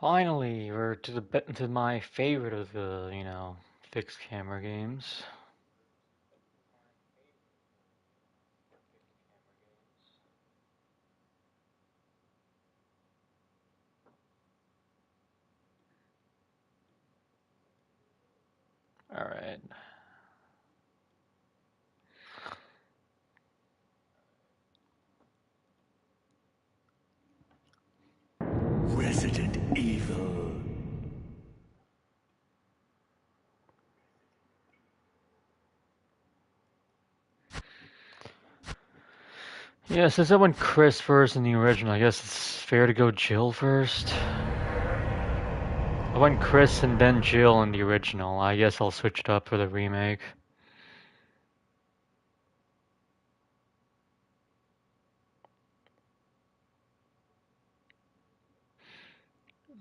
Finally, we're to my favorite of the, fixed camera games. All right. Resident Evil. Yeah, since I went Chris first in the original, I guess it's fair to go Jill first. I went Chris and then Jill in the original. I guess I'll switch it up for the remake.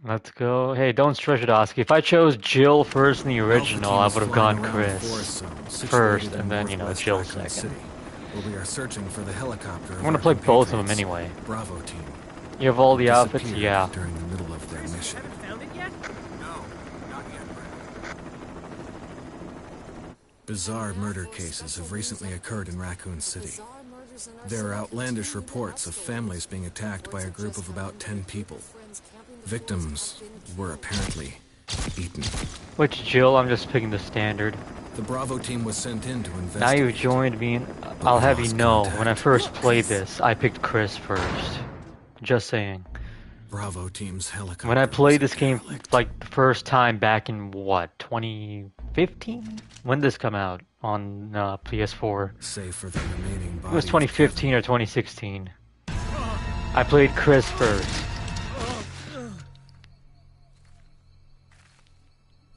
Let's go. Hey, don't stress it, Oski. If I chose Jill first in the original, I would have gone Chris first and then, Jill second. City, where we are searching for the helicopter. I'm gonna play both of them anyway. Bravo team. You have all the outfits? Yeah. During the middle of their mission. Found it yet? No, not yet, Bizarre murder cases have recently occurred in Raccoon City. There are outlandish reports of families being attacked by a group of about 10 people. Victims were apparently eaten. Which Jill? I'm just picking the standard. The Bravo team was sent in to investigate. Now you've joined me, and I'll have you know, when I first played this, I picked Chris first. Just saying. Bravo team's helicopter. When I played this game, like, the first time back in, what, 2015? When did this come out on PS4? Save for the remaining It was 2015 or 2016. I played Chris first.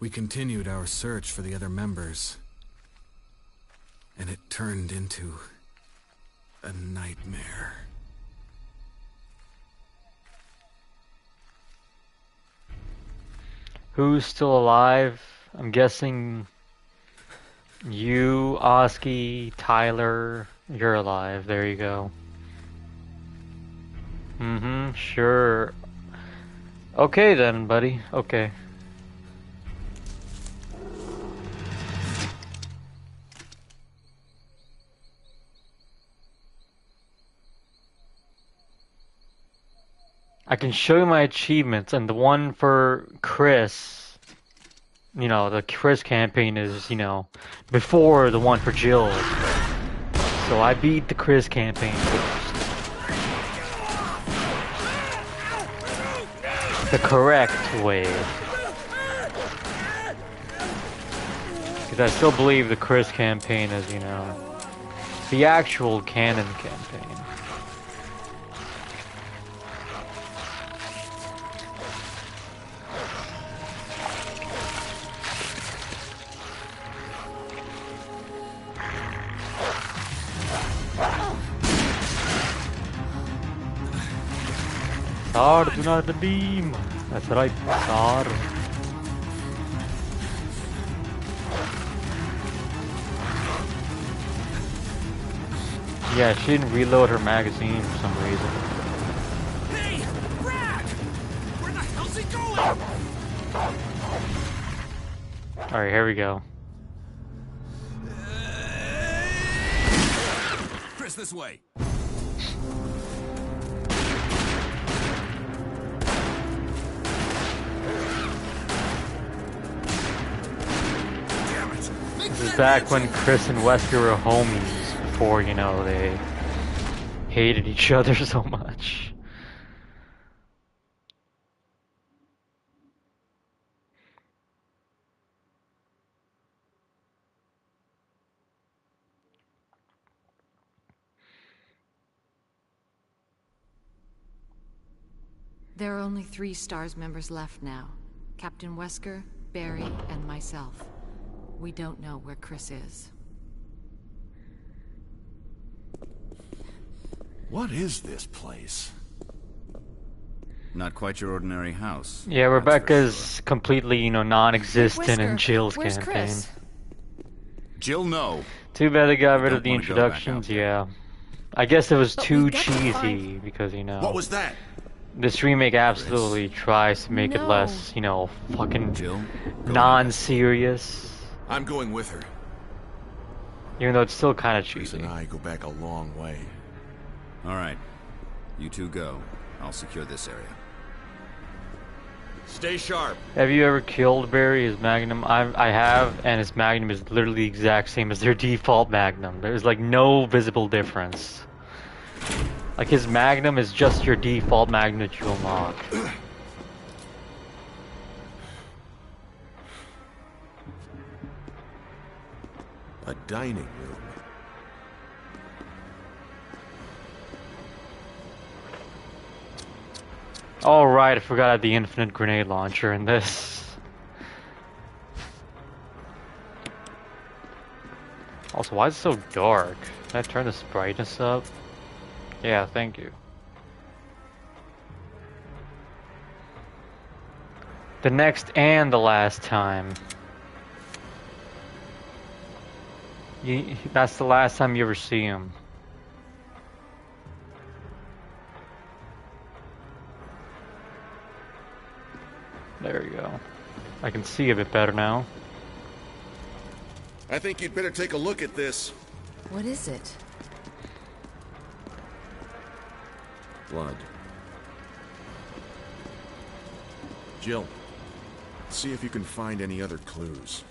We continued our search for the other members, and it turned into a nightmare. Who's still alive? I'm guessing you, Oski, Tyler, you're alive. There you go. Sure. Okay then, buddy. Okay. I can show you my achievements, and the one for Chris, the Chris campaign is, before the one for Jill. So I beat the Chris campaign first. The correct way. Because I still believe the Chris campaign is, the actual canon campaign. Sar, do not redeem. That's right, Sar. Yeah, she didn't reload her magazine for some reason. Hey, Brad! Where the hell's he going? Alright, here we go. Chris, this way. This is back when Chris and Wesker were homies, before, they hated each other so much. There are only 3 STARS members left now. Captain Wesker, Barry, and myself. We don't know where Chris is. What is this place? Not quite your ordinary house. Yeah, Rebecca's completely, non-existent in Jill's Where's campaign. Chris? Jill, no. Too bad they got I rid of don't the wanna go back introductions, out there. yeah. I guess it was But too we've got to cheesy, find- because, What was that? This remake absolutely tries to make it No. less, you know, fucking Jill? non-serious. I'm going with her. Even though it's still kind of Chris cheesy. and I go back a long way. Alright. You two go. I'll secure this area. Stay sharp. Have you ever killed Barry, his Magnum? I have, and his Magnum is literally the exact same as their default Magnum. There's like no visible difference. Like his Magnum is just your default Magnum that you unlock. A dining room. Oh right, I forgot I had the infinite grenade launcher in this. Also, why is it so dark? Can I turn this brightness up? Yeah, thank you. The next and the last time. That's the last time you ever see him. There you go. I can see a bit better now. I think you'd better take a look at this. What is it? Blood. Jill, see if you can find any other clues.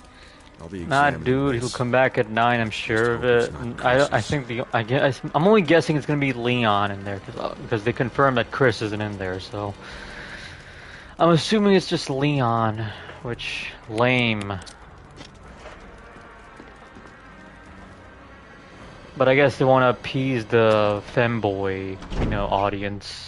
I'll be Nah, examining dude, this. he'll come back at 9. I'm sure of hope it's it. not I Chris's. think I'm only guessing it's gonna be Leon in there because they confirmed that Chris isn't in there. So I'm assuming it's just Leon, which lame. But I guess they want to appease the femboy, you know, audience.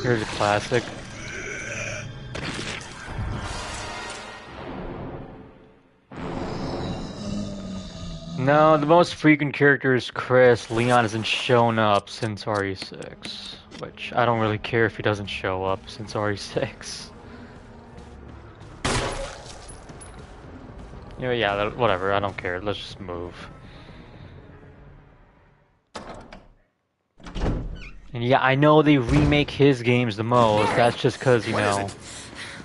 Here's a classic. No, the most frequent character is Chris. Leon hasn't shown up since RE6, which I don't really care if he doesn't show up since RE6. You know, yeah, whatever. I don't care. Let's just move. And yeah, I know they remake his games the most. That's just because, you know,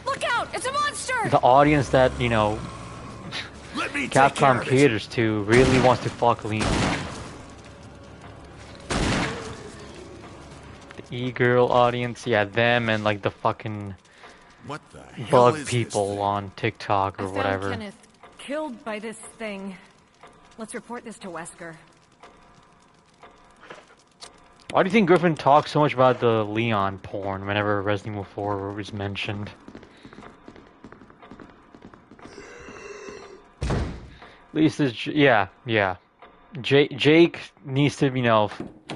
Look out! It's a monster! the audience that, you know, Let me take care Capcom of it. caters to really wants to fuck Leon. The e-girl audience, yeah, them and like the fucking What the hell bug is this people thing? on TikTok or I found whatever. Kenneth killed by this thing. Let's report this to Wesker. Why do you think Griffin talks so much about the Leon porn whenever Resident Evil 4 was mentioned? At least it's, yeah. Jake needs to, you know,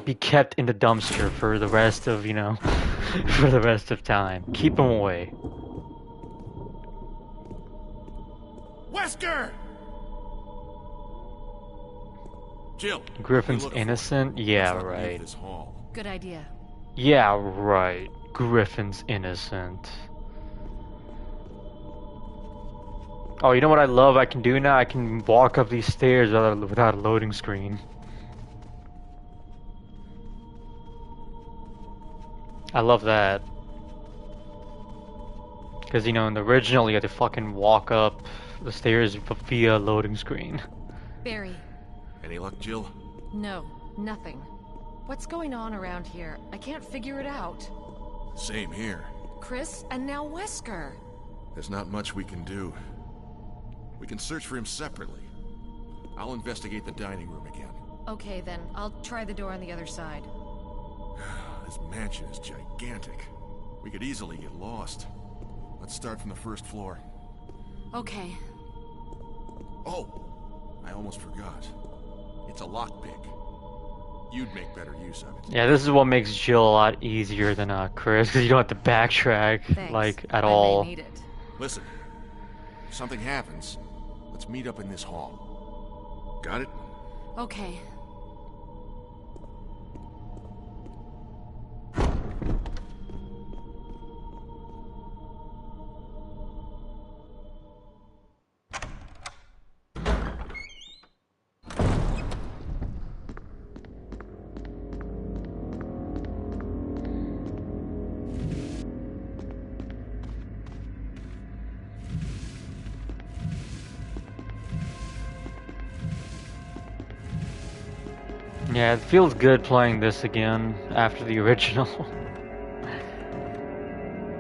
be kept in the dumpster for the rest of, you know, for the rest of time. Keep him away. Wesker! Jill. Griffin's look for innocent? it. Yeah, It's underneath right. this hall. Good idea. Yeah, right. Griffin's innocent. Oh, you know what I love I can do now? I can walk up these stairs without a loading screen. I love that. Because, you know, in the original, you had to fucking walk up the stairs via loading screen. Barry. Any luck, Jill? No, nothing. What's going on around here? I can't figure it out. Same here. Chris and now Wesker. There's not much we can do. We can search for him separately. I'll investigate the dining room again. Okay then, I'll try the door on the other side. This mansion is gigantic. We could easily get lost. Let's start from the first floor. Okay. Oh, I almost forgot. It's a lockpick. You'd make better use of it. Yeah, this is what makes Jill a lot easier than Chris, because you don't have to backtrack, Thanks. like, at I all. may need it. Listen, if something happens, let's meet up in this hall. Got it? Okay. Yeah, it feels good playing this again after the original.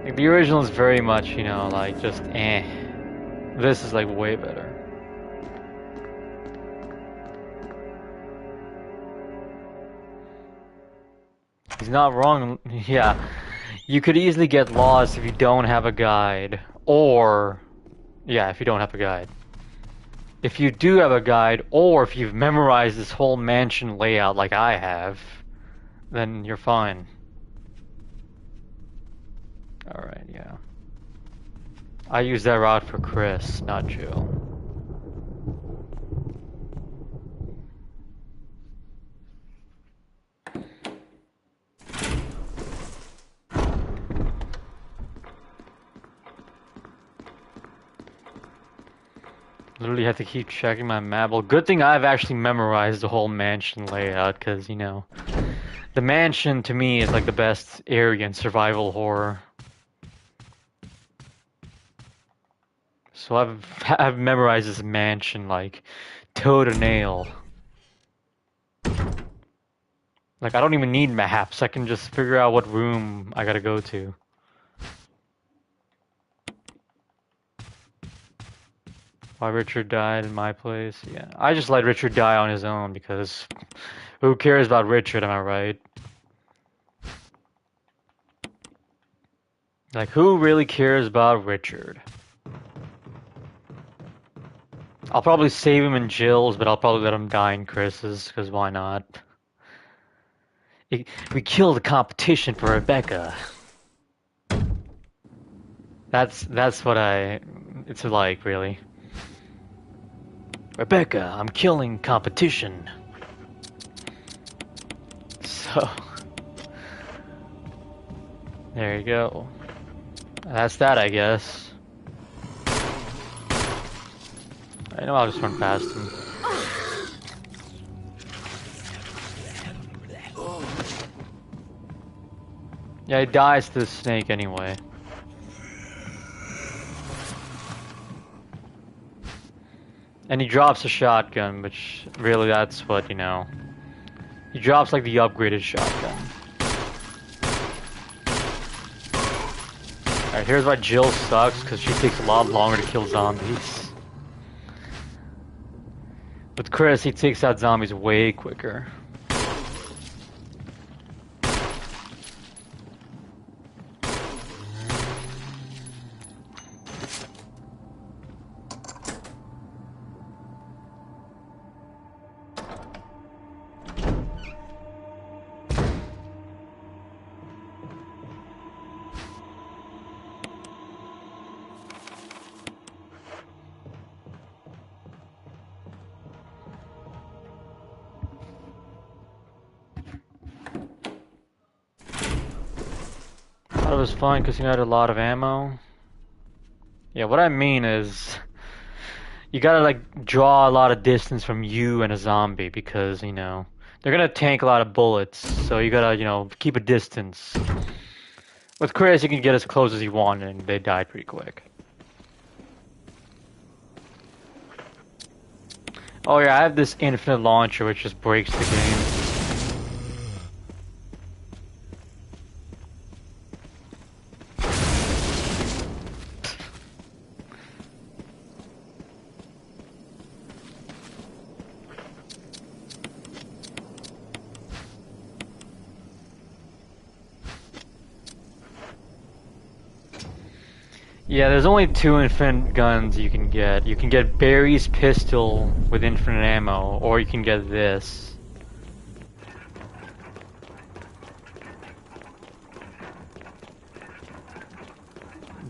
Like, the original is very much, you know, like just eh. This is like way better. He's not wrong. Yeah, you could easily get lost if you don't have a guide, or yeah, if you don't have a guide. If you do have a guide, or if you've memorized this whole mansion layout like I have, then you're fine. Alright, yeah. I use that route for Chris, not Jill. Literally have to keep checking my map. Well, good thing I've actually memorized the whole mansion layout, because, you know, the mansion to me is like the best area in survival horror. So I've memorized this mansion like toe to nail. Like, I don't even need maps. I can just figure out what room I gotta go to. Why Richard died in my place? Yeah, I just let Richard die on his own because who cares about Richard, am I right? Like, who really cares about Richard? I'll probably save him in Jill's, but I'll probably let him die in Chris's, because why not? We killed the competition for Rebecca. That's what it's like, really. Rebecca, I'm killing competition. So, there you go. That's that, I guess. I know I'll just run past him. Yeah, he dies to the snake anyway. And he drops a shotgun, which really that's what, you know. He drops like the upgraded shotgun. Alright, here's why Jill sucks, because she takes a lot longer to kill zombies. With Chris, he takes out zombies way quicker. That was fun because you had a lot of ammo. Yeah, what I mean is, you gotta like draw a lot of distance from you and a zombie because, you know, they're gonna tank a lot of bullets, so you gotta, you know, keep a distance. With Chris, you can get as close as you want and they die pretty quick. Oh yeah, I have this infinite launcher which just breaks the game. Yeah, there's only two infinite guns you can get. You can get Barry's pistol with infinite ammo, or you can get this.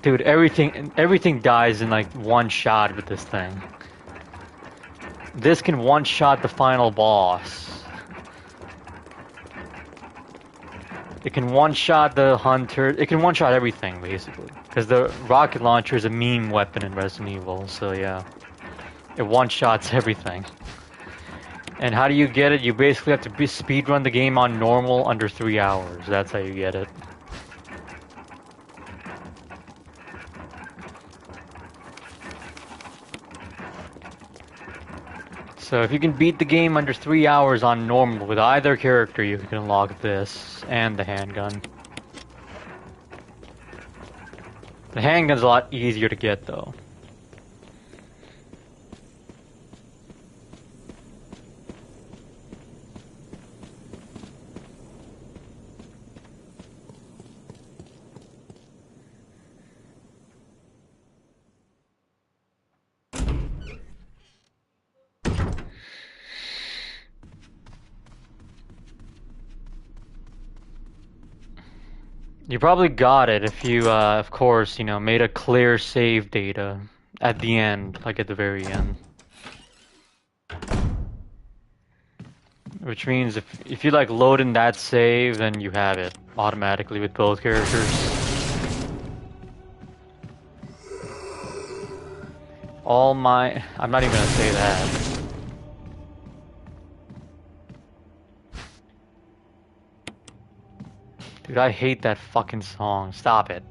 Dude, everything dies in like one shot with this thing. This can one-shot the final boss. It can one-shot the hunter. It can one-shot everything, basically. Because the rocket launcher is a meme weapon in Resident Evil, so yeah. It one-shots everything. And how do you get it? You basically have to speedrun the game on normal under 3 hours. That's how you get it. So if you can beat the game under 3 hours on normal with either character, you can unlock this and the handgun. The handgun's a lot easier to get though. You probably got it if you, of course, you know, made a clear save data at the end, like at the very end. Which means if you like load in that save, then you have it automatically with both characters. I'm not even gonna say that. Dude, I hate that fucking song. Stop it.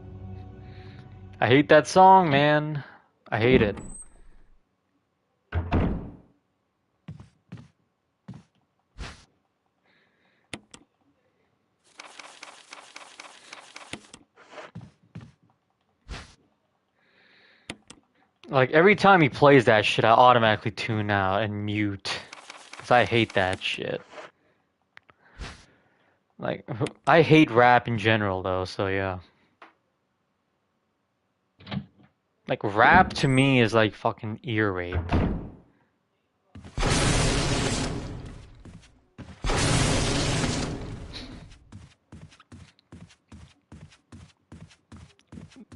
I hate that song, man. I hate it. Like, every time he plays that shit, I automatically tune out and mute. Because I hate that shit. Like, I hate rap in general, though, so yeah. Like, rap to me is like fucking ear rape.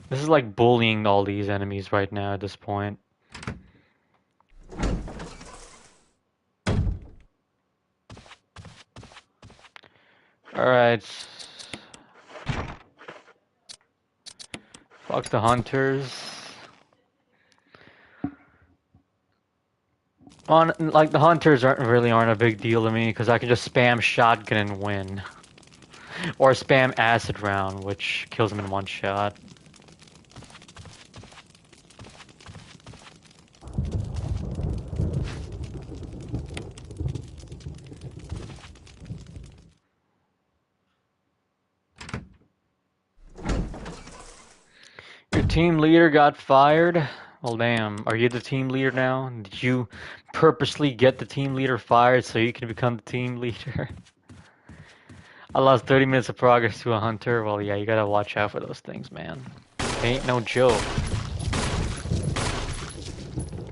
This is like bullying all these enemies right now at this point. Alright. Fuck the hunters. Like, the hunters aren't a big deal to me because I can just spam shotgun and win. Or spam acid round, which kills them in one shot. Your team leader got fired? Well, damn. Are you the team leader now? Did you purposely get the team leader fired so you can become the team leader? I lost 30 minutes of progress to a hunter. Well, yeah, you gotta watch out for those things, man. They ain't no joke.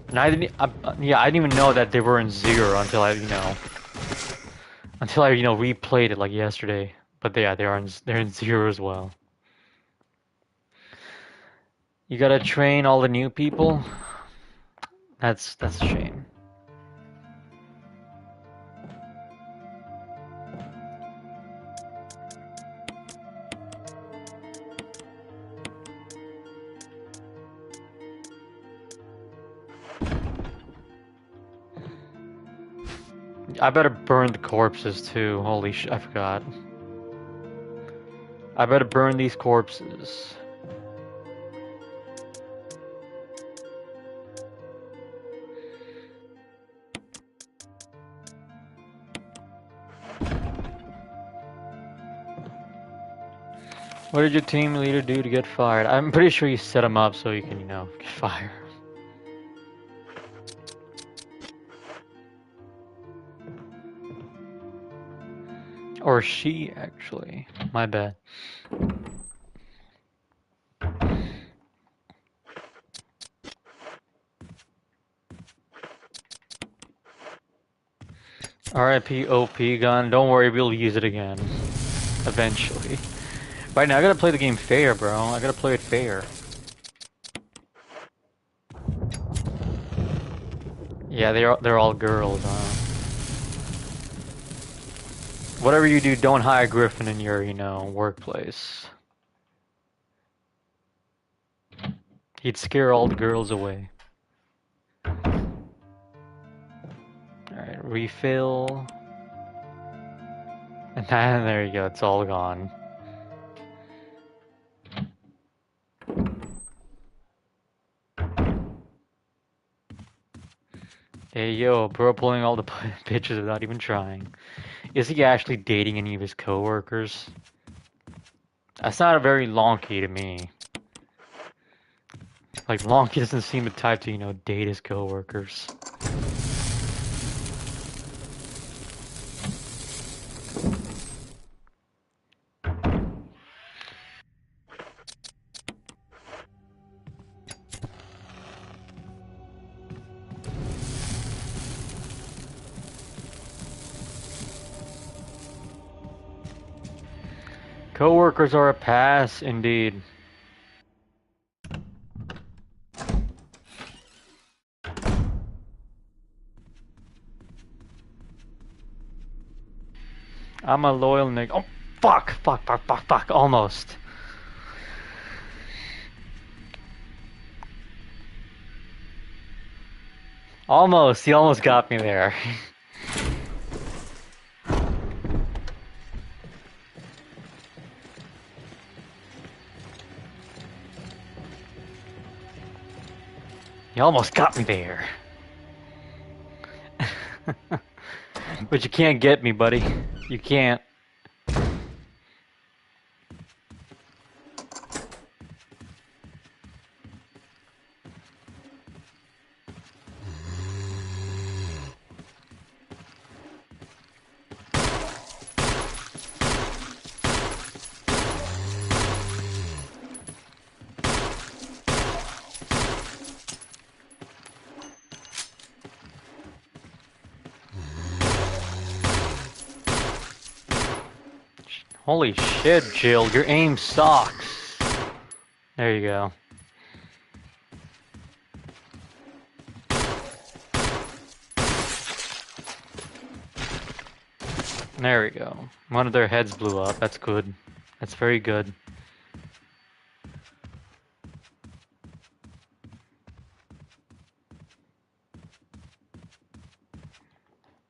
And I didn't even know that they were in zero until I replayed it like yesterday. But yeah, they're in zero as well. You gotta train all the new people. That's a shame. I better burn the corpses too. Holy shit, I forgot. I better burn these corpses. What did your team leader do to get fired? I'm pretty sure you set him up so you can, get fired. Or she, actually. My bad. RIP OP gun. Don't worry, we'll use it again. Eventually. Right now, I gotta play the game fair, bro. I gotta play it fair. Yeah, they're all girls, huh? Whatever you do, don't hire Griffin in your, workplace. He'd scare all the girls away. Alright, refill. And there you go, it's all gone. Hey yo, bro pulling all the bitches without even trying. Is he actually dating any of his coworkers? That's not a very Lonky to me. Like, Lonky doesn't seem the type to, date his coworkers. Coworkers are a pass, indeed. I'm a loyal nigga. Oh, fuck, almost. Almost, he almost got me there. He almost got me there. But you can't get me, buddy. You can't. Holy shit, Jill, your aim sucks. There you go. There we go. One of their heads blew up. That's good. That's very good.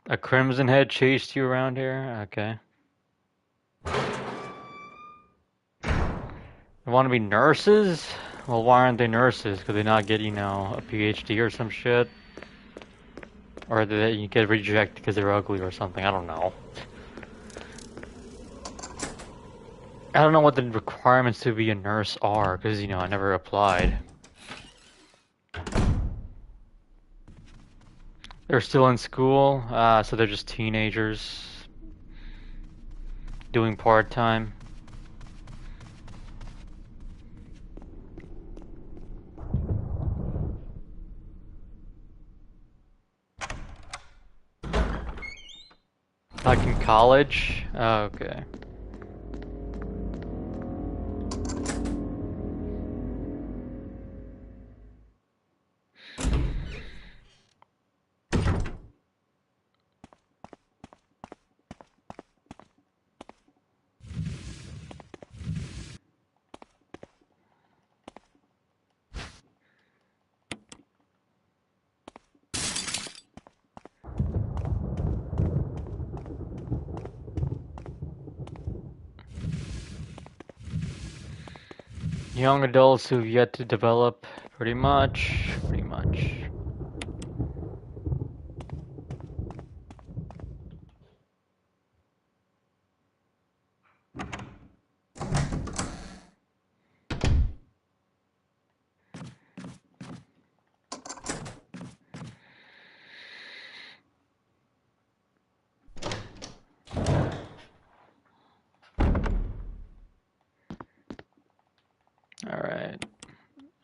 A crimson head chased you around here? Okay. They want to be nurses? Well, why aren't they nurses? Could they not get, a PhD or some shit? Or did they get rejected because they're ugly or something? I don't know. I don't know what the requirements to be a nurse are, because, I never applied. They're still in school, so they're just teenagers doing part-time. Like in college? Oh, okay. Young adults who've yet to develop, pretty much. Alright.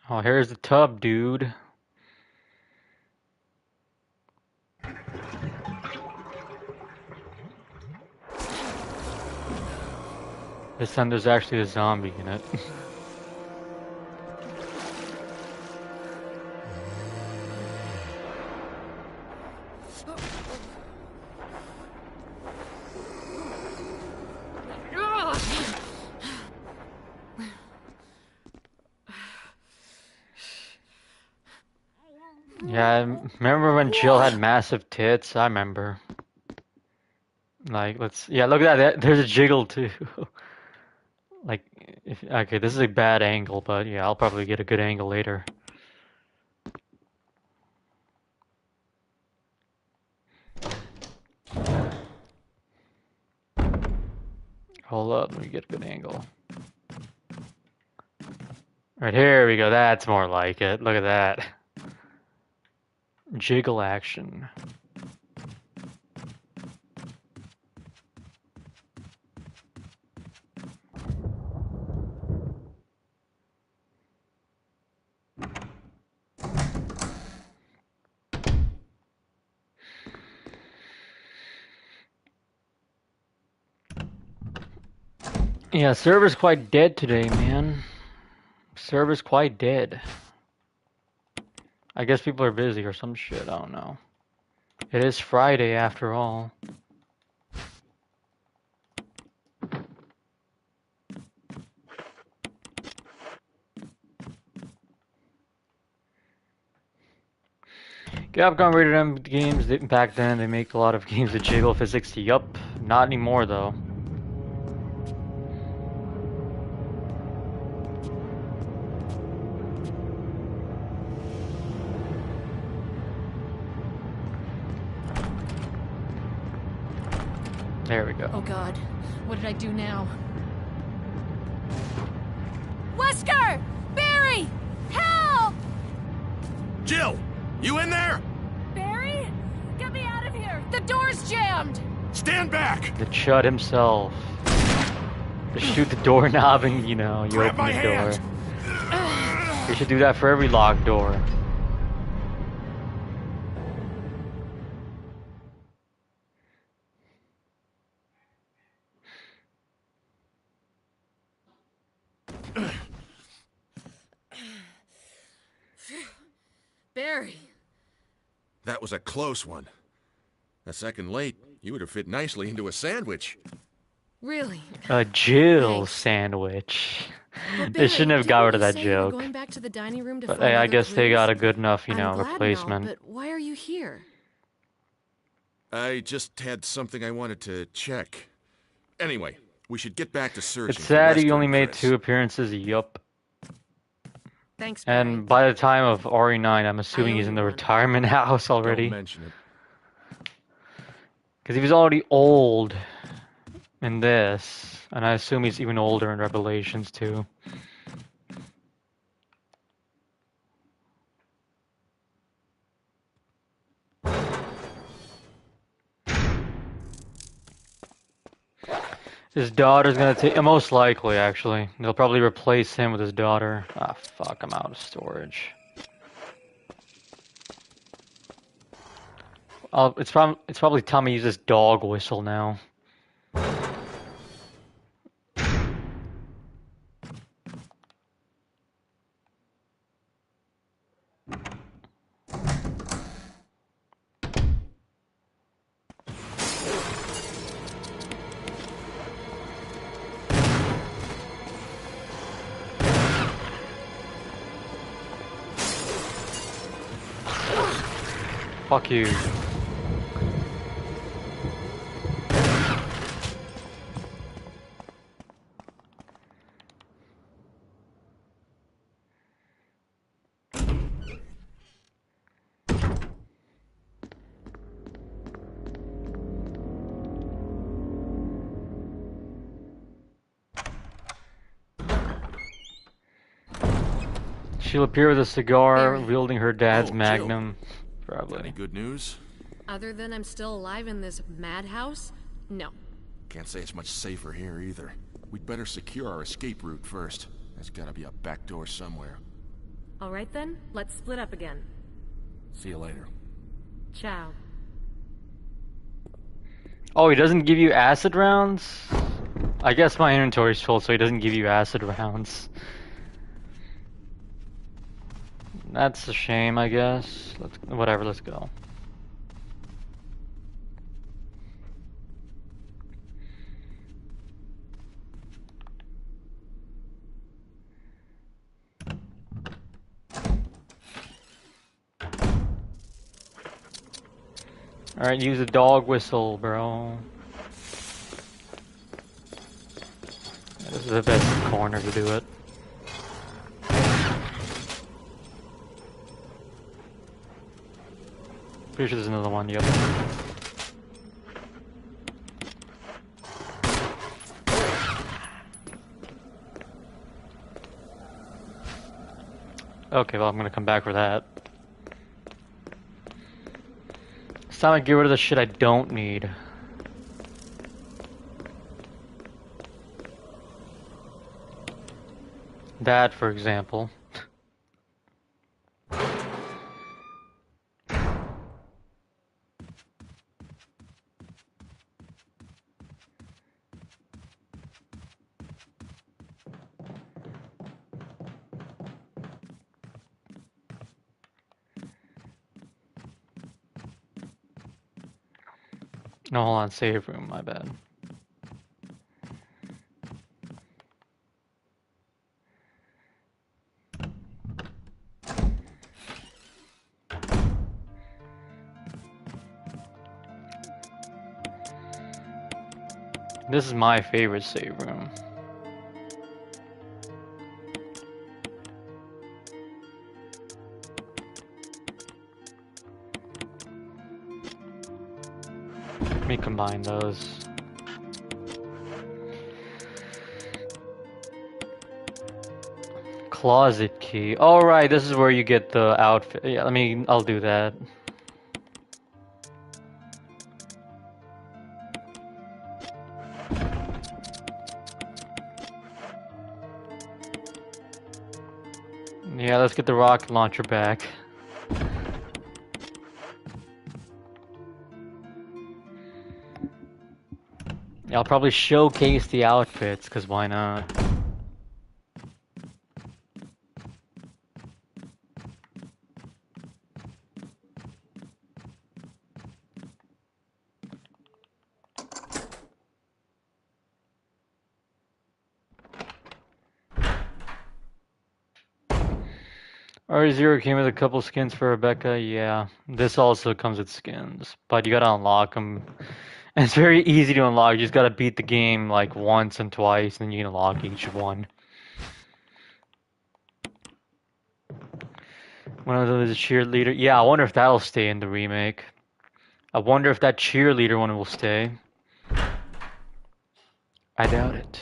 Oh, here's the tub, dude. This time there's actually a zombie in it. Yeah, I remember when Jill had massive tits? I remember. Like, yeah, look at that. There's a jiggle too. Like, okay, this is a bad angle, but yeah, I'll probably get a good angle later. Hold up, let me get a good angle. Right here we go. That's more like it. Look at that. Jiggle action. Yeah, server's quite dead today, man. Server's quite dead. I guess people are busy or some shit, I don't know. It is Friday after all. Capcom rated M games back then, they make a lot of games with jiggle physics. Yup, not anymore though. There we go. Oh God, what did I do now? Wesker! Barry! Help! Jill! You in there? Barry? Get me out of here! The door's jammed! Stand back! The chud himself. Just shoot the doorknob and, you know, you Grab open my the door. hand! You should do that for every locked door. Barry. That was a close one. A second late, you would have fit nicely into a sandwich. Really? A Jill Thanks. sandwich. But They Barry, shouldn't have didn't got rid of you that say you were joke. going back to the dining room to But find hey, I other guess they clues? got a good enough, you I'm know, glad and all, replacement. but why are you here? I just had something I wanted to check. Anyway, we should get back to searching. It's for sad he Wesker only and made Chris. 2 appearances, yup. Thanks, Barry. And by the time of RE9, I'm assuming owe he's in you the one. retirement house already. Don't mention it. Because he was already old in this, and I assume he's even older in Revelations too. His daughter's gonna take, most likely actually. They'll probably replace him with his daughter. Ah, fuck, I'm out of storage. It's probably time to use this dog whistle now. Fuck you. She'll appear with a cigar, Barry. wielding her dad's Oh, Jill. magnum. Got any Probably. good news? Other than I'm still alive in this madhouse? No. Can't say it's much safer here either. We'd better secure our escape route first. There's gotta be a back door somewhere. All right then, let's split up again. See you later. Ciao. Oh, he doesn't give you acid rounds? I guess my inventory's full, so he doesn't give you acid rounds. That's a shame, I guess. Whatever, let's go. Alright, use a dog whistle, bro. This is the best corner to do it. Pretty sure there's another one, yep. Okay, well, I'm gonna come back for that. It's time to get rid of the shit I don't need. That, for example. No, hold on, save room, my bad. This is my favorite save room. Let me combine those. Closet key. All right, this is where you get the outfit. Yeah, I'll do that. Yeah, let's get the rocket launcher back. Yeah, I'll probably showcase the outfits, cause why not? R0 came with a couple skins for Rebecca. Yeah, this also comes with skins, but you gotta unlock them. And it's very easy to unlock. You just gotta beat the game like once and twice, and then you can unlock each one. One of those is a cheerleader. Yeah, I wonder if that'll stay in the remake. I wonder if that cheerleader one will stay. I doubt it.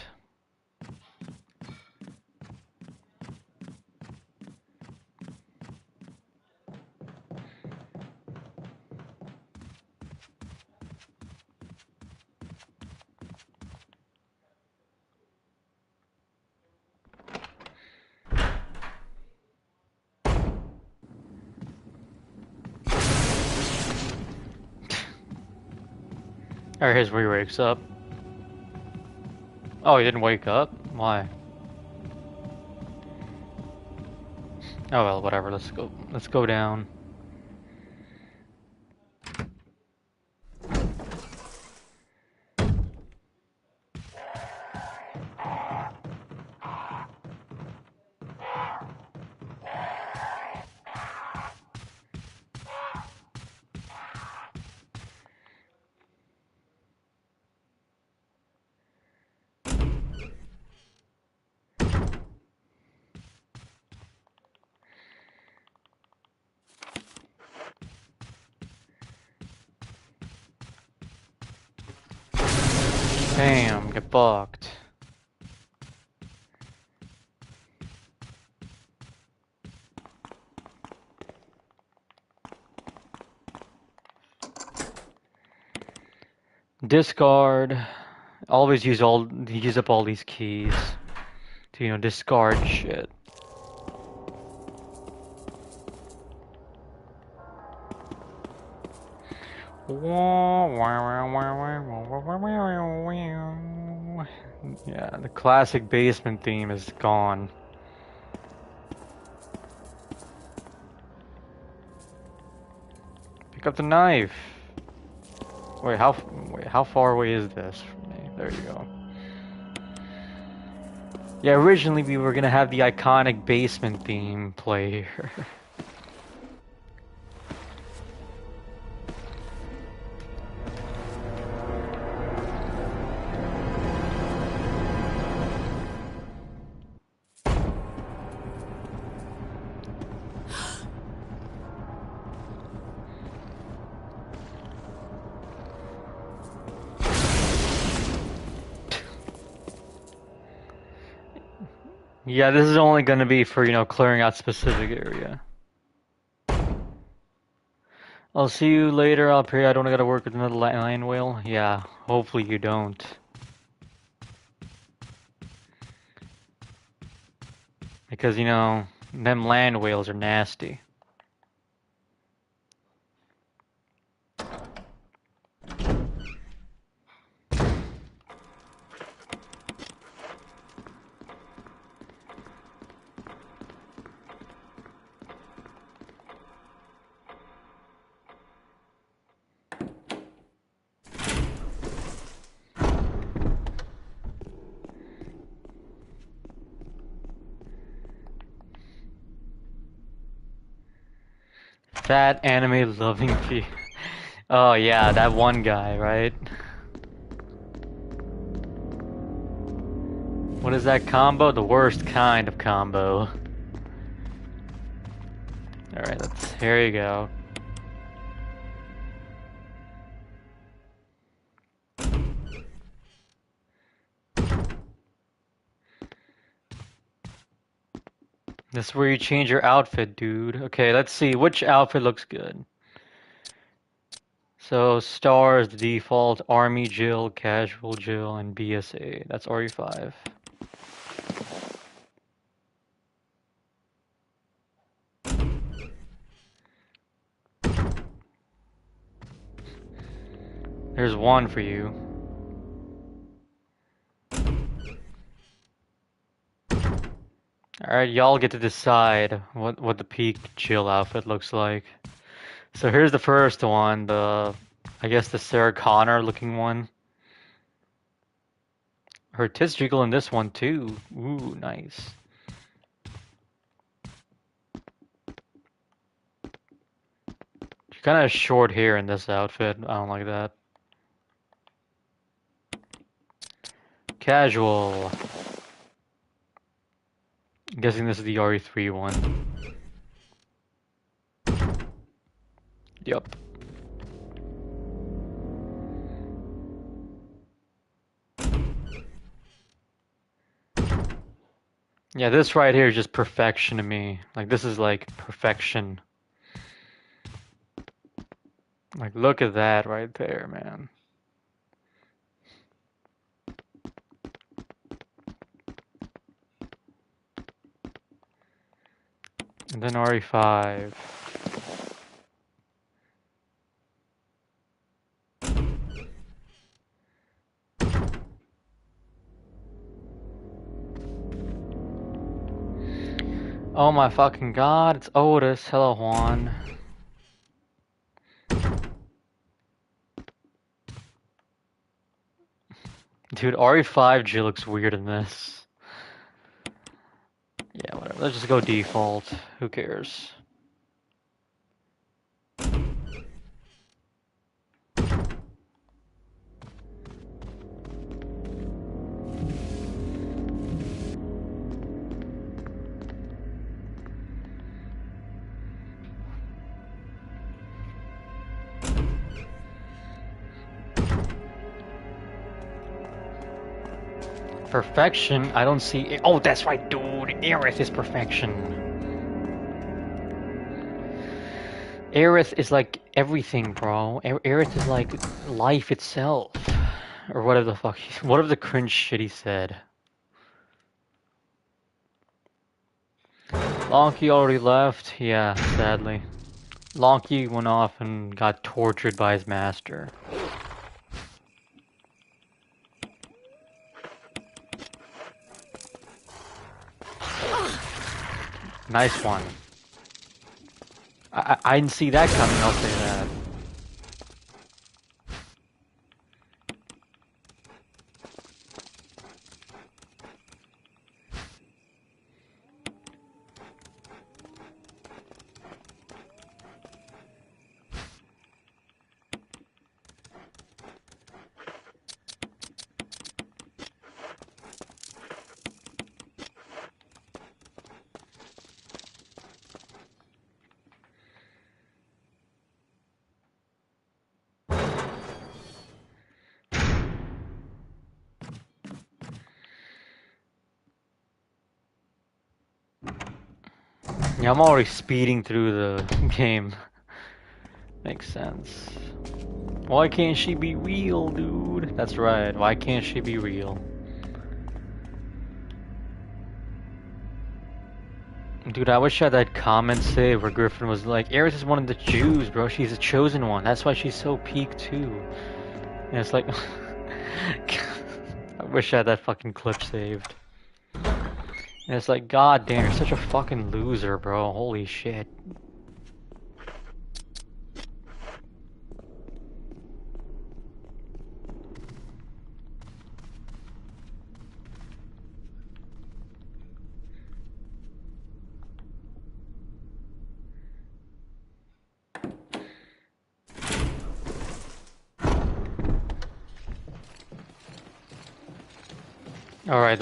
Alright, here's where he wakes up. Oh, he didn't wake up? Why? Oh well, whatever. Let's go. Let's go down. Damn, get fucked. Discard. Always use up all these keys to, discard shit. Yeah, the classic basement theme is gone. Pick up the knife. Wait, how far away is this from me? There you go. Yeah, originally we were gonna have the iconic basement theme play here. Yeah, this is only gonna be for, you know, clearing out specific area. I'll see you later up here. I don't gotta work with another land whale. Yeah, hopefully you don't. Because, you know, them land whales are nasty. Fat anime loving P. Oh yeah, that one guy, right? What is that combo? The worst kind of combo. Alright, here you go. This is where you change your outfit, dude. Okay, let's see. Which outfit looks good? So, Star is the default. Army Jill, Casual Jill, and BSA. That's RE5. There's one for you. Alright, y'all get to decide what the peak Jill outfit looks like. So here's the first one, I guess the Sarah Connor looking one. Her tits jiggle in this one too. Ooh, nice. She kind of has short hair in this outfit. I don't like that. Casual. I'm guessing this is the RE3 one. Yup. Yeah, this right here is just perfection to me. Like, this is like perfection. Like, look at that right there, man. And then RE5. Oh my fucking god, it's Otis. Hello, Juan. Dude, RE5G looks weird in this. Yeah, whatever. Let's just go default. Who cares? Perfection? I don't see. Oh, that's right, dude. Aerith is perfection. Aerith is like everything, bro. Aerith is like life itself. Or whatever the fuck. Whatever the cringe shit he said. Lonky already left? Yeah, sadly. Lonky went off and got tortured by his master. Nice one. I didn't see that coming, I'll say that. Yeah, I'm already speeding through the game. Makes sense. Why can't she be real, dude? That's right. Why can't she be real? Dude, I wish I had that comment save where Griffin was like, Aerith is one of the Jews, bro. She's a chosen one. That's why she's so peak too. And it's like, I wish I had that fucking clip saved. And it's like, god damn, you're such a fucking loser, bro. Holy shit. Alright,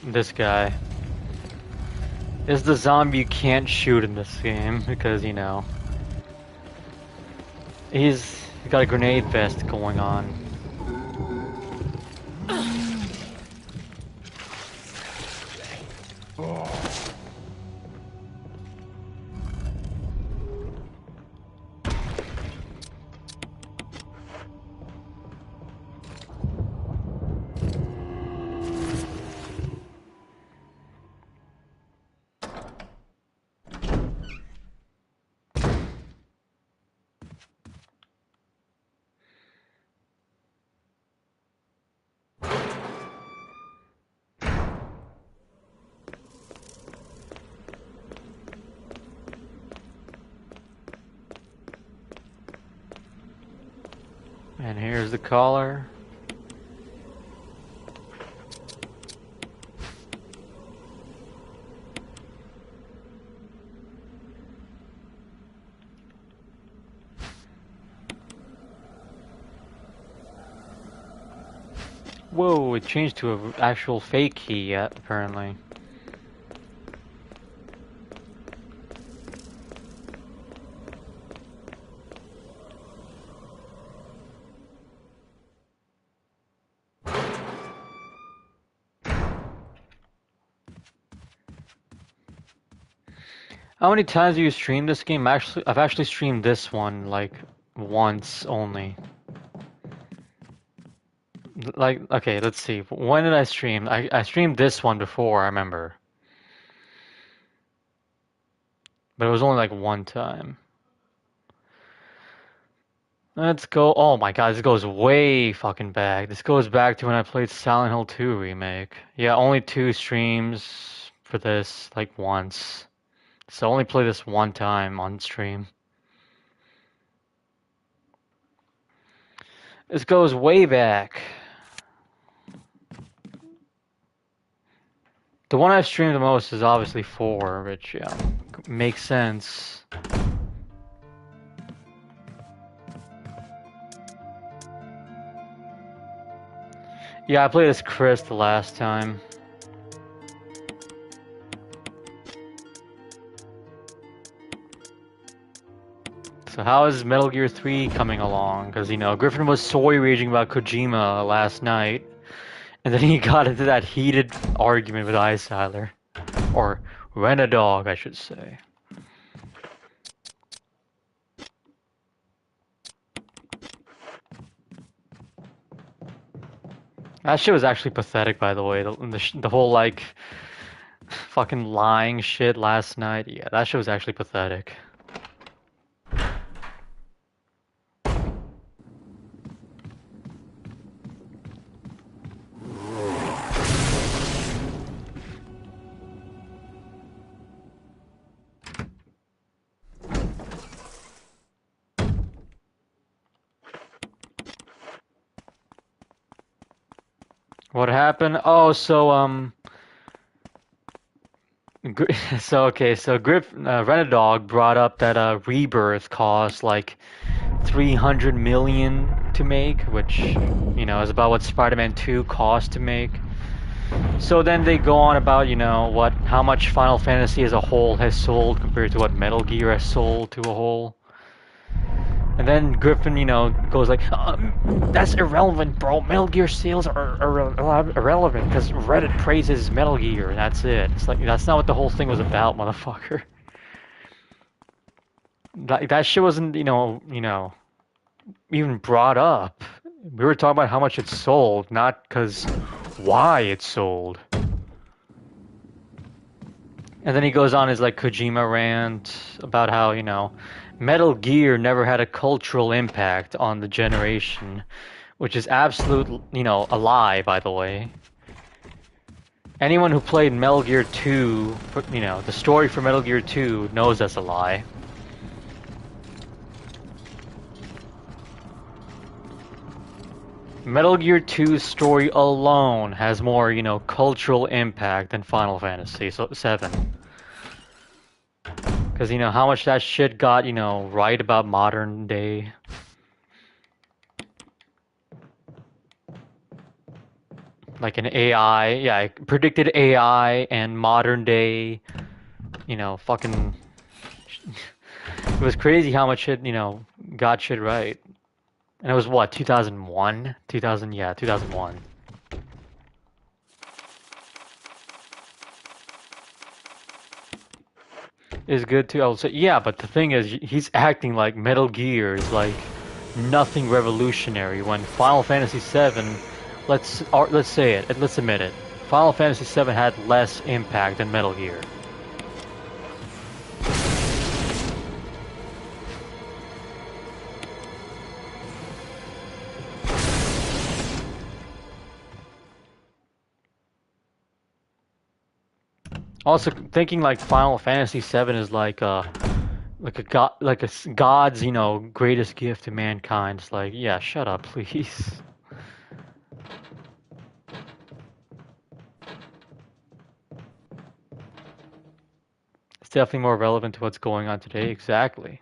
this guy. This is the zombie you can't shoot in this game, because, you know, he's got a grenade vest going on. And here's the collar. Whoa, it changed to an actual fake key, apparently. How many times have you streamed this game? I've actually streamed this one like once only. Like, okay, let's see. When did I stream? I streamed this one before, I remember. But it was only like one time. Let's go. Oh my god, this goes way fucking back. This goes back to when I played Silent Hill 2 Remake. Yeah, only 2 streams for this, like once. So I only play this one time on stream. This goes way back. The one I've streamed the most is obviously 4, which, yeah, makes sense. Yeah, I played as Chris the last time. So how is Metal Gear 3 coming along? Because, you know, Griffin was soy raging about Kojima last night. And then he got into that heated argument with Icyler. Or Renadog, I should say. That shit was actually pathetic, by the way. The whole, like, fucking lying shit last night. Yeah, that shit was actually pathetic. What happened? Oh, so Renadog brought up that Rebirth cost like 300 million to make, which, you know, is about what Spider-Man 2 cost to make. So then they go on about, you know, how much Final Fantasy as a whole has sold compared to what Metal Gear has sold to a whole. And then Griffin, you know, goes like, that's irrelevant, bro. Metal Gear sales are irrelevant because Reddit praises Metal Gear, and that's it. It's like, that's not what the whole thing was about, motherfucker. That shit wasn't, even brought up. We were talking about how much it sold, not because why it sold. And then he goes on his like Kojima rant about how, Metal Gear never had a cultural impact on the generation, which is absolute, a lie, by the way. Anyone who played Metal Gear 2, the story for Metal Gear 2 knows that's a lie. Metal Gear 2's story alone has more, cultural impact than Final Fantasy 7. Because, how much that shit got, right about modern day. Like an AI, yeah, predicted AI and modern day, fucking... It was crazy how much it, got shit right. And it was what, 2001? 2000, yeah, 2001. Is good too. I would say, yeah, but the thing is, he's acting like Metal Gear is like nothing revolutionary. When Final Fantasy VII, let's say it, let's admit it, Final Fantasy VII had less impact than Metal Gear. Also, thinking like Final Fantasy VII is like a god, god's greatest gift to mankind. It's like, yeah, shut up, please. It's definitely more relevant to what's going on today. Exactly.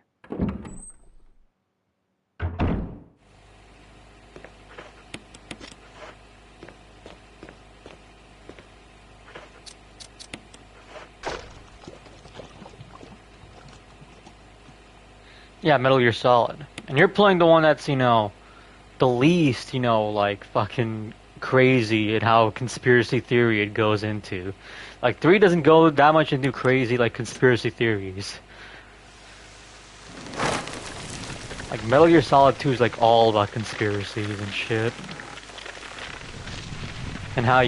Yeah, Metal Gear Solid. And you're playing the one that's, the least, like fucking crazy in how conspiracy theory it goes into. Like 3 doesn't go that much into crazy like conspiracy theories. Like Metal Gear Solid 2 is like all about conspiracies and shit. And how,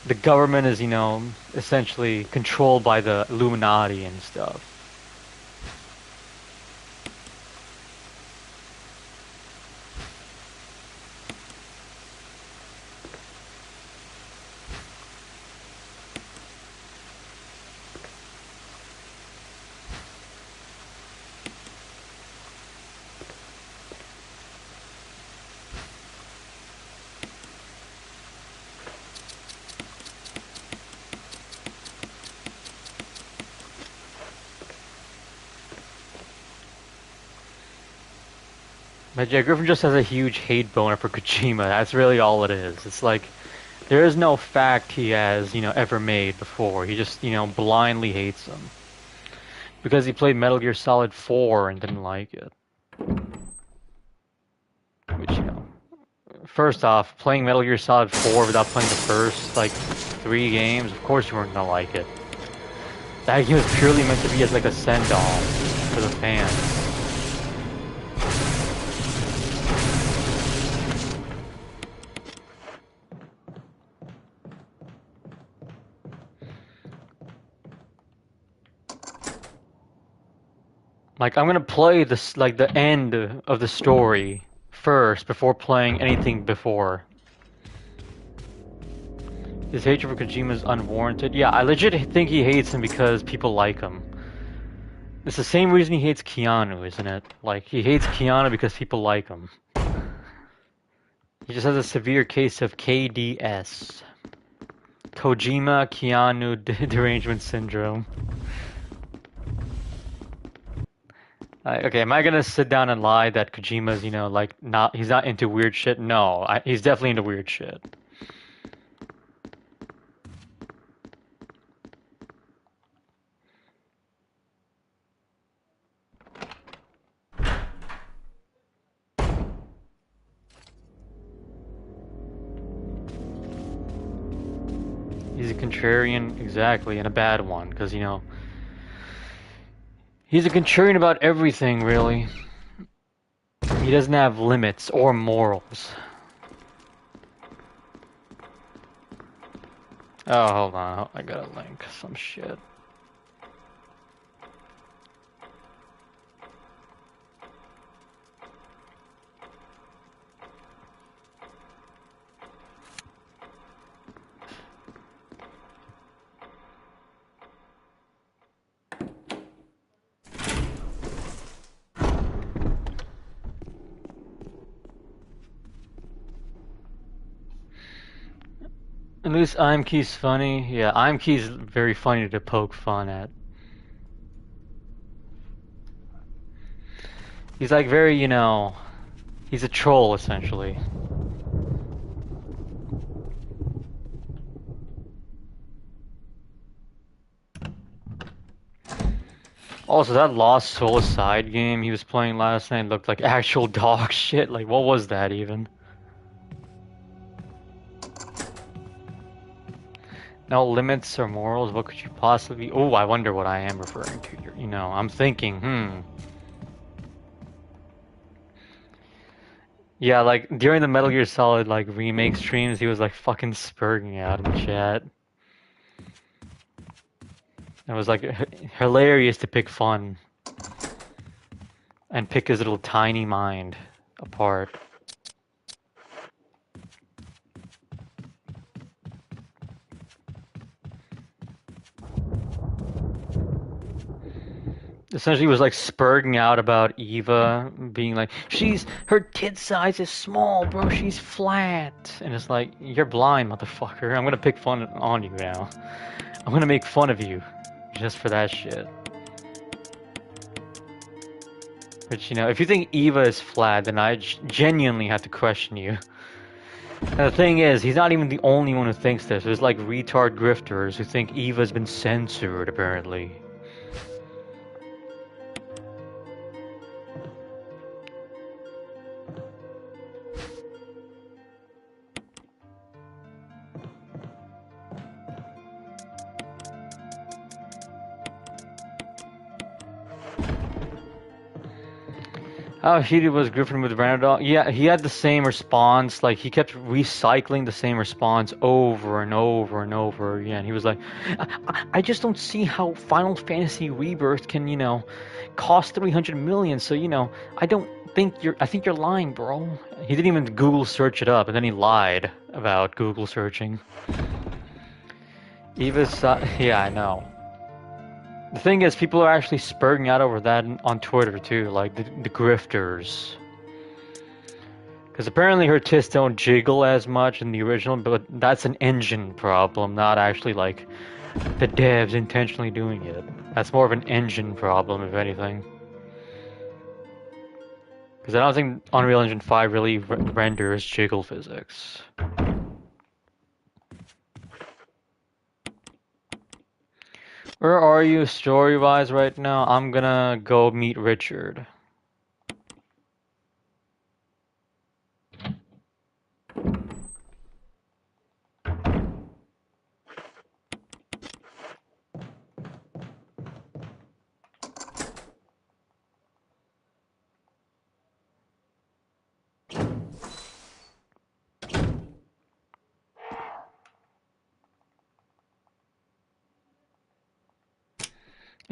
the government is, essentially controlled by the Illuminati and stuff. But yeah, Griffin just has a huge hate boner for Kojima. That's really all it is. It's like, there is no fact he has, ever made before. He just, blindly hates him. Because he played Metal Gear Solid 4 and didn't like it. Which, first off, playing Metal Gear Solid 4 without playing the first, 3 games, of course you weren't gonna like it. That game was purely meant to be as, a send-off for the fans. I'm gonna play this, the end of the story first before playing anything before. His hatred for Kojima is unwarranted. Yeah, I legit think he hates him because people like him. It's the same reason he hates Keanu, isn't it? He hates Keanu because people like him. He just has a severe case of KDS. Kojima Keanu derangement syndrome. Okay, am I gonna sit down and lie that Kojima's, he's not into weird shit? No, he's definitely into weird shit. He's a contrarian, exactly, and a bad one, because, He's a contrarian about everything, really. He doesn't have limits or morals. Oh, hold on. I got a link. Some shit. At least Imkey's funny. Yeah, Imkey's very funny to poke fun at. He's like very, you know, he's a troll essentially. Also, that Lost Soul side game he was playing last night looked like actual dog shit. Like, what was that even? No limits or morals, what could you possibly... Oh, I wonder what I am referring to. You know, I'm thinking, Yeah, like, during the Metal Gear Solid, like, remake streams, he was, like, fucking spurging out in the chat. It was, like, hilarious to pick fun. And pick his little tiny mind apart. Essentially was like spurging out about Eva being like, her tit size is small, bro, she's flat. And it's like, you're blind, motherfucker. I'm gonna pick fun on you now. I'm gonna make fun of you just for that shit. But you know, if you think Eva is flat, then I genuinely have to question you. And the thing is, he's not even the only one who thinks this. There's like retard grifters who think Eva's been censored, apparently. How heated was Griffin with Randall? Yeah, he had the same response. Like, he kept recycling the same response over and over and over again. He was like, I just don't see how Final Fantasy Rebirth can, you know, cost 300 million. So, you know, I think you're lying, bro. He didn't even Google search it up, and then he lied about Google searching. Yeah, I know. The thing is, people are actually spurting out over that on Twitter too, like the grifters. Because apparently her tits don't jiggle as much in the original, but that's an engine problem, not actually like the devs intentionally doing it. That's more of an engine problem, if anything. Because I don't think Unreal Engine 5 really renders jiggle physics. Where are you story-wise right now? I'm gonna go meet Richard.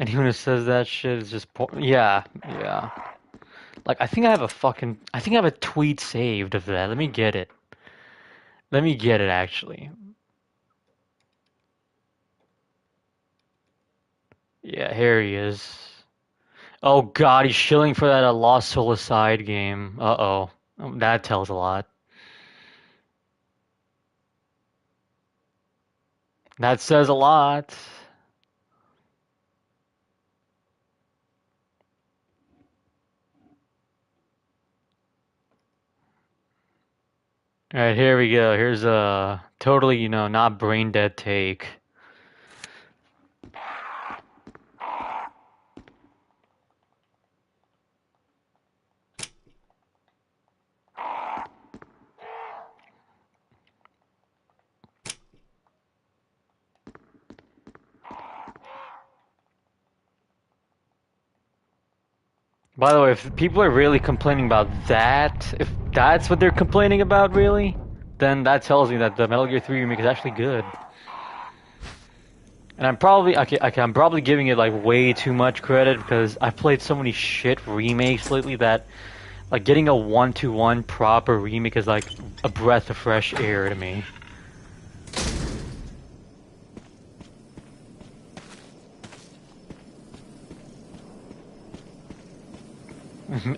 Anyone who says that shit is just yeah. Like, I think I have a tweet saved of that. Let me get it. Let me get it, actually. Yeah, here he is. Oh god, he's shilling for that Lost Soul Aside game. Uh-oh. That tells a lot. That says a lot. Alright, here we go. Here's a totally, you know, not brain dead take. By the way, if people are really complaining about that, if that's what they're complaining about, really, then that tells me that the Metal Gear 3 remake is actually good. And I'm probably okay, I'm probably giving it like way too much credit because I've played so many shit remakes lately that like getting a one-to-one proper remake is like a breath of fresh air to me.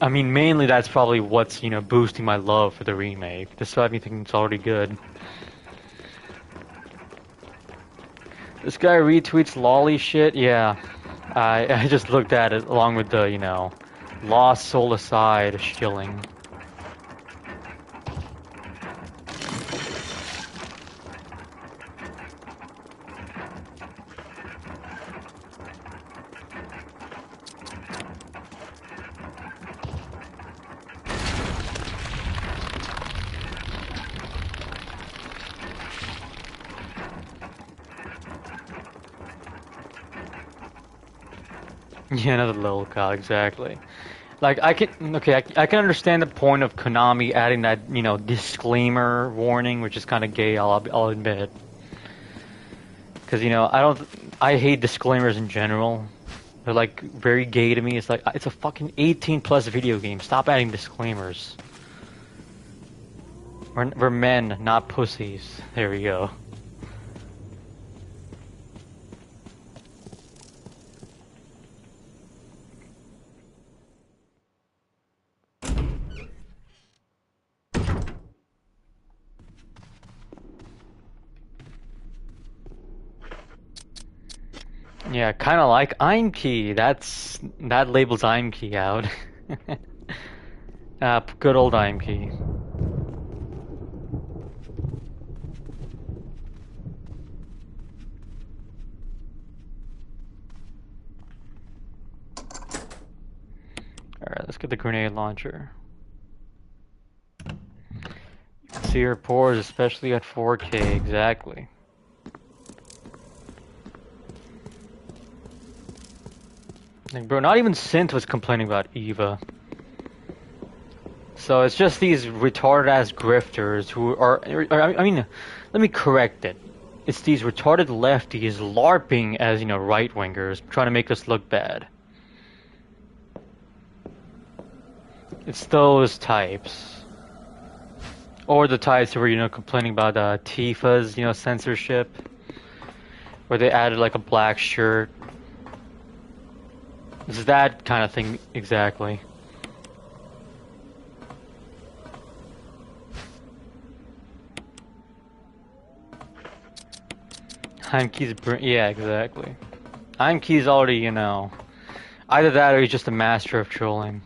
I mean, mainly that's probably what's, boosting my love for the remake, despite me thinking it's already good. This guy retweets lolly shit, yeah. I just looked at it along with the, Lost Soul Aside shilling. Yeah, another little cow, exactly. Like, I can understand the point of Konami adding that, disclaimer warning, which is kind of gay, I'll admit. Because, I hate disclaimers in general. They're, like, very gay to me. It's like, it's a fucking 18 plus video game. Stop adding disclaimers. We're men, not pussies. There we go. Yeah, kind of like Imkey. That labels Imkey out. Good old Imkey. Alright, let's get the grenade launcher. You can see her pores, especially at 4K, exactly. Like, bro, not even Synth was complaining about Eva. So it's just these retarded-ass grifters who are... I mean, let me correct it. It's these retarded lefties LARPing as, right-wingers, trying to make us look bad. It's those types. Or the types who were, complaining about Tifa's, censorship. Where they added, like, a black shirt. It's that kind of thing, exactly. Yeah, exactly. Heimkey's already, either that or he's just a master of trolling.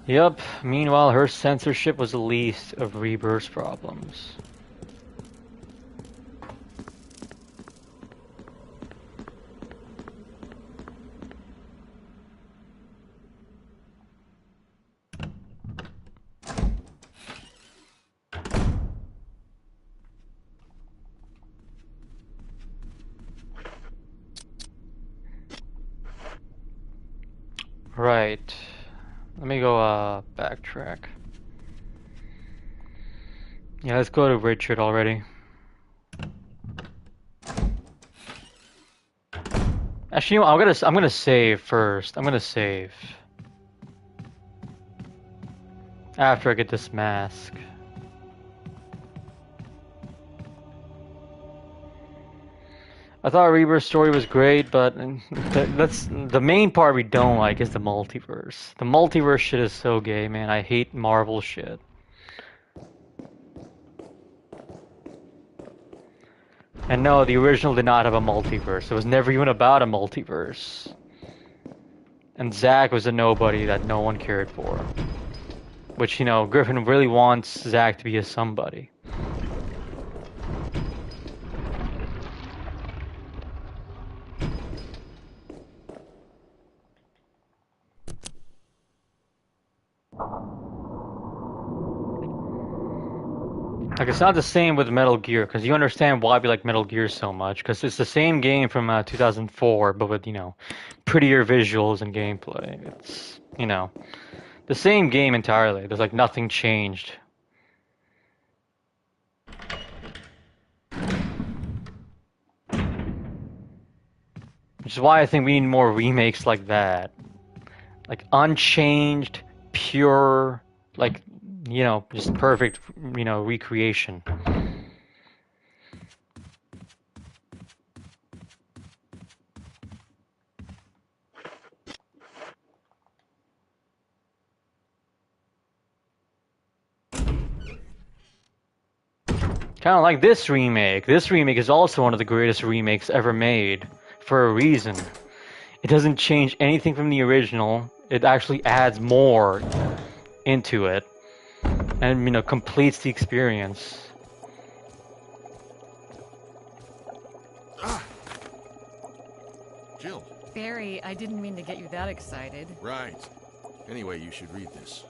Yup, meanwhile her censorship was the least of Rebirth's problems. Right. Let me go, backtrack. Yeah, let's go to Richard already. Actually, I'm gonna save first. I'm gonna save. After I get this mask. I thought Rebirth's story was great, but that's the main part we don't like is the multiverse. The multiverse shit is so gay, man. I hate Marvel shit. And no, the original did not have a multiverse. It was never even about a multiverse. And Zack was a nobody that no one cared for. Which, Griffin really wants Zack to be a somebody. Like, it's not the same with Metal Gear, because you understand why we like Metal Gear so much, because it's the same game from 2004, but with, prettier visuals and gameplay. It's, the same game entirely. There's, like, nothing changed. Which is why I think we need more remakes like that. Like, unchanged, pure, like, just perfect, recreation. Kind of like this remake. This remake is also one of the greatest remakes ever made, for a reason. It doesn't change anything from the original. It actually adds more into it, and completes the experience. Jill. Barry, I didn't mean to get you that excited. Right. Anyway, you should read this.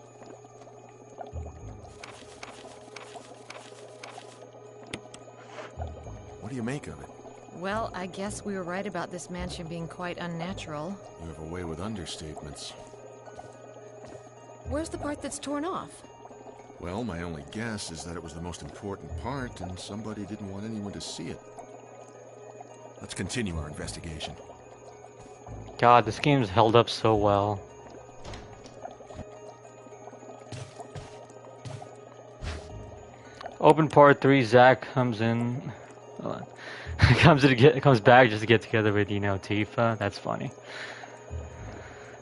What do you make of it? Well, I guess we were right about this mansion being quite unnatural. You have a way with understatements. Where's the part that's torn off? Well, my only guess is that it was the most important part, and somebody didn't want anyone to see it. Let's continue our investigation. God, this game's held up so well. Open part 3, Zach comes in. Hold on. comes back just to get together with, Tifa. That's funny.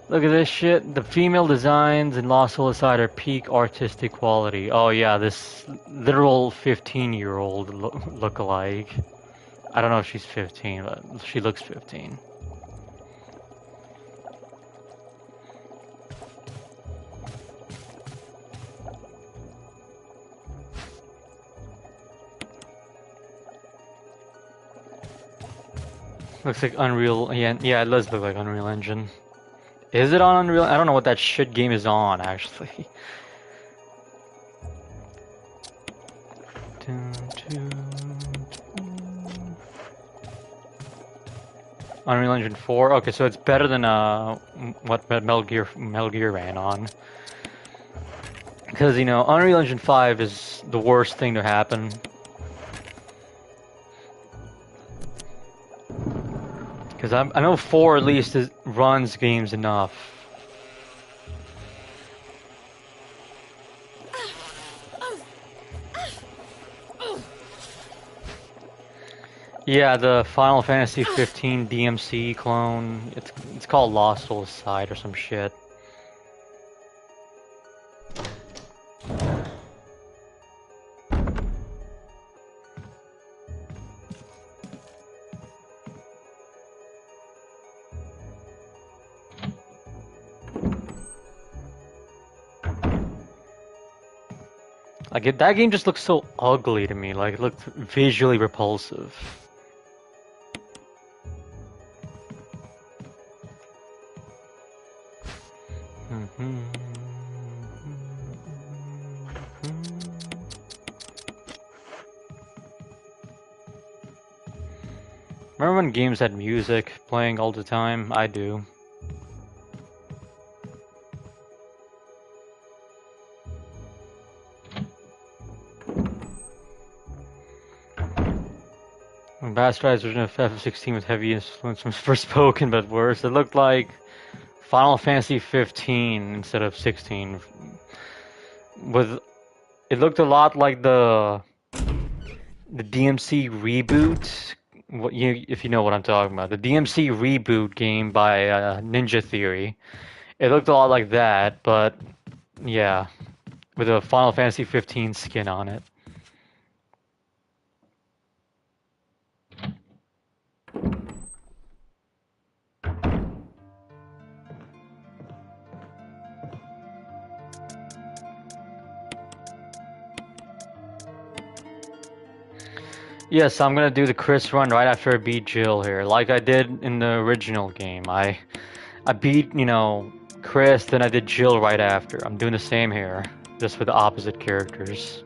Look at this shit. The female designs in Lost Soul Aside are peak artistic quality. Oh yeah, this literal 15-year-old look-alike. I don't know if she's 15, but she looks 15. Looks like Unreal. Yeah, it does look like Unreal Engine. Is it on Unreal? I don't know what that shit game is on, actually. Unreal Engine 4. Okay, so it's better than what Metal Gear ran on. Because Unreal Engine 5 is the worst thing to happen. Because I know 4 at least runs games enough. Yeah, the Final Fantasy 15 DMC clone. It's called Lost Soul Aside or some shit. Like, that game just looks so ugly to me. Like, it looked visually repulsive. Remember when games had music playing all the time? I do. Bastardized version of FF16 with heavy influence from Forspoken, but worse. It looked like Final Fantasy 15 instead of 16. It looked a lot like the DMC reboot. If you know what I'm talking about, the DMC reboot game by Ninja Theory. It looked a lot like that, but yeah, with a Final Fantasy 15 skin on it. Yes, I'm gonna do the Chris run right after I beat Jill here, like I did in the original game. I beat, Chris, then I did Jill right after. I'm doing the same here, just with the opposite characters.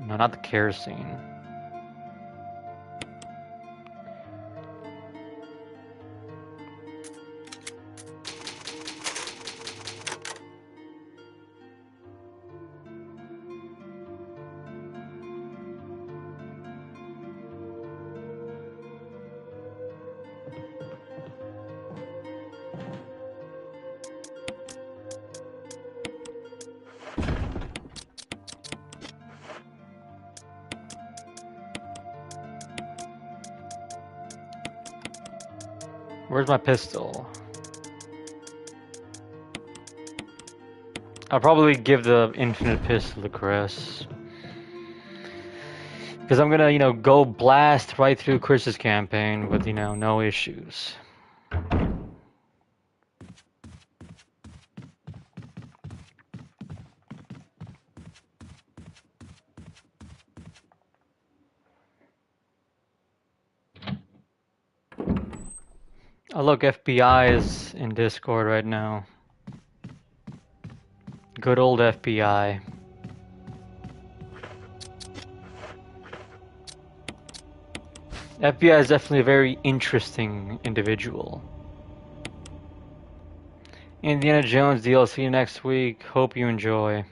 No, not the kerosene. Where's my pistol? I'll probably give the infinite pistol to Chris. Because I'm gonna, go blast right through Chris's campaign with, no issues. Oh look, FBI is in Discord right now. Good old FBI. FBI is definitely a very interesting individual. Indiana Jones DLC next week. Hope you enjoy.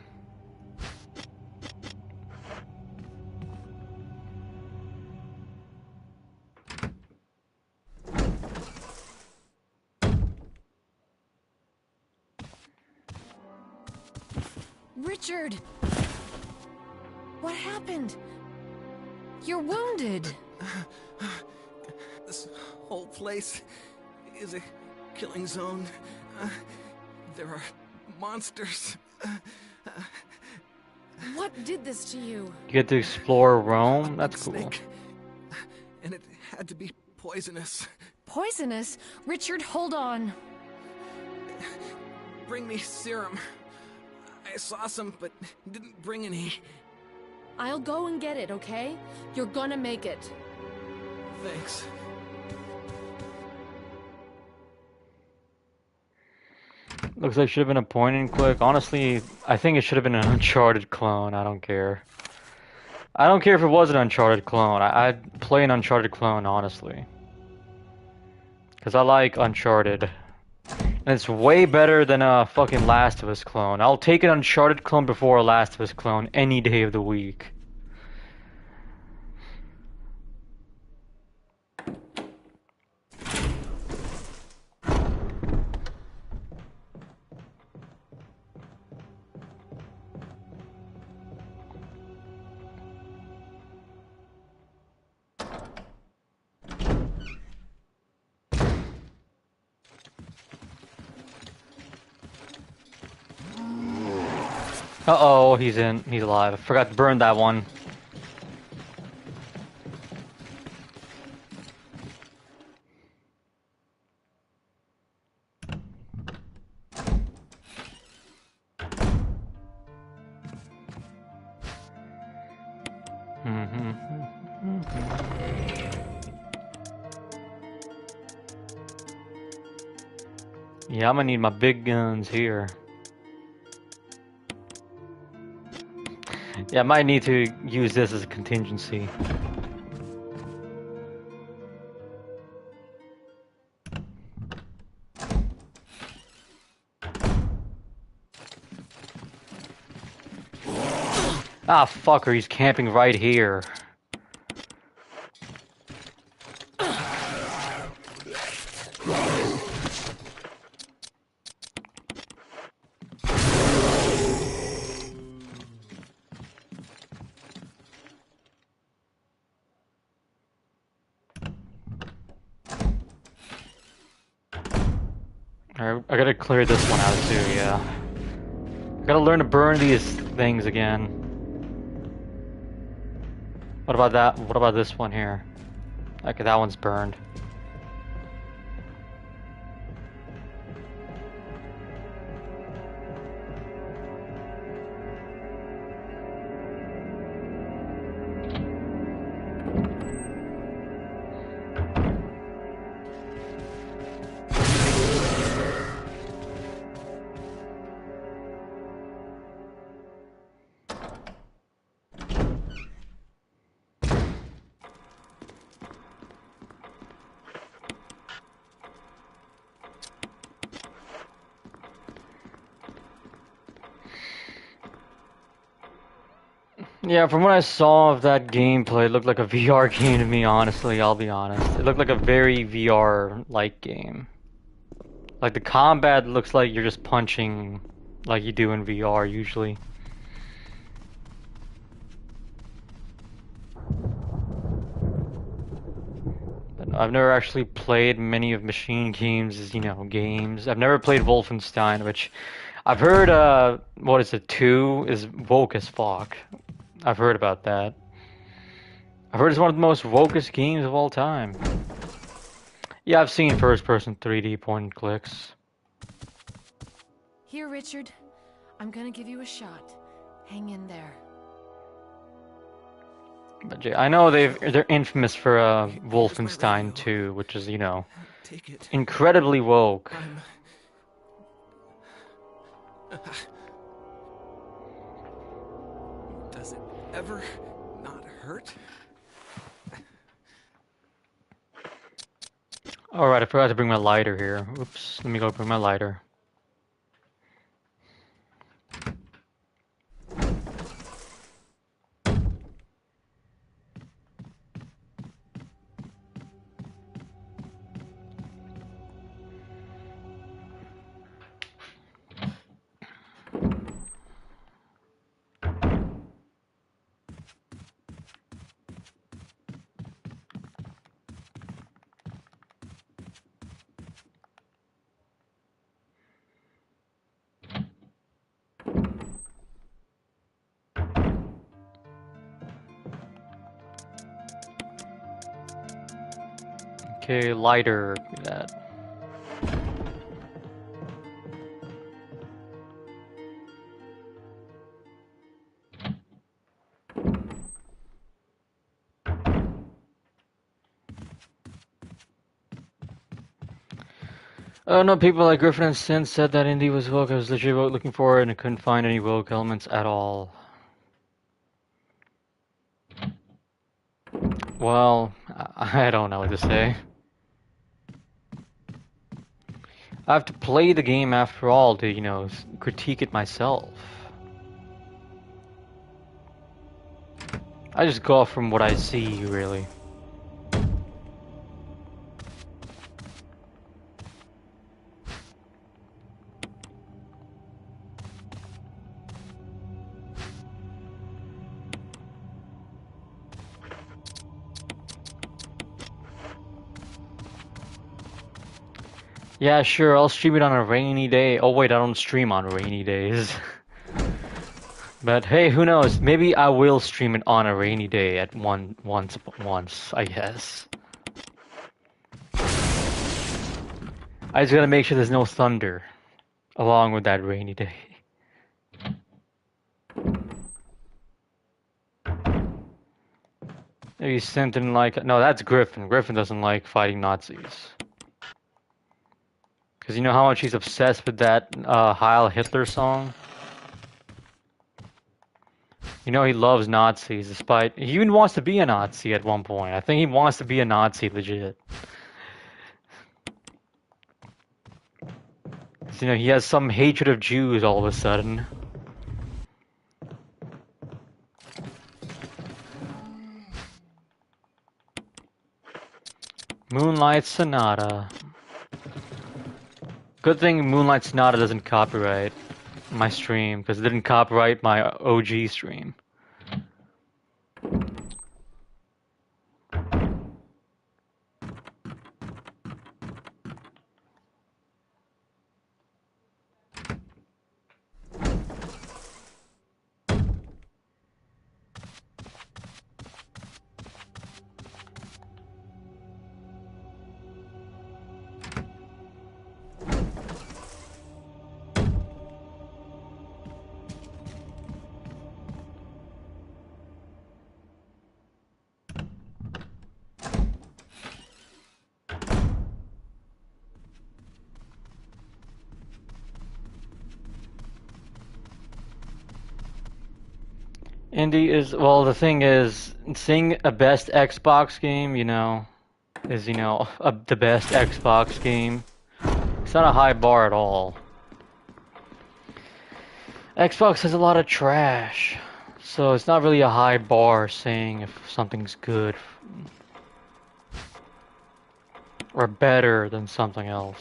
Richard! What happened? You're wounded. This whole place is a killing zone. There are monsters. What did this to you? You get to explore Rome. That's cool. Snake. And it had to be poisonous. Poisonous? Richard, hold on. Bring me serum. I saw some, but didn't bring any. I'll go and get it, okay? You're gonna make it. Thanks. Looks like it should have been a point and click. Honestly, I think it should have been an Uncharted clone. I don't care. I don't care if it was an Uncharted clone. I'd play an Uncharted clone, honestly. Because I like Uncharted. And it's way better than a fucking Last of Us clone. I'll take an Uncharted clone before a Last of Us clone any day of the week. Uh-oh, he's alive. I forgot to burn that one. Yeah, I'm gonna need my big guns here. Yeah, I might need to use this as a contingency. Ah, fucker, he's camping right here. Alright, I gotta clear this one out too, yeah. I gotta learn to burn these things again. What about that? What about this one here? Okay, that one's burned. Yeah, from what I saw of that gameplay, it looked like a VR game to me, honestly, I'll be honest. It looked like a very VR-like game. Like, the combat looks like you're just punching like you do in VR usually. But I've never actually played many of Machine Games', games. I've never played Wolfenstein, which I've heard, what is it, 2 is woke as fuck. I've heard about that. I've heard it's one of the most wokest games of all time. Yeah, I've seen first-person 3D point and clicks. Here, Richard. I'm gonna give you a shot. Hang in there. But I know they're infamous for Wolfenstein 2, which is, Take it. incredibly woke. Does it ever not hurt? Alright, I forgot to bring my lighter here. Oops, let me go bring my lighter. Okay, lighter. Give me that. No, people like Griffin and Sin said that Indy was woke. I was legit looking for it and I couldn't find any woke elements at all. Well, I don't know what to say. I have to play the game after all to, critique it myself. I just go off from what I see, really. Yeah, sure, I'll stream it on a rainy day. Oh wait, I don't stream on rainy days. But hey, who knows? Maybe I will stream it on a rainy day at once, I guess. I just gotta make sure there's no thunder along with that rainy day. Maybe something like... No, that's Griffin. Griffin doesn't like fighting Nazis. Because you know how much he's obsessed with that Heil Hitler song? You know he loves Nazis, despite... He even wants to be a Nazi at one point. I think he wants to be a Nazi, legit. So, he has some hatred of Jews all of a sudden. Moonlight Sonata. Good thing Moonlight Sonata doesn't copyright my stream, because it didn't copyright my OG stream. Indie is, well, the thing is, seeing a best Xbox game, is, the best Xbox game. It's not a high bar at all. Xbox has a lot of trash. So it's not really a high bar saying if something's good or better than something else.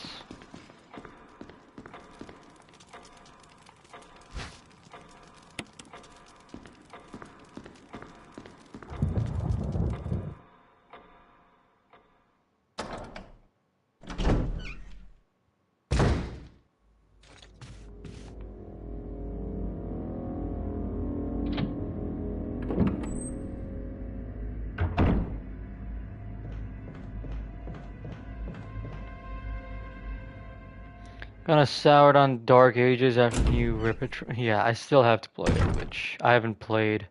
Kinda soured on Dark Ages after you rip it. Yeah, I still have to play it, which I haven't played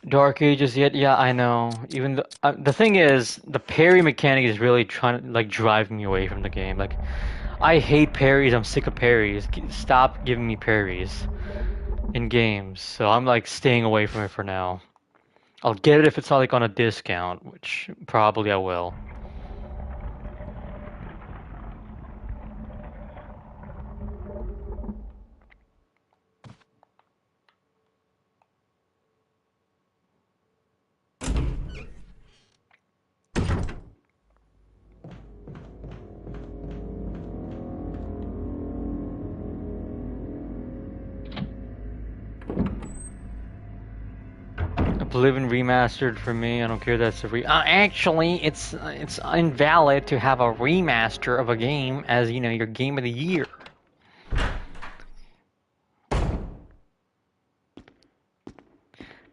Dark Ages yet. Yeah, I know. Even the thing is, the parry mechanic is really trying to like drive me away from the game. Like, I hate parries. I'm sick of parries. Stop giving me parries in games. So I'm like staying away from it for now. I'll get it if it's like on a discount, which probably I will. Oblivion remastered for me. I don't care. That's a actually, it's invalid to have a remaster of a game as your game of the year.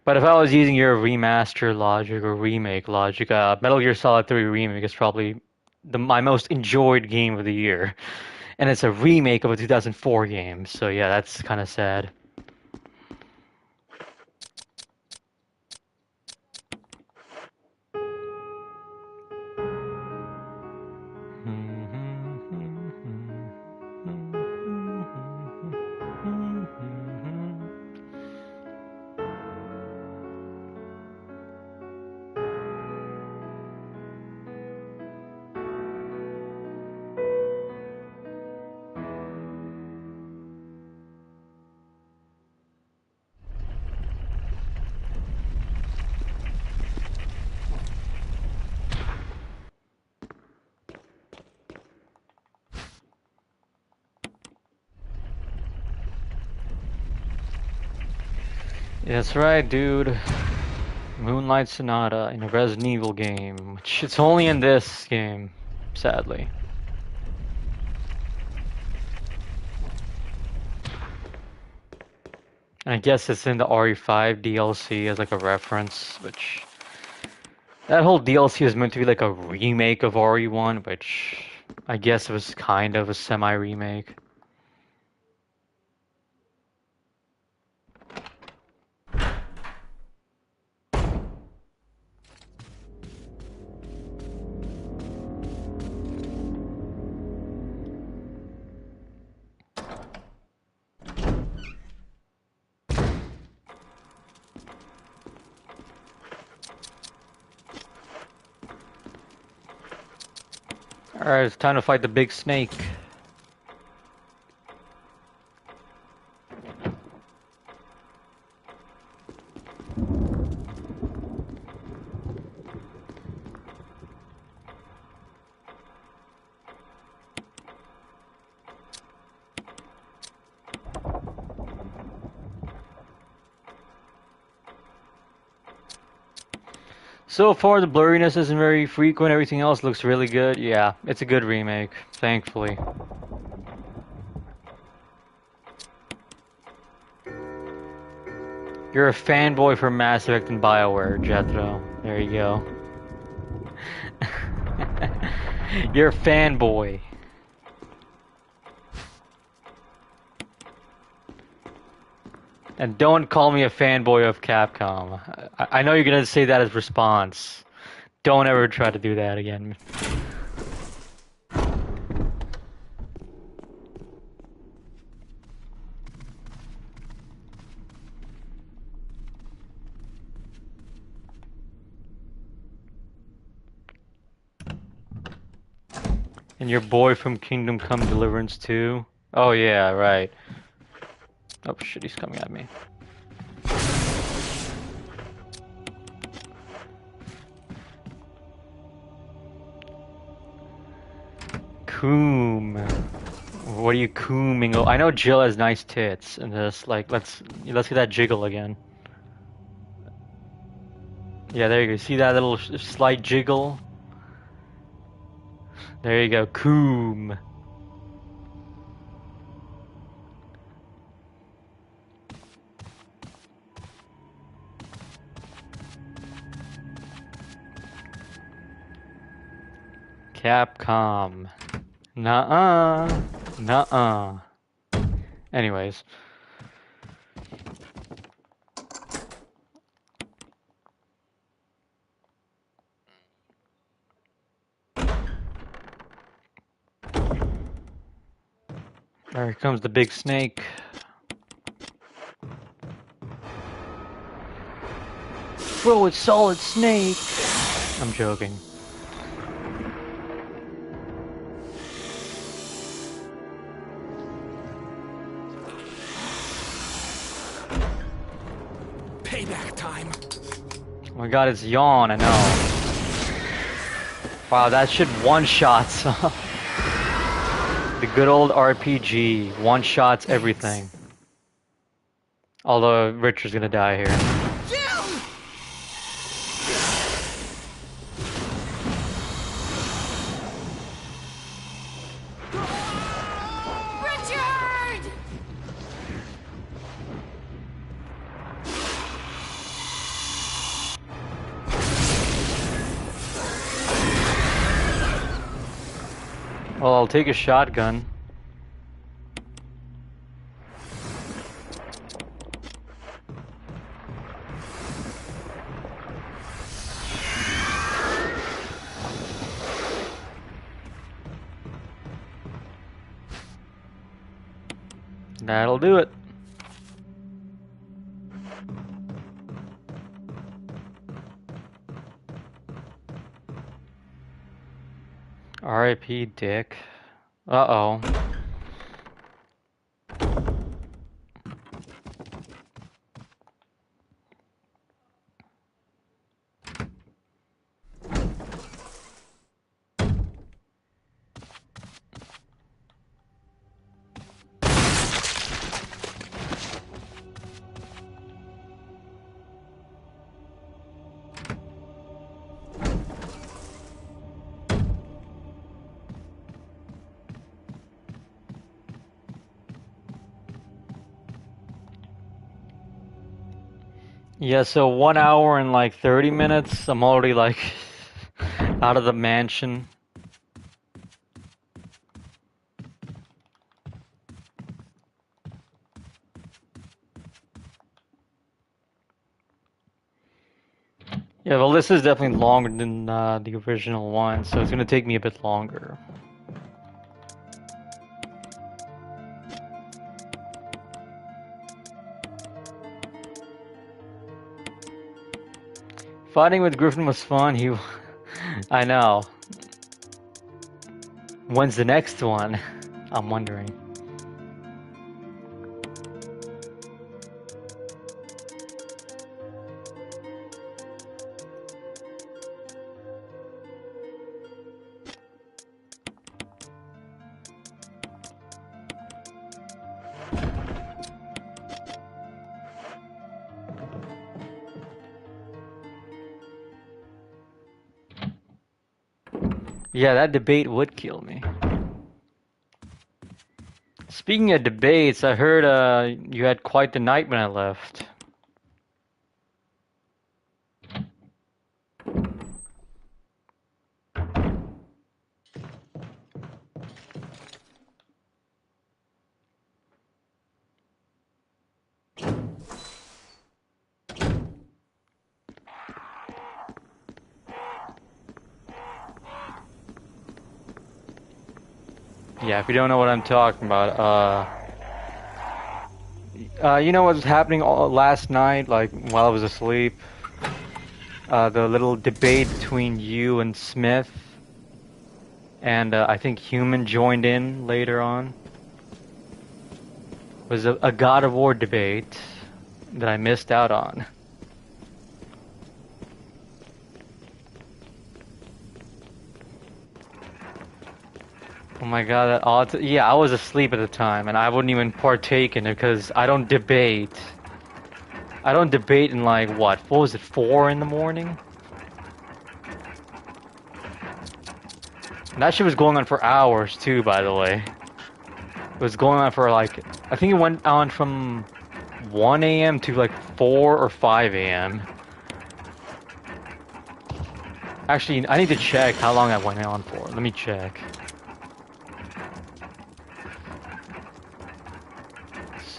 But if I was using your remaster logic or remake logic, Metal Gear Solid 3 Remake is probably my most enjoyed game of the year, and it's a remake of a 2004 game. So yeah, that's kind of sad. That's right, dude. Moonlight Sonata in a Resident Evil game, which it's only in this game, sadly. And I guess it's in the RE5 DLC as like a reference, which that whole DLC was meant to be like a remake of RE1, which I guess it was kind of a semi-remake. Alright, it's time to fight the big snake. So far, the blurriness isn't very frequent. Everything else looks really good. Yeah, it's a good remake, thankfully. You're a fanboy for Mass Effect and BioWare, Jethro. There you go. You're a fanboy. And don't call me a fanboy of Capcom. I know you're gonna say that as response. Don't ever try to do that again. And your boy from Kingdom Come Deliverance 2? Oh yeah, right. Oh shit, he's coming at me. Coom. What are you cooming? Oh, I know Jill has nice tits, and just like let's get that jiggle again. Yeah, there you go. See that little slight jiggle? There you go. Coom. Capcom. Nuh-uh. Nuh-uh. Anyways. There comes the big snake. Bro, it's Solid Snake! I'm joking. Payback time. Oh my god, it's Yawn, I know. Wow, that shit one-shots. The good old RPG. One-shots everything. Although Richard's gonna die here. Richard! Well, I'll take a shotgun. That'll do it. R.I.P. Dick. Uh-oh. Yeah, so 1 hour and like 30 minutes, I'm already like out of the mansion. Yeah, well, this is definitely longer than the original one, so it's gonna take me a bit longer. Fighting with Griffin was fun. I know. When's the next one? I'm wondering. Yeah, that debate would kill me. Speaking of debates, I heard you had quite the night when I left. Yeah, if you don't know what I'm talking about, you know what was happening last night, like while I was asleep? The little debate between you and Smith, and I think Human joined in later on. It was a God of War debate that I missed out on. Oh my god, that odds. Yeah, I was asleep at the time, and I wouldn't even partake in it because I don't debate. I don't debate in like what was it, 4 in the morning? And that shit was going on for hours too, by the way. It was going on for like, I think it went on from 1 a.m. to like 4 or 5 a.m. Actually, I need to check how long I went on for. Let me check.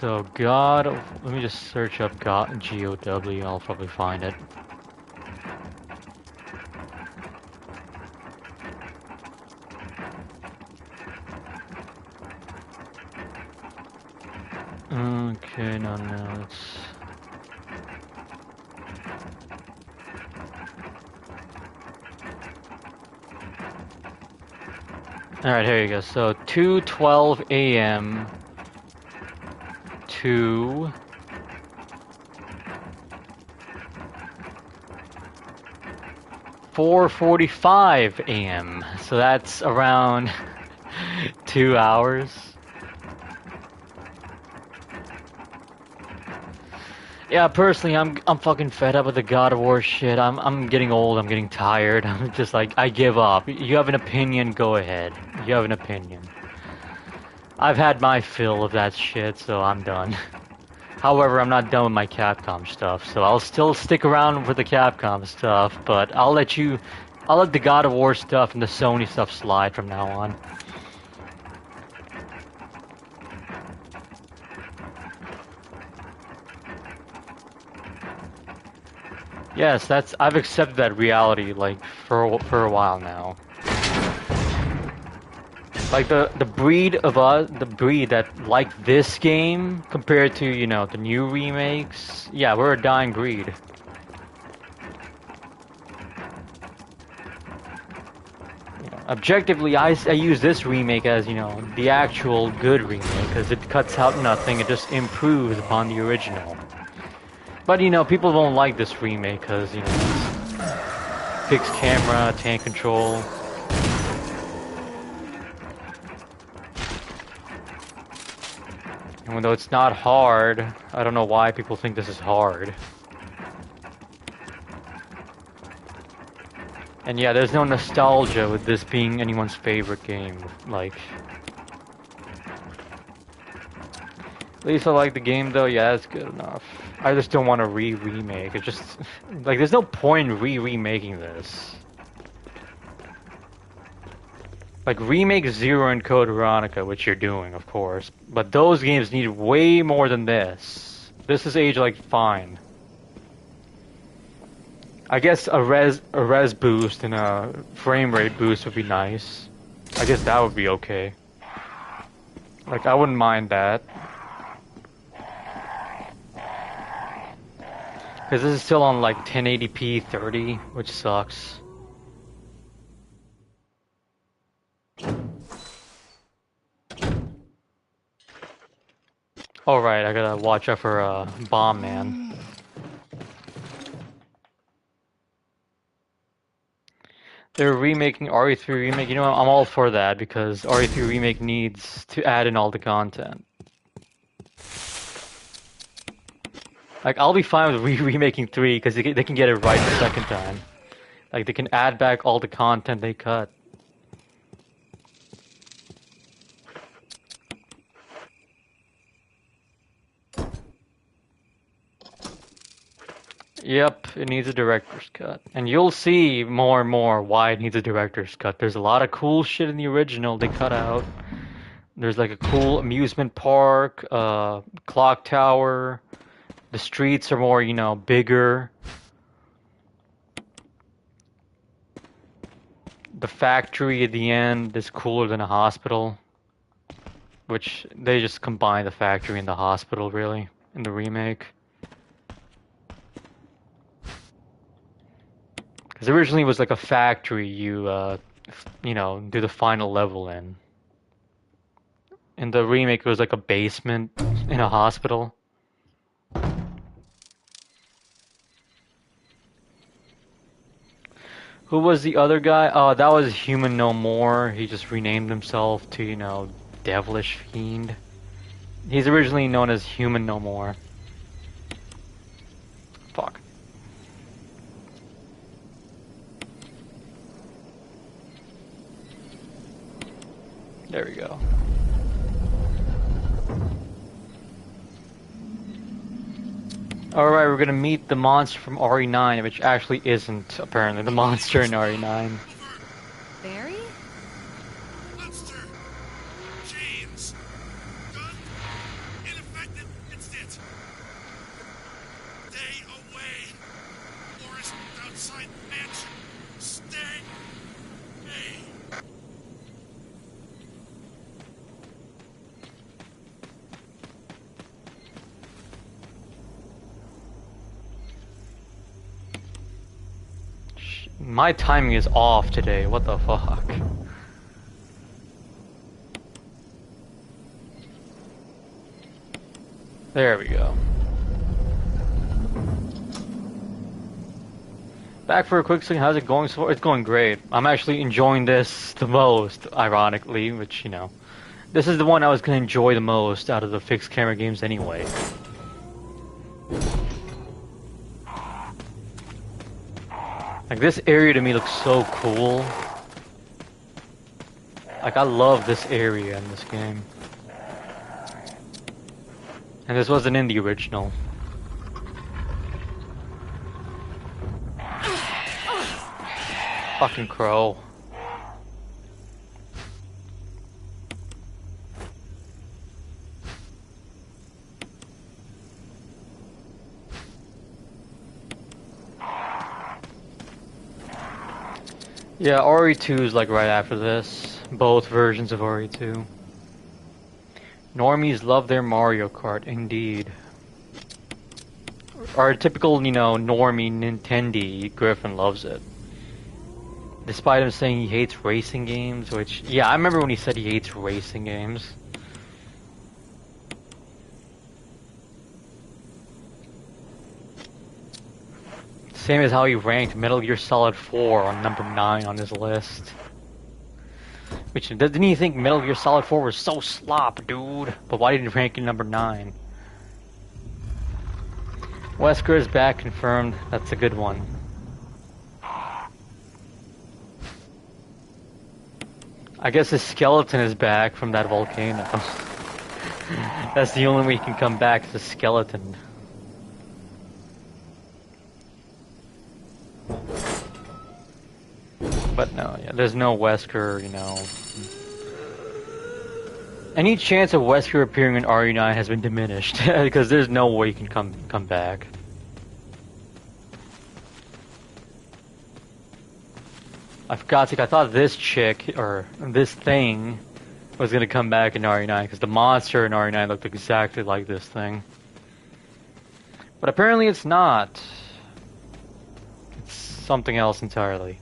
So, God, let me just search up God, G-O-W, I'll probably find it. Okay, no, it's... Alright, here you go. So, 2:12 a.m. to... 4:45 a.m. So that's around 2 hours. Yeah, personally, I'm fucking fed up with the God of War shit. I'm getting old. I'm getting tired. I'm just like, I give up. You have an opinion, go ahead. You have an opinion. I've had my fill of that shit, so I'm done. However, I'm not done with my Capcom stuff, so I'll still stick around for the Capcom stuff, but I'll let the God of War stuff and the Sony stuff slide from now on. Yes, I've accepted that reality like for a while now. Like the breed that like this game compared to, you know, the new remakes. Yeah, we're a dying breed. You know, objectively, I use this remake as, you know, the actual good remake because it cuts out nothing, it just improves upon the original. But, you know, people don't like this remake because, you know, it's fixed camera, tank control. Even though it's not hard, I don't know why people think this is hard. And yeah, there's no nostalgia with this being anyone's favorite game. Like, at least I like the game though, yeah, that's good enough. I just don't want to remake. It's just, like, there's no point in remaking this. Like, remake Zero and Code Veronica, which you're doing, of course. But those games need way more than this. This is aged, like, fine. I guess a res boost and a frame rate boost would be nice. I guess that would be okay. Like, I wouldn't mind that. Because this is still on, like, 1080p 30, which sucks. Alright, I gotta watch out for Bomb Man. They're remaking RE3 Remake. You know, I'm all for that because RE3 Remake needs to add in all the content. Like, I'll be fine with remaking 3 because they can get it right the second time. Like, they can add back all the content they cut. Yep, it needs a director's cut. And you'll see more and more why it needs a director's cut. There's a lot of cool shit in the original they cut out. There's like a cool amusement park, clock tower. The streets are more, you know, bigger. The factory at the end is cooler than a hospital. Which, they just combine the factory and the hospital, really, in the remake. Because originally it was like a factory you know, do the final level in. In the remake, it was like a basement in a hospital. Who was the other guy? Oh, that was Human No More. He just renamed himself to, you know, Devilish Fiend. He's originally known as Human No More. Fuck. There we go. Alright, we're gonna meet the monster from RE9, which actually isn't, apparently, the monster in RE9. Barry? Monster! Chains! Gun! Ineffective! It's it! Stay away! Forest outside mansion! Stay! Hey! My timing is off today, what the fuck? There we go. Back for a quick second, how's it going so far? It's going great. I'm actually enjoying this the most, ironically, which, you know. This is the one I was gonna enjoy the most out of the fixed camera games anyway. Like, this area to me looks so cool. Like, I love this area in this game. And this wasn't in the original. Fucking crow. Yeah, RE2 is like right after this. Both versions of RE2. Normies love their Mario Kart, indeed. Our typical, you know, normie Nintendi Griffin loves it. Despite him saying he hates racing games, which, yeah, I remember when he said he hates racing games. Same as how he ranked Metal Gear Solid 4 on number 9 on his list. Which, didn't he think Metal Gear Solid 4 was so slop, dude? But why didn't he rank it number 9? Wesker is back, confirmed. That's a good one. I guess his skeleton is back from that volcano. That's the only way he can come back, is a skeleton. But no, yeah, there's no Wesker, you know. Any chance of Wesker appearing in RE9 has been diminished, because there's no way he can come back. I forgot, I thought this chick, or this thing, was gonna come back in RE9, because the monster in RE9 looked exactly like this thing. But apparently it's not. It's something else entirely.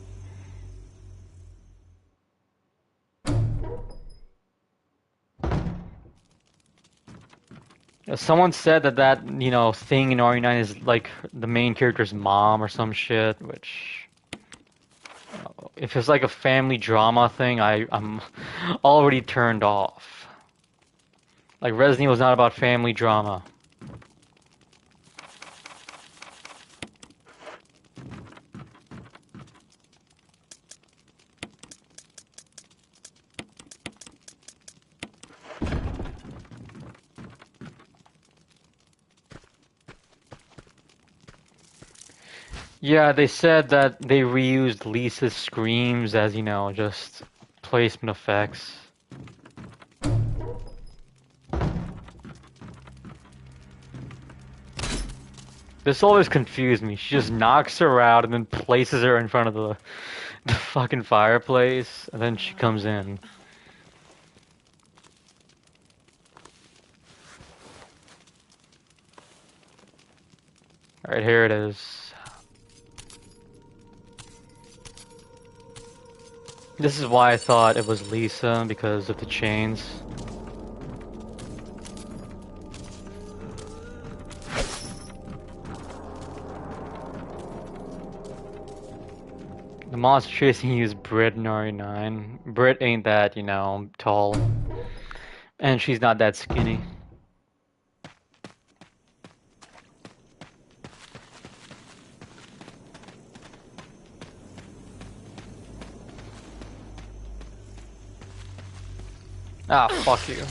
Someone said that, you know, thing in RE9 is like the main character's mom or some shit, which... if it's like a family drama thing, I'm already turned off. Like, Resident Evil is not about family drama. Yeah, they said that they reused Lisa's screams as, you know, just placement effects. This always confused me. She just knocks her out and then places her in front of the fucking fireplace, and then she comes in. Alright, here it is. This is why I thought it was Lisa, because of the chains. The monster chasing you is Brit in RE9. Brit ain't that, you know, tall. And she's not that skinny. Ah, fuck you.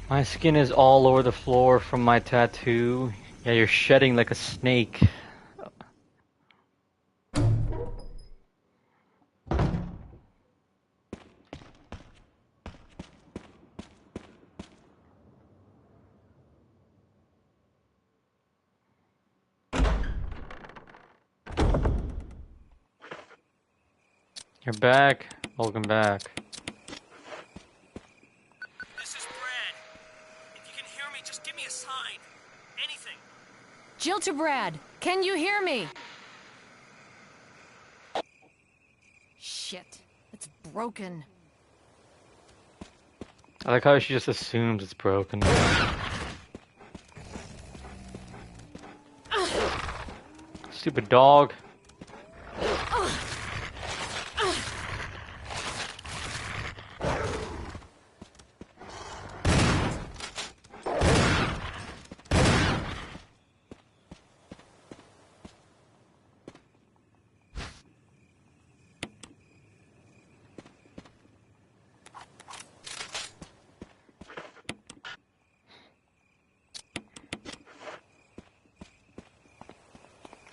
My skin is all over the floor from my tattoo. Yeah, you're shedding like a snake. You're back. Welcome back. This is Brad. If you can hear me, just give me a sign. Anything. Jill to Brad. Can you hear me? Shit. It's broken. I like how she just assumes it's broken. Stupid dog.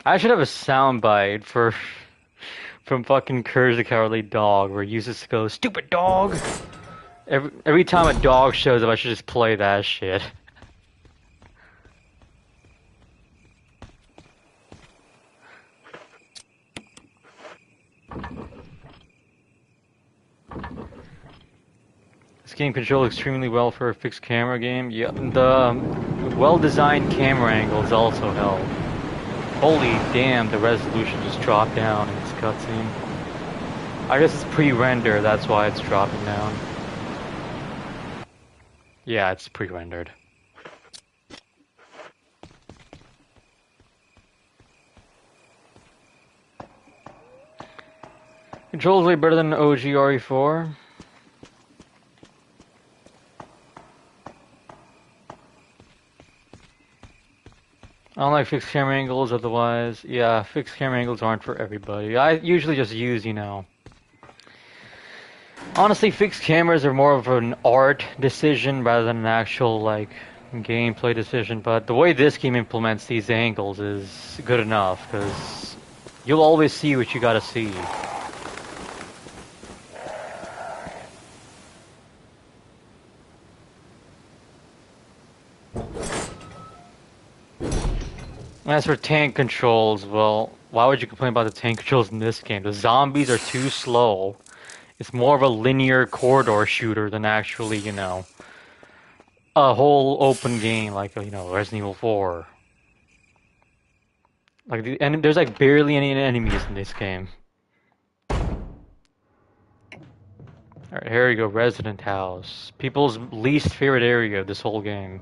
I should have a soundbite for from fucking Courage the Cowardly Dog where he uses to go, "Stupid dog!" Every time a dog shows up, I should just play that shit. This game controls extremely well for a fixed camera game. Yeah, the well-designed camera angles also help. Holy damn, the resolution just dropped down in this cutscene. I guess it's pre-render, that's why it's dropping down. Yeah, it's pre-rendered. Controls way better than OG RE4. I don't like fixed camera angles otherwise. Yeah, fixed camera angles aren't for everybody. I usually just use, you know... Honestly, fixed cameras are more of an art decision rather than an actual, like, gameplay decision. But the way this game implements these angles is good enough, because you'll always see what you gotta see. As for tank controls, well, why would you complain about the tank controls in this game? The zombies are too slow. It's more of a linear corridor shooter than actually, you know, a whole open game like, you know, Resident Evil 4. Like, and there's like barely any enemies in this game. Alright, here we go, Resident House. People's least favorite area of this whole game.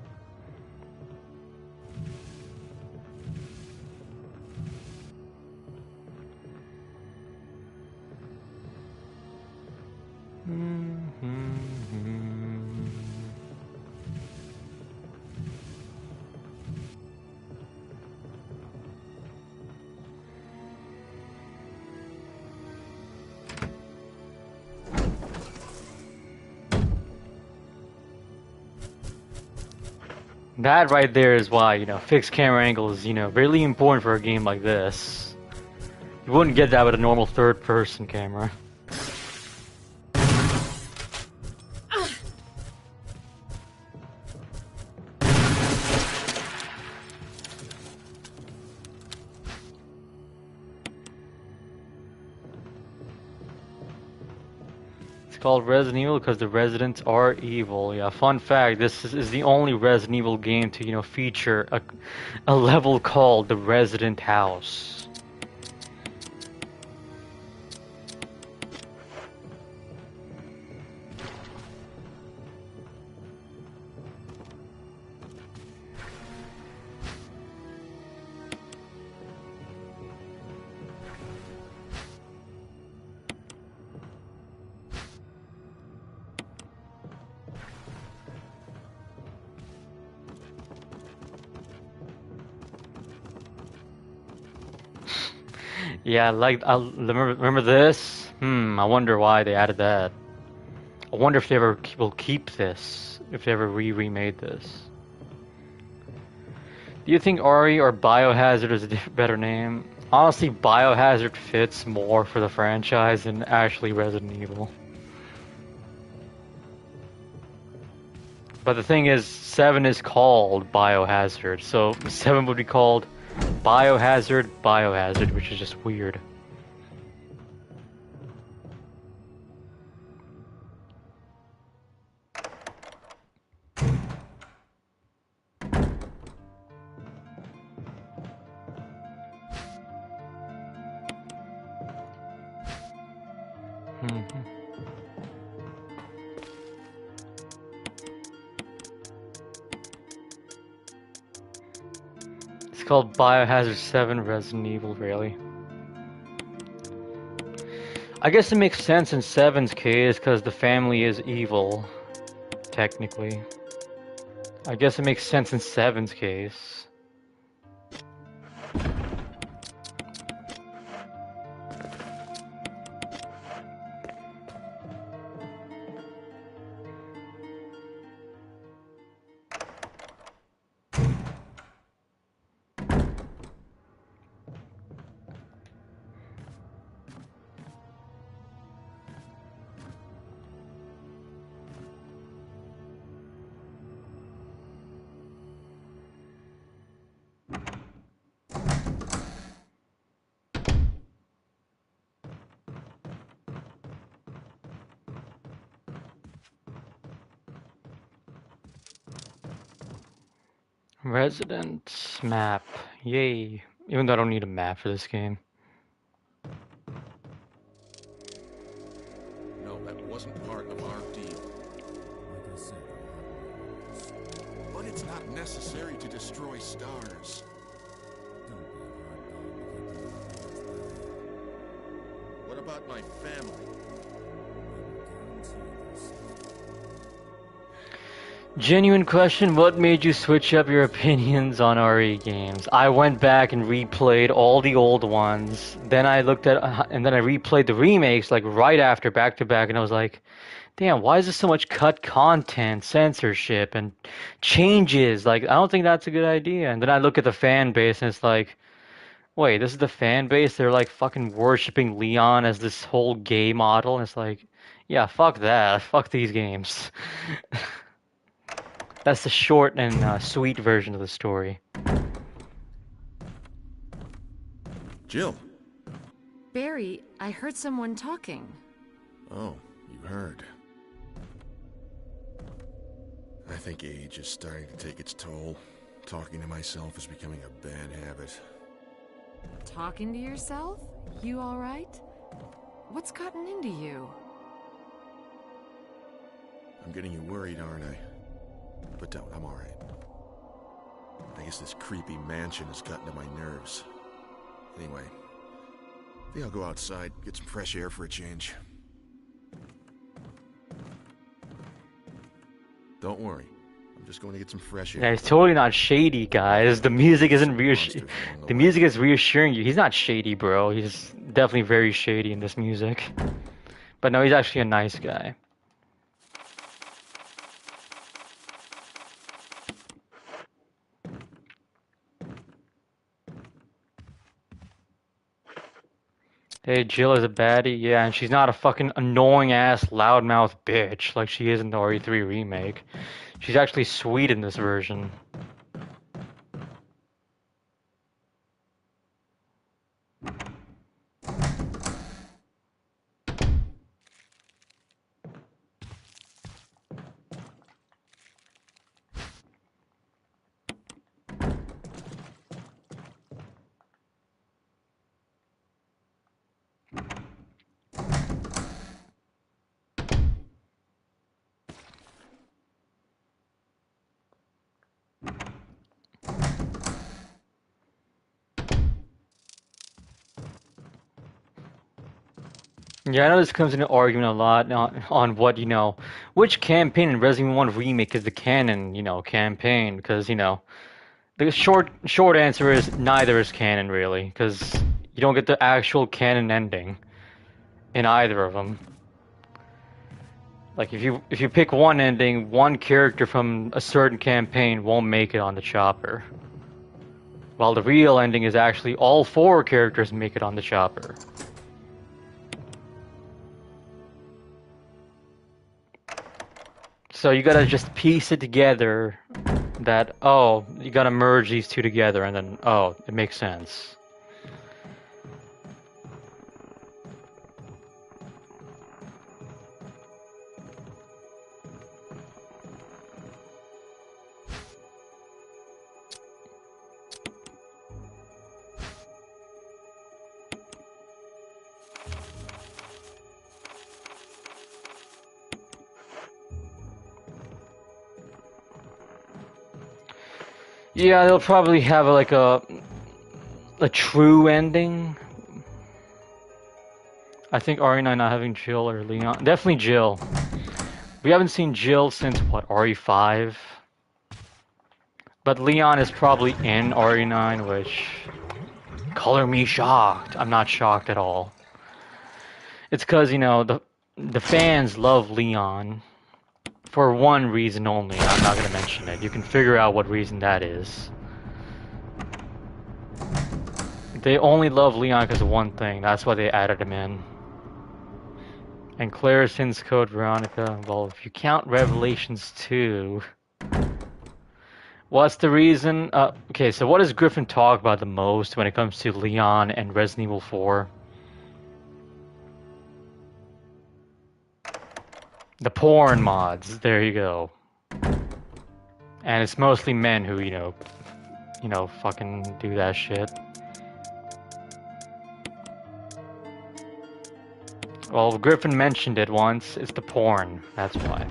That right there is why, you know, fixed camera angle is, you know, really important for a game like this. You wouldn't get that with a normal third-person camera. It's called Resident Evil because the residents are evil. Yeah, fun fact, this is the only Resident Evil game to, you know, feature a level called the Resident House. Yeah, like I remember this. I wonder why they added that. I wonder if they ever will keep this, if they ever remade this. Do you think Ori or Biohazard is a better name? Honestly, Biohazard fits more for the franchise than actually Resident Evil. But the thing is, 7 is called Biohazard, so 7 would be called Biohazard, which is just weird. It's called Biohazard 7 Resident Evil, really. I guess it makes sense in 7's case because the family is evil, technically. I guess it makes sense in 7's case. Residence map. Yay. Even though I don't need a map for this game. No, that wasn't part of our deal. But it's not necessary to destroy stars. What about my family? Genuine question, what made you switch up your opinions on RE games? I went back and replayed all the old ones. Then I looked at, and then I replayed the remakes like right after, back to back, and I was like, damn, why is there so much cut content, censorship, and changes? Like, I don't think that's a good idea. And then I look at the fan base and it's like, wait, this is the fan base? They're like fucking worshipping Leon as this whole gay model, and it's like, yeah, fuck that. Fuck these games. That's the short and sweet version of the story. Jill. Barry, I heard someone talking. Oh, you heard. I think age is starting to take its toll. Talking to myself is becoming a bad habit. Talking to yourself? You alright? What's gotten into you? I'm getting you worried, aren't I? But don't, I'm alright. I guess this creepy mansion has gotten to my nerves. Anyway, I think I'll go outside, get some fresh air for a change. Don't worry. I'm just going to get some fresh air. Yeah, he's totally not shady, guys. The music isn't the music is reassuring you. He's not shady, bro. He's definitely very shady in this music. But no, he's actually a nice guy. Hey, Jill is a baddie, yeah, and she's not a fucking annoying ass loudmouth bitch like she is in the RE3 remake. She's actually sweet in this version. Yeah, I know this comes into argument a lot on what, which campaign in Resident Evil 1 Remake is the canon, campaign, because, the short answer is neither is canon, really, because you don't get the actual canon ending in either of them. Like, if you pick one ending, one character from a certain campaign won't make it on the chopper. While the real ending is actually all 4 characters make it on the chopper. So you gotta just piece it together that, oh, you gotta merge these two together and then, oh, it makes sense. Yeah, they'll probably have like a true ending. I think RE9 not having Jill or Leon. Definitely Jill. We haven't seen Jill since, what, RE5? But Leon is probably in RE9, which... Color me shocked. I'm not shocked at all. It's because, the fans love Leon. For one reason only. I'm not going to mention it. You can figure out what reason that is. They only love Leon because of one thing. That's why they added him in. And Claire sins code Veronica. Well, if you count Revelations 2... What's the reason? Okay, so what does Griffin talk about the most when it comes to Leon and Resident Evil 4? The porn mods. There you go. And it's mostly men who, fucking do that shit. Well, Griffin mentioned it once. It's the porn. That's why.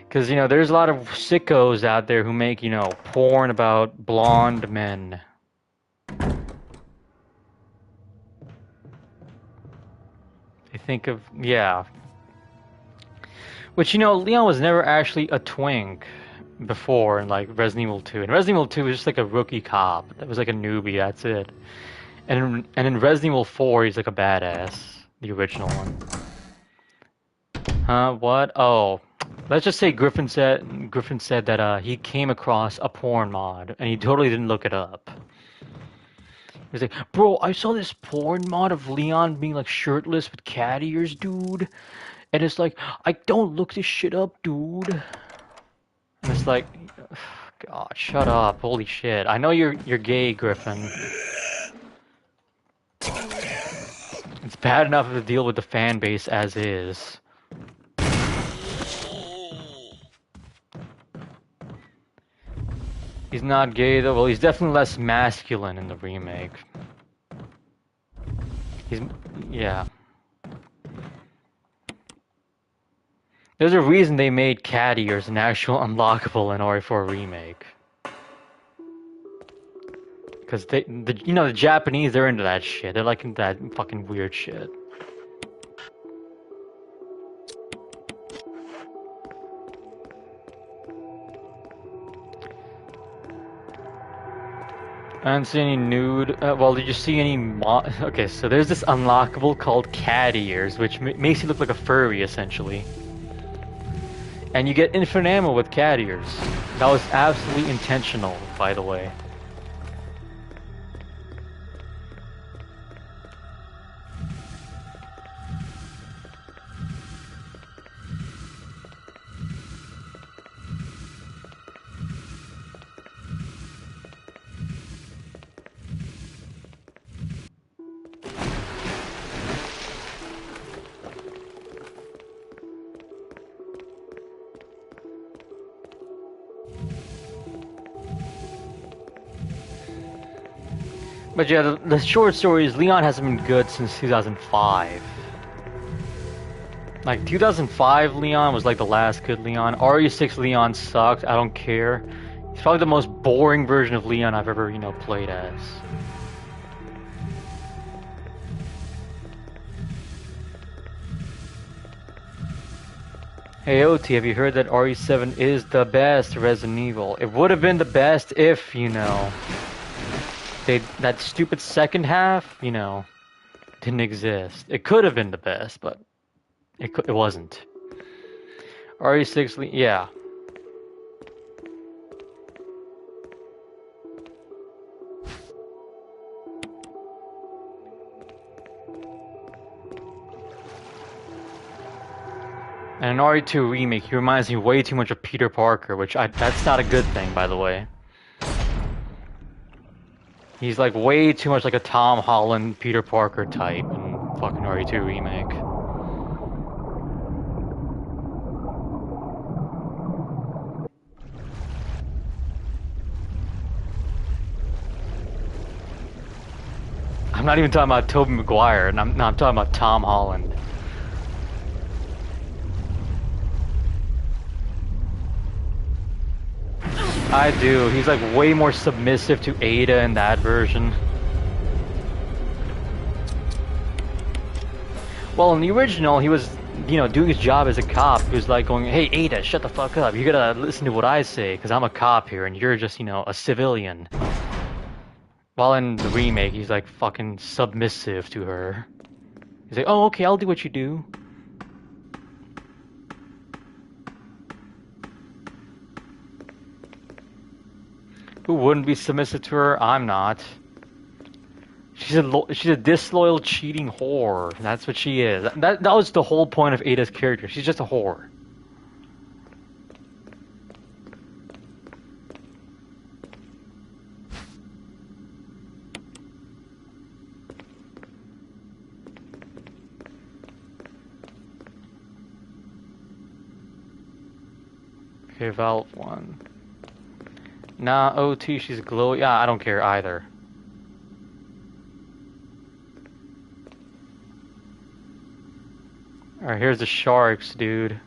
Because, there's a lot of sickos out there who make, porn about blonde men. I think of, yeah. Which, Leon was never actually a twink before in, like, Resident Evil 2. And Resident Evil 2 was just like a rookie cop. That was like a newbie, that's it. And in Resident Evil 4, he's like a badass. The original one. Huh? What? Oh. Let's just say Griffin said that he came across a porn mod, and he totally didn't look it up. He was like, bro, I saw this porn mod of Leon being like shirtless with cat ears, dude. And it's like, I don't look this shit up, dude. And it's like, God, shut up. Holy shit. I know you're gay, Griffin. It's bad enough to deal with the fan base as is. He's not gay though. Well, he's definitely less masculine in the remake. Yeah. There's a reason they made cat ears an actual unlockable in RE4 remake. Because the Japanese, they're into that shit. They're like into that fucking weird shit. I didn't see any nude. Well, did you see any Okay, so there's this unlockable called cat ears, which makes you look like a furry, essentially. And you get infinite ammo with cat ears. That was absolutely intentional, by the way. But yeah, the short story is Leon hasn't been good since 2005. Like 2005 Leon was like the last good Leon. RE6 Leon sucked. I don't care. He's probably the most boring version of Leon I've ever, played as. Hey OT, have you heard that RE7 is the best Resident Evil? It would have been the best if, that stupid second half, didn't exist. It could have been the best, but it wasn't. RE6, yeah. And in RE2 Remake, he reminds me way too much of Peter Parker, that's not a good thing, by the way. He's like way too much like a Tom Holland, Peter Parker type in fucking RE2 Remake. I'm not even talking about Tobey Maguire, and I'm talking about Tom Holland. I do. He's like way more submissive to Ada in that version. Well, in the original, he was, doing his job as a cop. He was like going, "Hey, Ada, shut the fuck up. You gotta listen to what I say, because I'm a cop here, and you're just, a civilian." While in the remake, he's like fucking submissive to her. He's like, "Oh, okay, I'll do what you do." Who wouldn't be submissive to her? I'm not. She's a disloyal, cheating whore. That's what she is. That was the whole point of Ada's character. She's just a whore. Okay, Valve 1. Nah, OT, she's glowy. Yeah, I don't care either. Alright, here's the sharks, dude.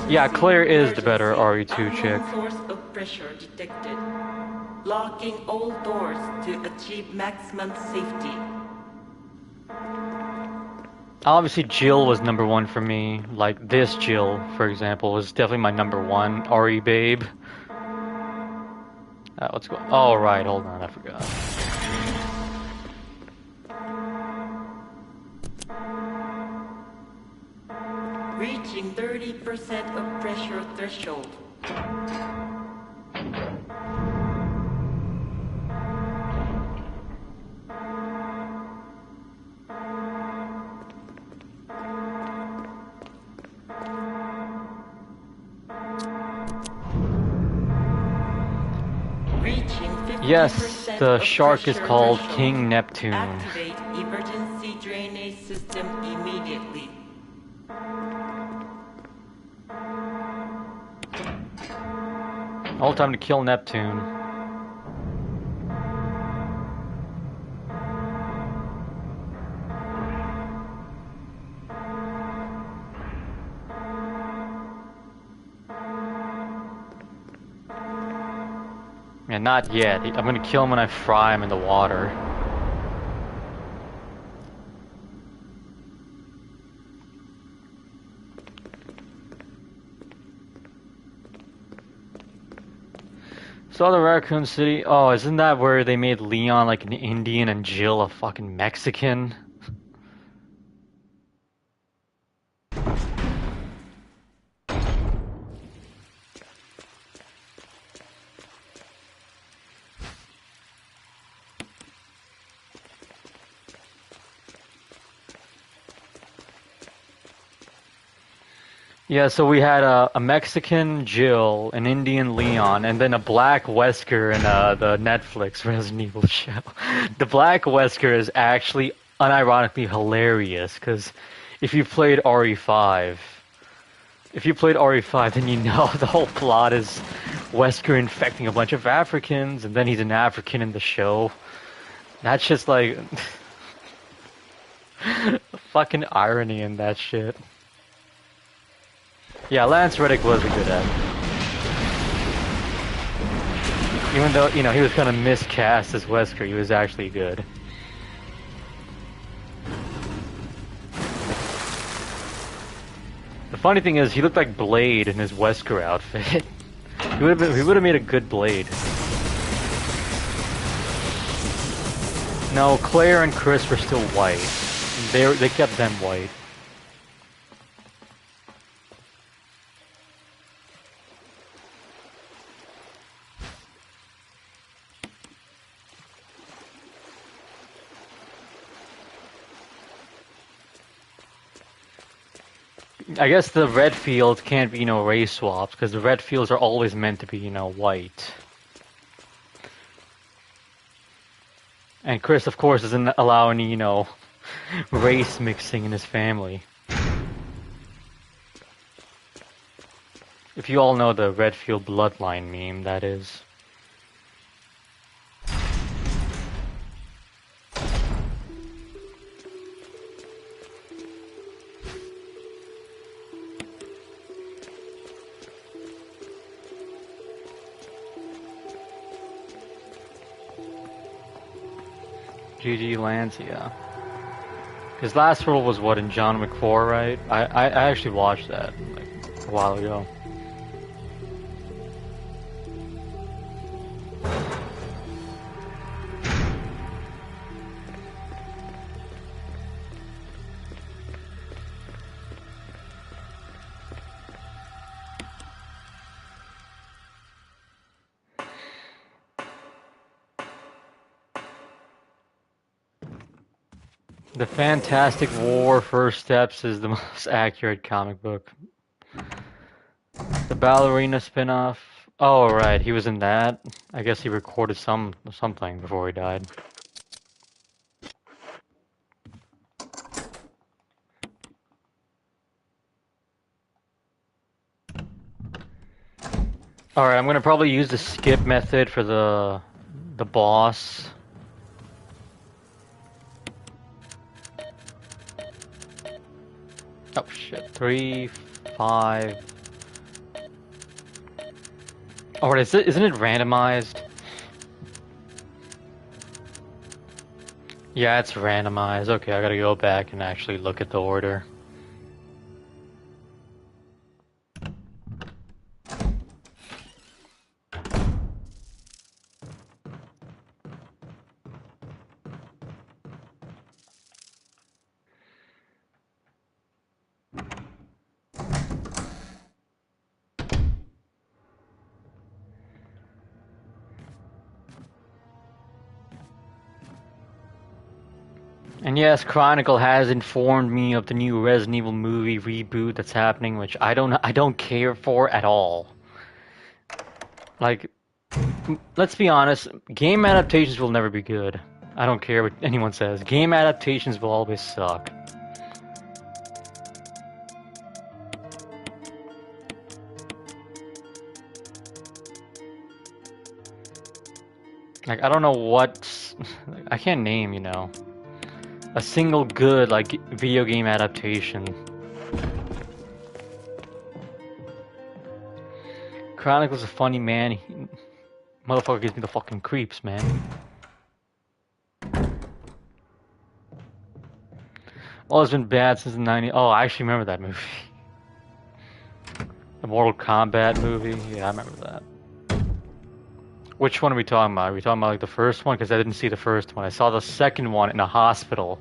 Yeah, Claire is the better RE2 chick. Source of pressure detected. Locking all doors to achieve maximum safety. Obviously, Jill was number one for me. Like, this Jill, for example, was definitely my number one RE babe. What's going on? Oh, right, hold on, I forgot. Reaching 30% of pressure threshold. Yes, the shark is called King Neptune. Activate emergency drainage system immediately. All time to kill Neptune. Yeah, not yet. I'm gonna kill him when I fry him in the water. So the Raccoon City. Oh, isn't that where they made Leon like an Indian and Jill a fucking Mexican? Yeah, so we had a Mexican Jill, an Indian Leon, and then a black Wesker in the Netflix Resident Evil show. The black Wesker is actually unironically hilarious, because if you played RE5, then you know the whole plot is Wesker infecting a bunch of Africans, and then he's an African in the show. That's just like fucking irony in that shit. Yeah, Lance Reddick was a good actor. Even though, you know, he was kind of miscast as Wesker, he was actually good. The funny thing is, he looked like Blade in his Wesker outfit. He would have made a good Blade. No, Claire and Chris were still white. They kept them white. I guess the red fields can't be, you know, race swaps, because the red fields are always meant to be, you know, white. And Chris, of course, doesn't allow any, you know, race mixing in his family. If you all know the Redfield bloodline meme, that is. GG Lance, yeah. His last role was what, in John McFour, right? I actually watched that like a while ago. The Fantastic War First Steps is the most accurate comic book. The ballerina spin-off. Oh, right, he was in that. I guess he recorded something before he died. Alright, I'm gonna probably use the skip method for the boss. Oh shit, 3, 5. Oh, isn't it randomized? Yeah, it's randomized. Okay, I gotta go back and actually look at the order. And yes, Chronicle has informed me of the new Resident Evil movie reboot that's happening, which I don't care for at all. Like, let's be honest, game adaptations will never be good. I don't care what anyone says. Game adaptations will always suck. Like, I don't know what... I can't name, you know, a single good, like, video game adaptation. Chronicle's a funny man. Motherfucker gives me the fucking creeps, man. Oh, it's been bad since the 90s. Oh, I actually remember that movie. The Mortal Kombat movie. Yeah, I remember that. Which one are we talking about? Are we talking about like the first one? Because I didn't see the first one. I saw the second one in a hospital.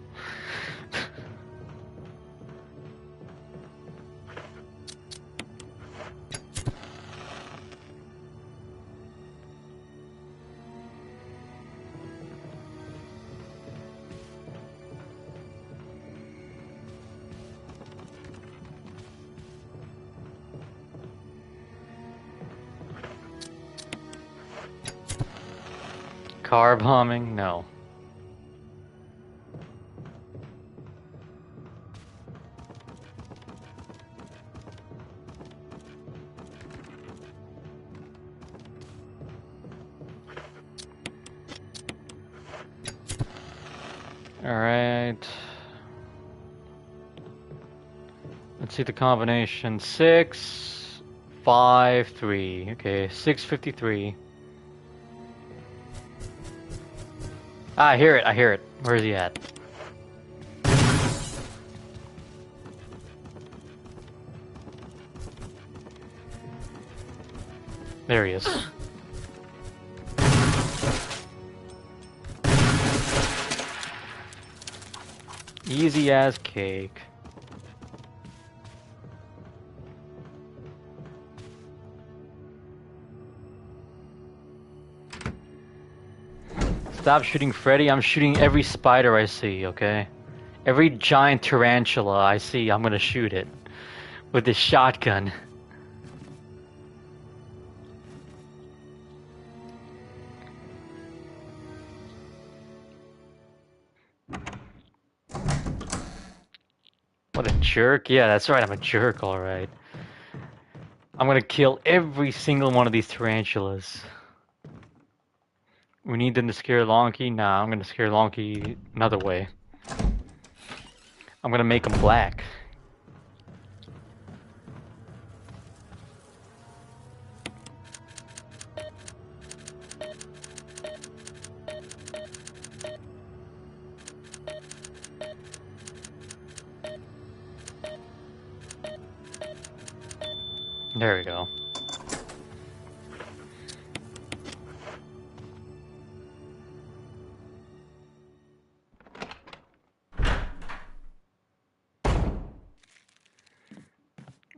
Car bombing? No. Alright. Let's see the combination. 6, 5, 3. Okay, 653. Ah, I hear it, I hear it. Where is he at? There he is. Easy as cake. Stop shooting Freddy. I'm shooting every spider I see, okay? Every giant tarantula I see, I'm gonna shoot it. With this shotgun. What a jerk. Yeah, that's right, I'm a jerk, alright. I'm gonna kill every single one of these tarantulas. We need them to scare Lonky? Nah, I'm gonna scare Lonky another way. I'm gonna make him black. There we go.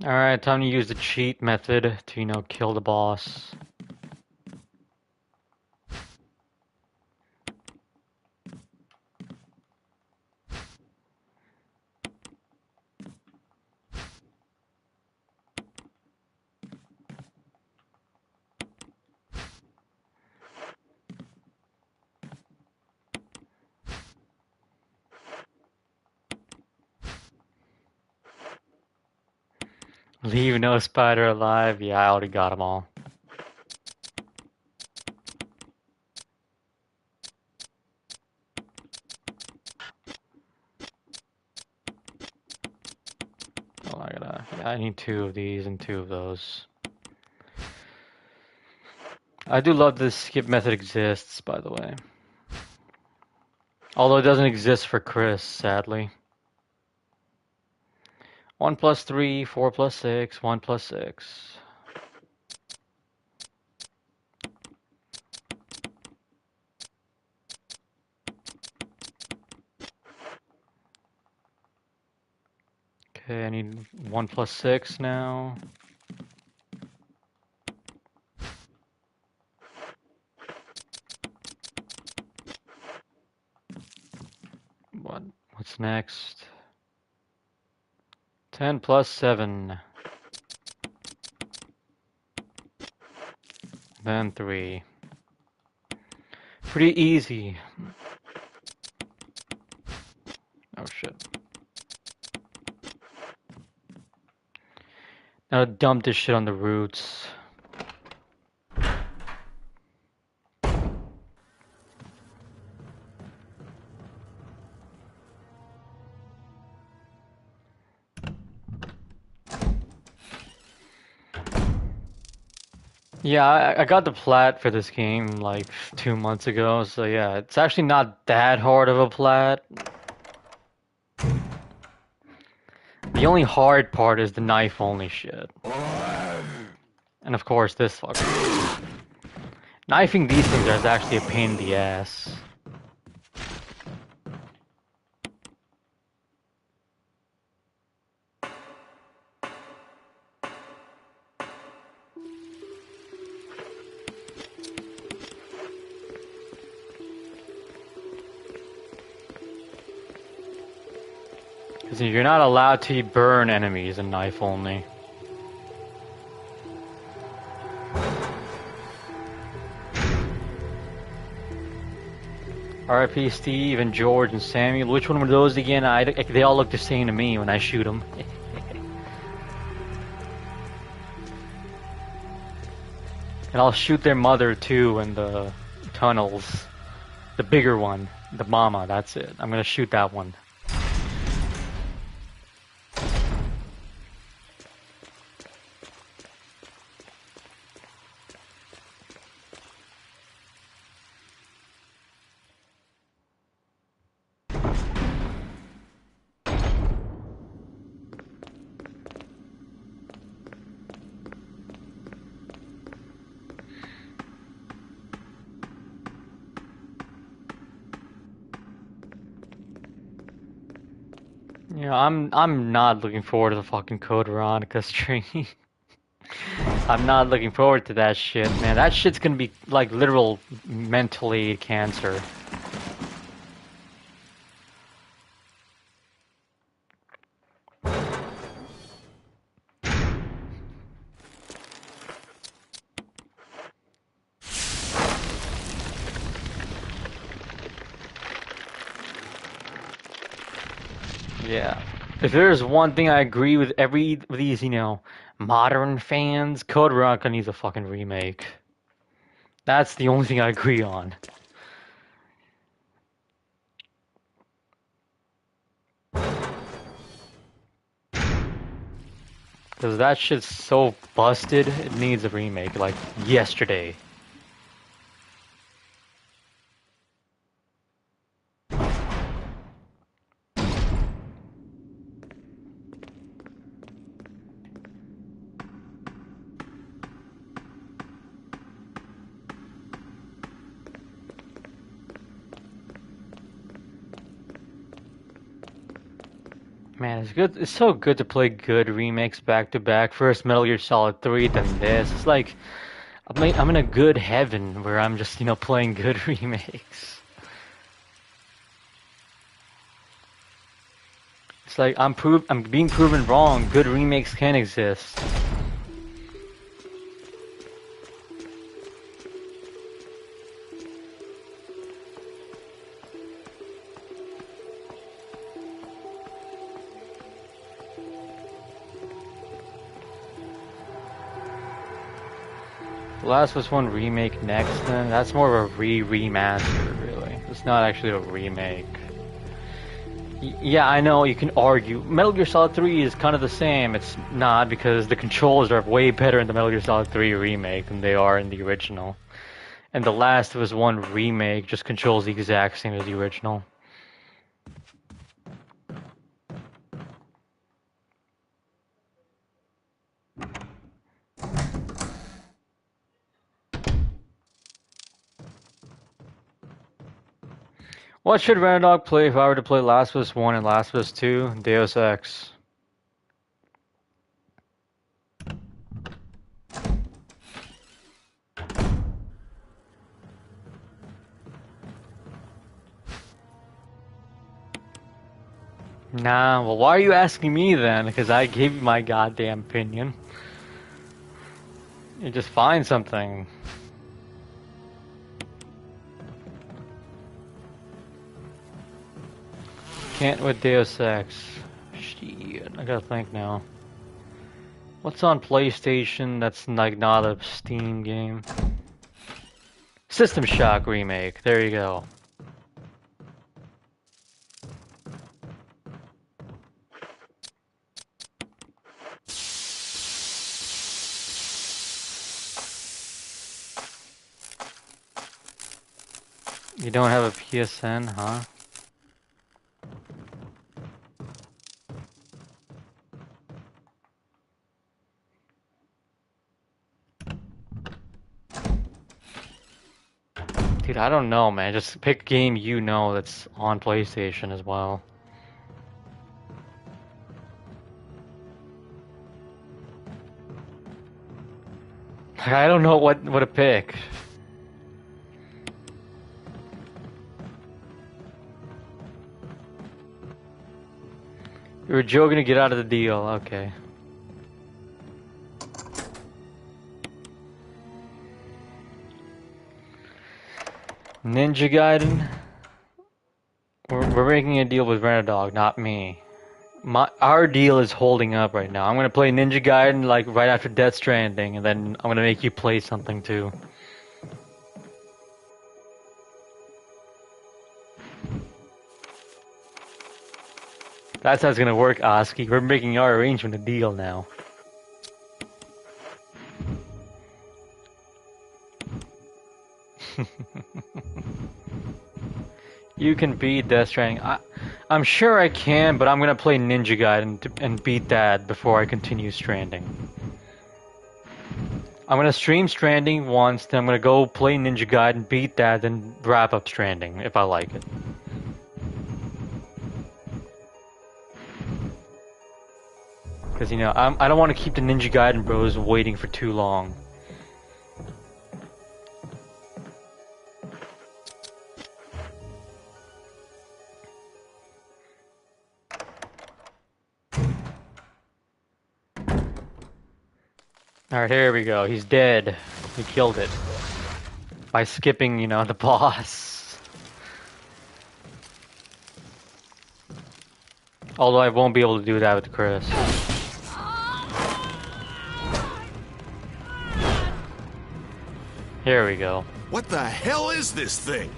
Alright, time to use the cheat method to, you know, kill the boss. Leave no spider alive. Yeah, I already got them all. Oh, I need 2 of these and 2 of those. I do love this skip method exists, by the way. Although it doesn't exist for Chris, sadly. 1 plus 3, 4 plus 6, 1 plus 6. Okay, I need 1 plus 6 now. What's next? 10 plus 7. Then 3. Pretty easy. Oh shit. Now dump this shit on the roots. Yeah, I got the plat for this game like 2 months ago, so yeah, it's actually not that hard of a plat. The only hard part is the knife only shit. And of course this fucker. Knifing these things is actually a pain in the ass. Because you're not allowed to burn enemies in knife only. RIP Steve and George and Samuel. Which one were those again? They all look the same to me when I shoot them. And I'll shoot their mother too in the tunnels. The bigger one. The mama, that's it. I'm gonna shoot that one. Yeah, I'm not looking forward to the fucking Code Veronica stream. I'm not looking forward to that shit, man. That shit's gonna be like literal mentally cancer. Yeah. If there's one thing I agree with with these, modern fans, Code Veronica needs a fucking remake. That's the only thing I agree on. Because that shit's so busted, it needs a remake, like yesterday. Man, it's good. It's so good to play good remakes back to back. First Metal Gear Solid 3, then this. It's like I'm in a good heaven where I'm just, playing good remakes. It's like I'm being proven wrong. Good remakes can exist. The Last of Us 1 remake next, then that's more of a remaster, really. It's not actually a remake. Yeah, I know you can argue. Metal Gear Solid 3 is kind of the same. It's not, because the controls are way better in the Metal Gear Solid 3 remake than they are in the original. And The Last of Us 1 remake just controls the exact same as the original. What should Randog play if I were to play Last of Us 1 and Last of Us 2? Deus Ex. Nah, well, why are you asking me then? Because I gave you my goddamn opinion. You just find something. Can't with Deus Ex. Shit, I gotta think now. What's on PlayStation that's like not a Steam game? System Shock remake. There you go. You don't have a PSN, huh? Dude, I don't know, man. Just pick a game you know that's on PlayStation as well. I don't know what to pick. You were joking to get out of the deal, okay. Ninja Gaiden? We're making a deal with Renadog, not me. Our deal is holding up right now. I'm gonna play Ninja Gaiden like right after Death Stranding, and then I'm gonna make you play something too. That's how it's gonna work, Oski. We're making our arrangement a deal now. You can beat Death Stranding. I'm sure I can, but I'm gonna play Ninja Gaiden and beat that before I continue Stranding. I'm gonna stream Stranding once, then I'm gonna go play Ninja Gaiden, beat that, then wrap up Stranding if I like it. Because, you know, I don't want to keep the Ninja Gaiden bros waiting for too long. Alright, here we go. He's dead. He killed it. By skipping, you know, the boss. Although I won't be able to do that with Chris. Here we go. What the hell is this thing?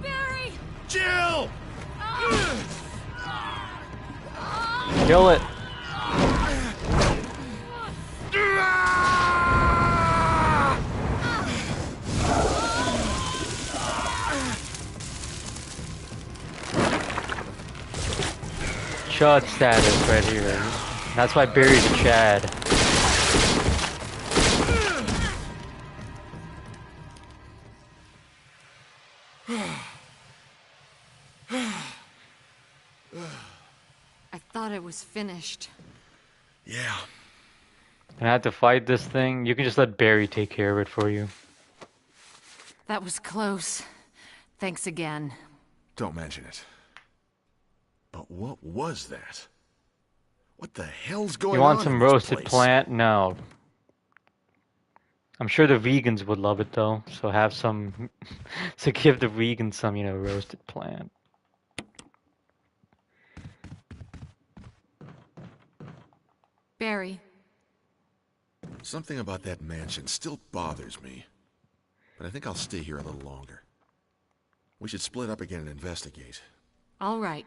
Barry! Jill! Kill it. Chud status right here. That's why Barry's a Chad. I thought it was finished. Yeah. And I have to fight this thing. You can just let Barry take care of it for you. That was close. Thanks again. Don't mention it. But what was that? What the hell's going on? You want some in this roasted place? plant? No. I'm sure the vegans would love it though. So have some. So give the vegans some, you know, roasted plant. Barry. Something about that mansion still bothers me. But I think I'll stay here a little longer. We should split up again and investigate. All right.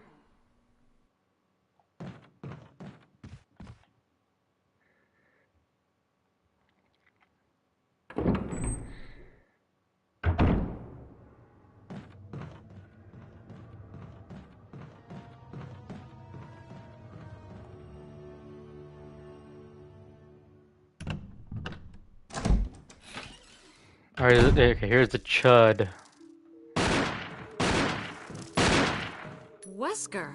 Alright, okay, here's the chud. Wesker.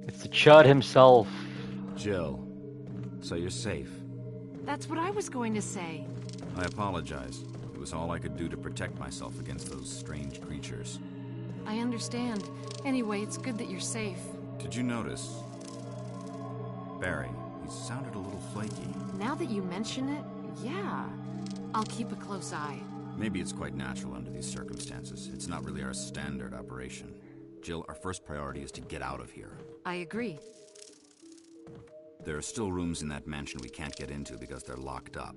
It's the chud himself. Jill, so you're safe. That's what I was going to say. I apologize. It was all I could do to protect myself against those strange creatures. I understand. Anyway, it's good that you're safe. Did you notice? Barry, he sounded a little flaky. Now that you mention it, yeah. I'll keep a close eye. Maybe it's quite natural under these circumstances. It's not really our standard operation. Jill, our first priority is to get out of here. I agree. There are still rooms in that mansion we can't get into because they're locked up.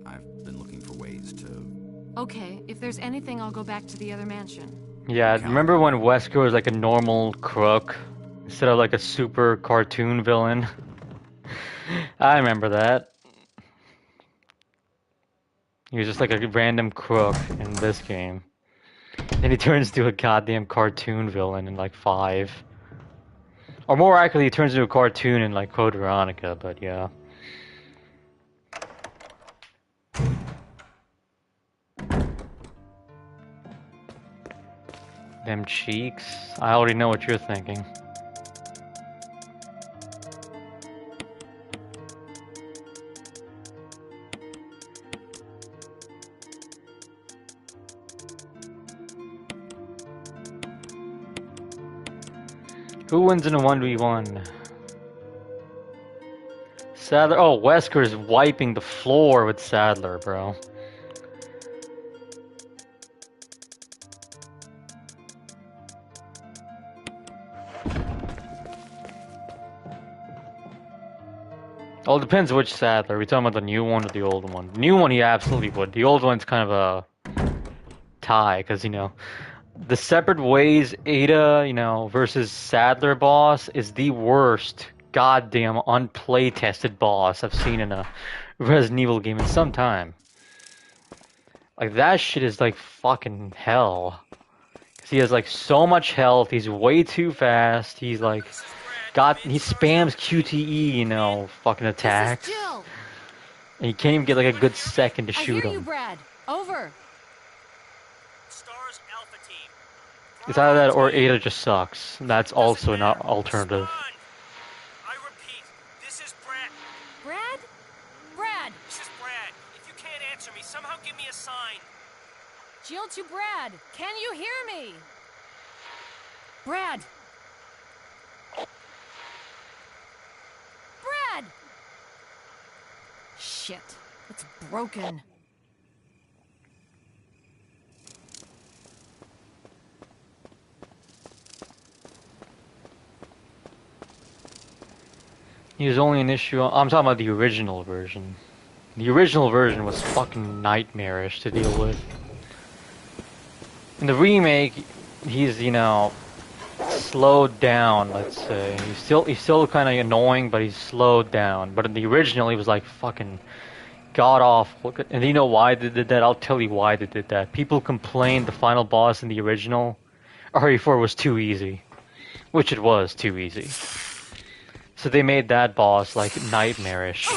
I've been looking for ways to... Okay, if there's anything, I'll go back to the other mansion. Yeah, remember when Wesker was like a normal crook instead of like a super cartoon villain? I remember that. He was just like a random crook in this game. Then he turns into a goddamn cartoon villain in like 5. Or more accurately, he turns into a cartoon in like Code Veronica, but yeah. Them cheeks. I already know what you're thinking. Who wins in a 1v1? Sadler. Oh, Wesker's wiping the floor with Sadler, bro. Oh, it depends which Sadler. Are we talking about the new one or the old one? The new one, he absolutely would. The old one's kind of a tie, because, you know, The Separate Ways Ada, versus Sadler boss is the worst goddamn unplay tested boss I've seen in a Resident Evil game in some time. Like that shit is like fucking hell. 'Cause he has like so much health, he's way too fast, he's like he spams QTE, fucking attacks. This is Jill. And you can't even get like a good second to I shoot hear you, him. Brad. Over. Stars Alpha Team. It's either that or Ada just sucks. That's also an alternative. Respond. I repeat, this is Brad. Brad? Brad! This is Brad. If you can't answer me, somehow give me a sign. Jill to Brad. Can you hear me? Brad! Brad! Shit. It's broken. He was only an issue. I'm talking about the original version. The original version was fucking nightmarish to deal with. In the remake, he's slowed down. Let's say he's still kind of annoying, but he's slowed down. But in the original, he was like fucking god awful. And you know why they did that? I'll tell you why they did that. People complained the final boss in the original RE4 was too easy, which it was too easy. So they made that boss like nightmarish.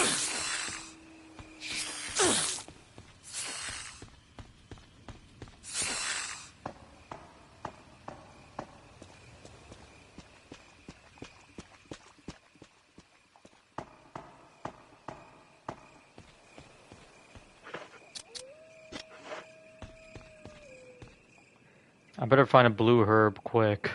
I better find a blue herb quick.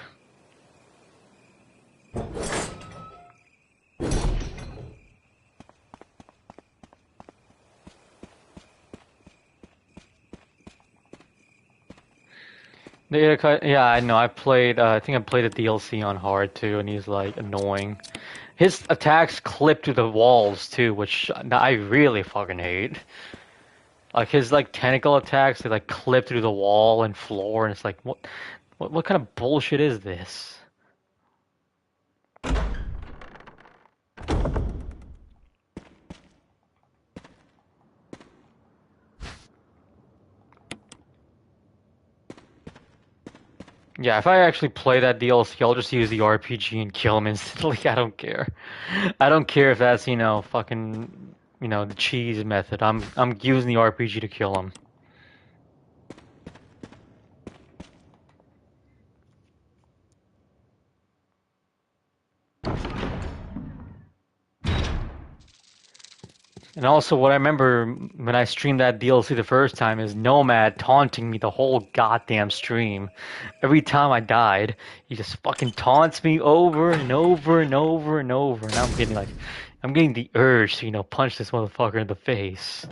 Yeah, I know. I think I played the DLC on hard too, and he's like annoying. His attacks clip to the walls too, which I really fucking hate. Like his like tentacle attacks, they like clip through the wall and floor, and it's like, what kind of bullshit is this? Yeah, if I actually play that DLC, I'll just use the RPG and kill him instantly. I don't care. I don't care if that's, fucking, the cheese method. I'm using the RPG to kill him. And also, what I remember when I streamed that DLC the first time is Nomad taunting me the whole goddamn stream. Every time I died, he just fucking taunts me over and over and over and over. And I'm getting the urge to, punch this motherfucker in the face.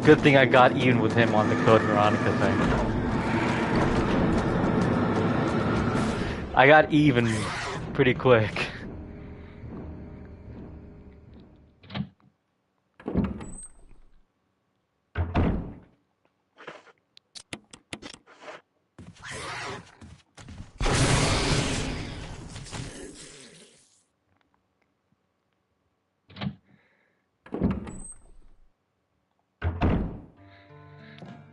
Good thing I got even with him on the Code Veronica thing. I got even pretty quick.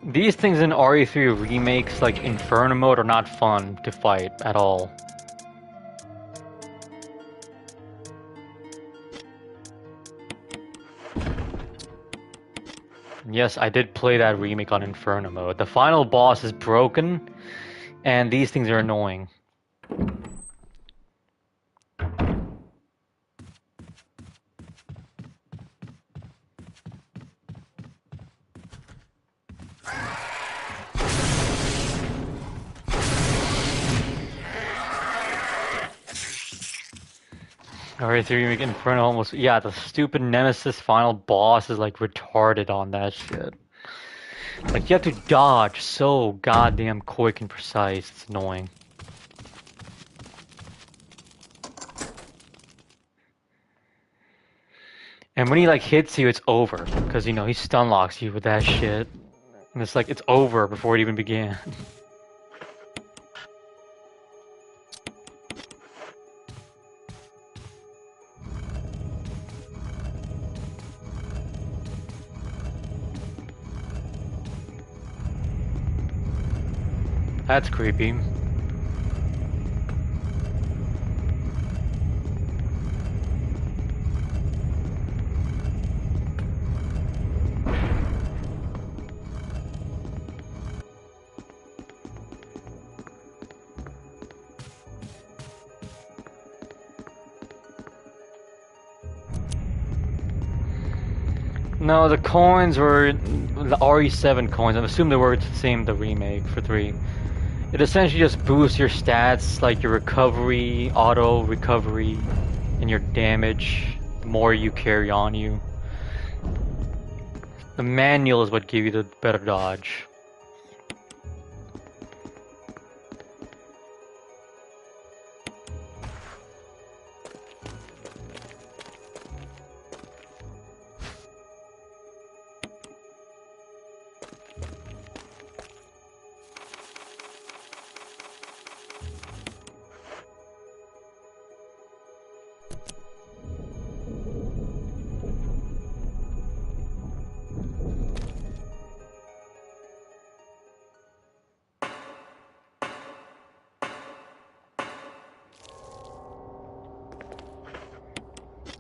These things in RE3 remakes, like Inferno mode, are not fun to fight at all. Yes, I did play that remake on Inferno mode. The final boss is broken, and these things are annoying. RE3 remake Inferno almost... Yeah, the stupid Nemesis final boss is like retarded on that shit. Like, you have to dodge so goddamn quick and precise, it's annoying. And when he like hits you, it's over because you know he stun locks you with that shit, and it's like it's over before it even began. That's creepy. No, the coins were the RE7 coins. I'm assuming they were the same the remake for 3. It essentially just boosts your stats, like your recovery, auto recovery, and your damage the more you carry on you. The manual is what gives you the better dodge.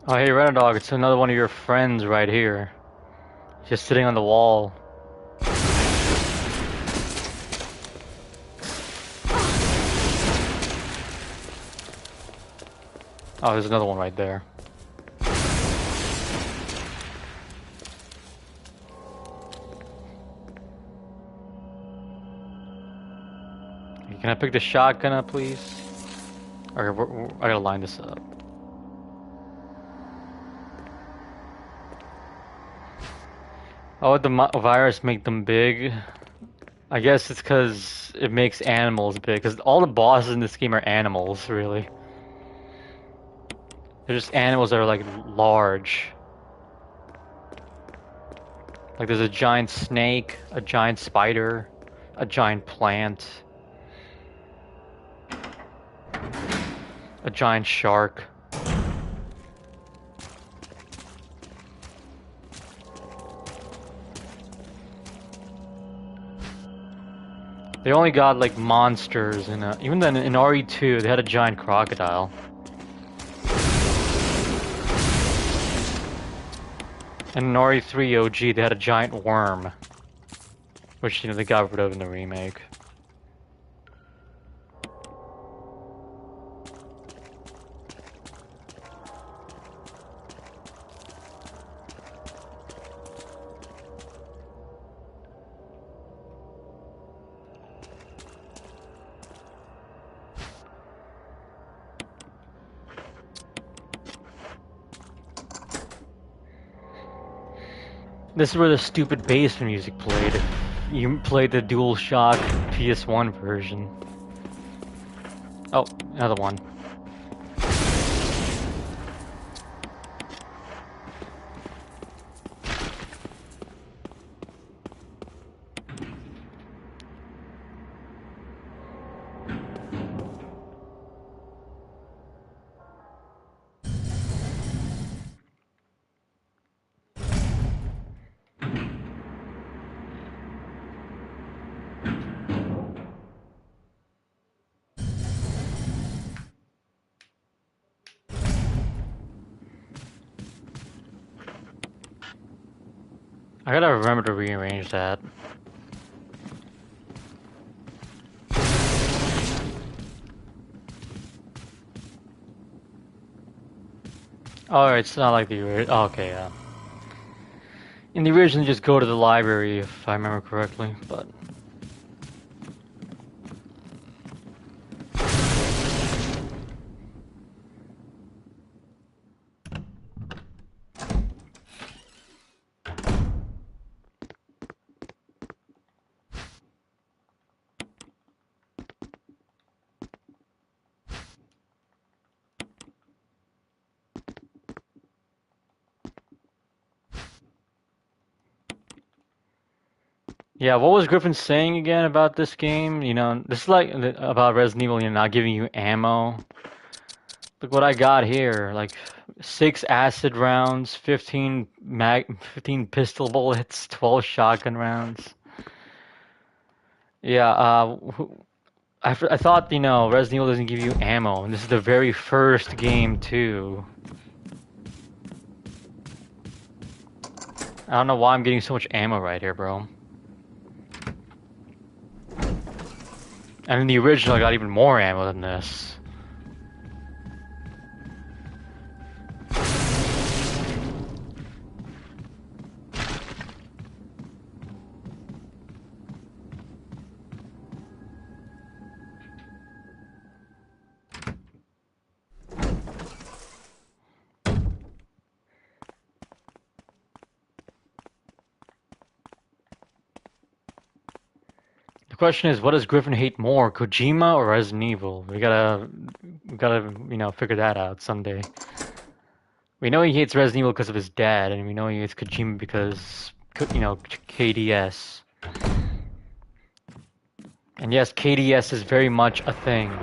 Oh, hey, Renadog, it's another one of your friends right here. Just sitting on the wall. Oh, there's another one right there. Can I pick the shotgun up, please? Okay, I gotta line this up. Oh, would the virus make them big? I guess it's because it makes animals big. Because all the bosses in this game are animals, really. They're just animals that are like large. Like there's a giant snake, a giant spider, a giant plant, a giant shark. They only got like monsters in even then in RE2 they had a giant crocodile. And in RE3 OG they had a giant worm. Which, you know, they got rid of in the remake. This is where the stupid bass music played. You played the DualShock PS1 version. Oh, another one. I gotta remember to rearrange that. Oh, it's not like the oh, okay, yeah. In the original, just go to the library if I remember correctly, but. Yeah, what was Griffin saying again about this game? You know, this is like about Resident Evil, you know, not giving you ammo. Look what I got here, like 6 acid rounds, 15 pistol bullets, 12 shotgun rounds. Yeah, I thought, you know, Resident Evil doesn't give you ammo, and this is the very first game too. I don't know why I'm getting so much ammo right here, bro. And in the original, I got even more ammo than this. The question is, what does Griffin hate more, Kojima or Resident Evil? We gotta, you know, figure that out someday. We know he hates Resident Evil because of his dad, and we know he hates Kojima because, you know, KDS. And yes, KDS is very much a thing.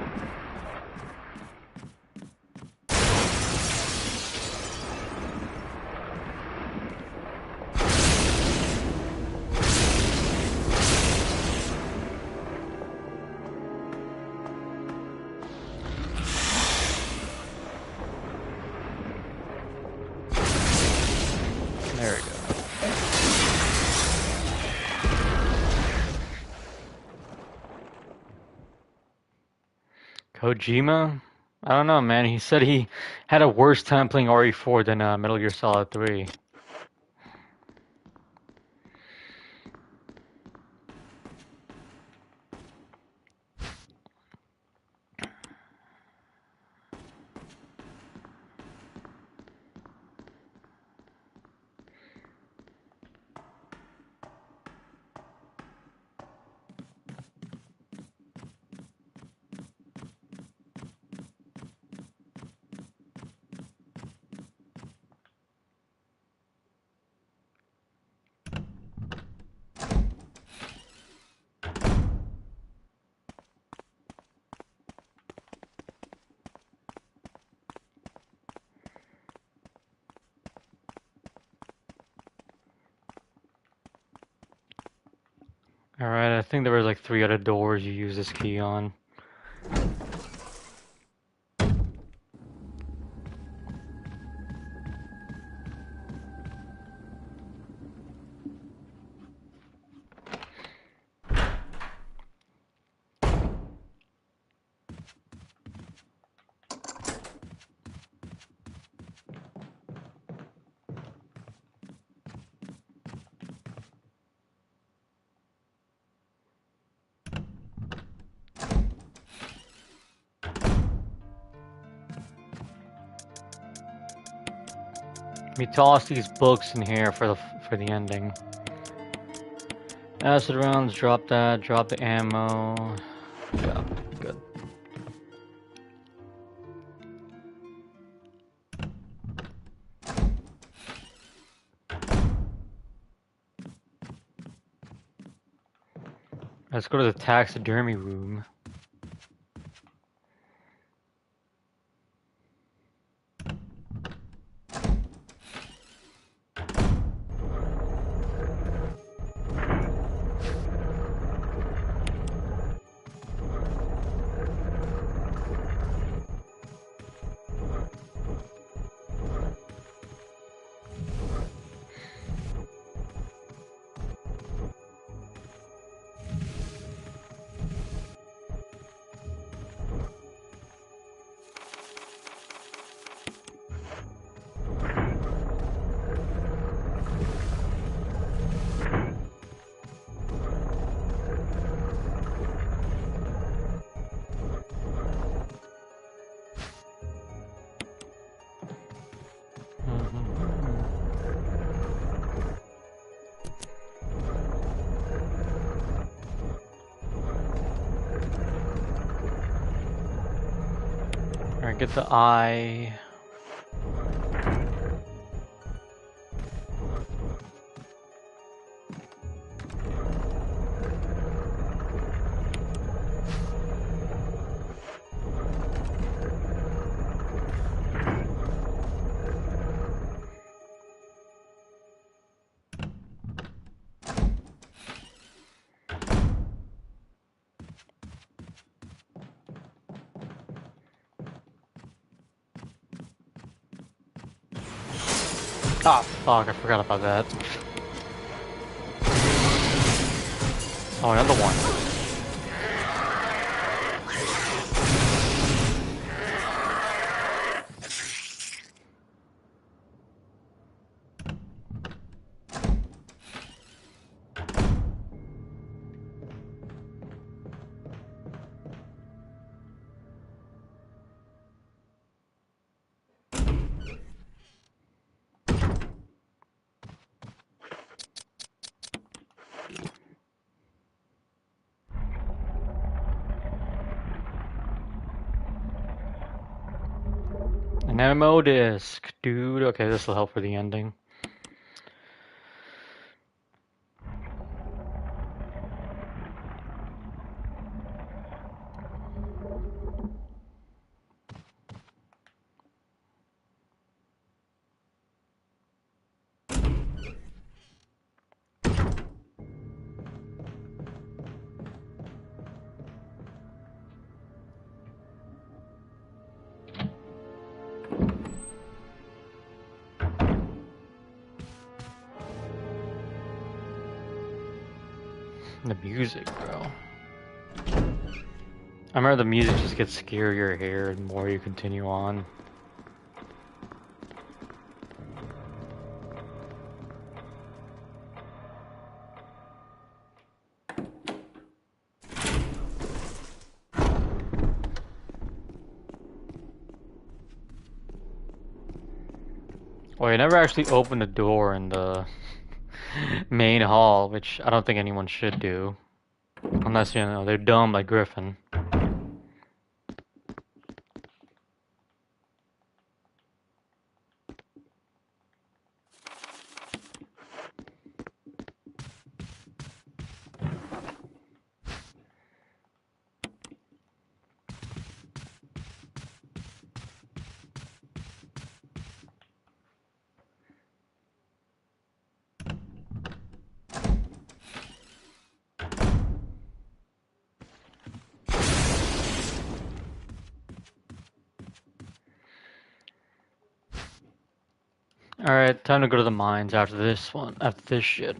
There we go. Kojima? I don't know, man. He said he had a worse time playing RE4 than Metal Gear Solid 3. Alright, I think there were like 3 other doors you use this key on. Let me toss these books in here for the ending. Acid rounds, drop that, drop the ammo. Yeah, good. Let's go to the taxidermy room. Alright, get the eye. Ah, fuck, I forgot about that. Oh, another one. An ammo disc, dude. Okay, this will help for the ending. The music, bro. I remember the music just gets scarier here the more you continue on. Well, you never actually opened the door in the main hall, which I don't think anyone should do. Unless, you know, they're dumb like Griffin. Alright, time to go to the mines after this one, after this shit.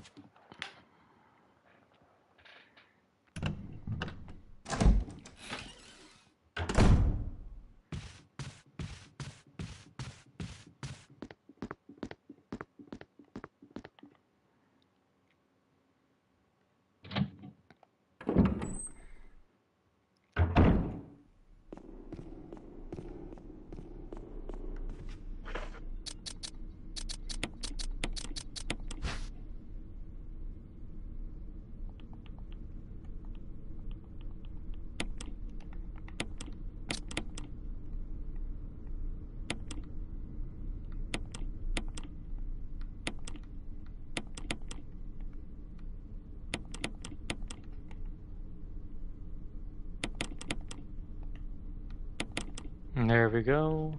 And there we go.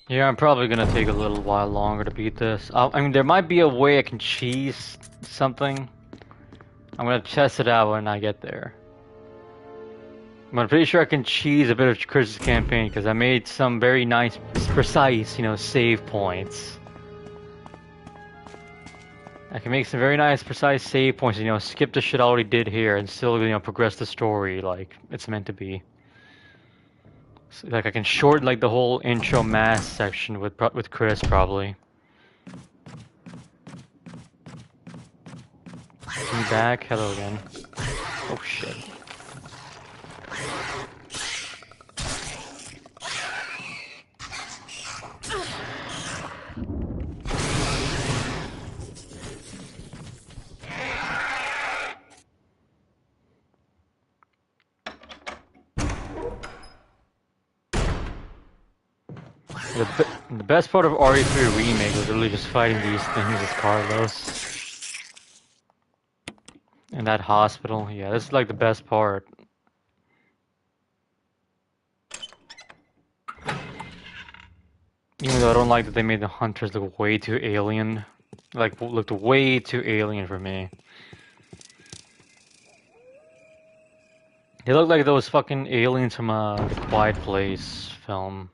Yeah, I'm probably gonna take a little while longer to beat this. I mean, there might be a way I can cheese something. I'm gonna test it out when I get there. I'm pretty sure I can cheese a bit of Chris's campaign because I made some very nice, precise, you know, save points. I can make some very nice, precise save points, you know, skip the shit I already did here and still, you know, progress the story like it's meant to be. So, like, I can shorten, like, the whole intro mass section with Chris, probably. Is he back? Hello again. Oh, shit. The best part of RE3 Remake was literally just fighting these things as Carlos. In that hospital. Yeah, this is like the best part. Even though I don't like that they made the hunters look way too alien. Like, looked way too alien for me. They look like those fucking aliens from the Quiet Place film.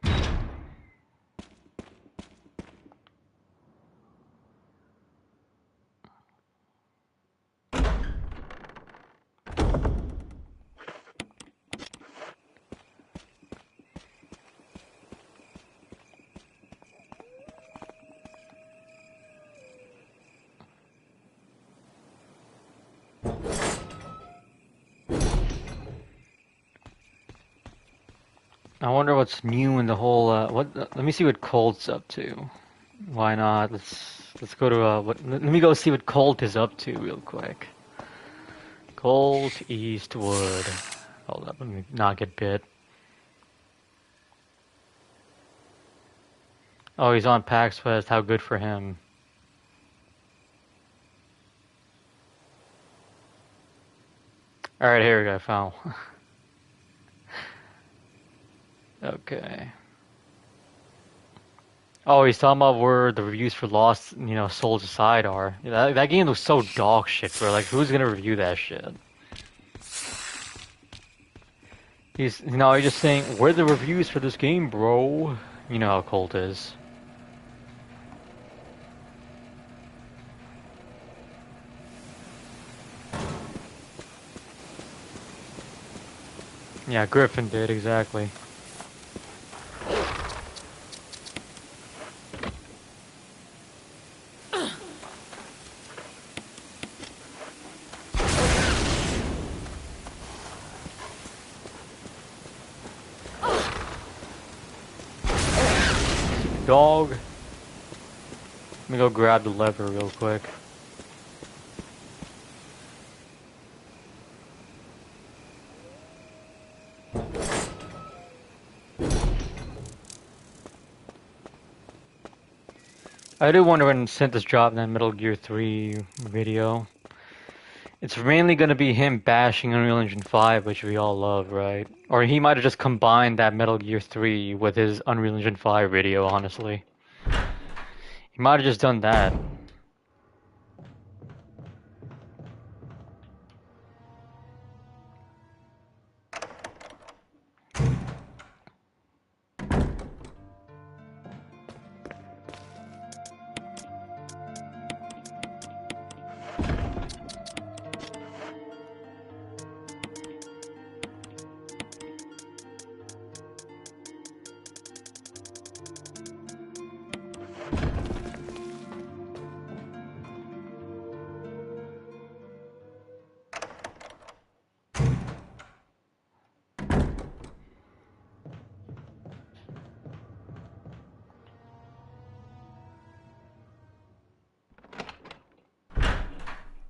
I wonder what's new in the whole. Let me see what Colt's up to. Why not? Let's go to let me go see what Colt is up to real quick. Colt Eastwood. Hold up, let me not get bit. Oh, he's on PAX West. How good for him. All right, here we go. I found. Okay. Oh, he's talking about where the reviews for Lost, Souls Aside are. That game looks so dog shit, bro. Like, who's gonna review that shit? He's just saying, where are the reviews for this game, bro? You know how Colt is. Yeah, Griffin did, exactly. Dog. Let me go grab the lever real quick. I do wonder when Synthus dropped that Metal Gear 3 video. It's mainly going to be him bashing Unreal Engine 5, which we all love, right? Or he might have just combined that Metal Gear 3 with his Unreal Engine 5 video, honestly. He might have just done that.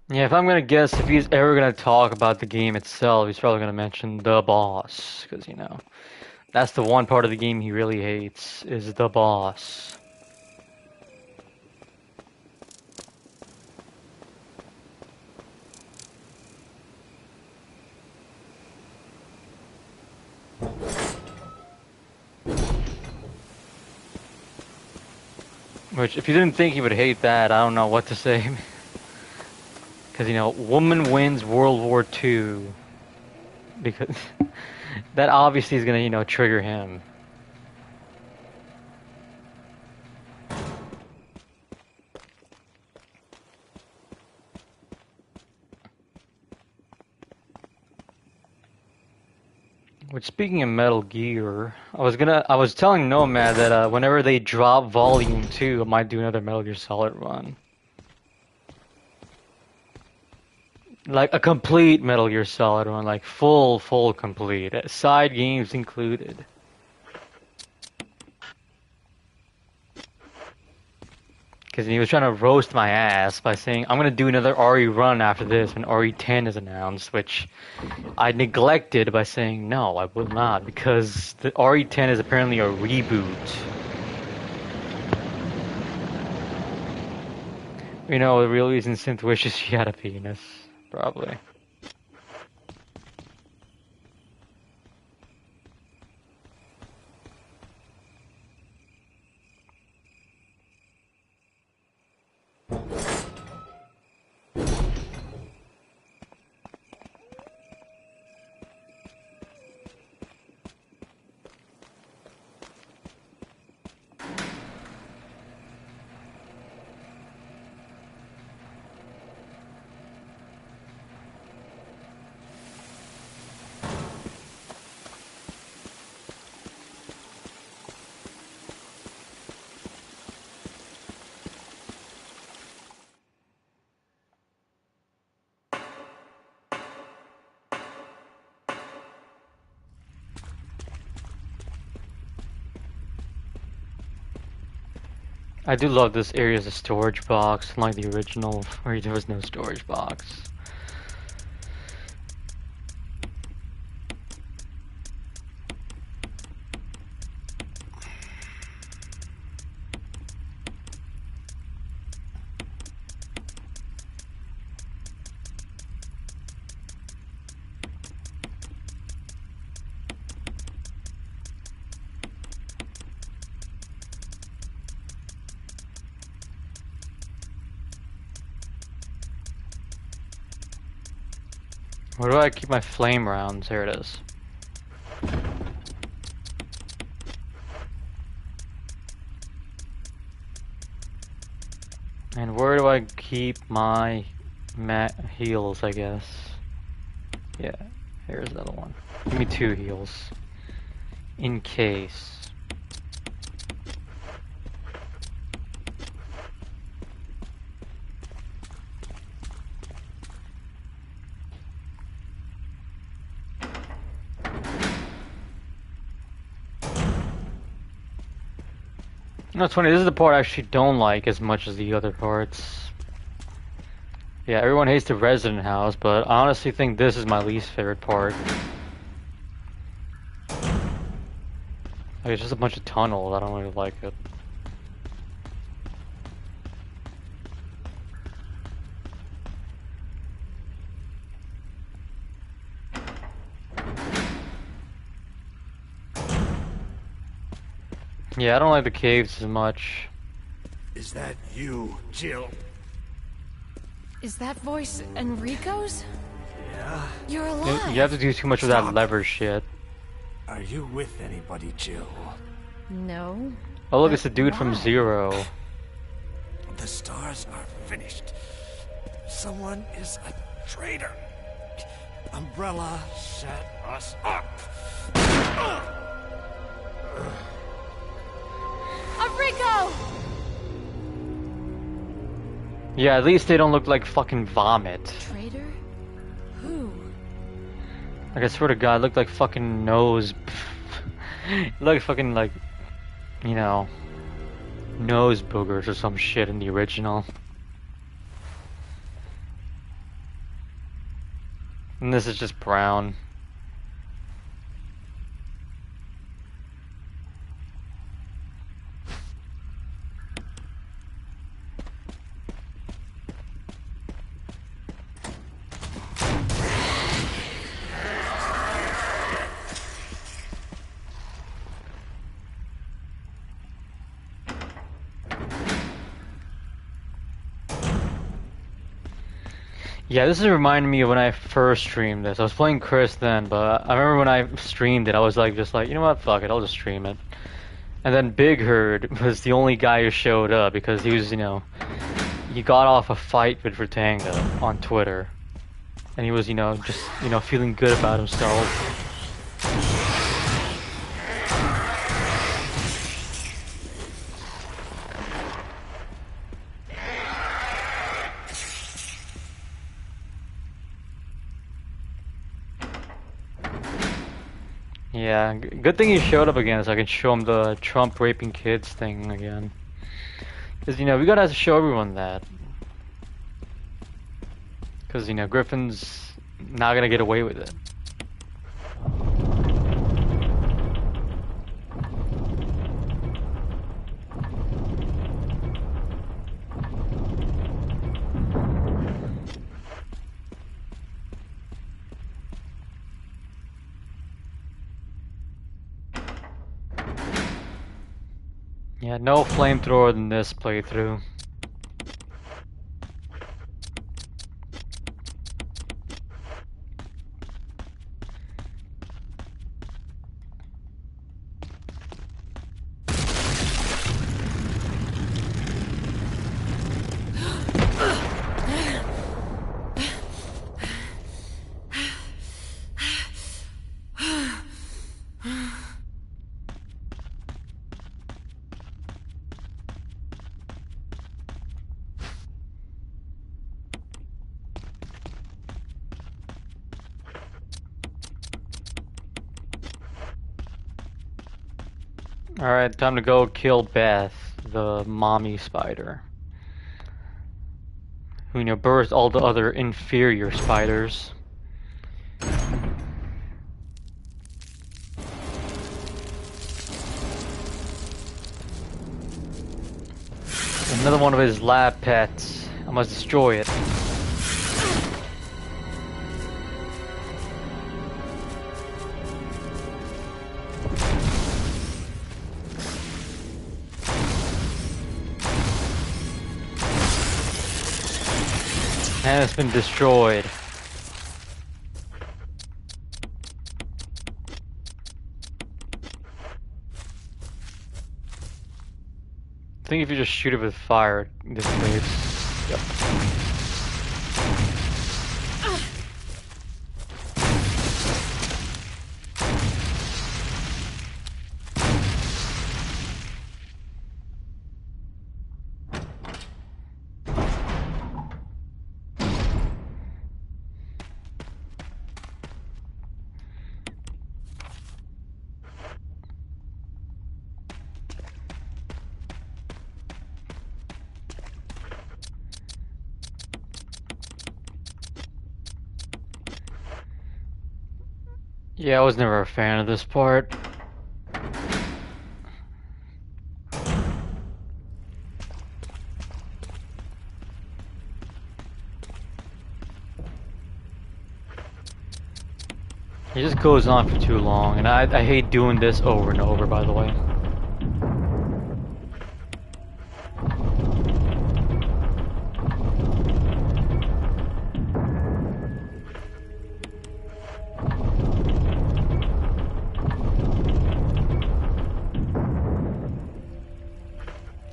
Yeah, if I'm gonna guess, if he's ever gonna talk about the game itself, he's probably gonna mention the boss, because that's the one part of the game he really hates, is the boss. Which, if you didn't think he would hate that, I don't know what to say. Because, woman wins World War II. Because that obviously is gonna, trigger him. Which, speaking of Metal Gear, I was telling Nomad that whenever they drop Volume 2, I might do another Metal Gear Solid run. Like a complete Metal Gear Solid run, like full complete, side games included. Because he was trying to roast my ass by saying, I'm going to do another RE run after this when RE10 is announced, which I neglected by saying, no, I will not, because the RE10 is apparently a reboot. The real reason Synth wishes she had a penis. Probably. I do love this area as a storage box, unlike the original where there was no storage box. Where do I keep my flame rounds? Here it is. And where do I keep my heals, I guess? Yeah, here's the other one. Give me 2 heals. In case. No, it's funny, this is the part I actually don't like as much as the other parts. Yeah, everyone hates the resident house, but I honestly think this is my least favorite part. Like, it's just a bunch of tunnels, I don't really like it. Yeah, I don't like the caves as much. Is that you, Jill? Is that voice Enrico's? Yeah? You're alive. You have to do too much of that Stop. lever shit. Are you with anybody, Jill? No. Oh look, it's the dude from Zero. The stars are finished. Someone is a traitor. Umbrella set us up. Enrico! Yeah, at least they don't look like fucking vomit. Traitor? Who? Like, I swear to God, it looked like fucking nose. It looked like fucking, like, you know, nose boogers or some shit in the original. And this is just brown. Yeah, this is reminding me of when I first streamed this. I was playing Chris then, but I remember when I streamed it, I was like, just like, you know what, fuck it, I'll just stream it. And then Big Herd was the only guy who showed up because he was, you know, he got off a fight with Vertanga on Twitter. And he was, you know, just, you know, feeling good about himself. Yeah, good thing he showed up again so I can show him the Trump raping kids thing again. Because, you know, we gotta show everyone that. Because, you know, Griffin's not gonna get away with it. Yeah, no flamethrower in this playthrough. Alright, time to go kill Beth. the mommy spider, who, you know, birthed all the other inferior spiders. Another one of his lab pets. I must destroy it. And it's been destroyed. I think if you just shoot it with fire, it dissipates. Yep. Yeah, I was never a fan of this part. It just goes on for too long, and I hate doing this over and over, by the way.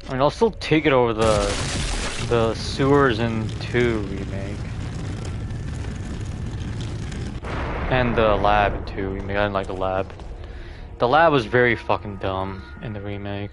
I mean, I'll still take it over the sewers in 2 remake. And the lab in 2 remake. I didn't like the lab. The lab was very fucking dumb in the remake.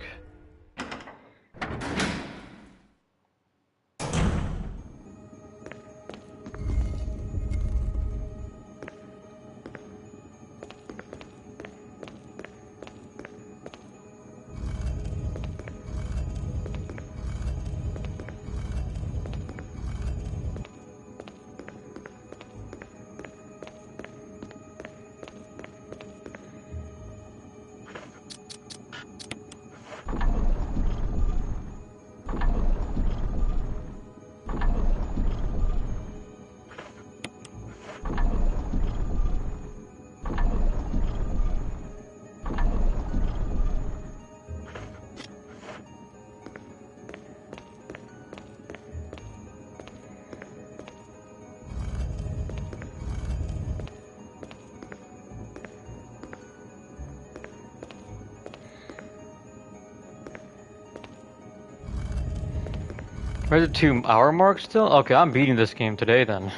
Where's the 2-hour mark still? Okay, I'm beating this game today then.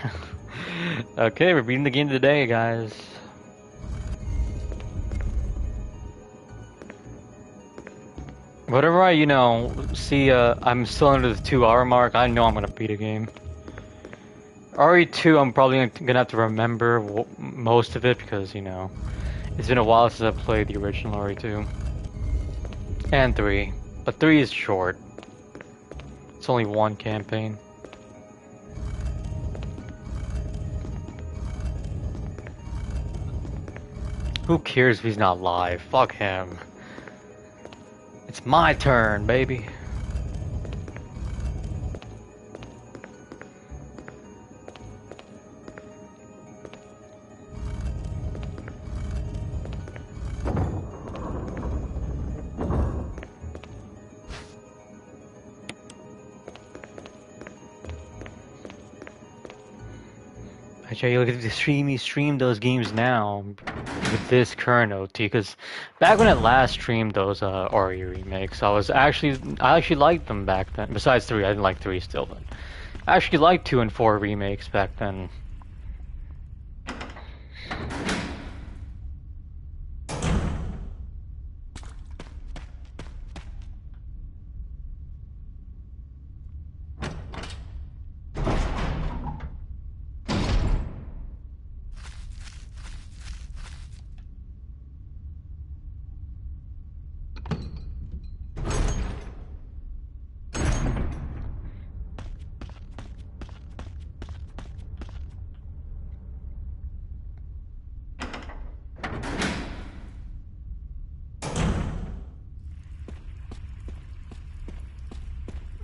Okay, we're beating the game today, guys. Whatever I, you know, see, I'm still under the 2-hour mark, I know I'm gonna beat a game. RE2, I'm probably gonna have to remember most of it because, you know, it's been a while since I've played the original RE2. And 3. But 3 is short. It's only one campaign. Who cares if he's not live? Fuck him. It's my turn, baby. Actually, look at the stream those games now with this current OT. Because back when I last streamed those RE remakes, I actually liked them back then. Besides 3, I didn't like 3 still, but I actually liked 2 and 4 remakes back then.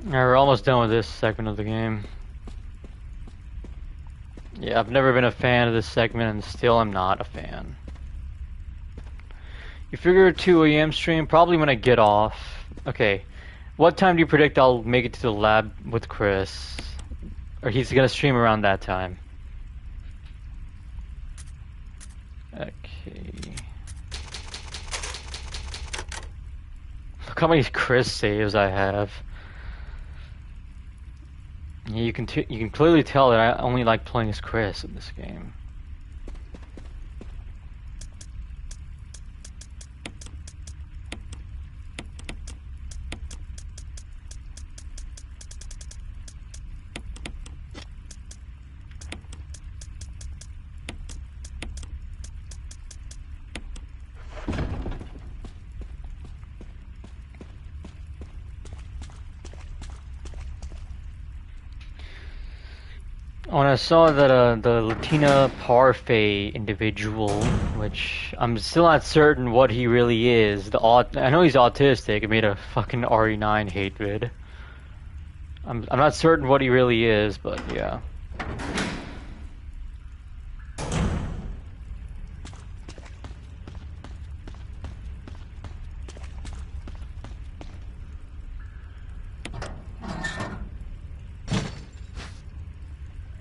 We're almost done with this segment of the game. Yeah, I've never been a fan of this segment and still I'm not a fan. You figure a 2 a.m. stream, probably when I get off. Okay, what time do you predict I'll make it to the lab with Chris? Or he's gonna stream around that time. Okay. Look how many Chris saves I have. Yeah, you can clearly tell that I only like playing as Chris in this game. When I saw that the Latina Parfait individual, which I'm still not certain what he really is, I know he's autistic. It made a fucking RE9 hate vid. I'm not certain what he really is, but yeah.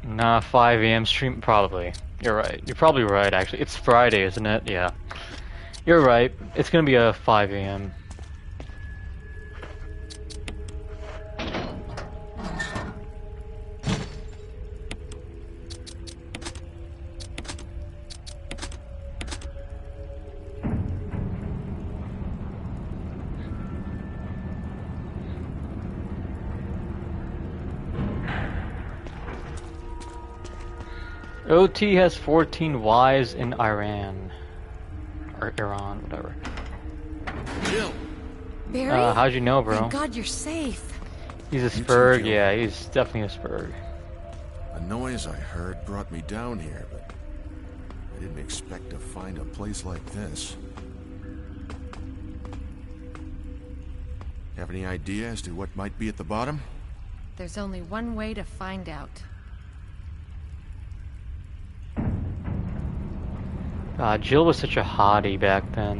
Nah, 5 a.m. stream, probably. You're right. You're probably right, actually. It's Friday, isn't it? Yeah. You're right. It's gonna be a 5 a.m. OT has 14 wives in Iran. Or Iran, whatever. Jill! Barry? How'd you know, bro? Thank God you're safe. He's a You too, Spurg, Jill. yeah, he's definitely a Spurg. A noise I heard brought me down here, but I didn't expect to find a place like this. Have any idea as to what might be at the bottom? There's only one way to find out. Jill was such a hottie back then.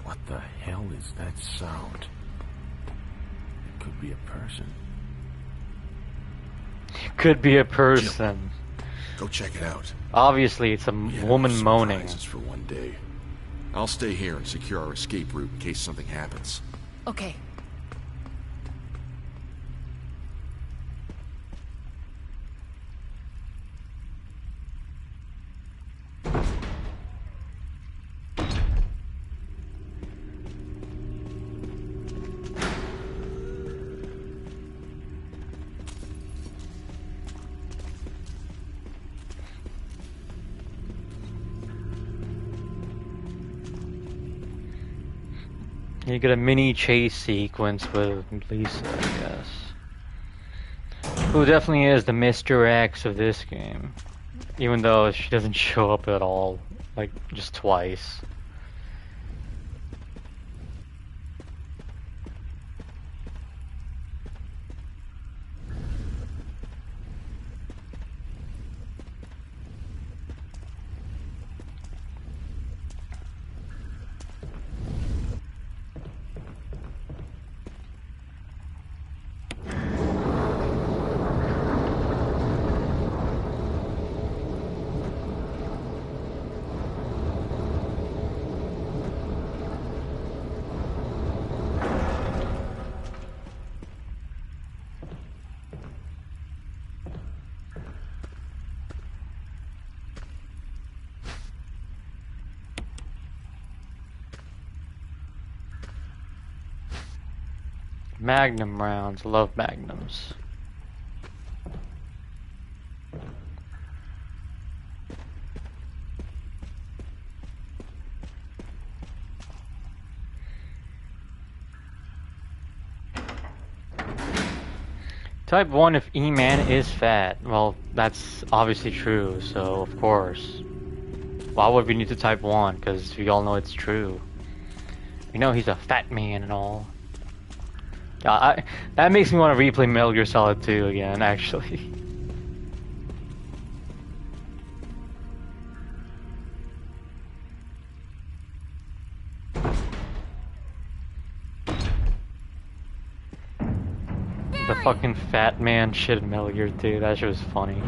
What the hell is that sound? It could be a person. Could be a person. Go check it out. Obviously, it's a We woman have moaning. surprises for one day. I'll stay here and secure our escape route in case something happens. Okay. You get a mini chase sequence with Lisa, I guess. Who definitely is the Mr. X of this game. Even though she doesn't show up at all. Like, just twice. Magnum rounds. Love magnums. Type 1 if E-Man is fat. Well, that's obviously true, so of course. Why would we need to type 1? Because we all know it's true. We know he's a fat man and all. That makes me want to replay Metal Gear Solid 2 again, actually. The fucking fat man shit in Metal Gear 2, that shit was funny.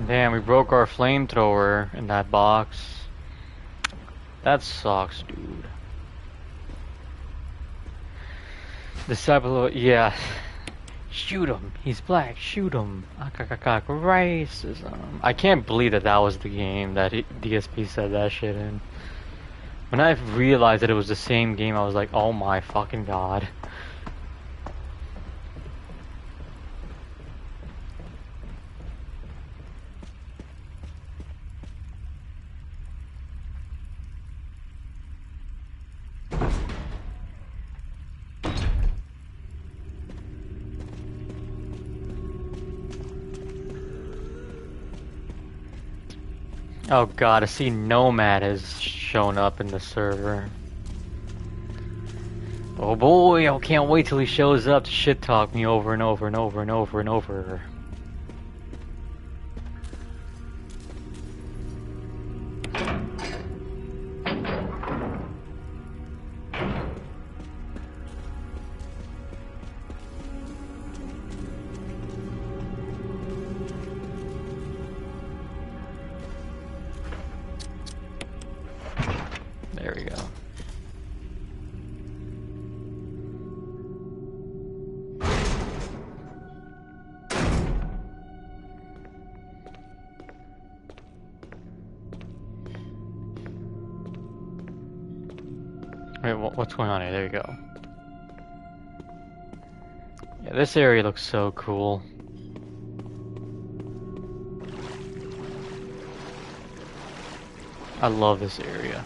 Damn, we broke our flamethrower in that box. That sucks, dude. Disciple, yeah. Shoot him. He's black. Shoot him. Racism. I can't believe that was the game that DSP said that shit in. When I realized that it was the same game, I was like, oh my fucking god. Oh god, I see Nomad has shown up in the server. Oh boy, I can't wait till he shows up to shit talk me over and over and over and over and over. There we go. Wait, what's going on here? There you go. Yeah, this area looks so cool. I love this area.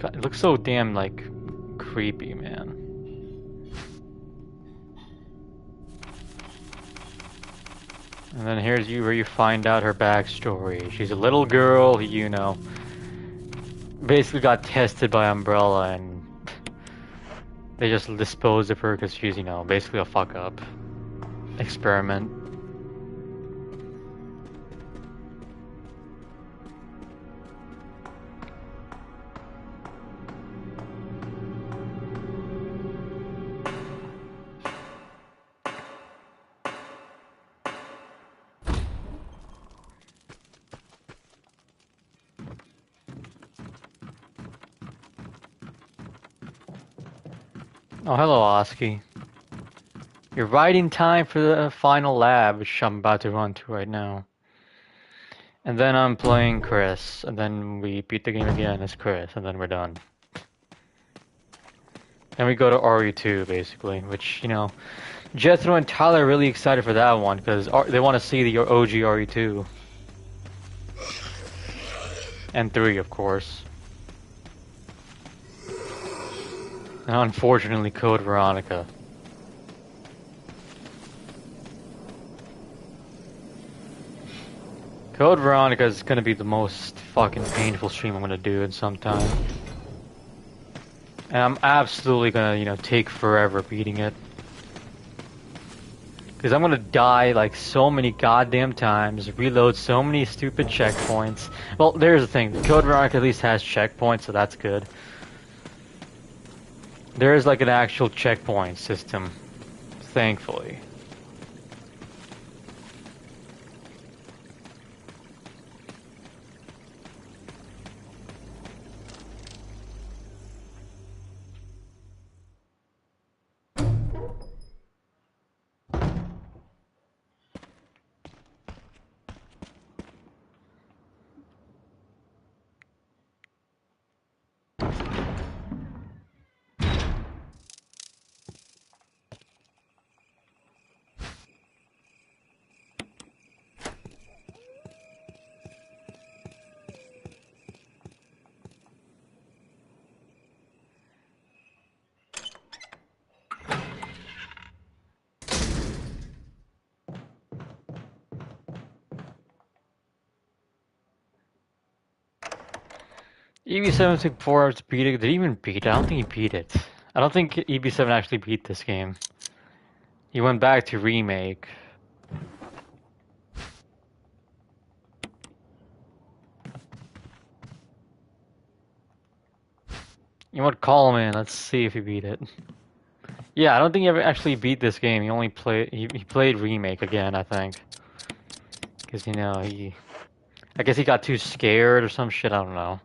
It looks so damn, like, creepy, man. And then here's where you find out her backstory. She's a little girl who, you know, basically got tested by Umbrella and they just disposed of her because she's, you know, basically a fuck-up experiment. Oh, hello, Oski. You're right in time for the final lab, which I'm about to run to right now. And then I'm playing Chris, and then we beat the game again as Chris, and then we're done. Then we go to RE2, basically, which, you know, Jethro and Tyler are really excited for that one, because they want to see the OG RE2. And 3, of course. And unfortunately, Code Veronica. Code Veronica is gonna be the most fucking painful stream I'm gonna do in some time. And I'm absolutely gonna, you know, take forever beating it. Because I'm gonna die like so many goddamn times, reload so many stupid checkpoints. Well, there's the thing, Code Veronica at least has checkpoints, so that's good. There is like an actual checkpoint system, thankfully. EB7 took 4 hours to beat it. Did he even beat it? I don't think he beat it. I don't think EB7 actually beat this game. He went back to Remake. You know what? Call him in. Let's see if he beat it. Yeah, I don't think he ever actually beat this game. He only played. He played Remake again, I think. Because, you know, I guess he got too scared or some shit. I don't know.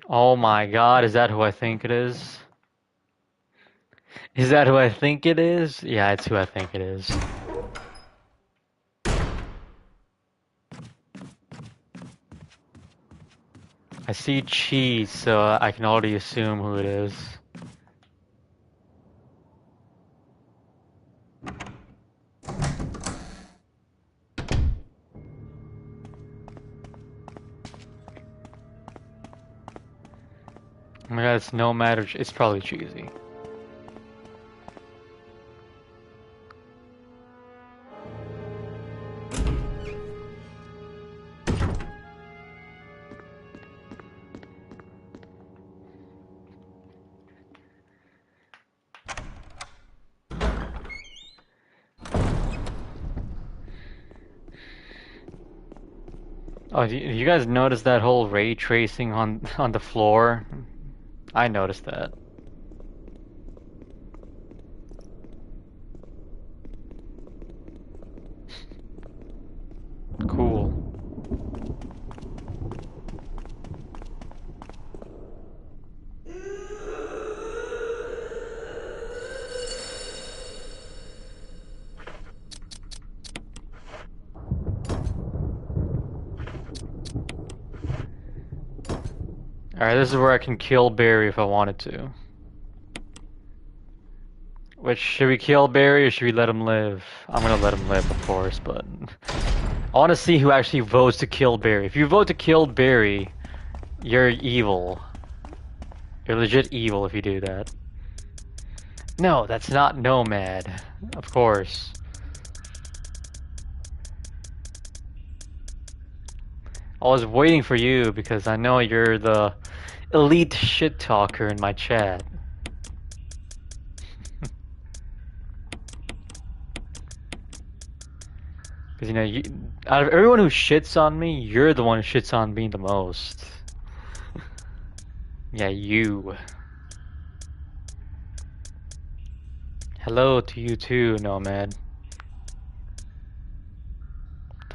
Oh my god, is that who I think it is? Is that who I think it is? Yeah, it's who I think it is. I see cheese, so I can already assume who it is. Oh my god, it's no matter. It's probably cheesy. Oh, do you guys notice that whole ray tracing on the floor? I noticed that. Cool. Alright, this is where I can kill Barry if I wanted to. Which, should we kill Barry or should we let him live? I'm gonna let him live, of course, but I want to see who actually votes to kill Barry. If you vote to kill Barry, you're evil. You're legit evil if you do that. No, that's not Nomad. Of course. I was waiting for you because I know you're the elite shit talker in my chat. Because, you know, out of everyone who shits on me, you're the one who shits on me the most. Yeah, you. Hello to you too, Nomad.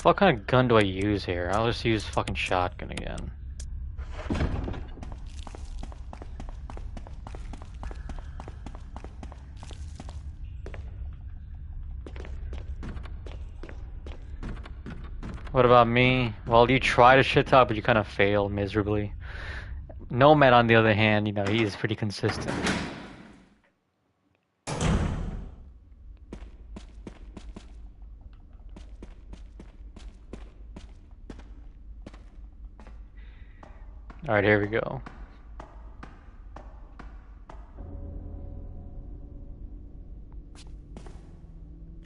What kind of gun do I use here? I'll just use fucking shotgun again. What about me? Well, you try to shit talk, but you kind of fail miserably. Nomad, on the other hand, you know, he's pretty consistent. Alright, here we go.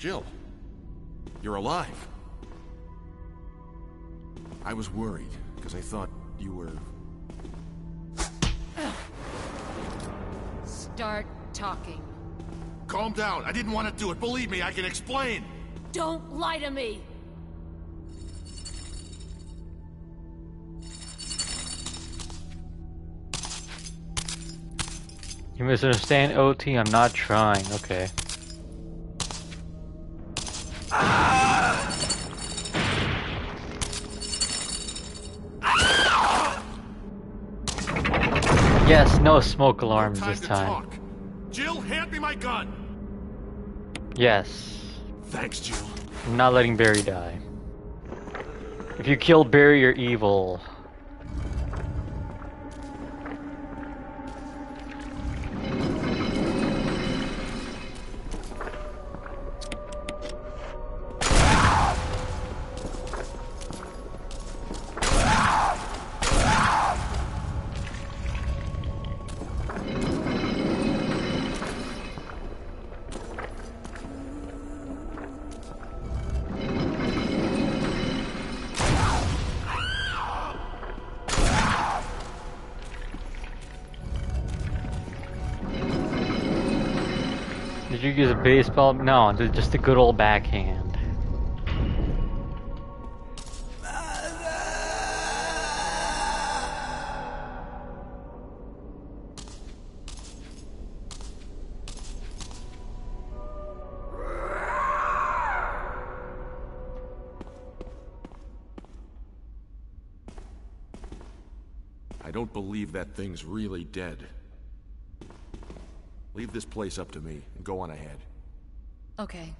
Jill, you're alive. I was worried, because I thought you were... Start talking. Calm down, I didn't want to do it. Believe me, I can explain. Don't lie to me! You misunderstand, OT? I'm not trying. Okay. Yes, no smoke alarms No time this to time. talk. Jill, hand me my gun. Yes. Thanks, Jill. I'm not letting Barry die. If you kill Barry, you're evil. Did you use a baseball? No, just a good old backhand. I don't believe that thing's really dead. Leave this place up to me, and go on ahead. Okay.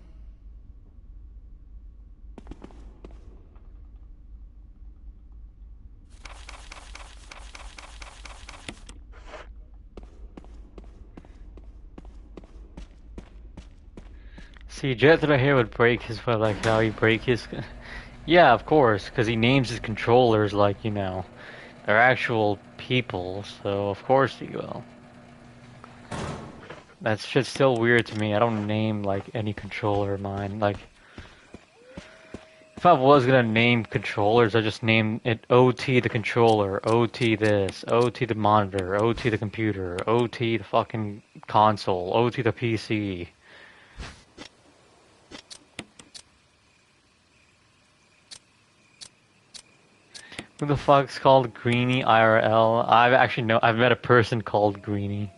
See, Jethro here would break his, well, like how he break his... Yeah, of course, because he names his controllers like, you know, they're actual people, so of course he will. That shit's still weird to me. I don't name, like, any controller of mine. Like, if I was gonna name controllers, I just name it OT the controller, OT this, OT the monitor, OT the computer, OT the fucking console, OT the PC. Who the fuck's called Greenie IRL? I've met a person called Greenie.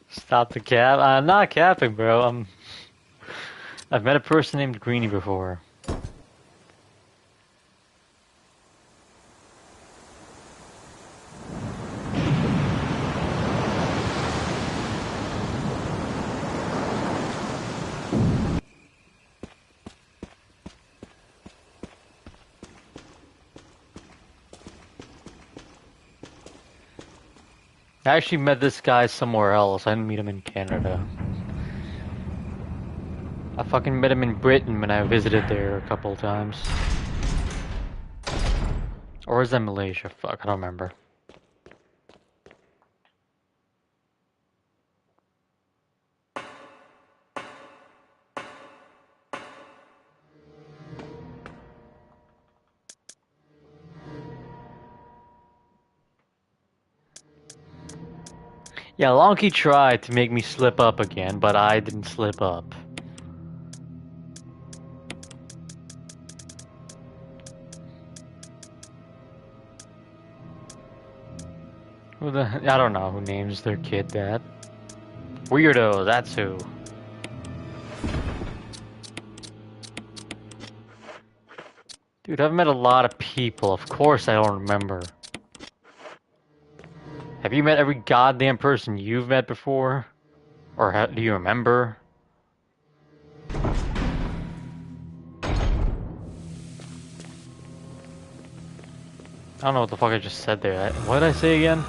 Stop the cap. I'm not capping, bro. I've met a person named Greenie before. I actually met this guy somewhere else. I didn't meet him in Canada. I fucking met him in Britain when I visited there a couple of times. Or is that Malaysia? Fuck, I don't remember. Yeah, Lonky tried to make me slip up again, but I didn't slip up. I don't know who names their kid that. Weirdo, that's who. Dude, I've met a lot of people. Of course I don't remember. Have you met every goddamn person you've met before? Or do you remember? I don't know what the fuck I just said there. What did I say again?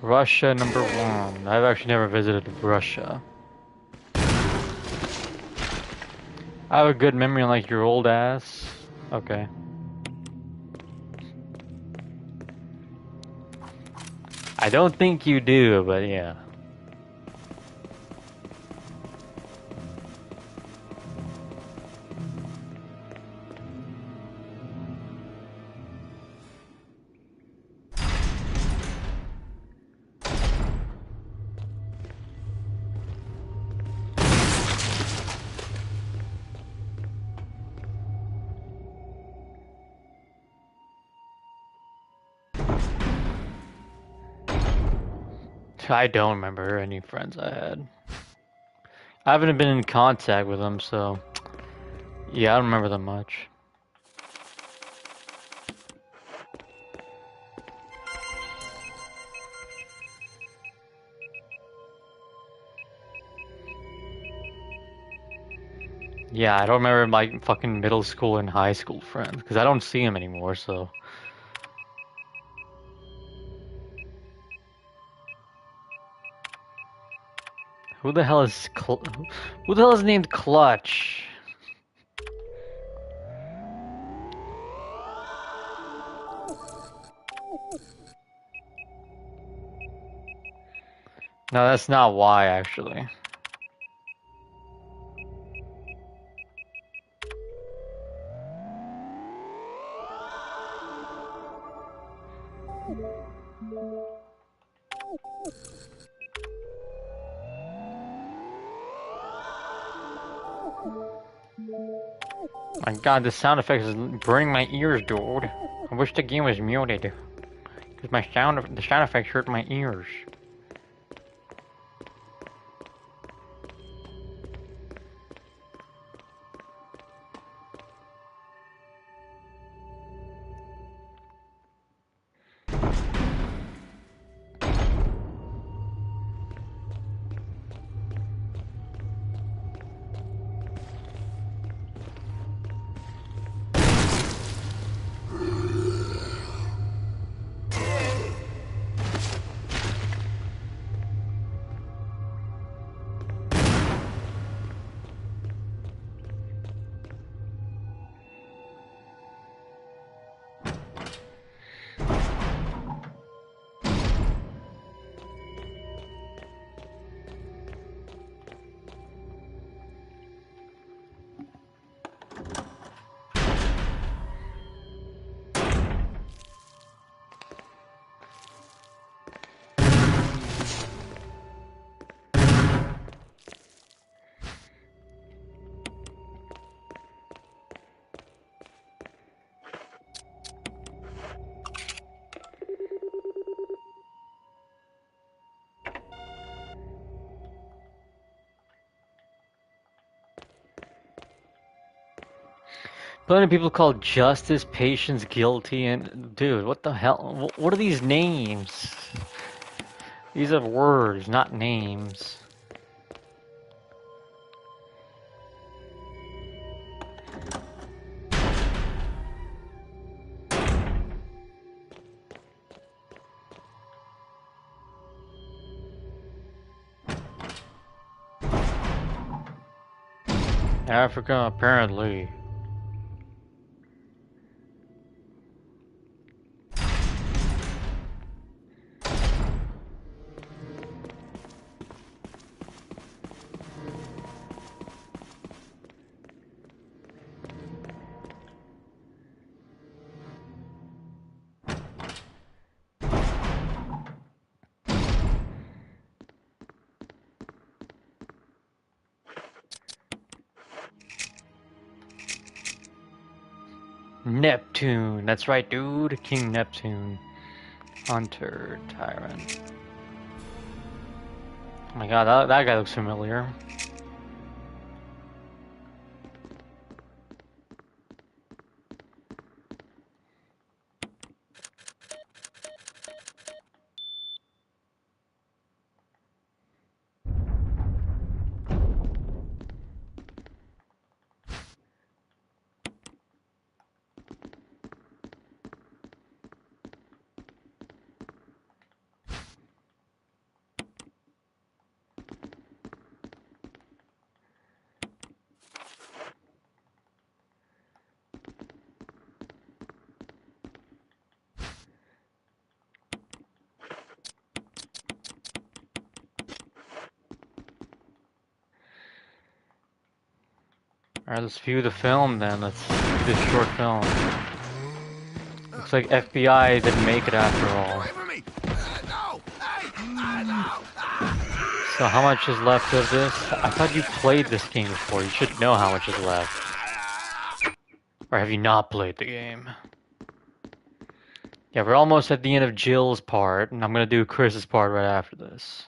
Russia #1. I've actually never visited Russia. I have a good memory like your old ass. Okay. I don't think you do, but yeah. I don't remember any friends I had. I haven't been in contact with them, so yeah, I don't remember them much. Yeah, I don't remember my fucking middle school and high school friends, because I don't see them anymore, so. Who the hell is who the hell is named Clutch? No, that's not why, actually. My god, the sound effects is burning my ears, dude. I wish the game was muted. Because the sound effects hurt my ears. Plenty of people call justice, patience, guilty, and dude, what the hell? What are these names? These are words, not names. Africa, apparently. Neptune, that's right, dude. King Neptune. Hunter, Tyrant. Oh my god, that guy looks familiar. Alright, let's view the film then. Let's view this short film. Looks like FBI didn't make it after all. So how much is left of this? I thought you played this game before. You should know how much is left. Or have you not played the game? Yeah, we're almost at the end of Jill's part, and I'm gonna do Chris's part right after this.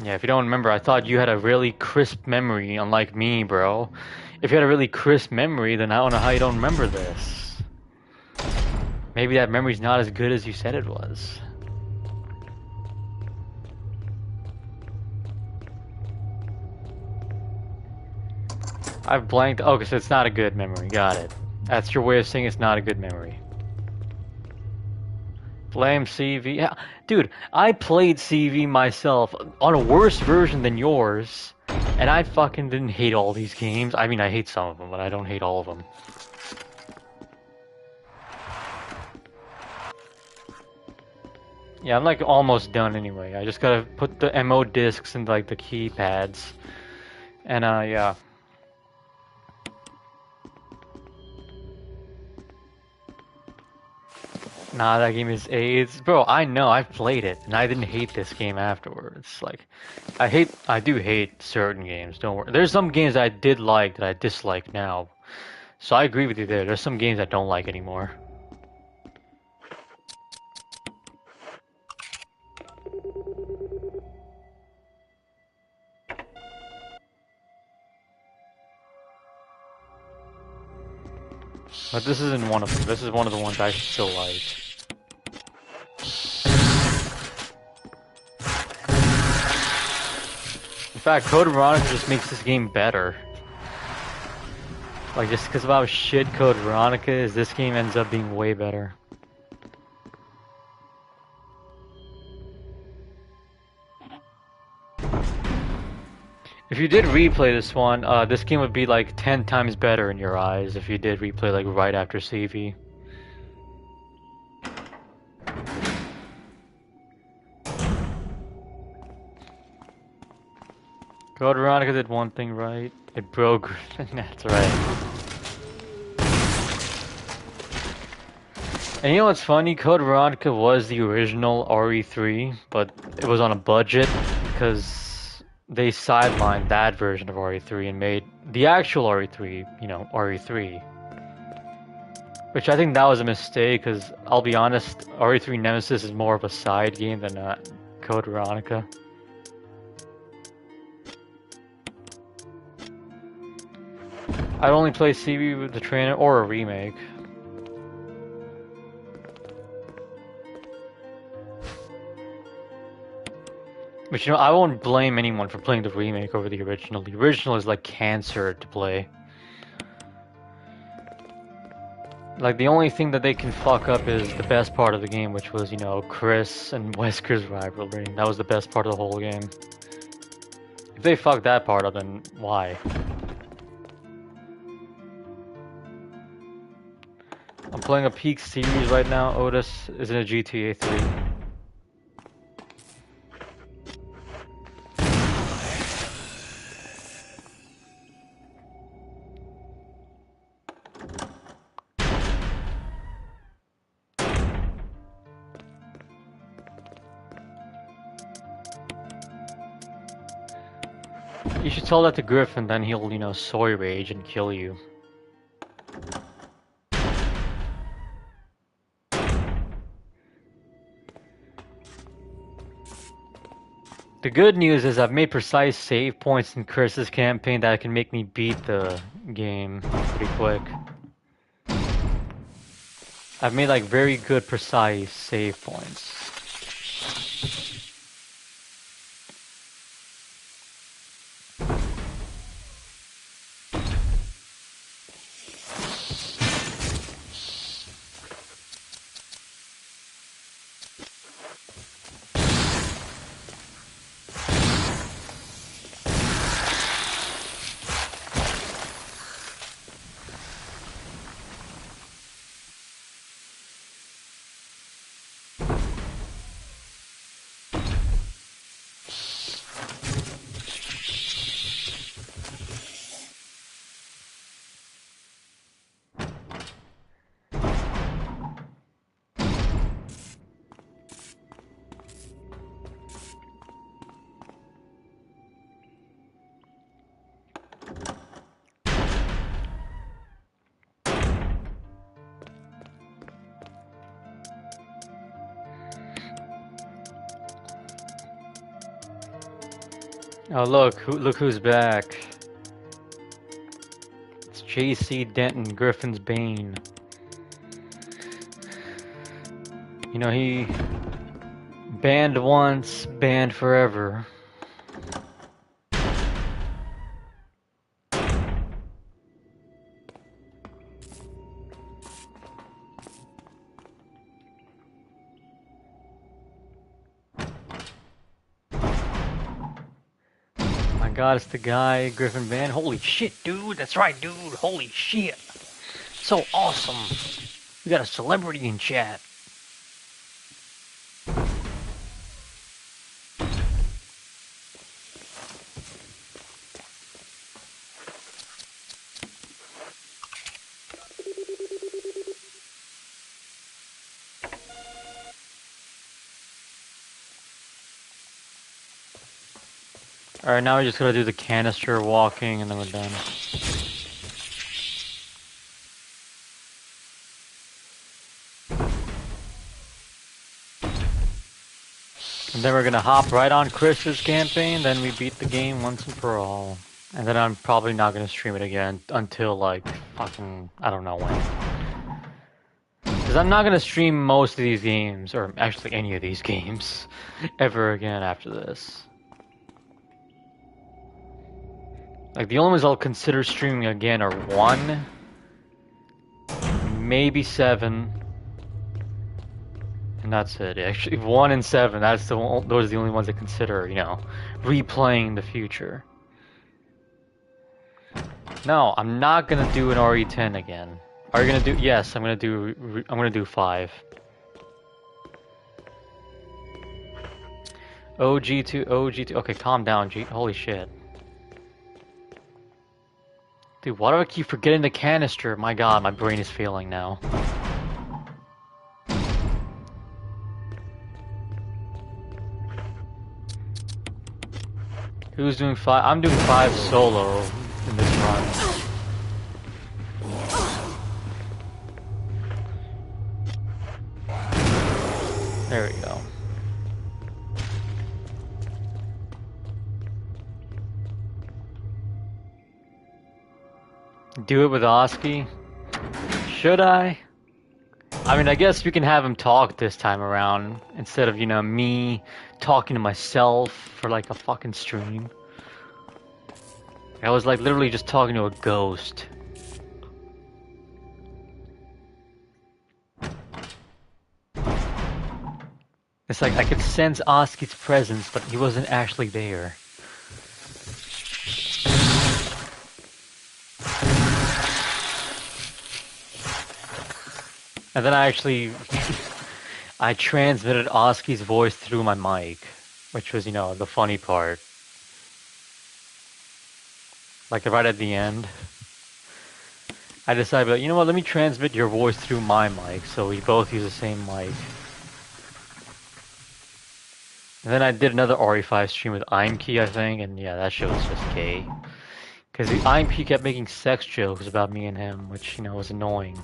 Yeah, if you don't remember, I thought you had a really crisp memory, unlike me, bro. If you had a really crisp memory, then I don't know how you don't remember this. Maybe that memory's not as good as you said it was. I've blanked. Oh, because it's not a good memory. Got it. That's your way of saying it's not a good memory. Blame CV. Yeah. Dude, I played CV myself on a worse version than yours, and I fucking didn't hate all these games. I mean, I hate some of them, but I don't hate all of them. Yeah, I'm like almost done anyway. I just gotta put the MO discs in like the keypads. And yeah. Nah, that game is AIDS. Bro, I know, I've played it, and I didn't hate this game afterwards. Like, I do hate certain games, don't worry. There's some games that I did like that I dislike now. So I agree with you there. There's some games I don't like anymore. But this isn't one of them. This is one of the ones I still like. In fact, Code Veronica just makes this game better. Like, just because of how shit Code Veronica is, this game ends up being way better. If you did replay this one, this game would be like 10 times better in your eyes if you did replay like right after CV. Code Veronica did one thing right. It broke. That's right. And you know what's funny? Code Veronica was the original RE3, but it was on a budget because they sidelined that version of RE3 and made the actual RE3, you know, RE3. Which I think that was a mistake because, I'll be honest, RE3 Nemesis is more of a side game than Code Veronica. I'd only play CV with the trainer or a remake. But you know, I won't blame anyone for playing the remake over the original. The original is like cancer to play. Like, the only thing that they can fuck up is the best part of the game, which was, you know, Chris and Wesker's rivalry. That was the best part of the whole game. If they fuck that part up, then why? I'm playing a Peak series right now. Otis is in a GTA 3. You should tell that to Griffin, then he'll, you know, soy rage and kill you. The good news is I've made precise save points in Chris's campaign that can make me beat the game pretty quick. I've made like very good precise save points. Oh look, look who's back. It's J.C. Denton, Griffin's Bane. You know, he banned once, banned forever. My god, it's the guy, Griffin Van. Holy shit, dude. That's right, dude. Holy shit. So awesome. We got a celebrity in chat. Alright, now we just gotta do the canister walking and then we're done. And then we're gonna hop right on Chris's campaign, then we beat the game once and for all. And then I'm probably not gonna stream it again until like fucking, I don't know when. Because I'm not gonna stream most of these games, or actually any of these games, ever again after this. Like, the only ones I'll consider streaming again are 1, maybe 7, and that's it. Actually, 1 and 7, those are the only ones I consider, you know, replaying in the future. No, I'm not gonna do an RE10 again. Are you gonna do? Yes, I'm gonna do 5. OG2, OG2. Okay, calm down, G. Holy shit. Dude, why do I keep forgetting the canister? My god, my brain is failing now. Who's doing 5? I'm doing 5 solo in this run. There we go. Do it with Oski? Should I? I mean, I guess we can have him talk this time around instead of, you know, me talking to myself for like a fucking stream. I was like literally just talking to a ghost. It's like I could sense Oski's presence, but he wasn't actually there. And then I actually I transmitted Oski's voice through my mic, which was, you know, the funny part. Like right at the end, I decided, like, you know what, let me transmit your voice through my mic, so we both use the same mic. And then I did another RE5 stream with Imkey, I think, and yeah, that shit was just gay. Because Imkey kept making sex jokes about me and him, which, you know, was annoying.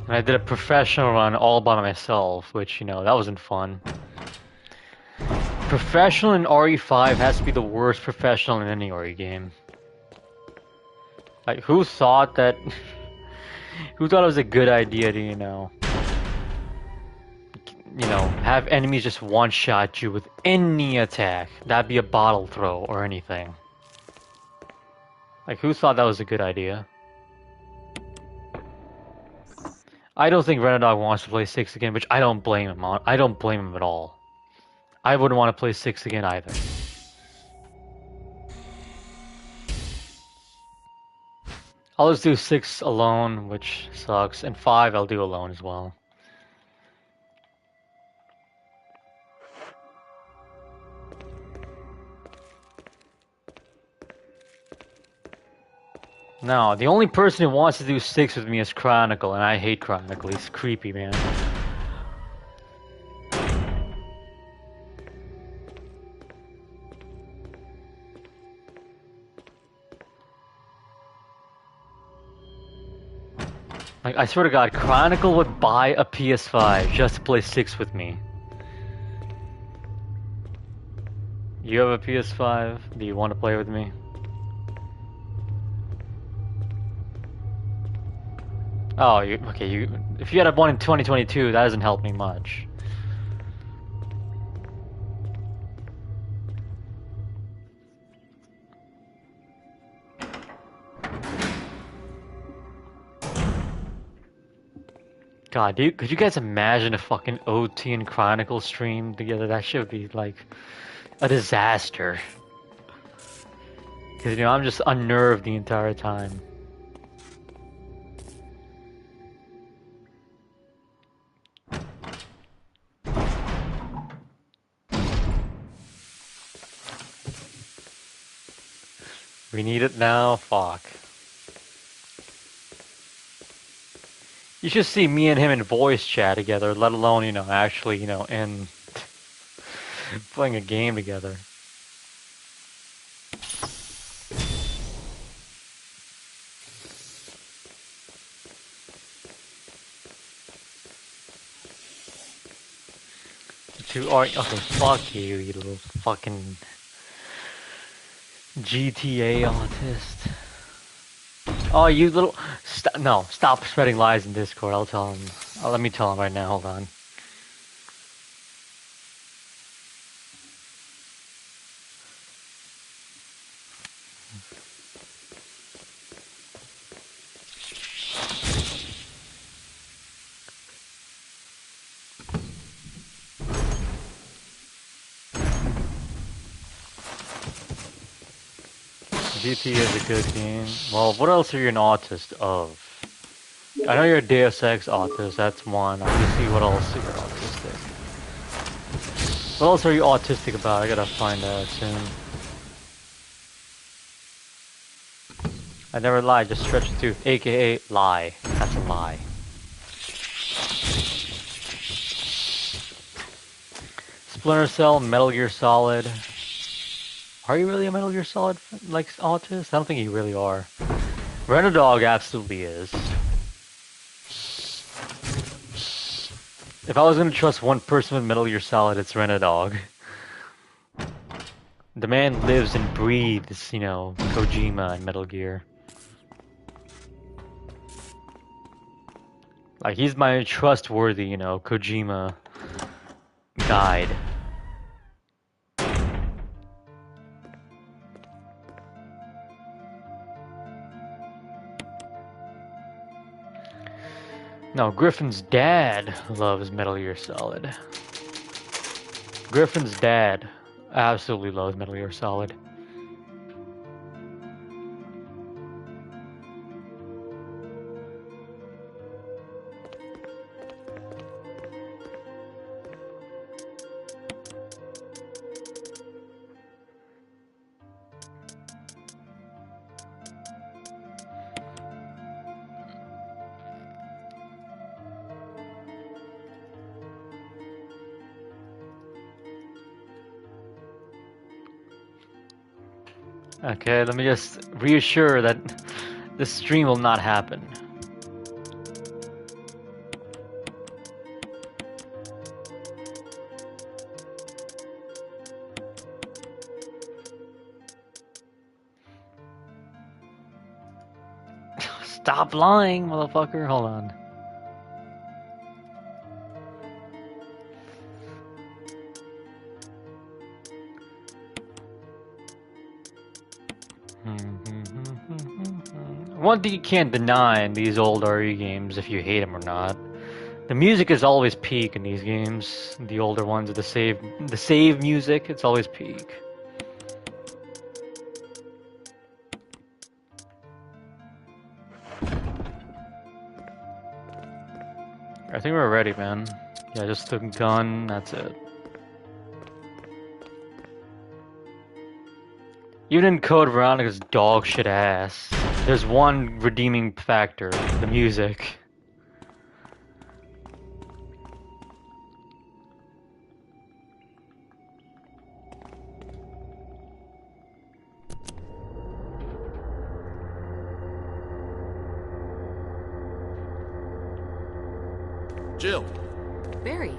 And I did a professional run all by myself, which, you know, that wasn't fun. Professional in RE5 has to be the worst professional in any RE game. Like, who thought that... who thought it was a good idea to, you know, have enemies just one-shot you with any attack? That'd be a bottle throw or anything. Like, who thought that was a good idea? I don't think Renadog wants to play 6 again, which I don't blame him on. I don't blame him at all. I wouldn't want to play 6 again either. I'll just do 6 alone, which sucks, and 5 I'll do alone as well. No, the only person who wants to do 6 with me is Chronicle, and I hate Chronicle. He's creepy, man. Like, I swear to God, Chronicle would buy a PS5 just to play 6 with me. You have a PS5? Do you want to play with me? Oh, okay, if you had one in 2022, that doesn't help me much. God, could you guys imagine a fucking OT and Chronicle stream together? That should be like a disaster. Because, I'm just unnerved the entire time. We need it now? Fuck. You should see me and him in voice chat together, let alone, actually, in playing a game together. Okay, fuck you, you little fucking GTA autist. Oh, you little... stop spreading lies in Discord. I'll tell him. Let me tell him right now. Hold on. GTA is a good game. Well, what else are you an autist of? I know you're a Deus Ex autist. That's one. I'll just see what else you're autistic. What else are you autistic about? I gotta find out soon. I never lied, just stretch the tooth. AKA lie. That's a lie. Splinter Cell, Metal Gear Solid. Are you really a Metal Gear Solid like autist? I don't think you really are. Renadog absolutely is. If I was gonna trust one person with Metal Gear Solid, it's Renadog. The man lives and breathes, Kojima and Metal Gear. Like, he's my trustworthy, Kojima guide. No, Griffin's dad loves Metal Gear Solid. Griffin's dad absolutely loves Metal Gear Solid. Okay, let me just reassure that this stream will not happen. Stop lying, motherfucker. Hold on. One thing you can't deny in these old RE games, if you hate them or not, the music is always peak in these games. The older ones, the save music, it's always peak. I think we're ready, man. Yeah, just a gun, that's it. Even in Code Veronica's dog shit ass, there's one redeeming factor, the music. Jill, Barry.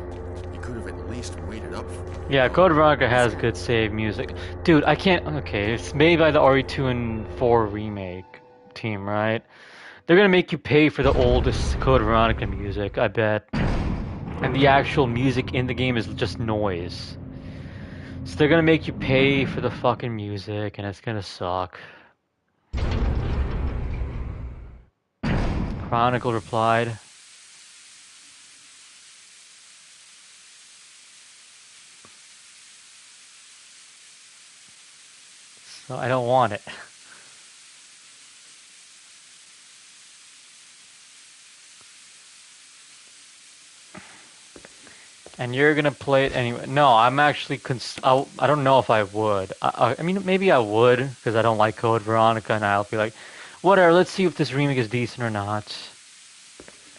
you could have at least waited up for me. Yeah, Code Veronica has good save music. Dude, I can't... Okay, it's made by the RE2 and 4 remake team, right? They're gonna make you pay for the oldest Code Veronica music, I bet. And the actual music in the game is just noise. So they're gonna make you pay for the fucking music, and it's gonna suck. Chronicle replied. So I don't want it. And you're gonna play it anyway. No, I'm actually I don't know if I would. I mean, maybe I would, because I don't like Code Veronica, and I'll be like, whatever, let's see if this remake is decent or not.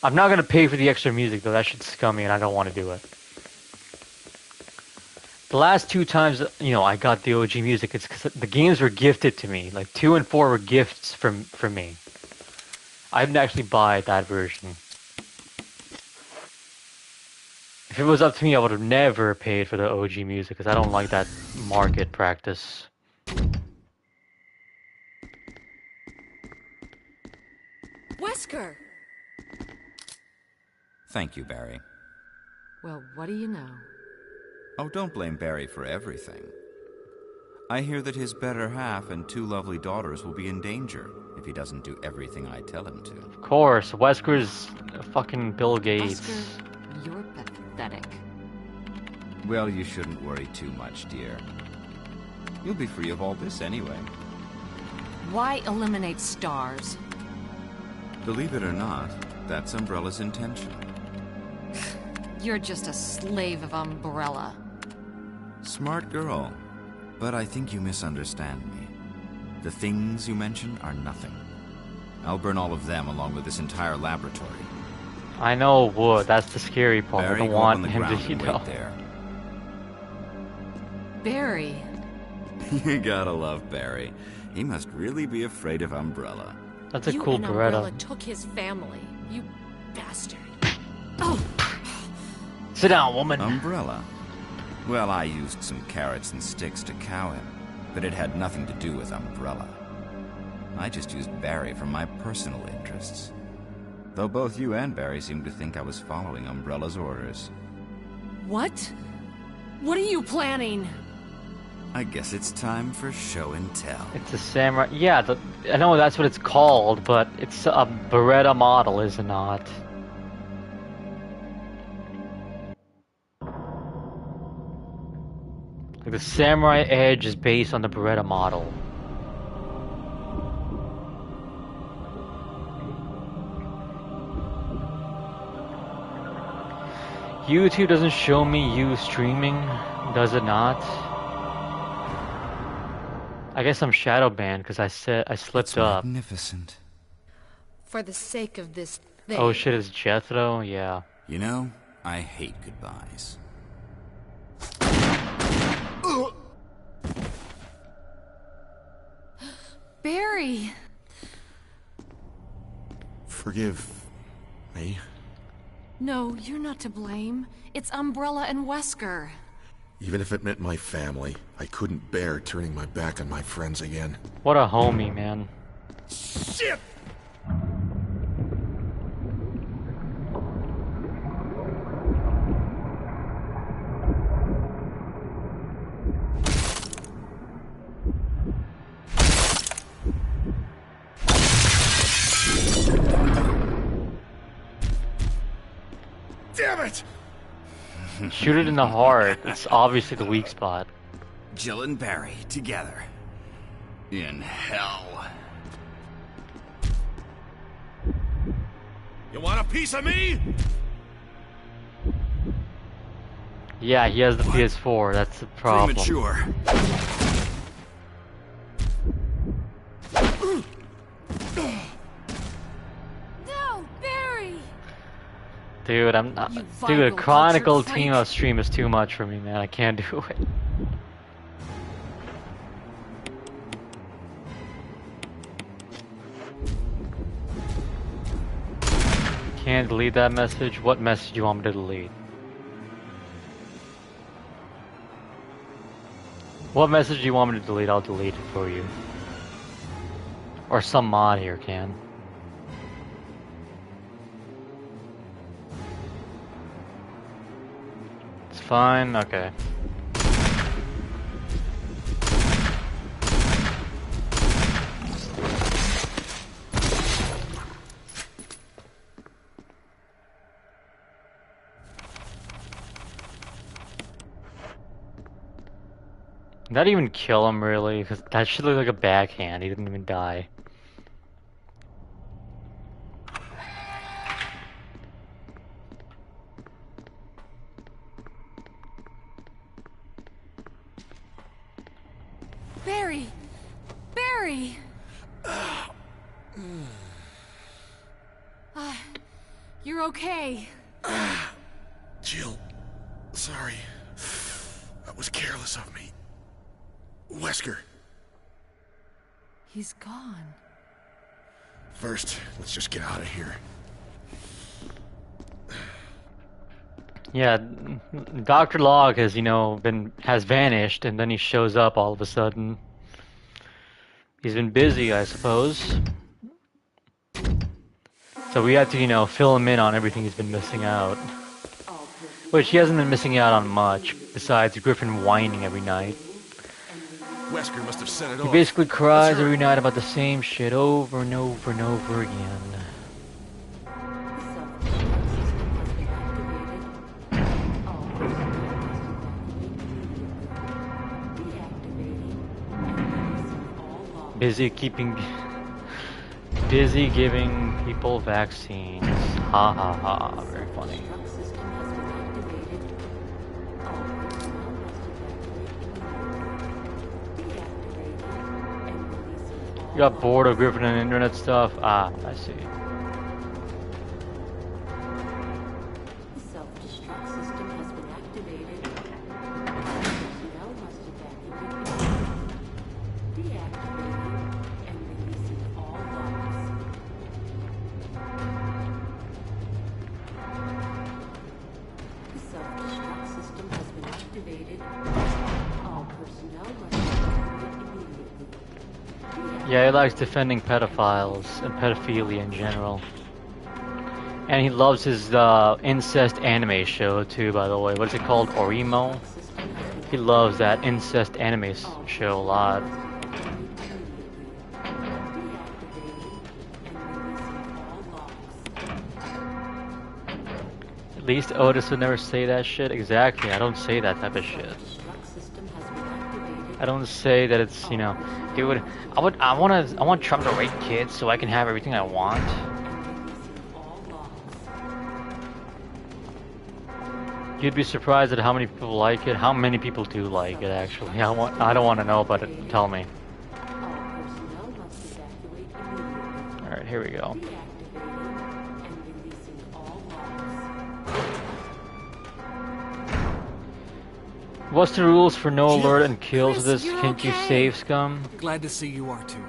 I'm not gonna pay for the extra music, though. That shit's scummy, and I don't want to do it. The last 2 times, you know, I got the OG music, it's because the games were gifted to me. Like, 2 and 4 were gifts from me. I didn't actually buy that version. If it was up to me, I would have never paid for the OG music, because I don't like that market practice. Wesker! Thank you, Barry. Well, what do you know? Oh, don't blame Barry for everything. I hear that his better half and 2 lovely daughters will be in danger if he doesn't do everything I tell him to. Of course, Wesker's fucking Bill Gates. Wesker, you're pathetic. Well, you shouldn't worry too much, dear. You'll be free of all this anyway. Why eliminate stars? Believe it or not, that's Umbrella's intention. You're just a slave of Umbrella. Smart girl. But I think you misunderstand me. The things you mention are nothing. I'll burn all of them along with this entire laboratory. I know it would. That's the scary part. Barry, I don't go up on want the him ground to, you and know. wait there. Barry. You gotta love Barry. He must really be afraid of Umbrella. That's a You cool and Umbrella Beretta. took his family. You bastard. Sit down, woman. Umbrella? Well, I used some carrots and sticks to cow him, but it had nothing to do with Umbrella. I just used Barry for my personal interests. Though both you and Barry seem to think I was following Umbrella's orders. What? What are you planning? I guess it's time for show and tell. It's a samurai. Yeah, I know that's what it's called, but it's a Beretta model, is it not? Like the Samurai Edge is based on the Beretta model. YouTube doesn't show me you streaming, does it not? I guess I'm shadow banned because I slipped It's up. magnificent. For the sake of this thing. Oh shit, it's Jethro? Yeah. You know, I hate goodbyes. Barry! Forgive me. No, you're not to blame. It's Umbrella and Wesker. Even if it meant my family, I couldn't bear turning my back on my friends again. What a homie, man. Shit! Damn it! Shoot it in the heart. It's obviously the weak spot. Jill and Barry together. In hell. You want a piece of me? Yeah, he has the PS4. That's the problem. Premature. No, Barry! Dude, I'm not. You Dude, a viral Chronicle culture freak. team of stream is too much for me, man. I can't do it. can't delete that message, what message do you want me to delete? What message do you want me to delete? I'll delete it for you. Or some mod here can. It's fine, okay. Not even kill him really, because that should look like a backhand. He didn't even die. Barry! Barry! You're okay. Jill, sorry. That was careless of me. Wesker. He's gone. First, let's just get out of here. Yeah, Dr. Locke has, has vanished, and then he shows up all of a sudden. He's been busy, I suppose. So we had to, fill him in on everything he's been missing out. Which he hasn't been missing out on much, besides Griffin whining every night. Wesker must have set it He off. basically cries every night about the same shit over and over and over again. Busy giving people vaccines. Ha ha ha, very funny. You got bored of Griffin and internet stuff? Ah, I see. Self-destruct system has been activated. Personnel must evacuate immediately. Deactivating and releasing all locks. The self-destruct system has been activated. All personnel must evacuate immediately. Yeah, he likes defending pedophiles and pedophilia in general. And he loves his incest anime show too, by the way. What is it called? Orimo? He loves that incest anime show a lot. At least Otis would never say that shit. Exactly, I don't say that type of shit. I don't say that it's, dude, I want Trump to rape kids so I can have everything I want. You'd be surprised at how many people like it. How many people do like it, actually. I don't want to know, but tell me. Alright, here we go. What's the rules for no alert and kills this? Can't you save, scum? Glad to see you are too.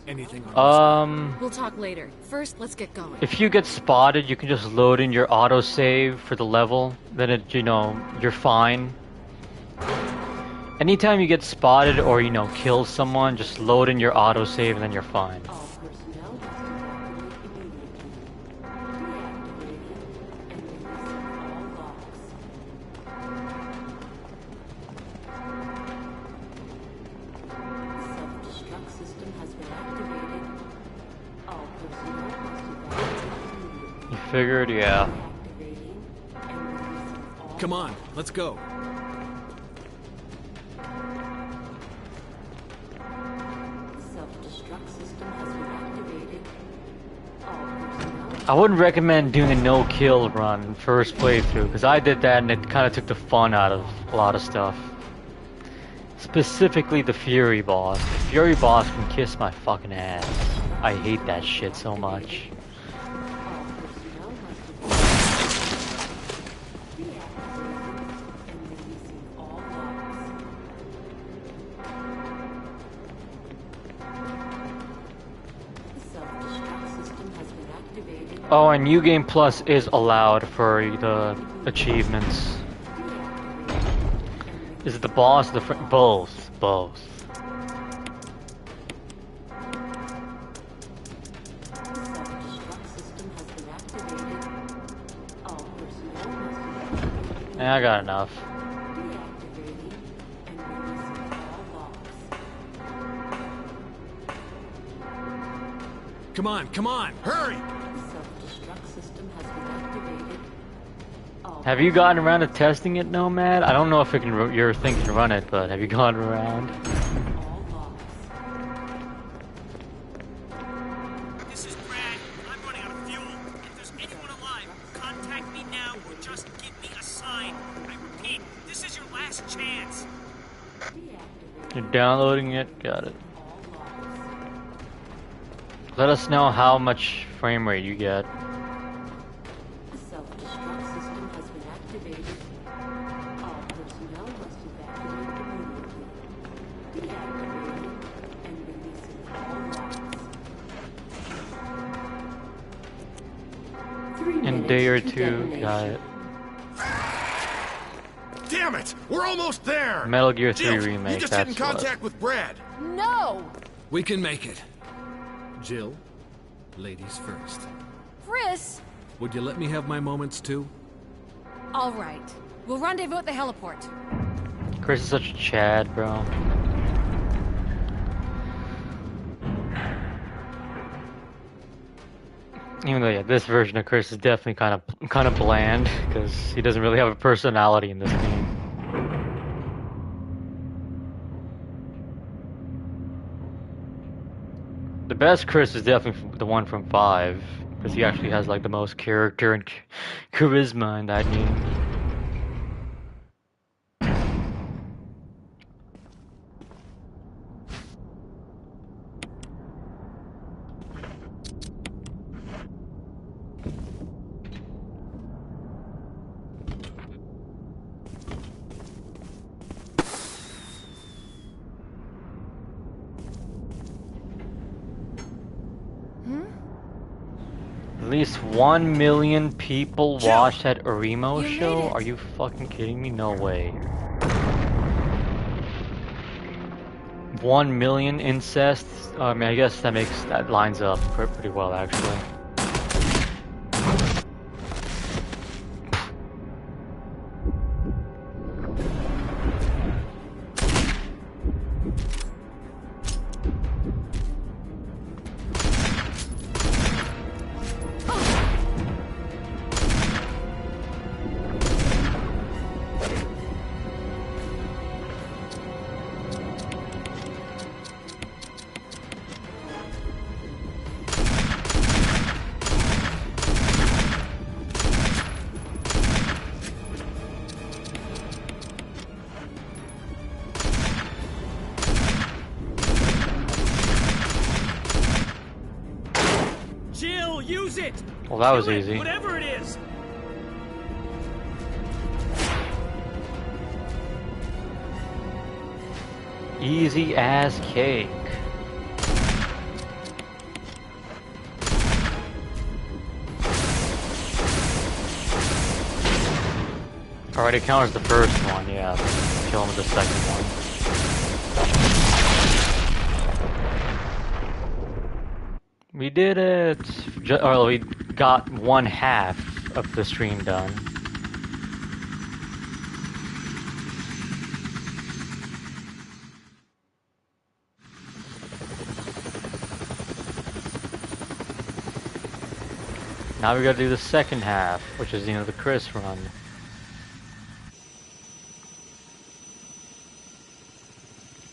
Anything on We'll talk later. First, let's get going. if you get spotted, you can just load in your autosave for the level. Then you're fine. Anytime you get spotted or, kill someone, just load in your autosave and then you're fine. You figured, yeah. Come on, let's go. I wouldn't recommend doing a no-kill run first playthrough, because I did that and it kind of took the fun out of a lot of stuff. Specifically the Fury boss. The Fury boss can kiss my fucking ass. I hate that shit so much. Oh, and New Game Plus is allowed for the achievements. Is it the boss? Both. Both. Yeah, I got enough. Come on, come on, hurry! Have you gotten around to testing it, Nomad? I don't know if your thing can run it, but have you gone around? This is Brad. I'm running out of fuel. If there's anyone alive, contact me now or just give me a sign. I repeat, this is your last chance. You're downloading it? Got it. Let us know how much frame rate you get. In a day or two, got it. Damn it! We're almost there! Metal Gear 3 Jill, Remake, you just get in that's what. contact with Brad. No! We can make it. Jill, ladies first. Chris! Would you let me have my moments too? All right. We'll rendezvous at the heliport. Chris is such a Chad, bro. Even though, yeah, this version of Chris is definitely kind of bland because he doesn't really have a personality in this game. The best Chris is definitely the one from 5 because he actually has like the most character and charisma in that game. At least 1 million people watched that Oremo show? Are you fucking kidding me? No way. 1 million incest? I mean, I guess that lines up pretty well, actually. Jill, use it! Well, that was Kill it, easy. whatever it is! Easy as cake. Alright, it counters the first one, yeah. Kill him with the second one. We did it! Or we got 1/2 of the stream done. Now we gotta do the second half, which is, the Chris run.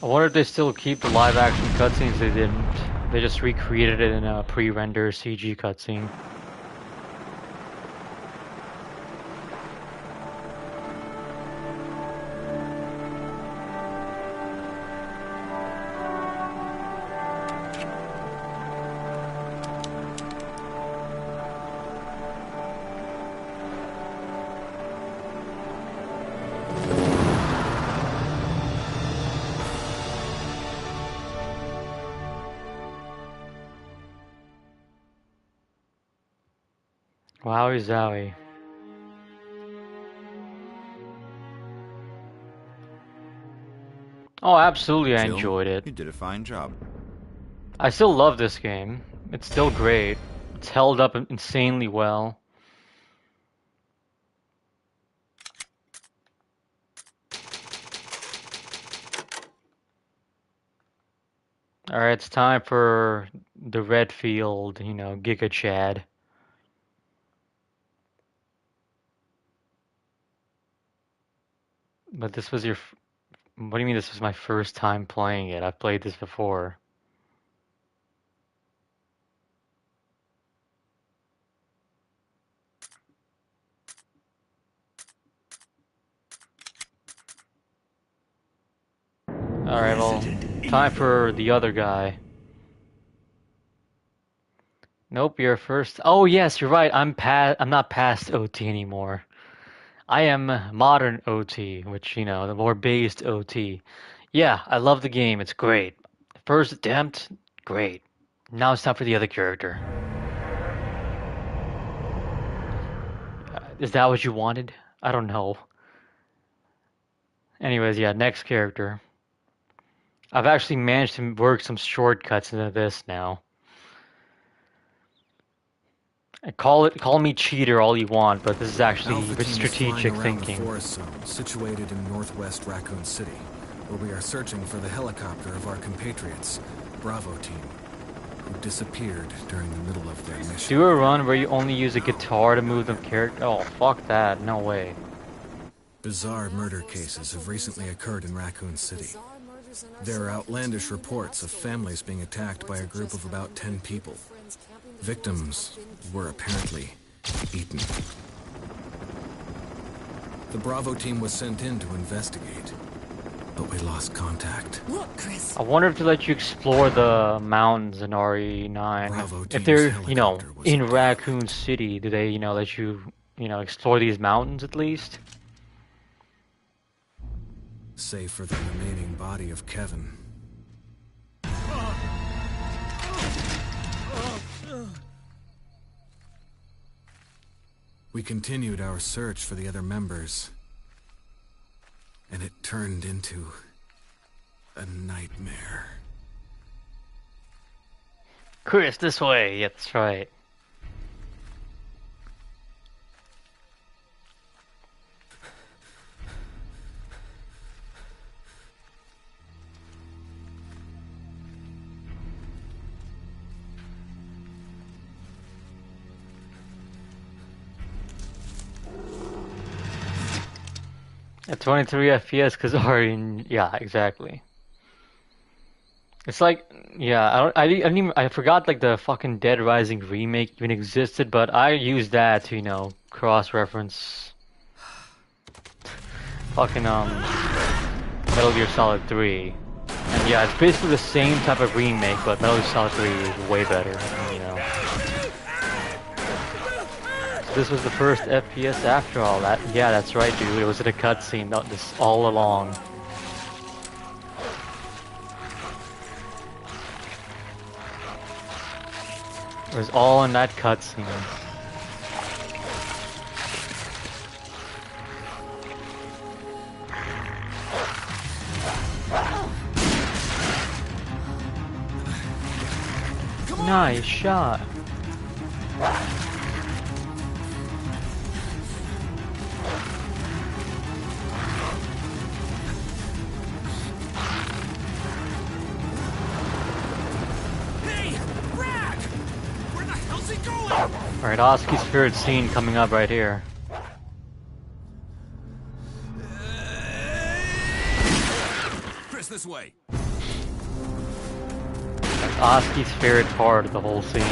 I wonder if they still keep the live action cutscenes. They didn't. They just recreated it in a pre-render CG cutscene. Wowie zowie. Oh, absolutely, I Jill, enjoyed it. you did a fine job. I still love this game. It's still great. It's held up insanely well. Alright, it's time for the Redfield, you know, Giga Chad. But this was your... What do you mean this was my first time playing it? I've played this before. Alright, well, time for the other guy. Nope, you're first. Oh yes, you're right. I'm not past OT anymore. I am modern OT, which, you know, the more based OT. Yeah, I love the game. It's great. First attempt, great. Now it's time for the other character. Is that what you wanted? I don't know. Anyways, yeah, next character. I've actually managed to work some shortcuts into this now. Call me cheater all you want, but this is actually Alpha with team is flying strategic around thinking. the forest zone situated in northwest Raccoon City, where we are searching for the helicopter of our compatriots, Bravo team, who disappeared during the middle of their mission. Do a run where you only use a guitar to move the character. Oh, fuck that. No way. Bizarre murder cases have recently occurred in Raccoon City. There are outlandish reports of families being attacked by a group of about 10 people. Victims were apparently eaten. The Bravo team was sent in to investigate, but we lost contact. Look, Chris. I wonder if they let you explore the mountains in RE9. Bravo If team's they're, you know, helicopter was in abandoned. Raccoon City, do they, you know, let you, you know, explore these mountains at least? Save for the remaining body of Kevin. We continued our search for the other members, and it turned into a nightmare. Chris, this way. Yeah, that's right. At 23 FPS, because already, yeah, exactly. It's like, yeah, I didn't even, I forgot like the fucking Dead Rising remake even existed, but I used that to, you know, cross-reference fucking, Metal Gear Solid 3. And yeah, it's basically the same type of remake, but Metal Gear Solid 3 is way better, you know. So this was the first FPS after all that. Yeah, that's right, dude. It was in a cutscene, not this all along. It was all in that cutscene. Nice shot. Alright, Oski's favorite scene coming up right here. Chris, this way. That's Oski's favorite part of the whole scene.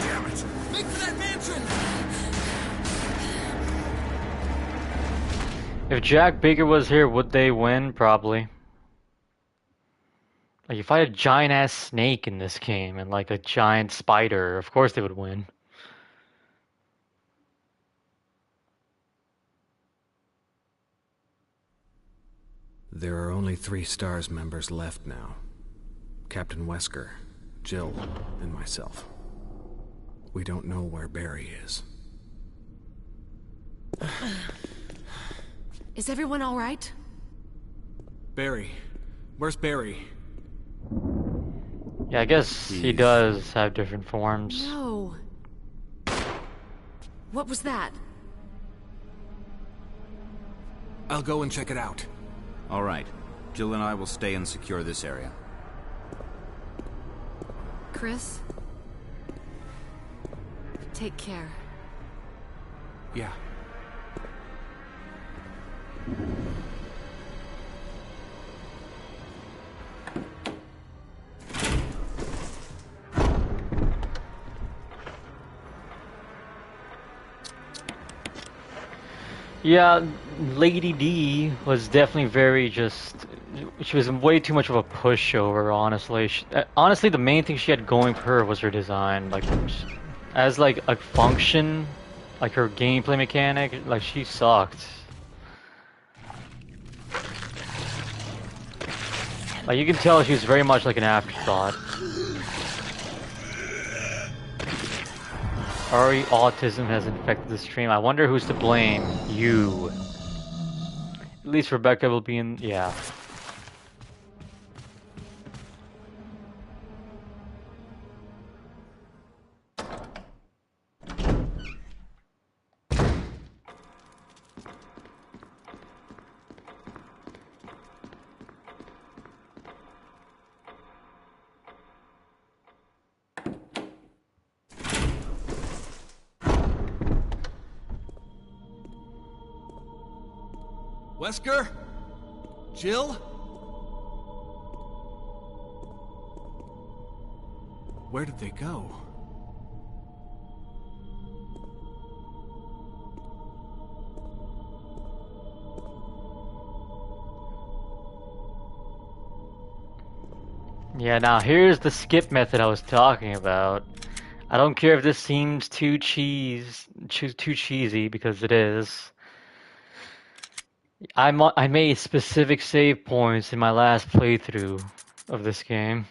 Damn it! Make for that mansion! If Jack Baker was here, would they win? Probably. Like, if I had a giant-ass snake in this game and, like, a giant spider, of course they would win. There are only 3 STARS members left now. Captain Wesker, Jill, and myself. We don't know where Barry is. Is everyone all right? Barry. Where's Barry? Yeah, I guess he does have different forms. No. What was that? I'll go and check it out. All right. Jill and I will stay and secure this area. Chris? Take care. Yeah. Yeah, Lady D was definitely very just. She was way too much of a pushover, honestly. Honestly, the main thing she had going for her was her design. Like, as like a function, like her gameplay mechanic, like she sucked. Like you can tell she was very much like an afterthought. Ari, autism has infected the stream. I wonder who's to blame. You. At least Rebecca will be in. Yeah. Wesker? Jill? Where did they go? Yeah, now here's the skip method I was talking about. I don't care if this seems too cheesy, because it is. I made specific save points in my last playthrough of this game.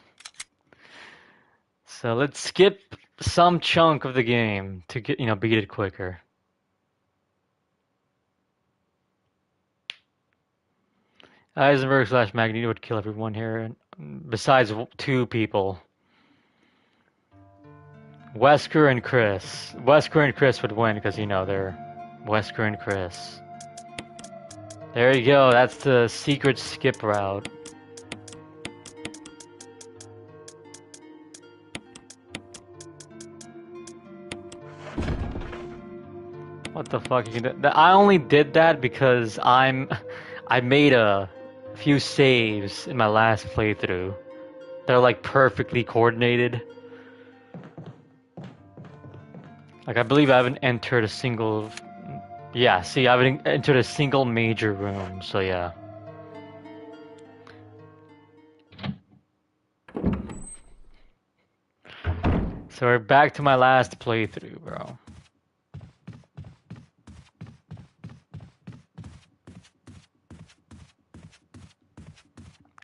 So let's skip some chunk of the game to get, beat it quicker. Eisenberg / Magneto would kill everyone here, besides 2 people. Wesker and Chris. Wesker and Chris would win because, they're Wesker and Chris. There you go, that's the secret skip route. What the fuck you can do? I only did that because I made a few saves in my last playthrough. They're like perfectly coordinated. Like I believe I haven't entered a single. Yeah, see, I haven't entered a single major room, so yeah. So we're back to my last playthrough, bro.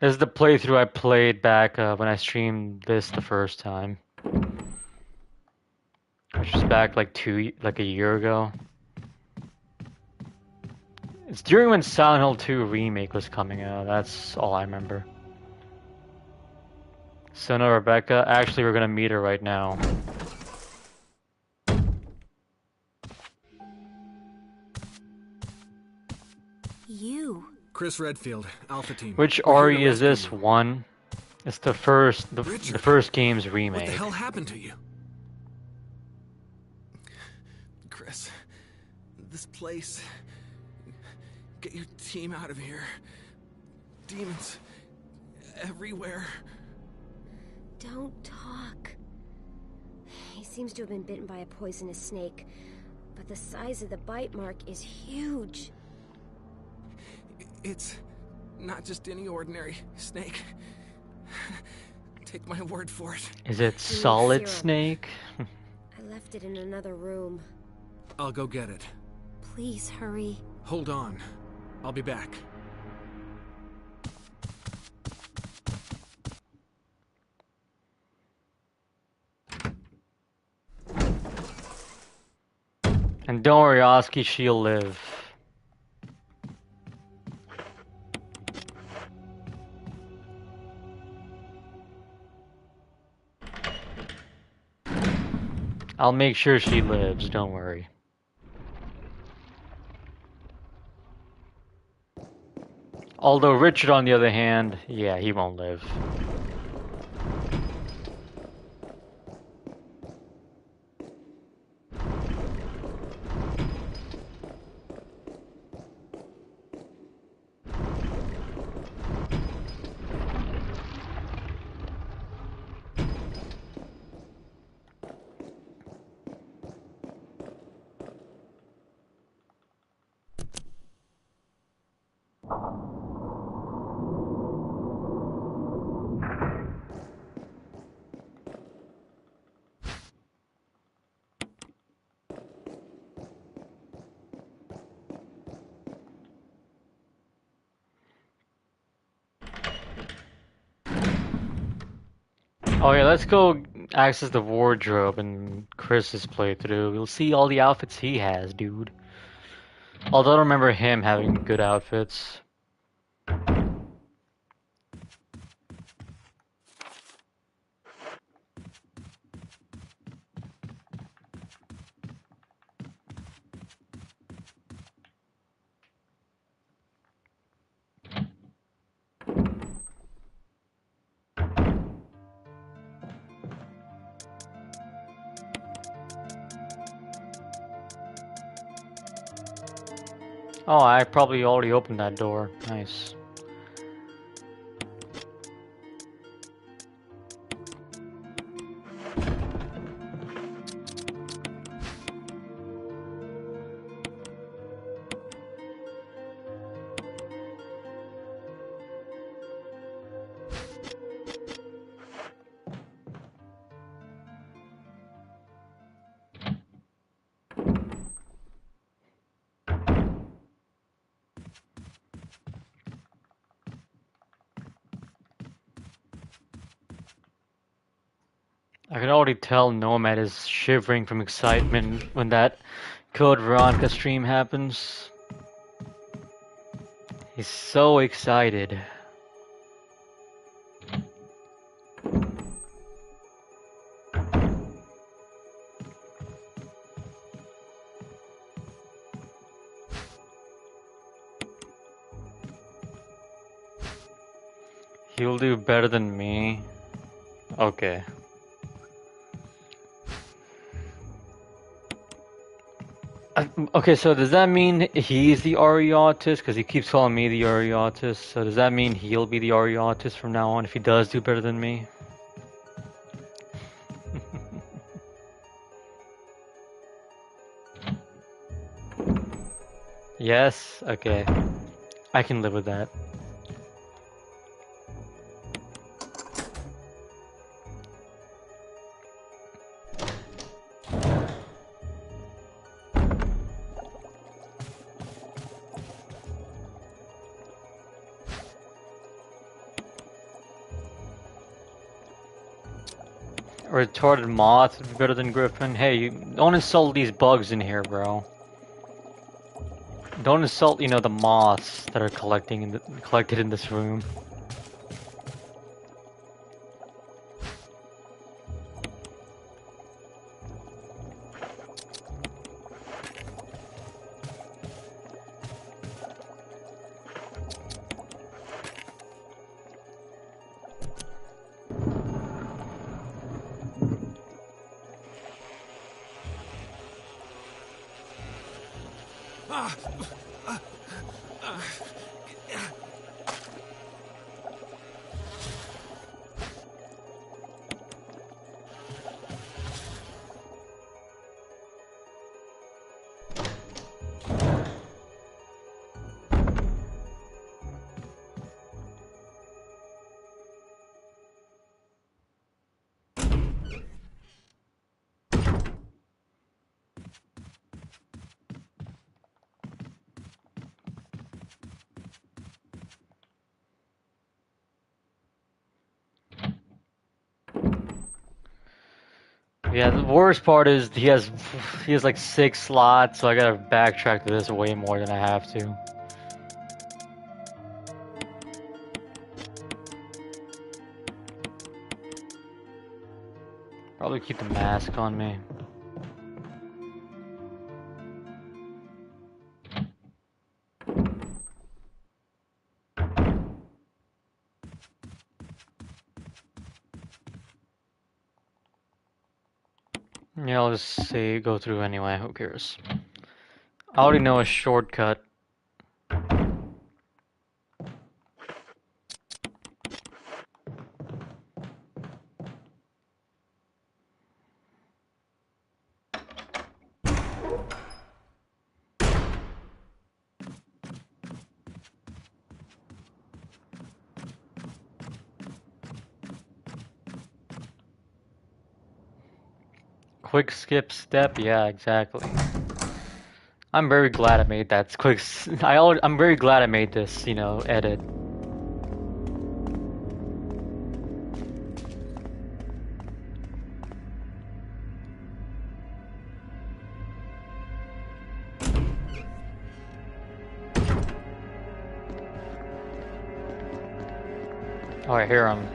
This is the playthrough I played back when I streamed this the first time. Which was back like a year ago. It's during when Silent Hill 2 Remake was coming out. That's all I remember. So no, Rebecca. Actually, we're gonna meet her right now. You. Chris Redfield, Alpha Team. Which We're here Ari to is this rescue you. one? It's the first game's What remake. the hell happened to you? Chris, this place. Get your team out of here. Demons everywhere. Don't talk. He seems to have been bitten by a poisonous snake, but the size of the bite mark is huge. It's not just any ordinary snake. Take my word for it. Is it Solid serum. Snake? I left it in another room. I'll go get it. Please hurry. Hold on. I'll be back. And don't worry, Oski, she'll live. I'll make sure she lives, don't worry. Although Richard, on the other hand, yeah, he won't live. Oh yeah, let's go access the wardrobe in Chris's playthrough. We'll see all the outfits he has, dude. Although I don't remember him having good outfits. Oh, I probably already opened that door. Nice. I can already tell Nomad is shivering from excitement when that Code Veronica stream happens. He's so excited. He'll do better than me. Okay. Okay, so does that mean he's the RE autist? Because he keeps calling me the RE autist. So does that mean he'll be the RE autist from now on if he does do better than me? Yes? Okay. I can live with that. Retarded moth would be better than Griffin. Hey, don't insult these bugs in here, bro. Don't insult, you know, the moths that are collected in this room. Yeah, the worst part is he has like 6 slots, so I gotta backtrack to this way more than I have to. Probably keep the mask on me. Yeah, I'll just say go through anyway, who cares? I already know a shortcut. Quick skip step, yeah, exactly. I'm very glad I made that I'm very glad I made this, you know, edit. Oh, I hear him.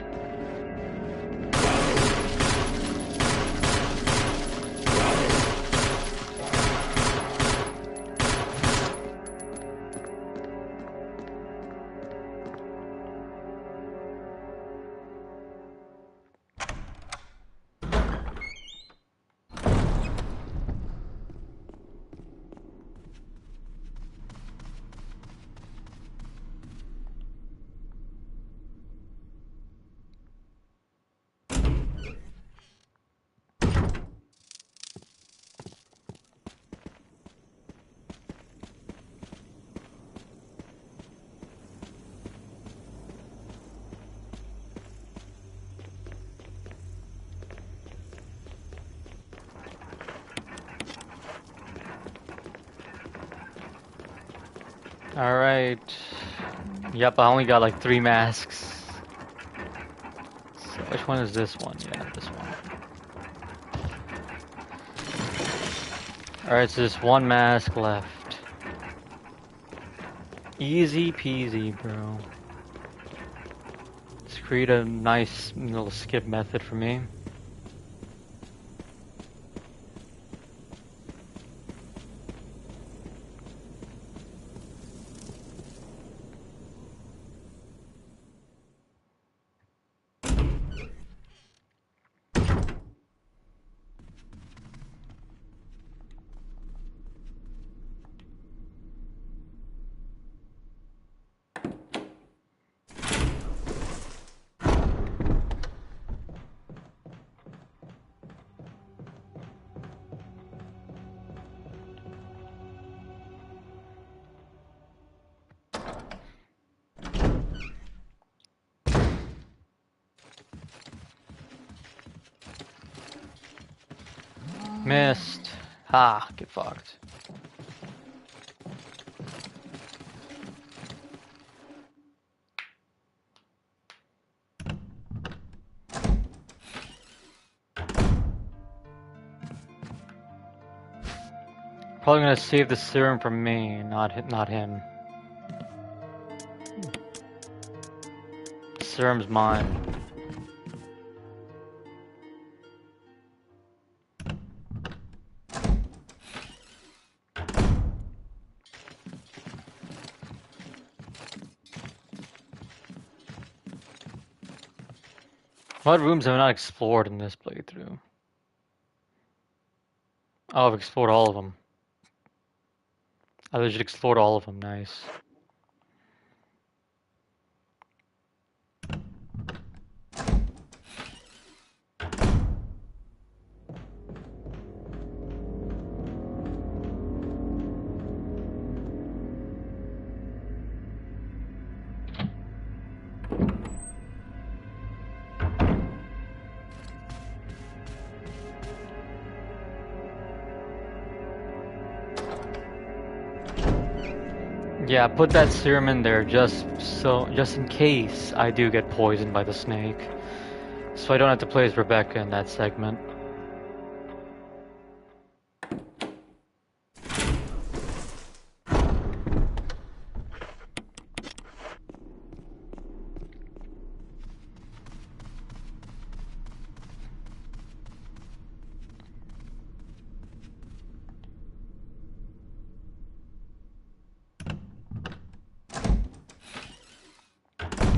Alright. Yep, I only got like 3 masks. So which one is this one? Yeah, this one. Alright, so there's 1 mask left. Easy peasy, bro. Let's create a nice little skip method for me. Missed. Ha, get fucked. Probably gonna save the serum for me, not him. Serum's mine. What rooms have I not explored in this playthrough? Oh, I've explored all of them. I legit explored all of them, nice. Yeah, put that serum in there just in case I do get poisoned by the snake. So I don't have to play as Rebecca in that segment.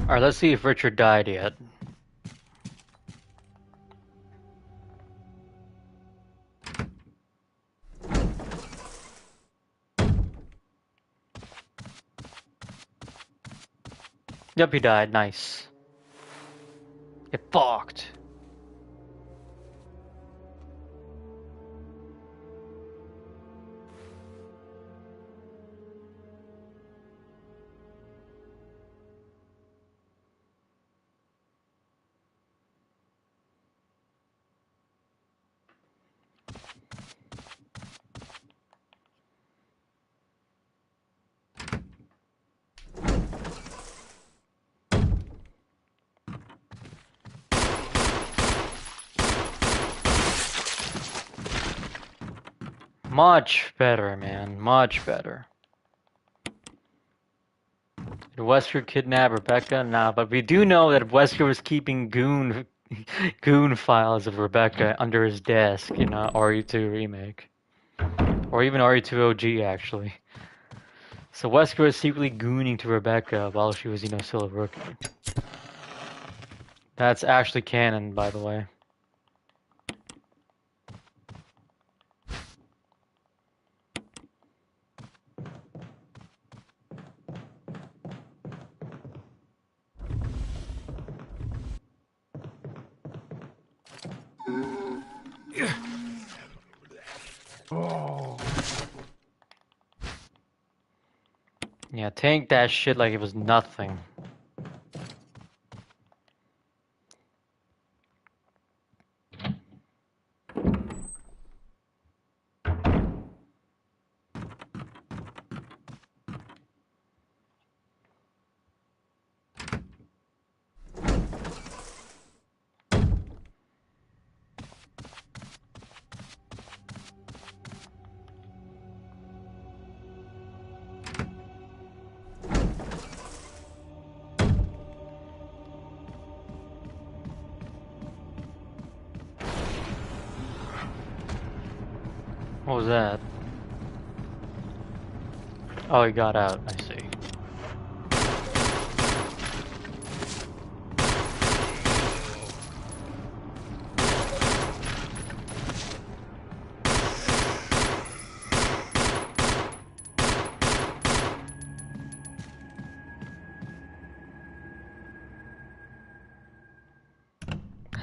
Alright, let's see if Richard died yet. Yep, he died. Nice. Get fucked. Much better, man. Much better. Did Wesker kidnap Rebecca? Nah, but we do know that Wesker was keeping goon files of Rebecca under his desk in RE2 Remake. Or even RE2 OG, actually. So Wesker was secretly gooning to Rebecca while she was, still a rookie. That's actually canon, by the way. Yeah, tank that shit like it was nothing. What was that? Oh, he got out, I see.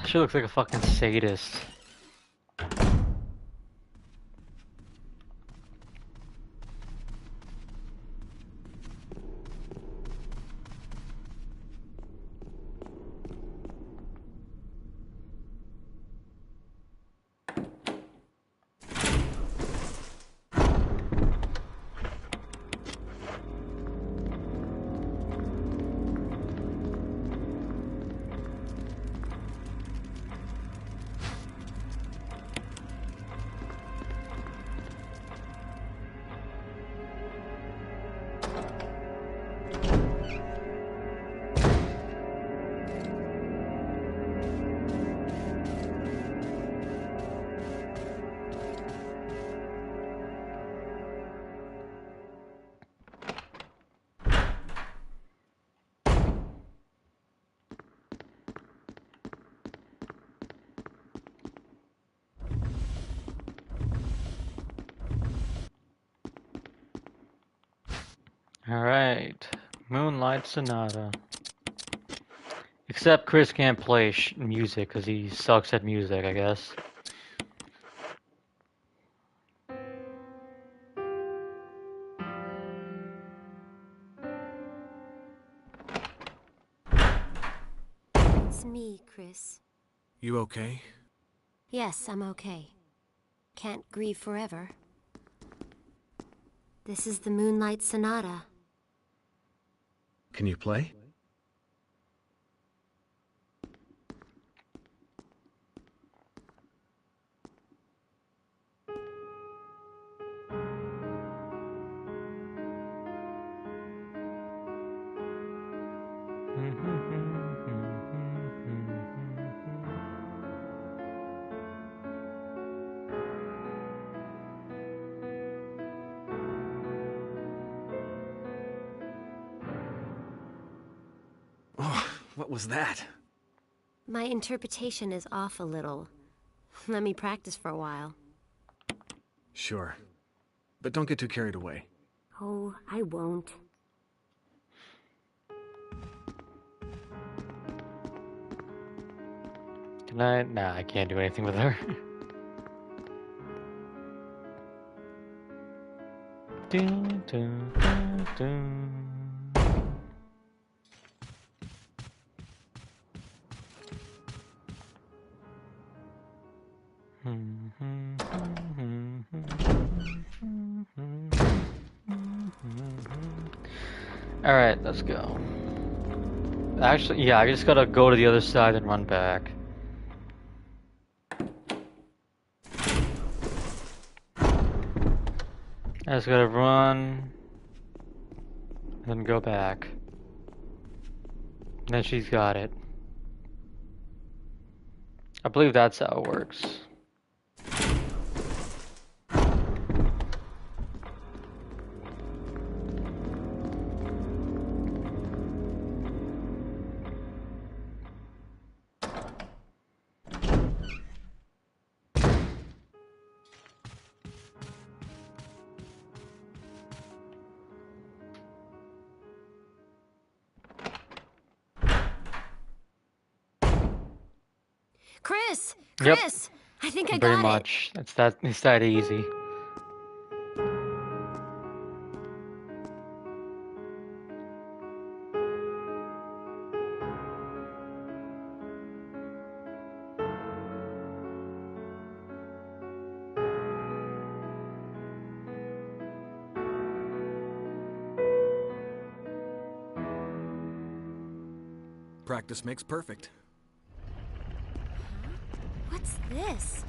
She looks like a fucking sadist. Alright. Moonlight Sonata. Except Chris can't play music because he sucks at music, I guess. It's me, Chris. You okay? Yes, I'm okay. Can't grieve forever. This is the Moonlight Sonata. Can you play? What was that? My interpretation is off a little. Let me practice for a while. Sure. But don't get too carried away. Oh, I won't. Can I? Nah, I can't do anything with her. Dun, dun, dun, dun. Alright, let's go. Actually, yeah, I just gotta go to the other side and run back. I just gotta run, and then go back. And then she's got it. I believe that's how it works. Chris! Yep. Chris! I think I Pretty got it. much. It's that easy. Practice makes perfect. What's this?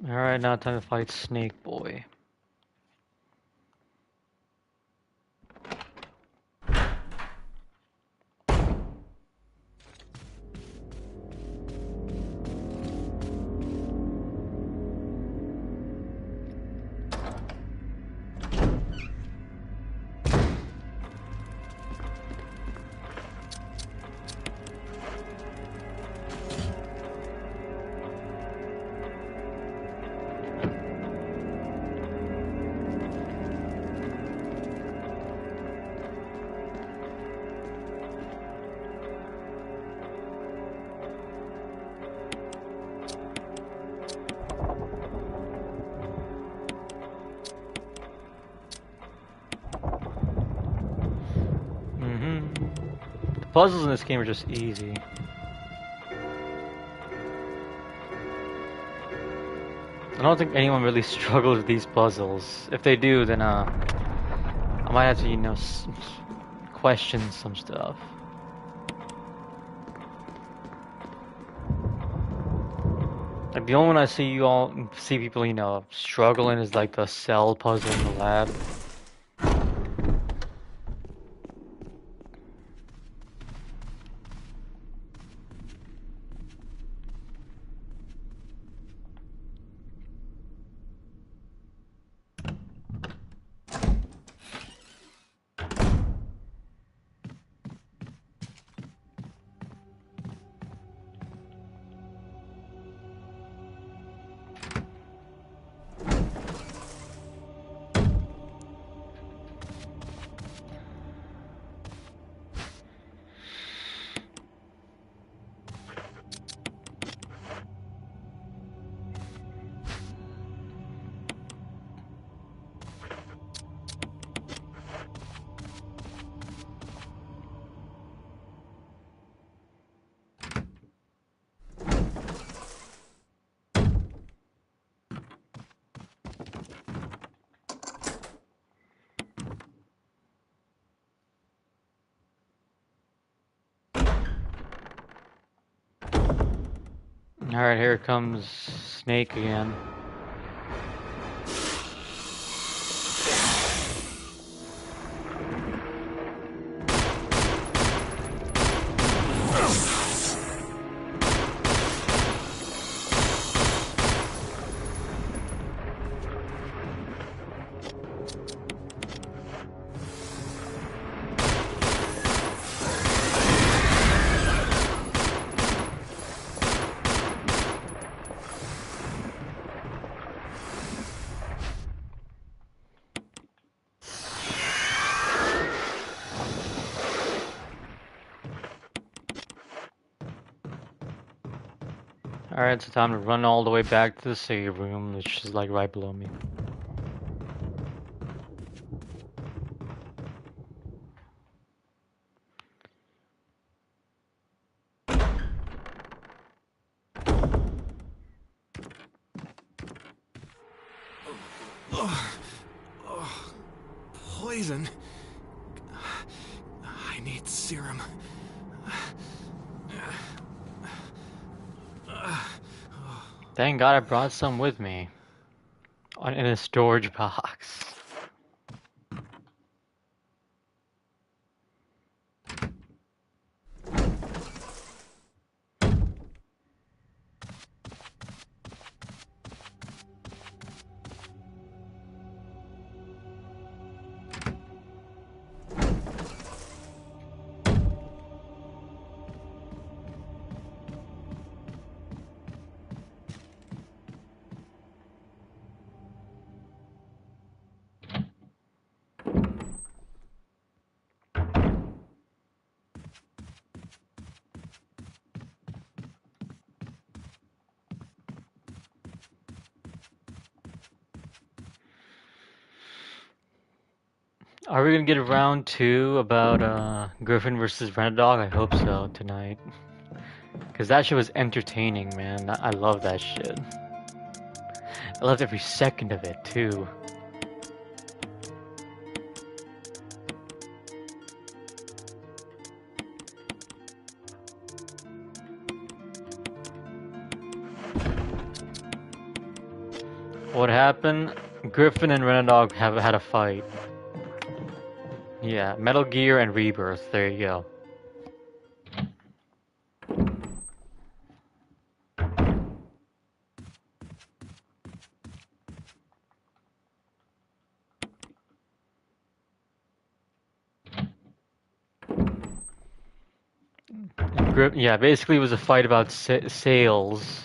Alright, now time to fight Snake Boy. The puzzles in this game are just easy. I don't think anyone really struggles with these puzzles. If they do, then I might have to, you know, question some stuff. Like the only one I see people, you know, struggling is like the cell puzzle in the lab. Alright, here comes Snake again. Alright, so time to run all the way back to the save room, which is like right below me. Poison. I need serum. Thank God I brought some with me. In a storage box. Are we gonna get around two about Griffin versus Renadog? I hope so tonight. Cause that shit was entertaining, man. I love that shit. I loved every second of it too. What happened? Griffin and Renadog have had a fight. Yeah, Metal Gear and Rebirth. There you go. Yeah, basically it was a fight about sales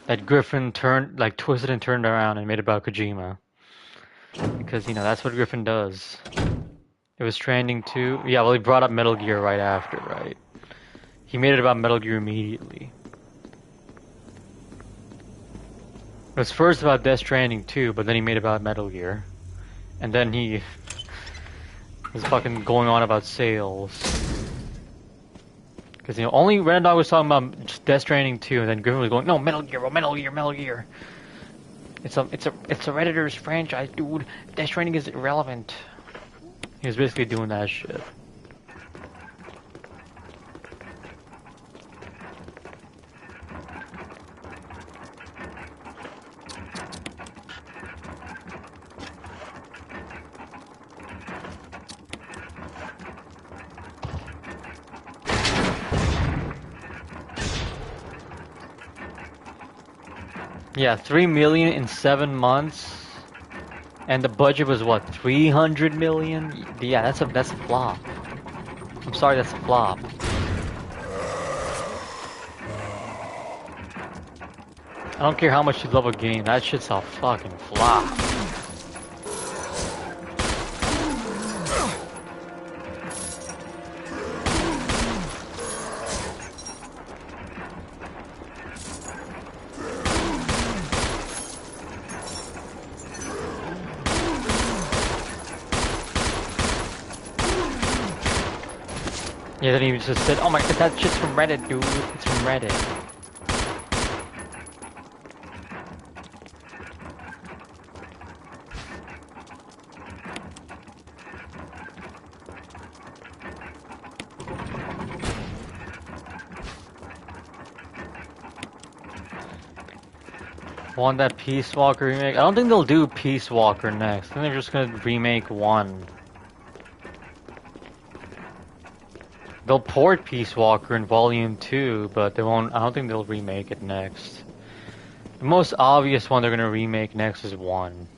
that Griffin twisted and turned around and made about Kojima. Because, you know, that's what Griffin does. It was Stranding 2. Yeah, well, he brought up Metal Gear right after, right? He made it about Metal Gear immediately. It was first about Death Stranding 2, but then he made it about Metal Gear. And then he was fucking going on about sales. Because, you know, only Renadog was talking about just Death Stranding 2, and then Griffin was going, no, Metal Gear, bro, Metal Gear, Metal Gear. It's a Redditor's franchise, dude. Death Stranding is irrelevant. He was basically doing that shit. Yeah, 3 million in 7 months, and the budget was what, 300 million? Yeah, that's a flop. I'm sorry, that's a flop. I don't care how much you love a game, that shit's a fucking flop. Yeah, then he just said, oh my god, that shit's from Reddit, dude. It's from Reddit. Want that Peace Walker remake? I don't think they'll do Peace Walker next. I think they're just gonna remake 1. They'll port Peace Walker in Volume 2, but they won't. I don't think they'll remake it next. The most obvious one they're gonna remake next is 1.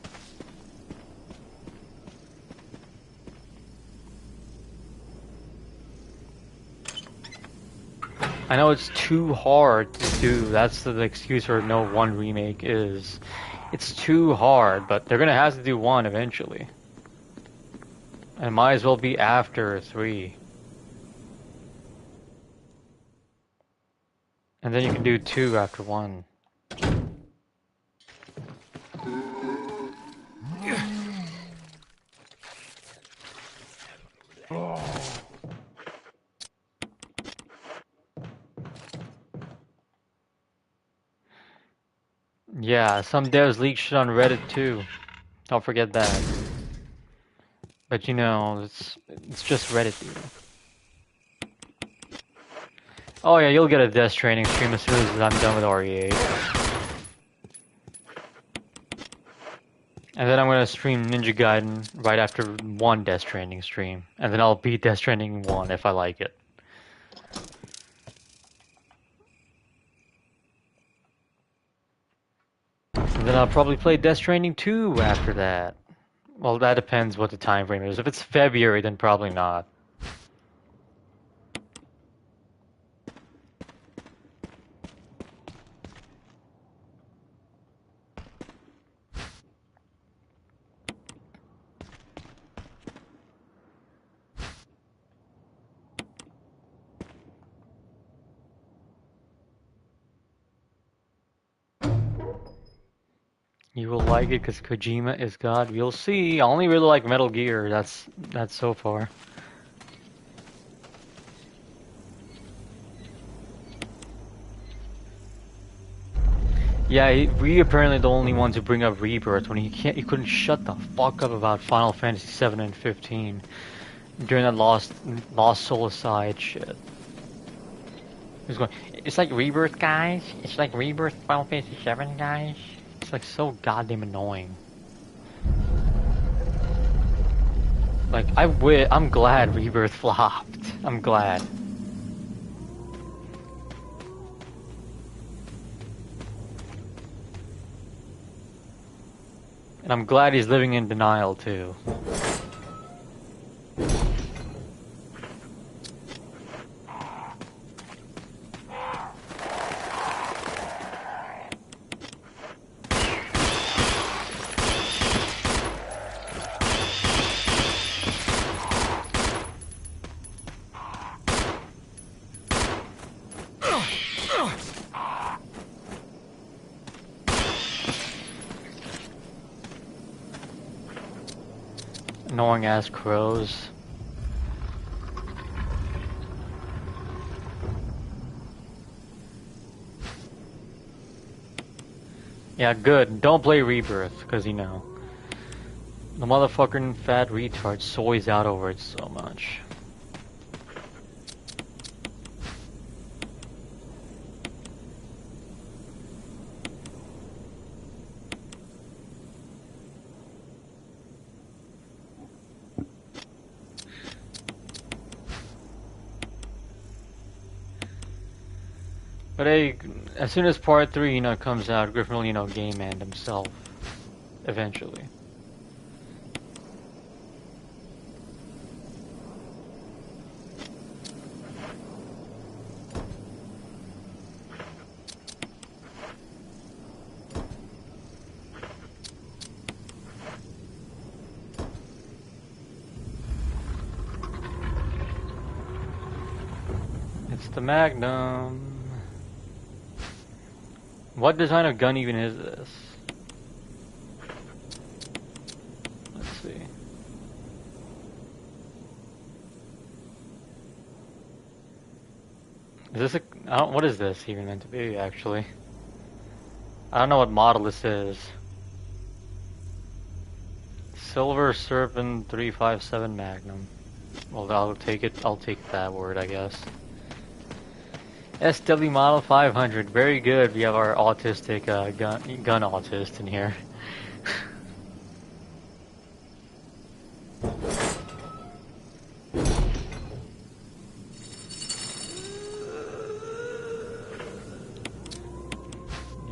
I know it's too hard to do. That's the excuse for no 1 remake is. It's too hard, but they're gonna have to do 1 eventually. And might as well be after 3. And then you can do 2 after 1. Yeah, some devs leak shit on Reddit too. Don't forget that. But you know, it's just Reddit, dude. Oh yeah, you'll get a Death Stranding stream as soon as I'm done with RE8. And then I'm gonna stream Ninja Gaiden right after 1 Death Stranding stream. And then I'll beat Death Stranding 1 if I like it. And then I'll probably play Death Stranding 2 after that. Well, that depends what the time frame is. If it's February, then probably not. You will like it because Kojima is God. We'll see. I only really like Metal Gear. That's so far. Yeah, we apparently the only ones who bring up Rebirth when he couldn't shut the fuck up about Final Fantasy 7 and 15 during that Lost Soul Aside shit. He's going, it's like Rebirth, guys. It's like Rebirth Final Fantasy 7, guys. It's like so goddamn annoying. Like I'm glad Rebirth flopped. I'm glad. And I'm glad he's living in denial too. Annoying ass crows. Yeah, good. Don't play Rebirth, because you know. The motherfucking fat retard soys out over it so much. But hey, as soon as part 3, you know, comes out, Griffin will, you know, game man himself. Eventually. It's the Magnum. What design of gun even is this? Let's see. Is this a... what is this even meant to be, actually? I don't know what model this is. Silver Serpent 357 Magnum. Well, I'll take that word, I guess. SW Model 500, very good. We have our autistic gun autist in here.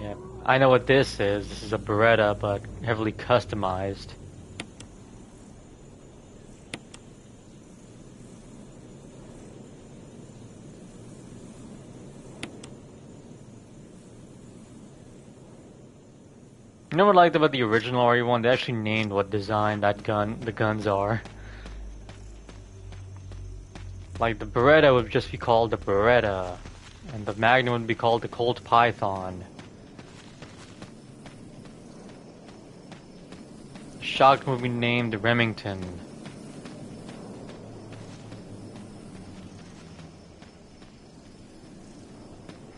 Yeah, I know what this is. This is a Beretta, but heavily customized. You know what I liked about the original RE1? They actually named what design the guns are. Like the Beretta would just be called the Beretta, and the Magnum would be called the Colt Python. Shotgun would be named the Remington.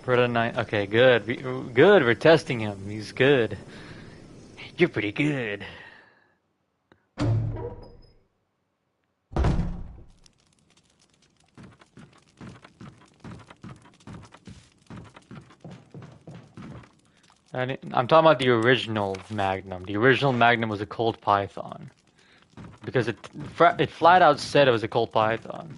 Beretta 9. Okay, good. Good. We're testing him. He's good. You're pretty good. I'm talking about the original Magnum. The original Magnum was a Colt Python. Because it flat out said it was a Colt Python.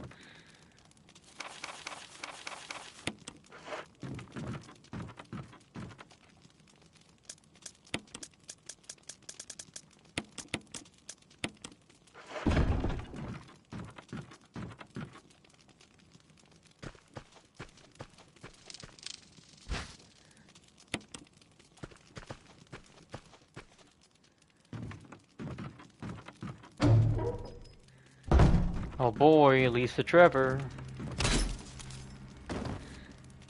Oh boy, Lisa Trevor.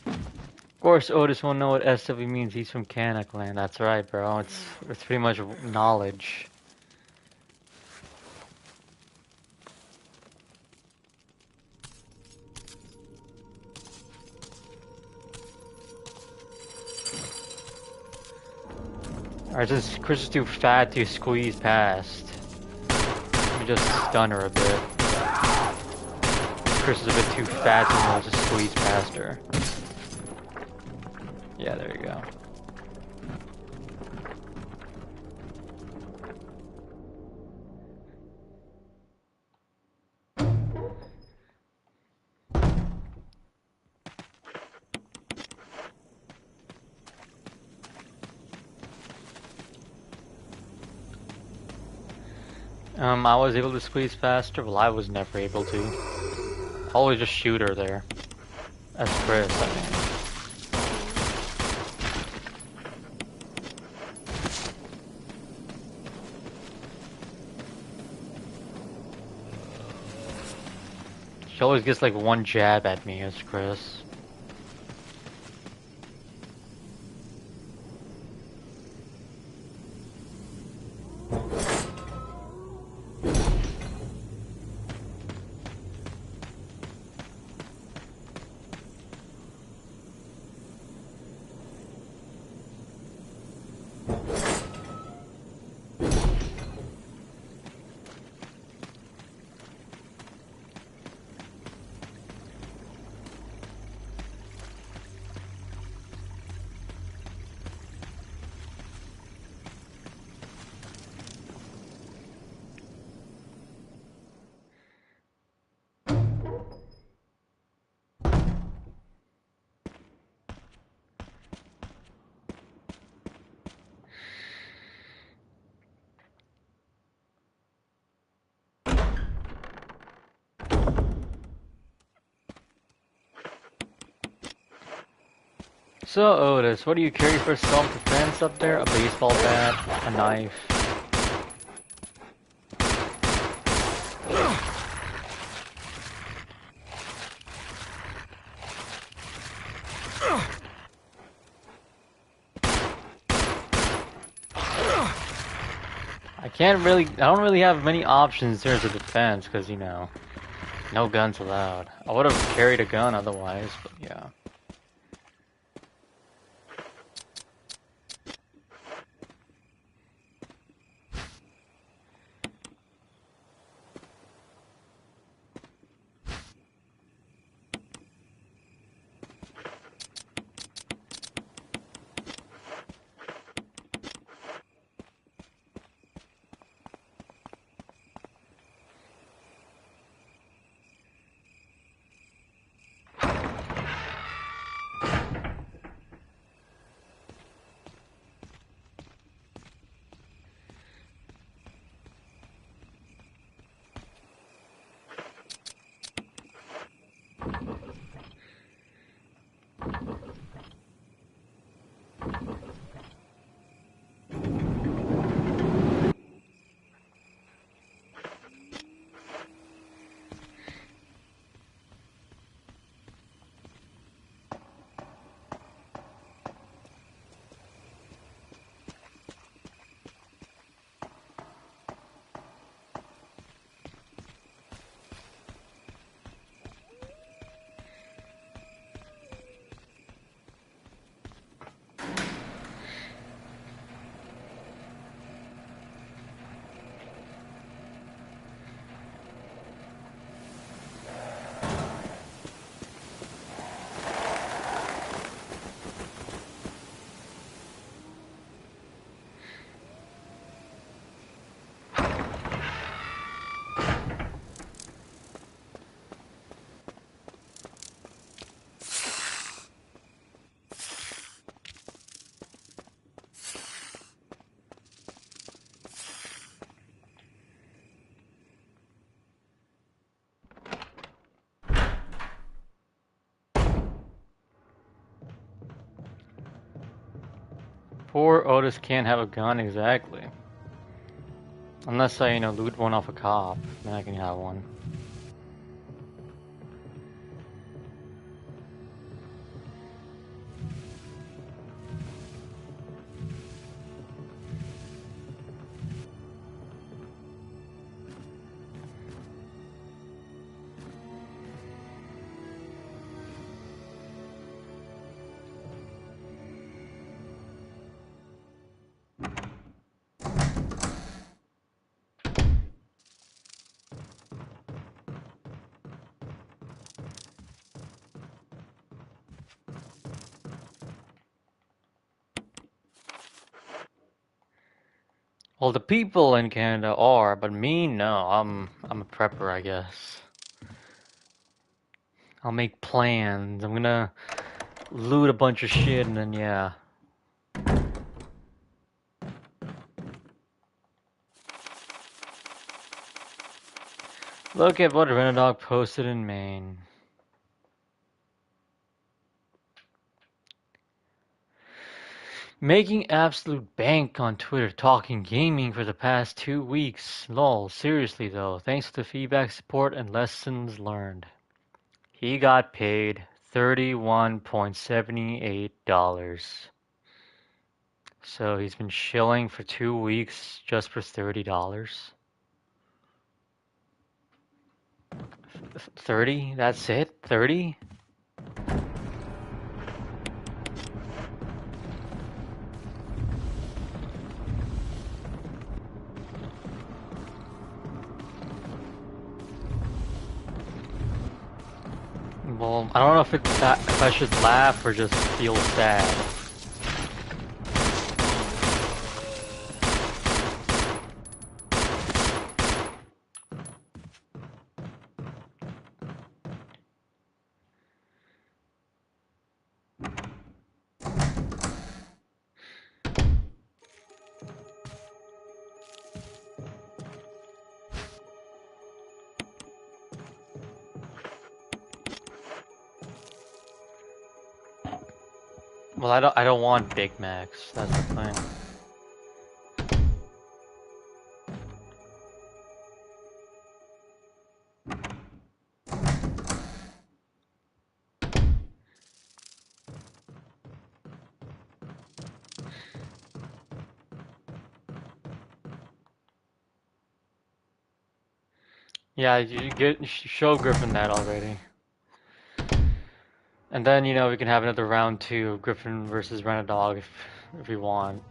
Of course, Otis won't know what SW means. He's from Canuckland. That's right, bro. It's pretty much knowledge. Alright, Chris is too fat to squeeze past. Let me just stun her a bit. Chris is a bit too fat to just squeeze past her. Yeah, there you go. I was able to squeeze past her, well, I was never able to. Always just shoot her there. That's Chris, I mean. She always gets like one jab at me as Chris. So Otis, what do you carry for self-defense up there? A baseball bat, a knife. I don't really have many options in terms of defense, because, you know, no guns allowed. I would have carried a gun otherwise, but yeah. Poor Otis can't have a gun, exactly. Unless I, loot one off a cop, then I can have one. Well, the people in Canada are, but me, no. I'm a prepper, I guess. I'll make plans. I'm gonna loot a bunch of shit and then yeah. Look at what Renadog posted in Maine. Making absolute bank on Twitter talking gaming for the past 2 weeks. Lol, seriously though, thanks to the feedback, support, and lessons learned. He got paid $31.78. So he's been shilling for 2 weeks just for $30. 30? That's it? 30? Well, I don't know if it's that, if I should laugh or just feel sad. Well, I don't want Big Macs. That's the thing. Yeah, you show Griffin that already. And then, we can have another round 2 of Griffin versus Renadog if we want.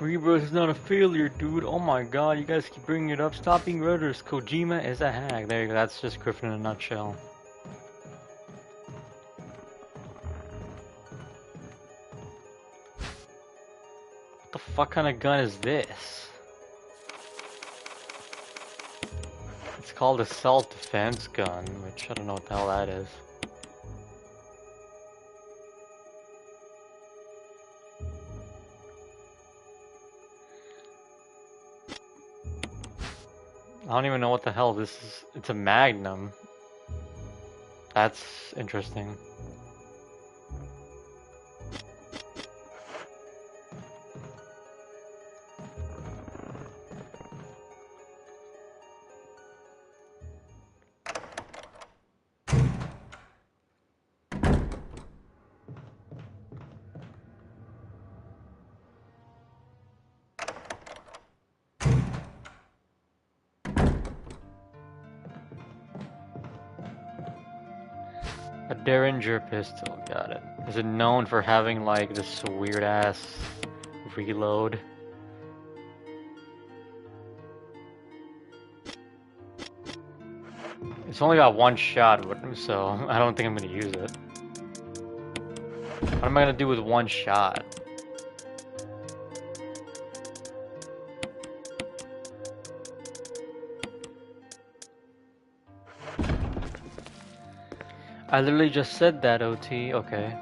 Rebirth is not a failure, dude. Oh my god, you guys keep bringing it up. Stop being rudders. Kojima is a hack. There you go. That's just Griffin in a nutshell. What the fuck kind of gun is this? It's called a self-defense gun, which I don't know what the hell that is. I don't even know what the hell this is. It's a Magnum. That's interesting. Derringer pistol, got it. Is it known for having like this weird ass reload? It's only got one shot, so I don't think I'm gonna use it. What am I gonna do with one shot? I literally just said that, OT. Okay.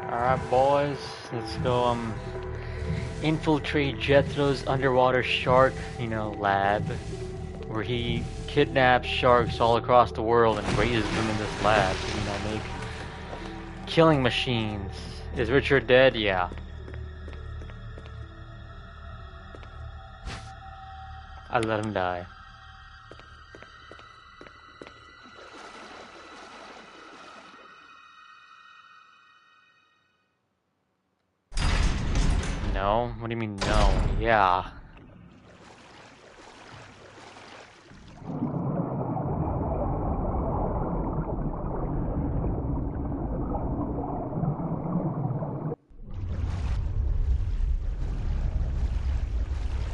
Alright, boys, let's go, infiltrate Jethro's underwater shark, lab, where he kidnaps sharks all across the world and raises them in this lab to, make killing machines. Is Richard dead? Yeah. I let him die. No? What do you mean no? Yeah.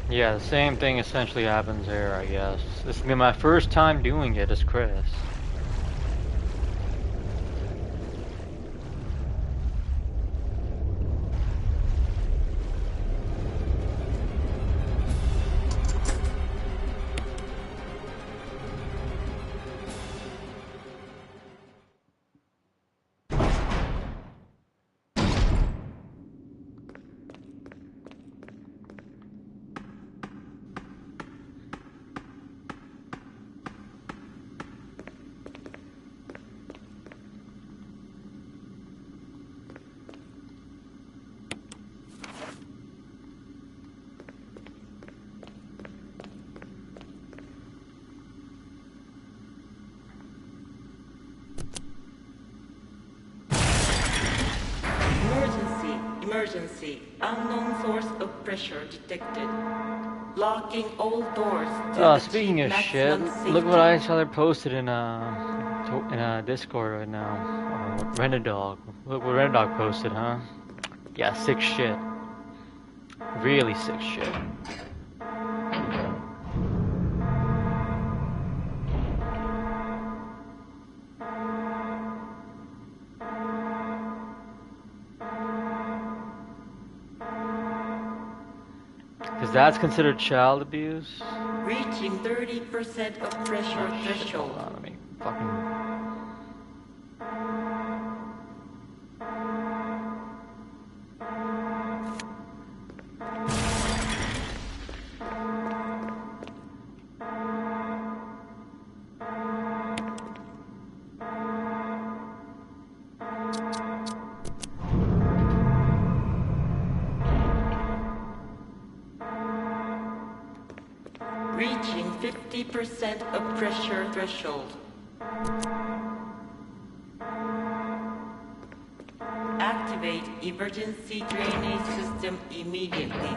Yeah, the same thing essentially happens here, I guess. This will be my first time doing it as Chris. Emergency. Unknown source of pressure detected. Locking all doors Oh, to speaking of shit, look what I saw there posted in Discord right now. Renadog. Look what Renadog posted, huh? Yeah, sick shit. Really sick shit. Because that's considered child abuse? Reaching 30% of pressure threshold. Hold on, let me fucking 50% of pressure threshold. Activate emergency drainage system immediately.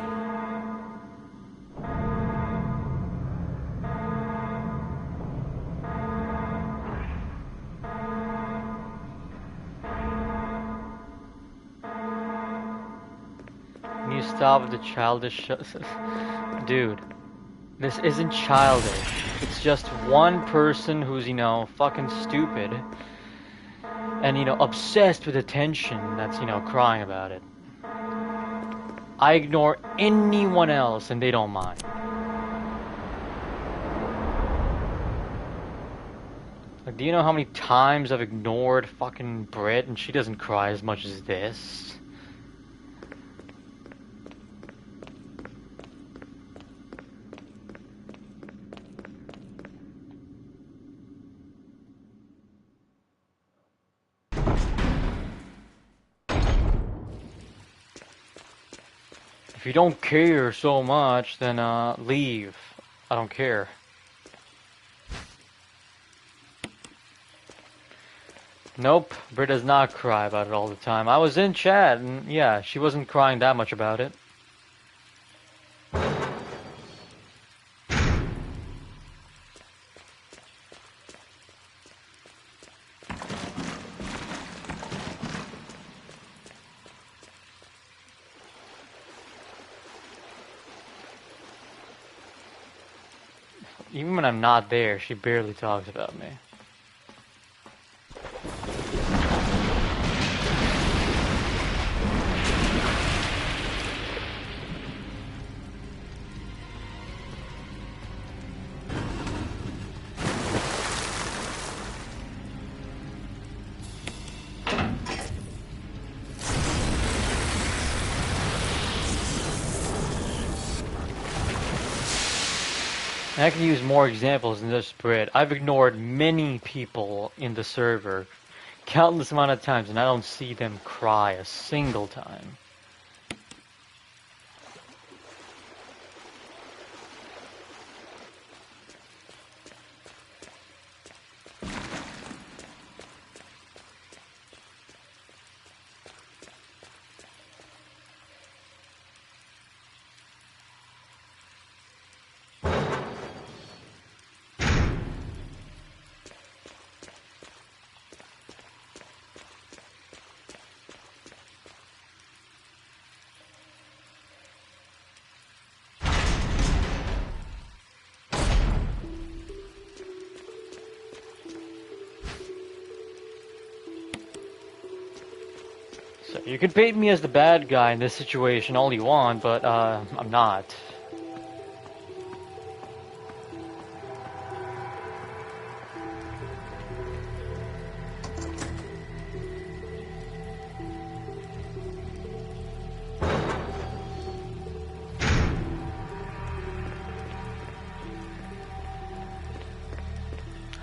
Can you stop the childish dude, this isn't childish. It's just one person who's, you know, fucking stupid and, you know, obsessed with attention that's, you know, crying about it. I ignore anyone else and they don't mind. Like, do you know how many times I've ignored fucking Brit and she doesn't cry as much as this? If you don't care so much, then leave. I don't care. Nope, Brit does not cry about it all the time. I was in chat, and yeah, she wasn't crying that much about it. Even when I'm not there, she barely talks about me. And I can use more examples than this Brit. I've ignored many people in the server countless amount of times, and I don't see them cry a single time. So you can paint me as the bad guy in this situation all you want, but I'm not.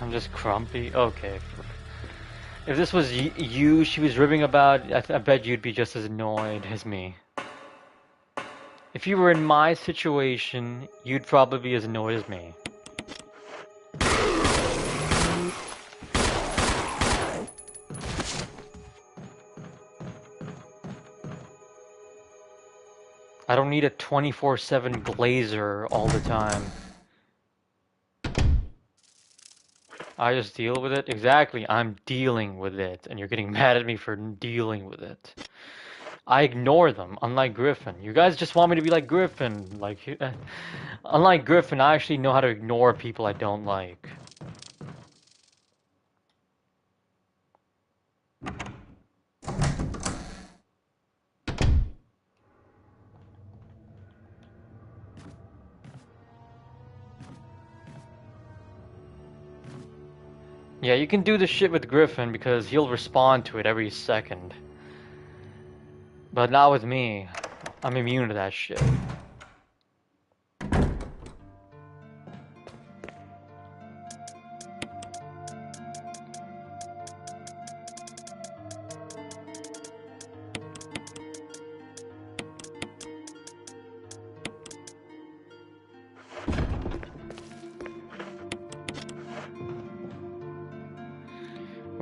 I'm just grumpy. Okay. If this was you she was ribbing about, I bet you'd be just as annoyed as me. If you were in my situation, you'd probably be as annoyed as me. I don't need a 24/7 glazer all the time. I just deal with it? Exactly, I'm dealing with it, and you're getting mad at me for dealing with it. I ignore them, unlike Griffin. You guys just want me to be like Griffin. Like, unlike Griffin, I actually know how to ignore people I don't like. Yeah, you can do this shit with Griffin because he'll respond to it every second. But not with me. I'm immune to that shit.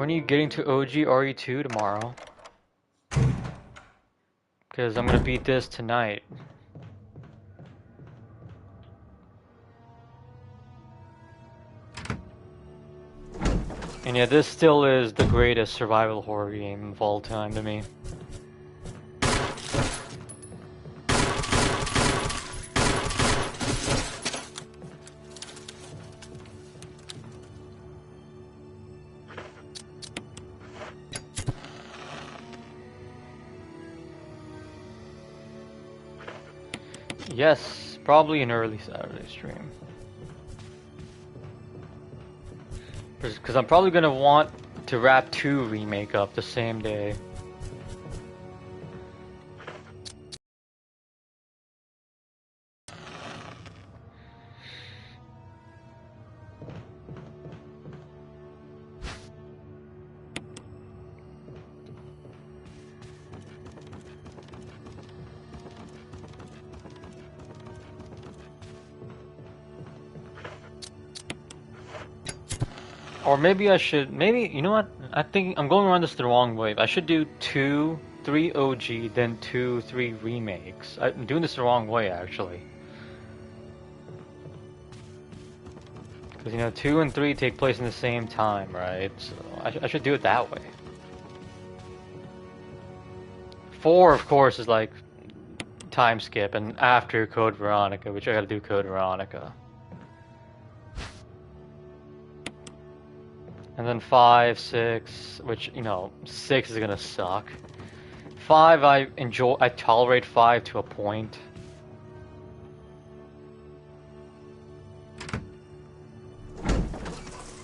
When are you getting to OG RE2 tomorrow? Because I'm gonna beat this tonight. And yeah, this still is the greatest survival horror game of all time to me. Yes, probably an early Saturday stream. Because I'm probably gonna want to wrap 2 Remake up the same day. Or maybe I should, you know what? I think I'm going around this the wrong way. I should do 2, 3 OG, then 2, 3 remakes. I'm doing this the wrong way, actually. Because, you know, 2 and 3 take place in the same time, right? So I should do it that way. 4, of course, is like time skip, and after Code Veronica, which I gotta do Code Veronica. And then 5, 6, which, you know, 6 is gonna suck. 5, I tolerate 5 to a point.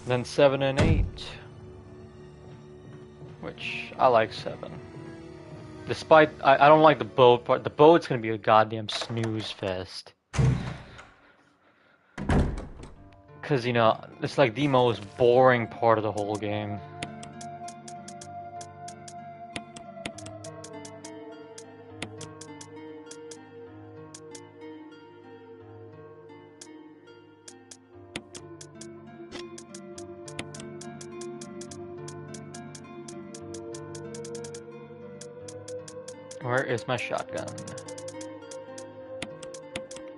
Then 7 and 8. Which, I like 7. Despite, I don't like the boat part. The boat's gonna be a goddamn snooze fest. Because, you know, it's like the most boring part of the whole game. Where is my shotgun?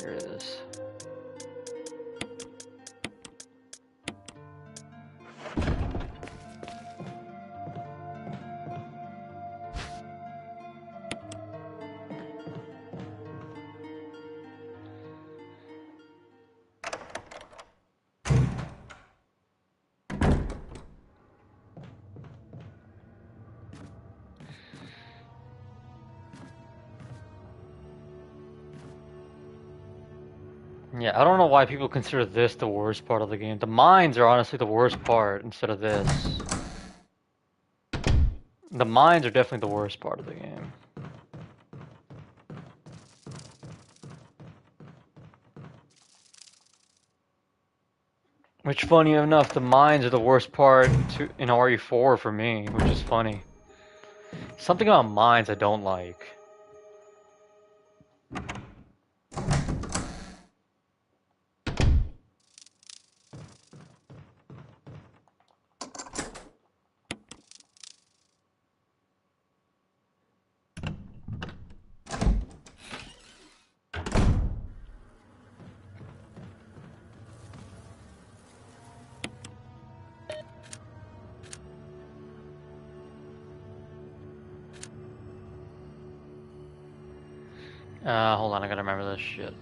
Here it is. Yeah, I don't know why people consider this the worst part of the game. The mines are honestly the worst part instead of this. The mines are definitely the worst part of the game. Which, funny enough, the mines are the worst part in RE4 for me, which is funny. Something about mines I don't like. Hold on, I gotta remember this shit.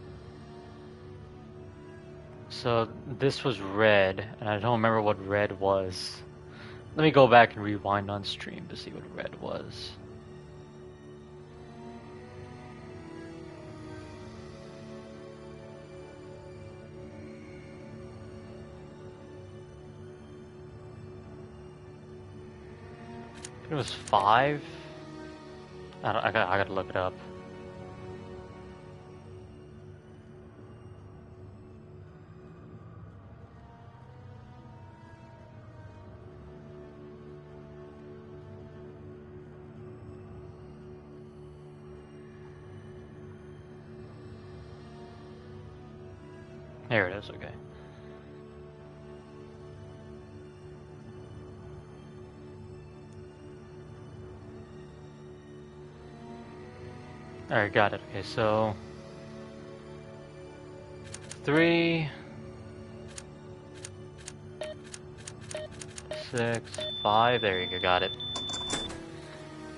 So, this was red, and I don't remember what red was. Let me go back and rewind on stream to see what red was. It was 5? I gotta look it up. Here it is, okay. Alright, got it. Okay, so 3, 6, 5. There you go, got it.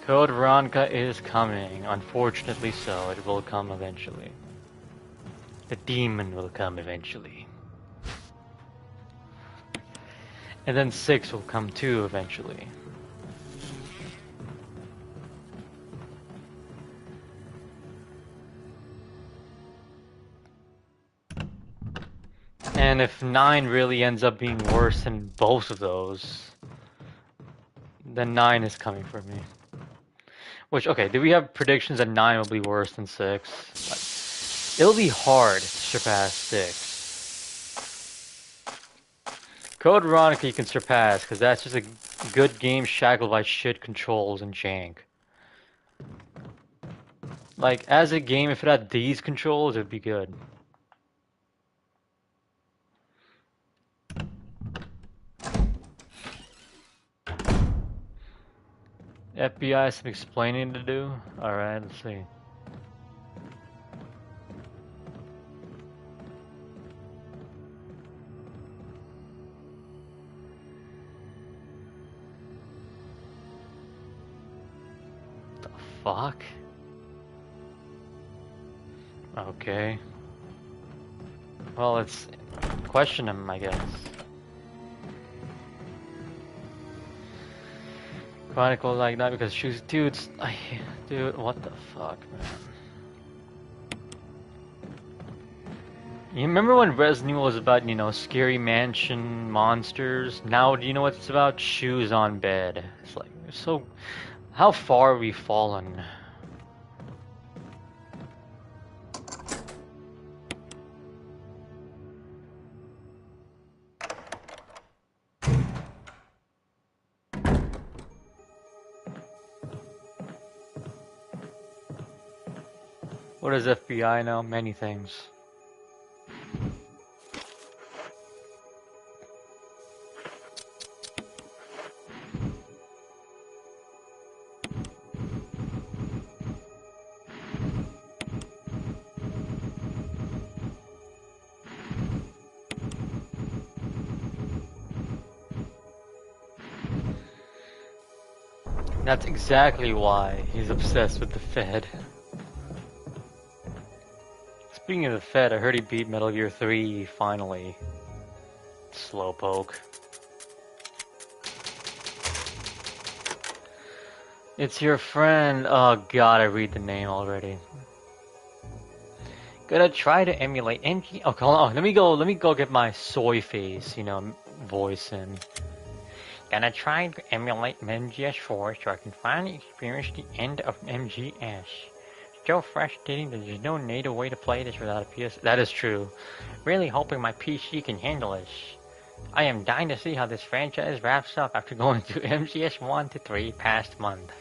Code Veronica is coming. Unfortunately so, it will come eventually. The demon will come eventually. And then 6 will come too eventually. And if 9 really ends up being worse than both of those, then 9 is coming for me. Which, okay, do we have predictions that 9 will be worse than 6? Like, it'll be hard to surpass 6. Code Veronica you can surpass, because that's just a good game shackled by shit controls and jank. Like, as a game, if it had these controls, it would be good. FBI has some explaining to do? Alright, let's see. The fuck? Okay. Well, let's question him, I guess. Chronicle like that because she's dude, what the fuck, man? You remember when Resident Evil was about, you know, scary mansion monsters? Now, do you know what it's about? Shoes on bed. It's like, so, how far have we fallen? What is FBI now? Many things. That's exactly why he's obsessed with the Fed. Speaking of the Fed, I heard he beat Metal Gear 3 finally. Slowpoke. It's your friend. Oh god, I read the name already. Gonna try to emulate MG. Oh, hold on. Let me go get my soy face, you know, voice in. Gonna try to emulate MGS4 so I can finally experience the end of MGS. Still frustrating that there's no native way to play this without a PS. That is true. Really hoping my PC can handle this. I am dying to see how this franchise wraps up after going to MGS 1 to 3 past month.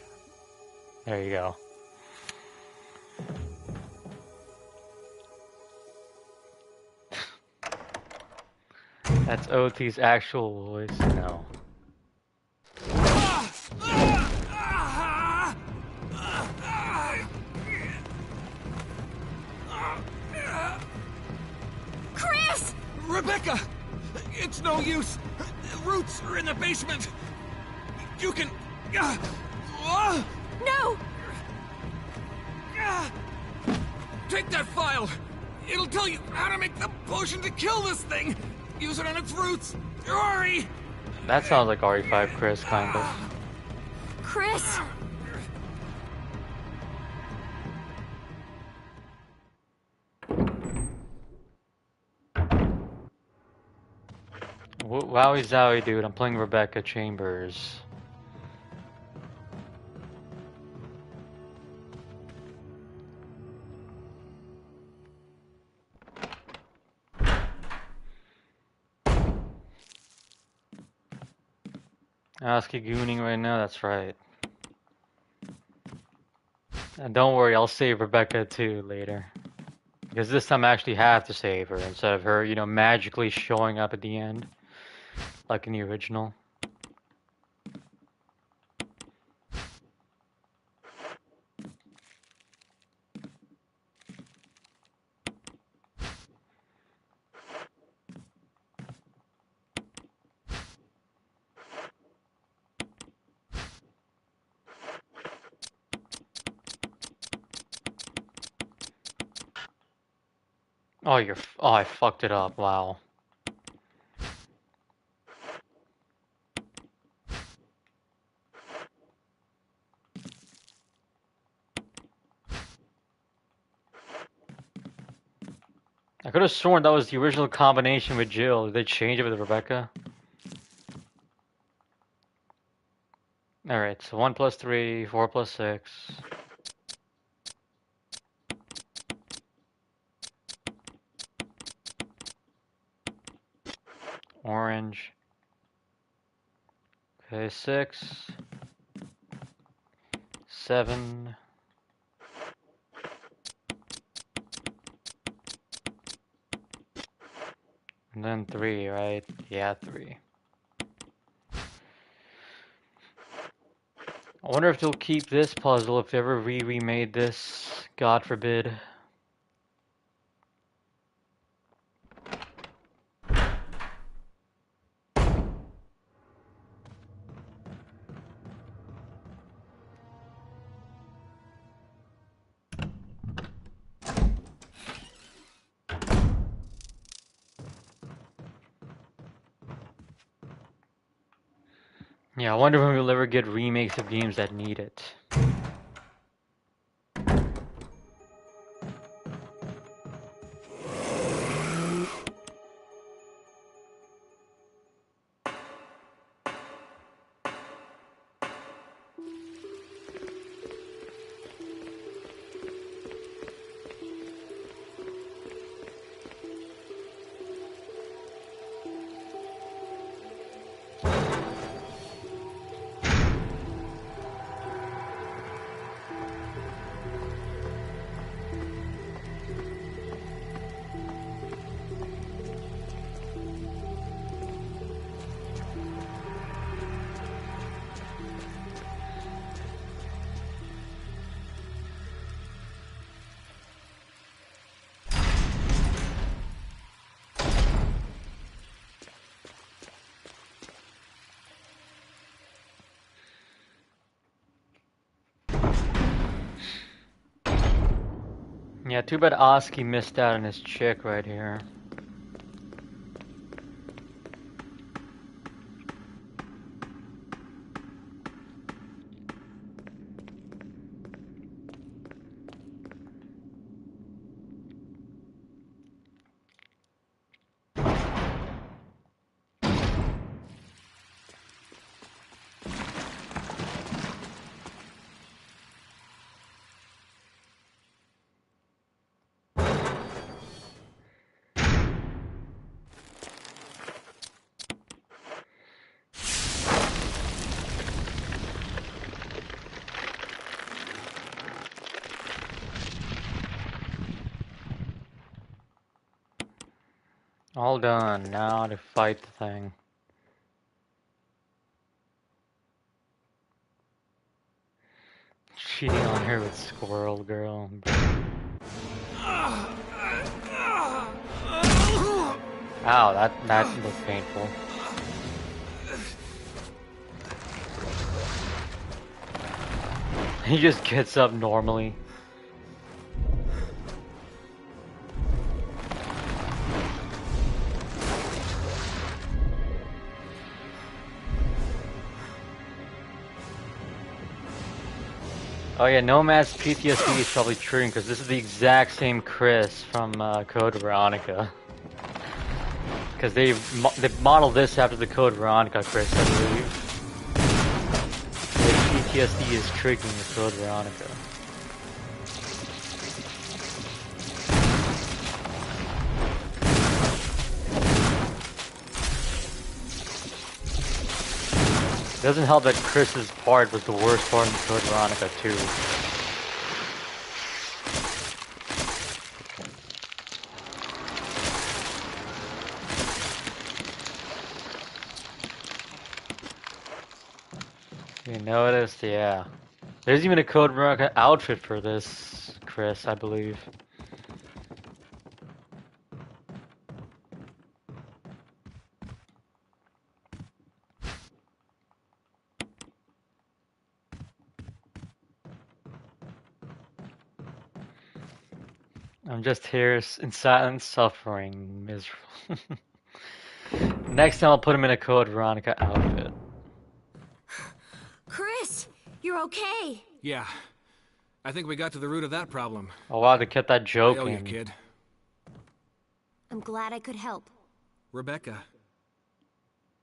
There you go. That's OT's actual voice. No. Chris! Rebecca! It's no use. Roots are in the basement. You can... No! Take that file. It'll tell you how to make the potion to kill this thing. Use it on its roots. Hurry! That sounds like RE5 Chris, kind of. Chris! Wowie zowie, dude. I'm playing Rebecca Chambers. Aski gooning right now, that's right. And don't worry, I'll save Rebecca too later. Because this time I actually have to save her instead of her, you know, magically showing up at the end. Like in the original. Oh, oh, I fucked it up. Wow. I could have sworn that was the original combination with Jill. Did they change it with Rebecca? Alright, so 1 plus 3, 4 plus 6. Orange. Okay, 6. 7. And then 3, right? Yeah, 3. I wonder if they'll keep this puzzle if they ever remade this. God forbid. Yeah, I wonder when we'll ever get remakes of games that need it. Yeah, too bad Oski missed out on his chick right here. All done. Now to fight the thing. Cheating on her with Squirrel Girl. Ow, that was painful. He just gets up normally. Oh yeah, Nomad's PTSD is probably true because this is the exact same Chris from Code Veronica. Because they modeled this after the Code Veronica Chris, I believe. The PTSD is triggering the Code Veronica. It doesn't help that Chris's part was the worst part in Code Veronica 2. You noticed? Yeah. There's even a Code Veronica outfit for this, Chris, I believe. I'm just here in silent suffering, miserable. Next time I'll put him in a Code Veronica outfit. Chris, you're okay. Yeah. I think we got to the root of that problem. Oh wow, they kept that I joke owe you, in. kid. I'm glad I could help. Rebecca.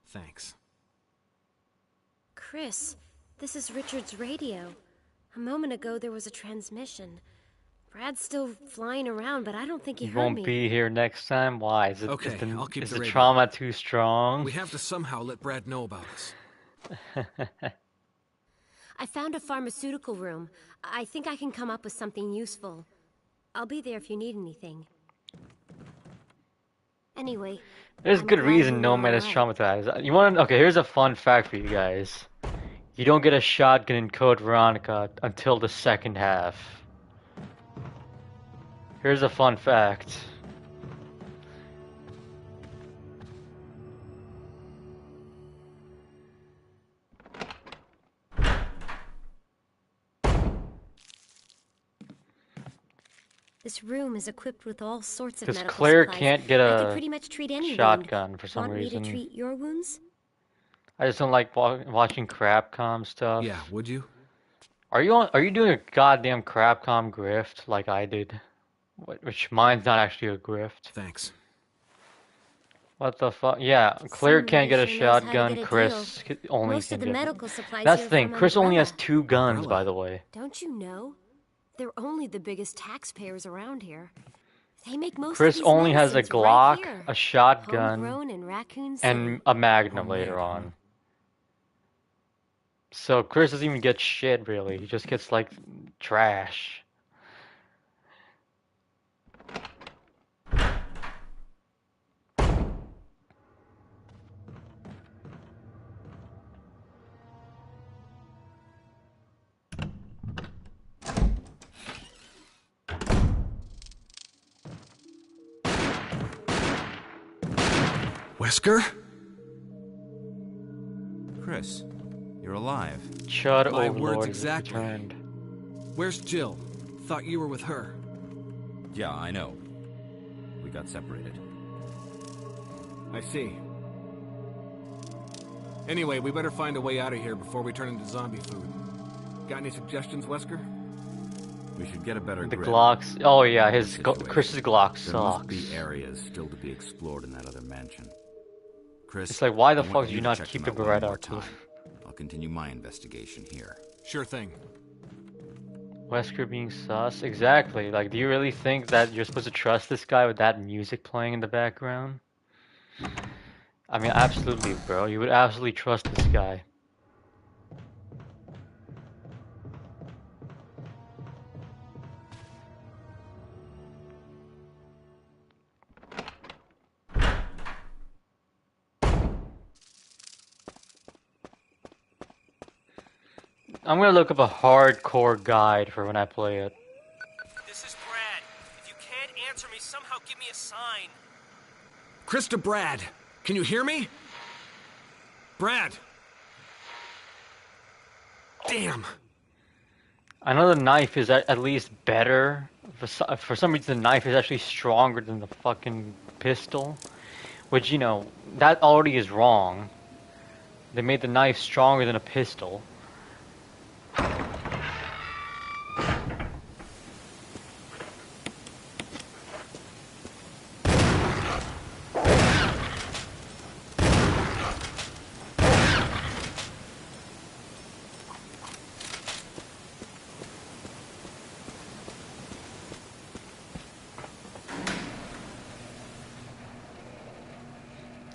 Thanks. Chris, this is Richard's radio. A moment ago there was a transmission. Brad's still flying around, but I don't think he He heard won't me. be here next time. Why? Is it? Okay, I'll keep is the the radio. trauma too strong? We have to somehow let Brad know about us. I found a pharmaceutical room. I think I can come up with something useful. I'll be there if you need anything. Anyway, There's I'm good glad reason you no were man is alright. traumatized. You want to? Okay, here's a fun fact for you guys. You don't get a shotgun in Code Veronica until the second half. Here's a fun fact. This room is equipped with all sorts of Because medical Claire supplies. can't get I can a pretty much treat any shotgun for wound. some Want reason. me to treat your wounds? I just don't like watching Crapcom stuff. Yeah, would you? Are you doing a goddamn Crapcom grift like I did? Which mine's not actually a grift. Thanks. What the fuck? Yeah, Claire can't get a Somebody sure knows how to shotgun. get a Chris only Most can of the get. medical supplies That's here the are thing. from Chris only has Umbrella. 2 guns, Umbrella? by the way. Don't you know? They're only the biggest taxpayers around here. They make most Chris of these only has a medicines Glock, right here. a shotgun, Homegrown in Raccoon and City. a Magnum Homemade, later huh? on. So Chris doesn't even get shit really. He just gets like trash. Wesker? Chris, you're alive. Chud My Overlord words has exactly. returned. Where's Jill? Thought you were with her. Yeah, I know. We got separated. I see. Anyway, we better find a way out of here before we turn into zombie food. Got any suggestions, Wesker? We should get a better The grip Glocks. Oh yeah, on the his situation. Chris's Glock There must sucks. be areas still to be explored in that other mansion. Chris, It's like, why the I want fuck do you you to not check keep them the out one Beretta more active? time. I'll continue my investigation here. Sure thing. Wesker being sus? Exactly. Like, do you really think that you're supposed to trust this guy with that music playing in the background? I mean, absolutely, bro. You would absolutely trust this guy. I'm gonna look up a hardcore guide for when I play it. This is Brad. If you can't answer me, somehow give me a sign. Chris to Brad. Can you hear me? Brad! Damn! I know the knife is at least better. For some reason, the knife is actually stronger than the fucking pistol. Which, you know, that already is wrong. They made the knife stronger than a pistol.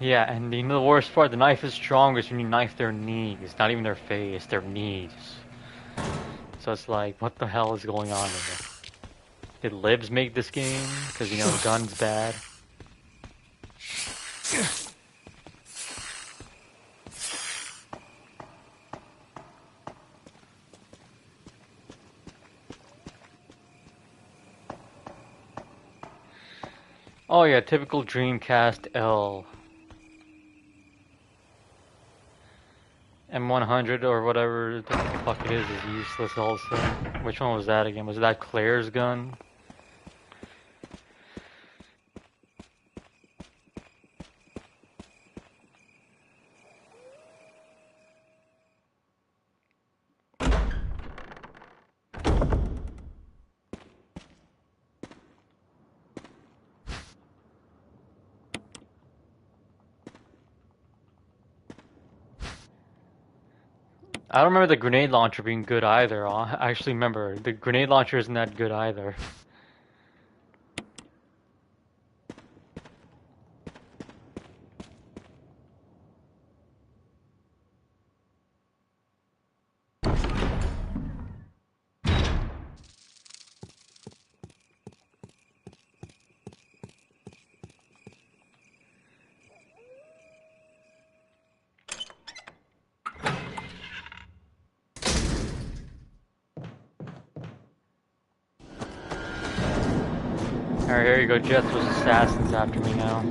Yeah, and you know the worst part? The knife is strongest when you knife their knees. Not even their face, their knees. So it's like, what the hell is going on here? Did Libs make this game? Because, you know, gun's bad. Oh yeah, typical Dreamcast L. M100 or whatever the fuck it is useless also. Which one was that again? Was that Claire's gun? I don't remember the grenade launcher being good either. I actually remember the grenade launcher isn't that good either. Alright, here you go. Jethro's assassins after me now.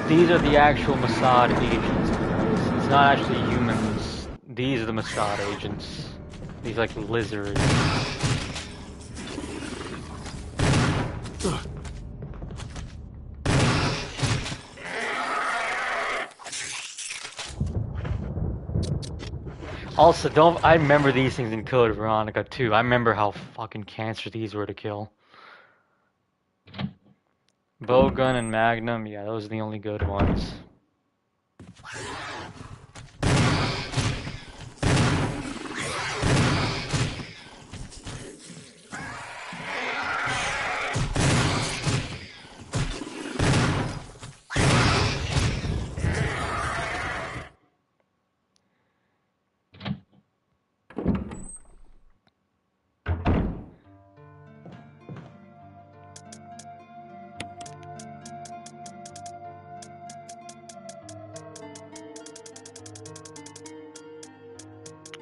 These are the actual Mossad agents, guys. It's not actually humans. These are the Mossad agents. These, like, lizards. Also, I remember these things in Code Veronica, too. I remember how fucking cancer these were to kill. Bowgun and Magnum, yeah, those are the only good ones.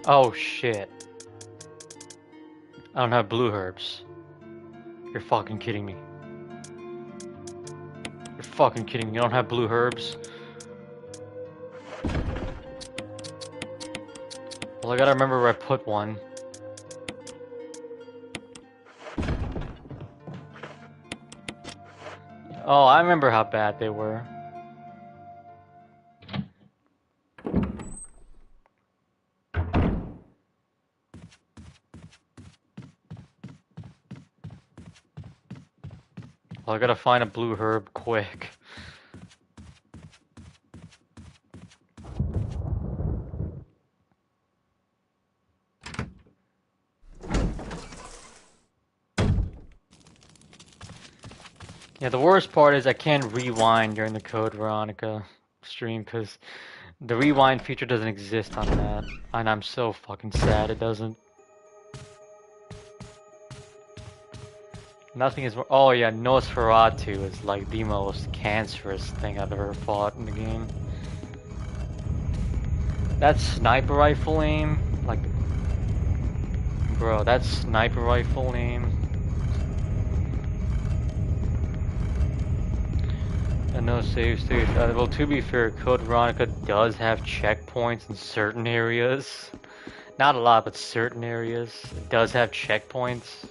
Oh shit. I don't have blue herbs. You're fucking kidding me. You're fucking kidding me. You don't have blue herbs? Well, I gotta remember where I put one. Oh, I remember how bad they were. Well, I gotta find a blue herb quick. Yeah, the worst part is I can't rewind during the Code Veronica stream because the rewind feature doesn't exist on that. And I'm so fucking sad it doesn't. Nothing is. Oh yeah, Nosferatu is like the most cancerous thing I've ever fought in the game. That sniper rifle aim, like, bro, that sniper rifle aim. And no save state. Well, to be fair, Code Veronica does have checkpoints in certain areas. Not a lot, but certain areas. It does have checkpoints.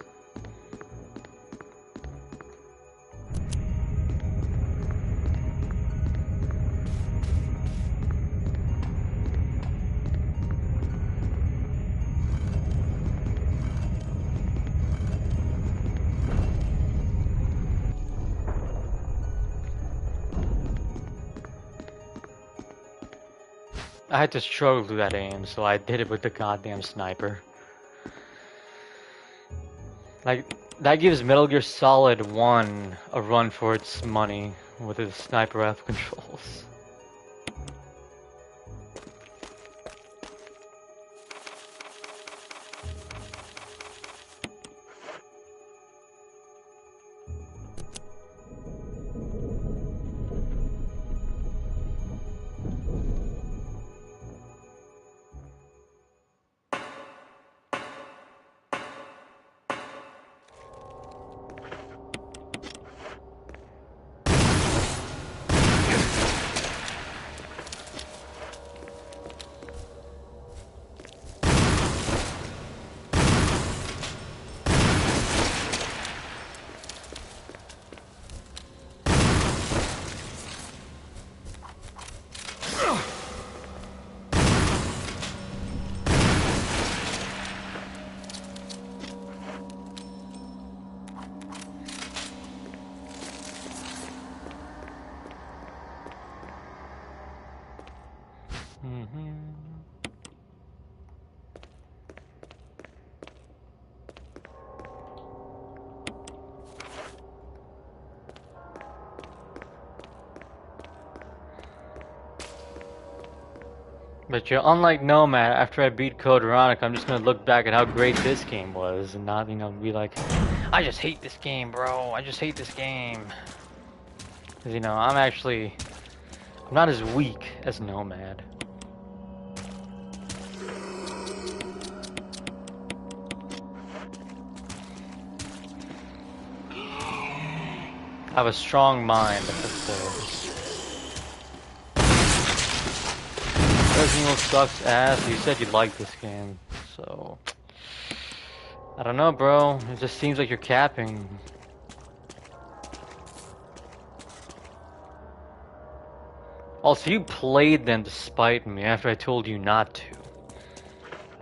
I had to struggle through that aim, so I did it with the goddamn sniper. Like, that gives Metal Gear Solid 1 a run for its money with its sniper rifle controls. But you're unlike Nomad, after I beat Code Veronica, I'm just gonna look back at how great this game was and not, you know, be like, I just hate this game, bro. I just hate this game. Because, you know, I'm not as weak as Nomad. I have a strong mind, that's what Resident Evil sucks ass. You said you liked this game, so I don't know, bro. It just seems like you're capping. Also, you played them despite me after I told you not to.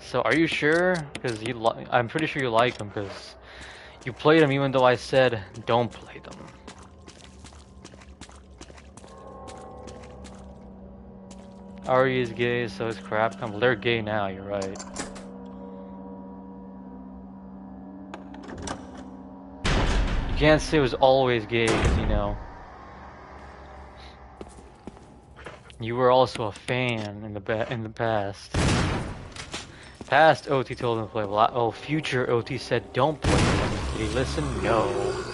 So are you sure? Because I'm pretty sure you like them because you played them even though I said don't play them. Ari is gay, so is Crapcom. Well, they're gay now. You're right. You can't say it was always gay, because you know. You were also a fan in the past. Past OT told him to play. Well, future OT said don't play them. Did he listen? No.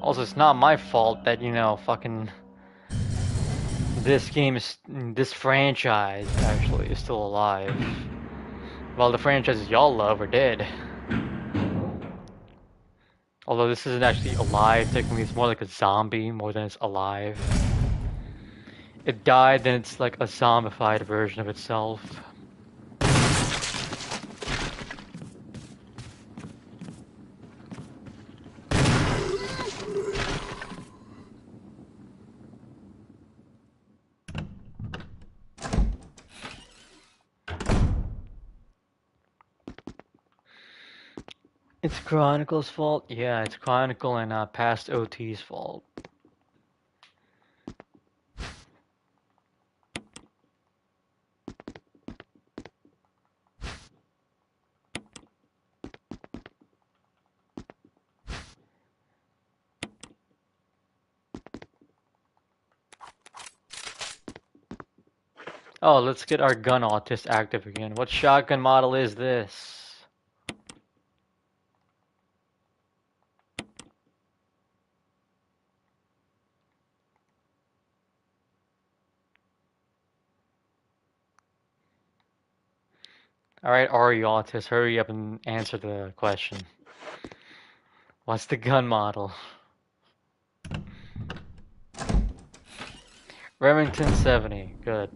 Also, it's not my fault that, you know, fucking this franchise actually is still alive. While the franchises y'all love are dead. Although this isn't actually alive, technically it's more like a zombie more than it's alive. It died, then it's like a zombified version of itself. It's Chronicle's fault? Yeah, it's Chronicle and past OT's fault. Oh, let's get our gun autist active again. What shotgun model is this? Alright, Ari autist, hurry up and answer the question. What's the gun model? Remington 70, good.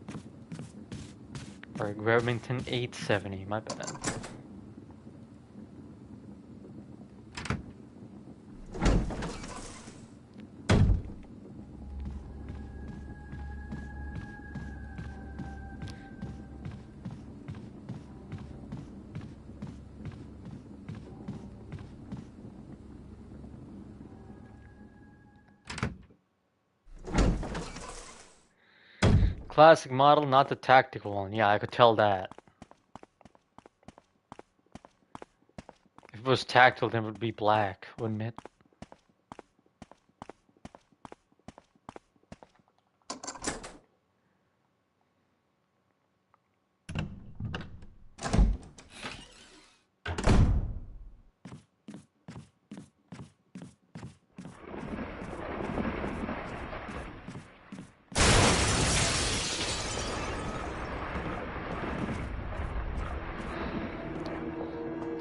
Or Remington 870, my bad. Classic model, not the tactical one. Yeah, I could tell that. If it was tactical, then it would be black, wouldn't it?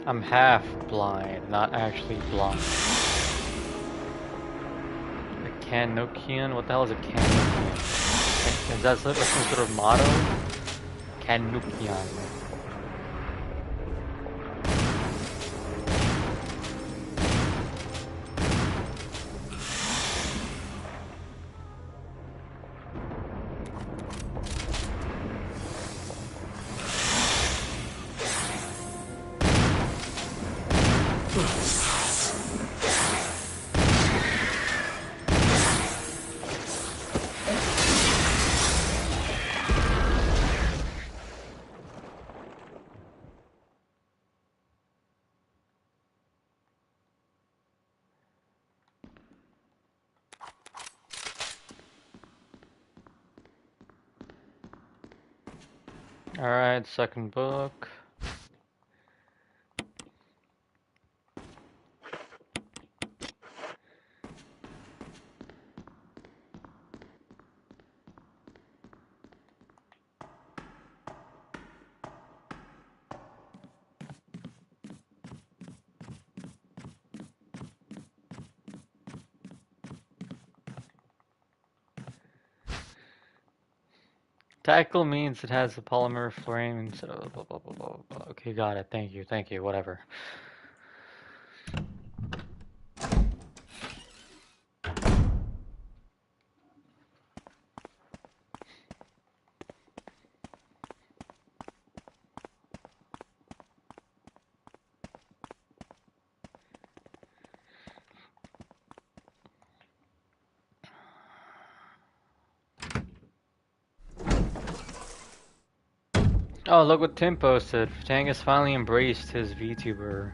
I'm half blind, not actually blind. A Canuckian? What the hell is a Canuckian? Is that some sort of motto? Canuckian. Alright, second book. Tactical means it has a polymer frame instead of blah, blah, blah, blah, blah. Okay, got it. Thank you, whatever. Oh, look what Tim posted. Tang has finally embraced his VTuber.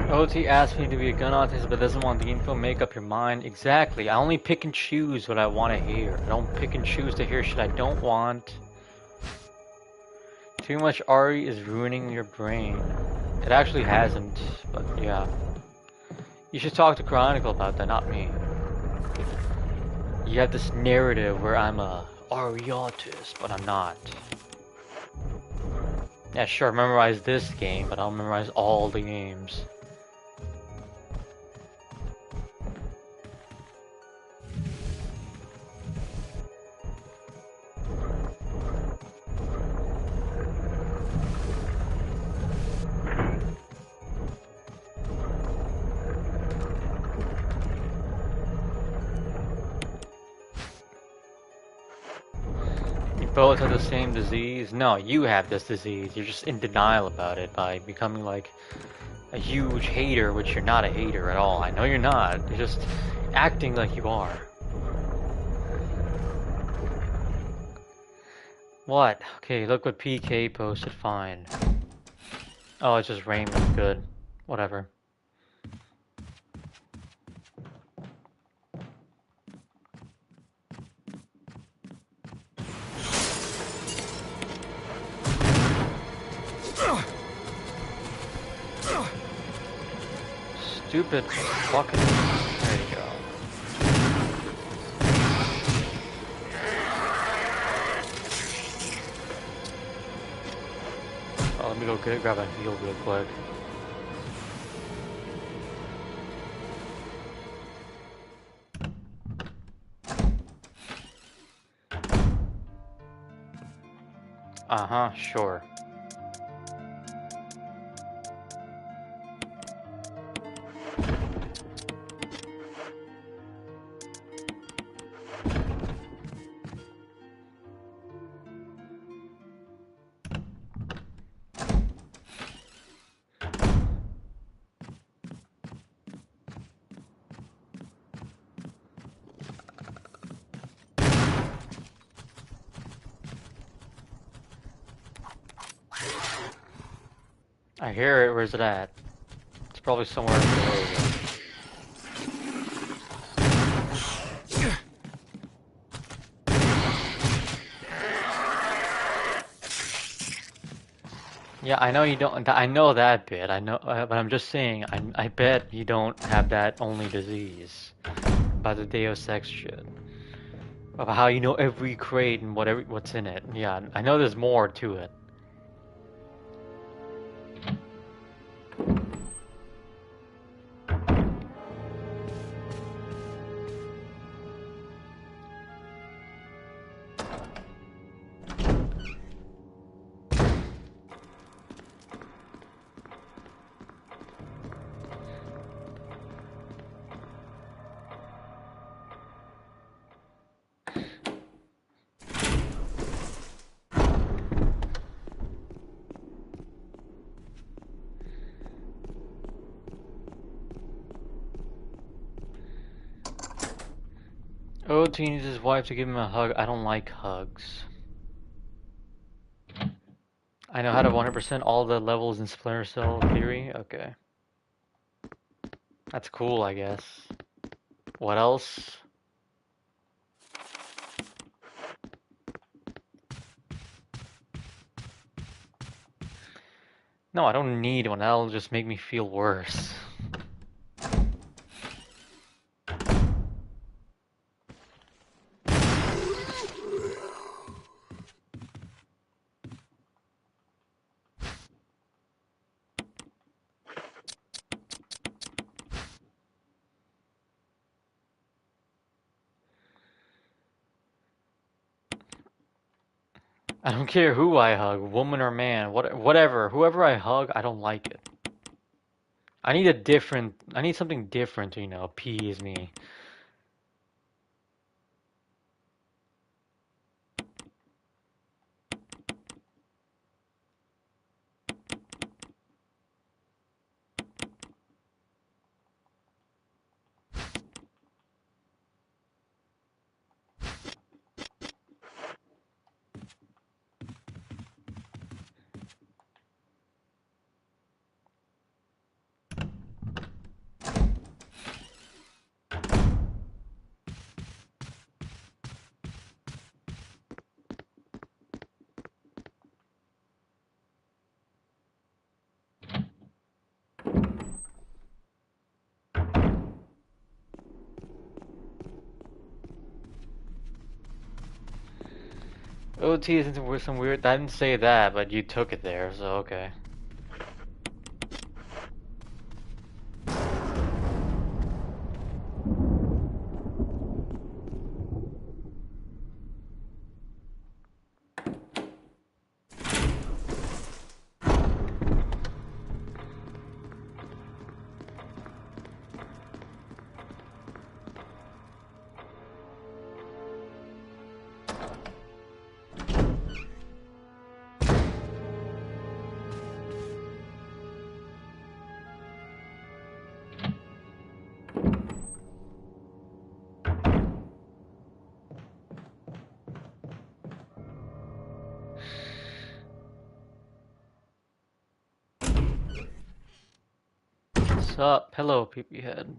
OT asked me to be a gun autist but doesn't want the info. Make up your mind. Exactly. I only pick and choose what I want to hear. I don't pick and choose to hear shit I don't want. Too much Ari is ruining your brain. It actually hasn't, but yeah. You should talk to Chronicle about that, not me. You have this narrative where I'm a Ari autist, but I'm not. Yeah, sure, memorize this game, but I'll memorize all the games. Both have the same disease? No, you have this disease. You're just in denial about it by becoming like a huge hater, which you're not a hater at all. I know you're not. You're just acting like you are. What? Okay, look what PK posted. Fine. Oh, it's just Raymond. Good. Whatever. Stupid fucking... There you go. Oh, let me go grab a heal real quick. Uh-huh, sure. I hear it. Where's it at? It's probably somewhere in the area. Yeah, I know you don't. I know that bit. I know, but I'm just saying. I bet you don't have that only disease about the Deus Ex shit. About how you know every crate and what's in it. Yeah, I know there's more to it. Oh, he needs his wife to give him a hug. I don't like hugs. I know how to 100% all the levels in Splinter Cell Theory. Okay. That's cool, I guess. What else? No, I don't need one. That'll just make me feel worse. I don't care who I hug, woman or man, whatever. Whoever I hug, I don't like it. I need something different to, appease me. OT is into some weird. I didn't say that, but you took it there, so okay. Sup? Hello, peepee head.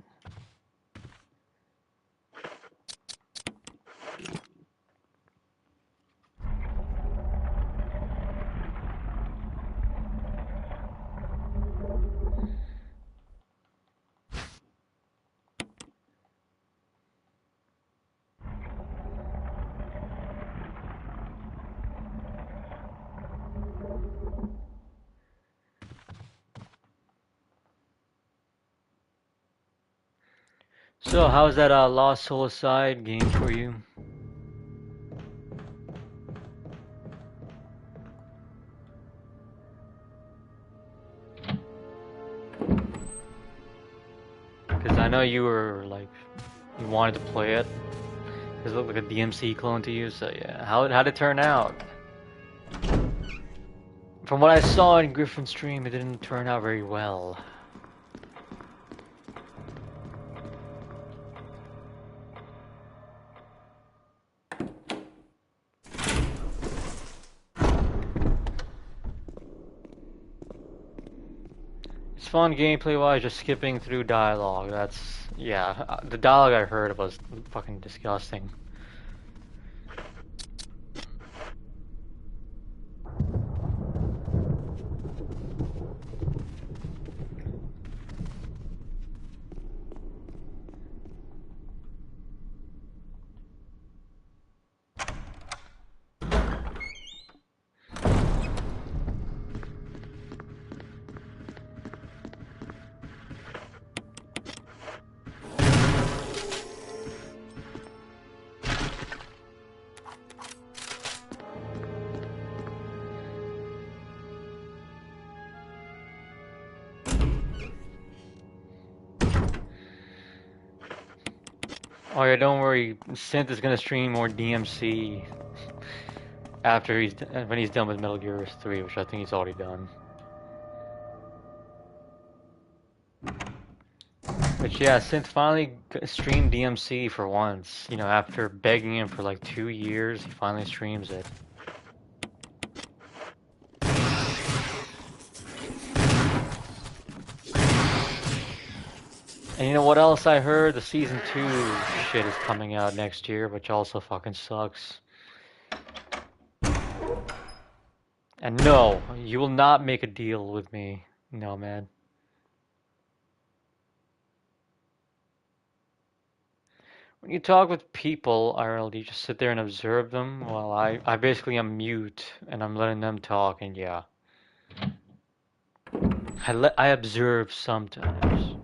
So, how's that Lost Soul Aside game for you? Because I know you were like, you wanted to play it. Because it looked like a DMC clone to you, so yeah. How'd it turn out? From what I saw in Griffin's stream, it didn't turn out very well. It's fun gameplay-wise, just skipping through dialogue. Yeah, the dialogue I heard was fucking disgusting. Oh yeah, don't worry. Synth is gonna stream more DMC after when he's done with Metal Gear 3, which I think he's already done. But yeah, Synth finally streamed DMC for once. You know, after begging him for like 2 years, he finally streams it. And you know what else I heard? The season 2 shit is coming out next year, which also fucking sucks. And no, you will not make a deal with me. No, man. When you talk with people, IRL, you just sit there and observe them while I basically am mute and I'm letting them talk, and yeah. I observe sometimes.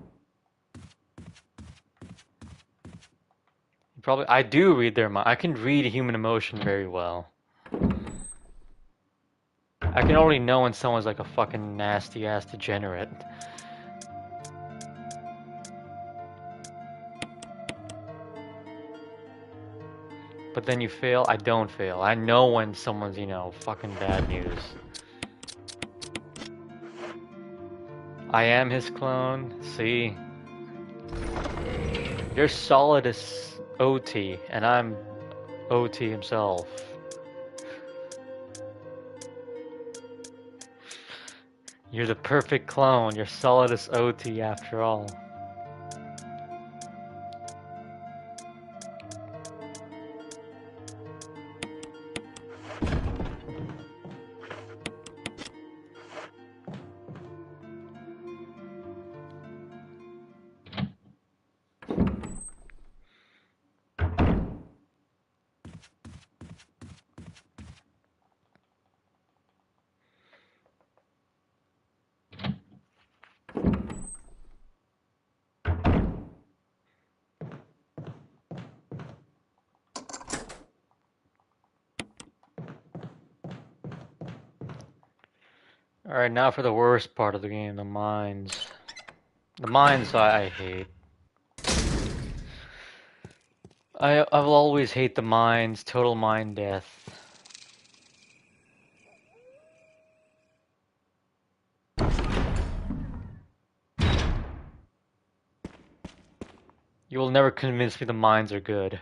Probably, I do read their mind. I can read human emotion very well. I can already know when someone's like a fucking nasty ass degenerate. But then you fail. I don't fail. I know when someone's, you know, fucking bad news. I am his clone. See? You're solid as OT, and I'm OT himself. You're the perfect clone. You're solid as OT after all. Alright, now for the worst part of the game, the mines. The mines I hate. I will always hate the mines, total mine death. You will never convince me the mines are good.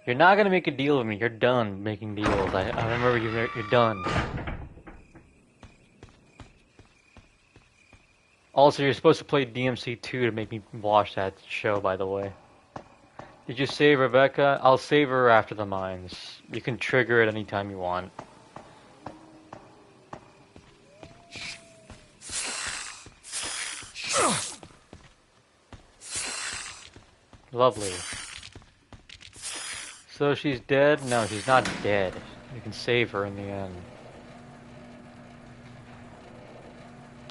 You're not gonna make a deal with me. You're done making deals. I remember you're done. Also, you're supposed to play DMC 2 to make me watch that show, by the way. Did you save Rebecca? I'll save her after the mines. You can trigger it anytime you want. Lovely. So she's dead? No, she's not dead. You can save her in the end.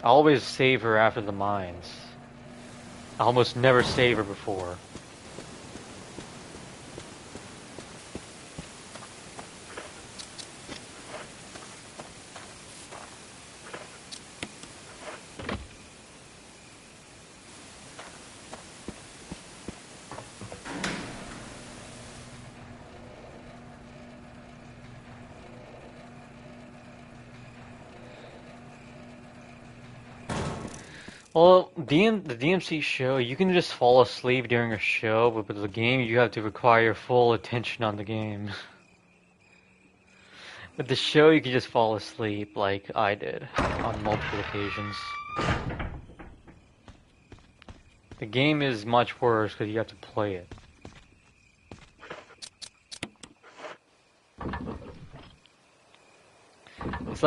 I always save her after the mines. I almost never save her before. Well, the DMC show, you can just fall asleep during a show, but with the game, you have to require full attention on the game. With the show, you can just fall asleep like I did on multiple occasions. The game is much worse because you have to play it. It's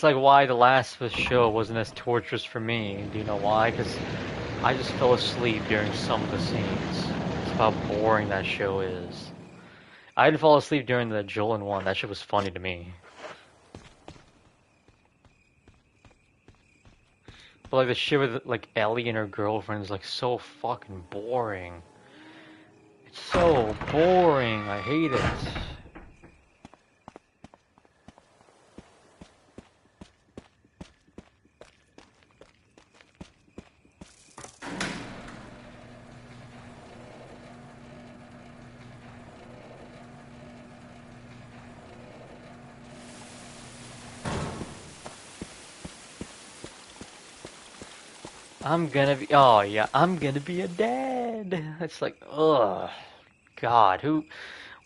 like why the last of Us show wasn't as torturous for me. Do you know why? Because I just fell asleep during some of the scenes. It's how boring that show is. I didn't fall asleep during the Joel one. That shit was funny to me. But like the shit with like Ellie and her girlfriend is like so fucking boring. So boring. I hate it. I'm gonna be. Oh yeah, I'm gonna be a dad. It's like, ugh, God, who,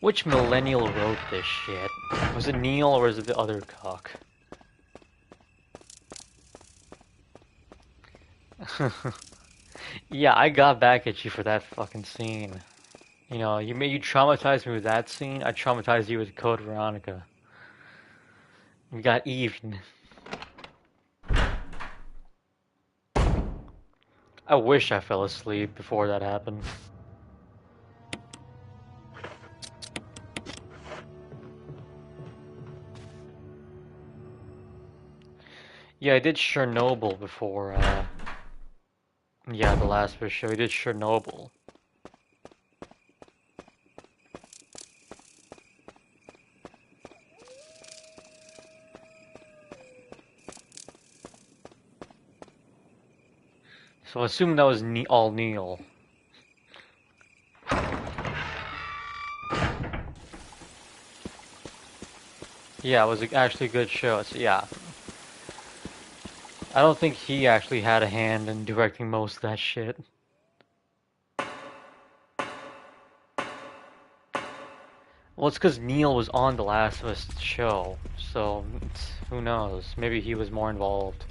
which millennial wrote this shit? Was it Neil or was it the other cock? Yeah, I got back at you for that fucking scene. You know, you traumatized me with that scene. I traumatized you with Code Veronica. We got even. I wish I fell asleep before that happened. Yeah, I did Chernobyl before, yeah, the last show. I did Chernobyl. So I assume that was all Neil. Yeah, it was actually a good show. So yeah. I don't think he actually had a hand in directing most of that shit. Well, it's because Neil was on The Last of Us show, so who knows? Maybe he was more involved.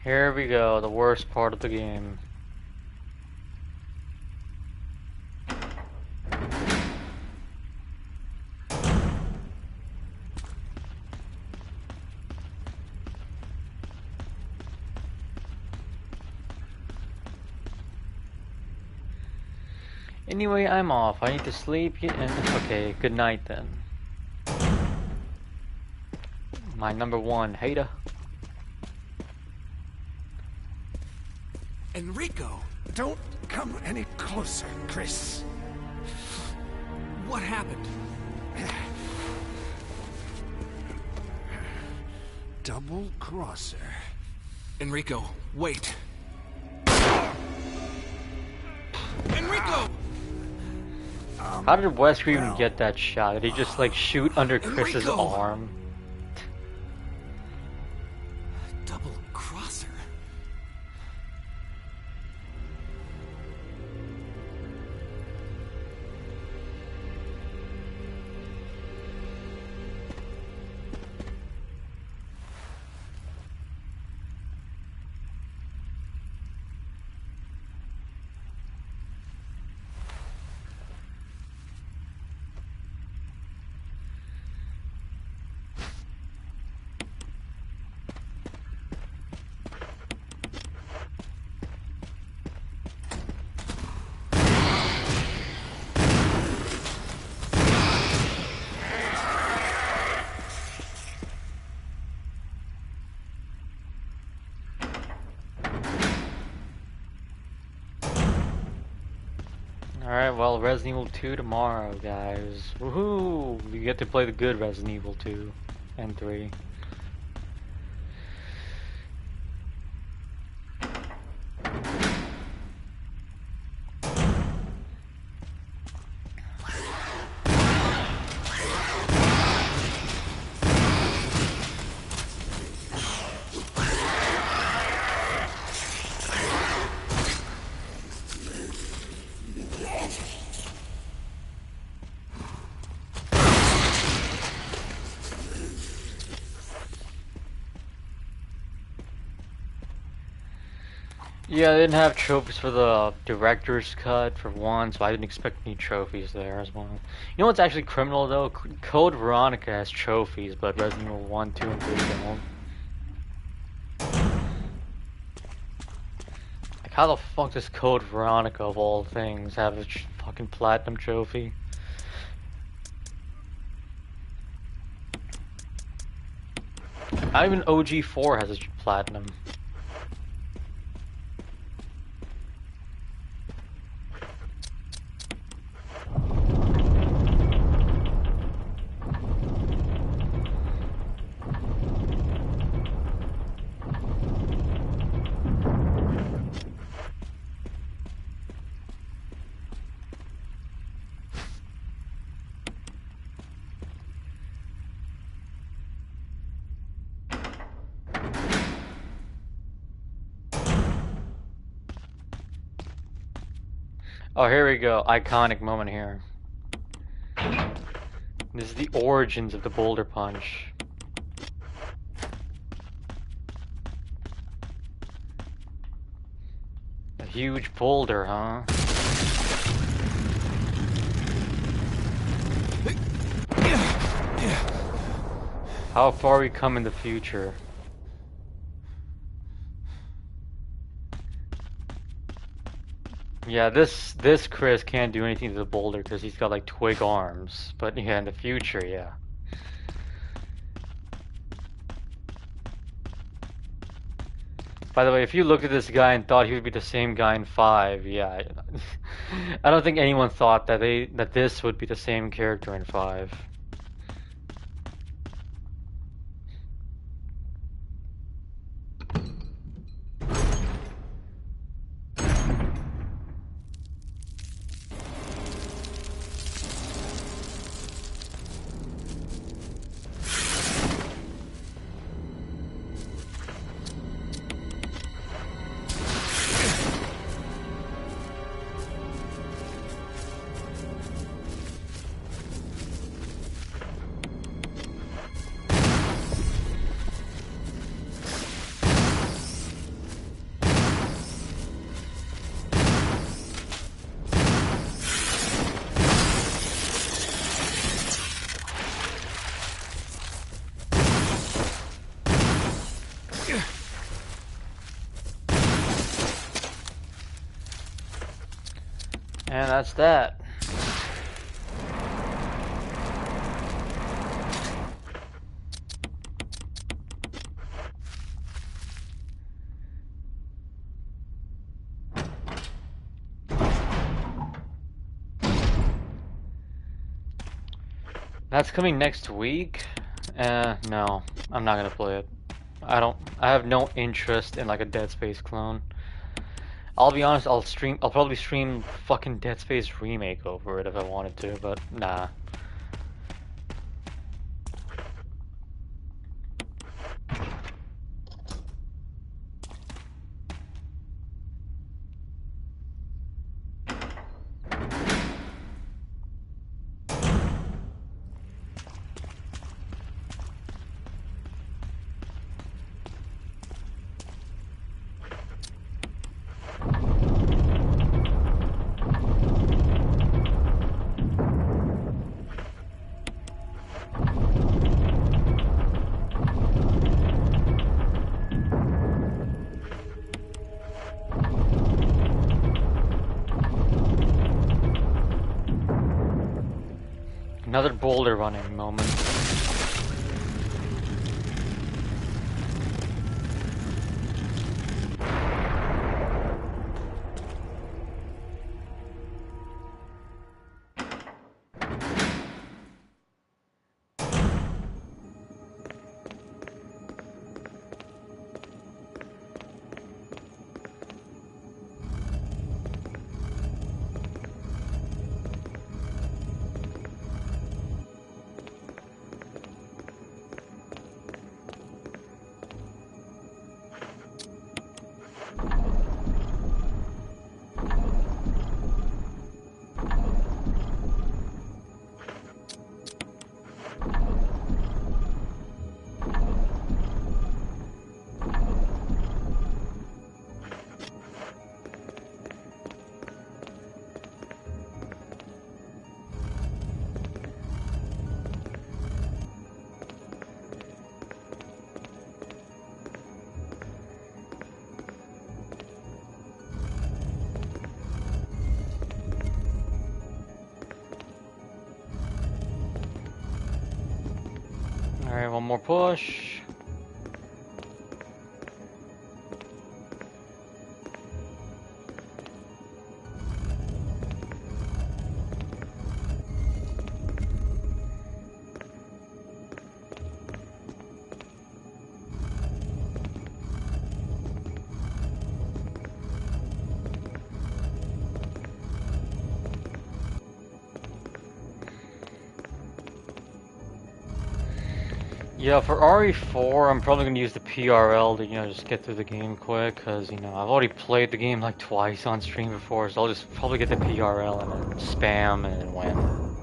Here we go, the worst part of the game. Anyway, I'm off. I need to sleep. Okay, good night then. My number one hater. Enrico! Don't come any closer, Chris. What happened? Double crosser. Enrico, wait. Enrico! How did Wesker even get that shot? Did he just like shoot under Chris's Enrico! arm? Double crosser? Alright, well, Resident Evil 2 tomorrow, guys. Woohoo! We get to play the good Resident Evil 2 and 3. Yeah, they didn't have trophies for the director's cut for one, so I didn't expect any trophies there as well. You know what's actually criminal though? Code Veronica has trophies, but Resident Evil 1, 2, and 3 don't. Like, how the fuck does Code Veronica, of all things, have a fucking platinum trophy? Not even OG4 has a platinum. Oh, here we go. Iconic moment here. This is the origins of the boulder punch. A huge boulder, huh? How far we come in the future. Yeah, this Chris can't do anything to the boulder because he's got like twig arms. But yeah, in the future, yeah. By the way, if you looked at this guy and thought he would be the same guy in 5, yeah, I don't think anyone thought that this would be the same character in 5. And that's that. That's coming next week? No, I'm not gonna play it. I have no interest in like a Dead Space clone. I'll be honest, I'll probably stream fucking Dead Space Remake over it if I wanted to, but nah. Another boulder running moment. Alright, one more push. Yeah, for RE4, I'm probably gonna use the PRL to, just get through the game quick, because, I've already played the game like twice on stream before, so I'll just probably get the PRL and then spam and then win.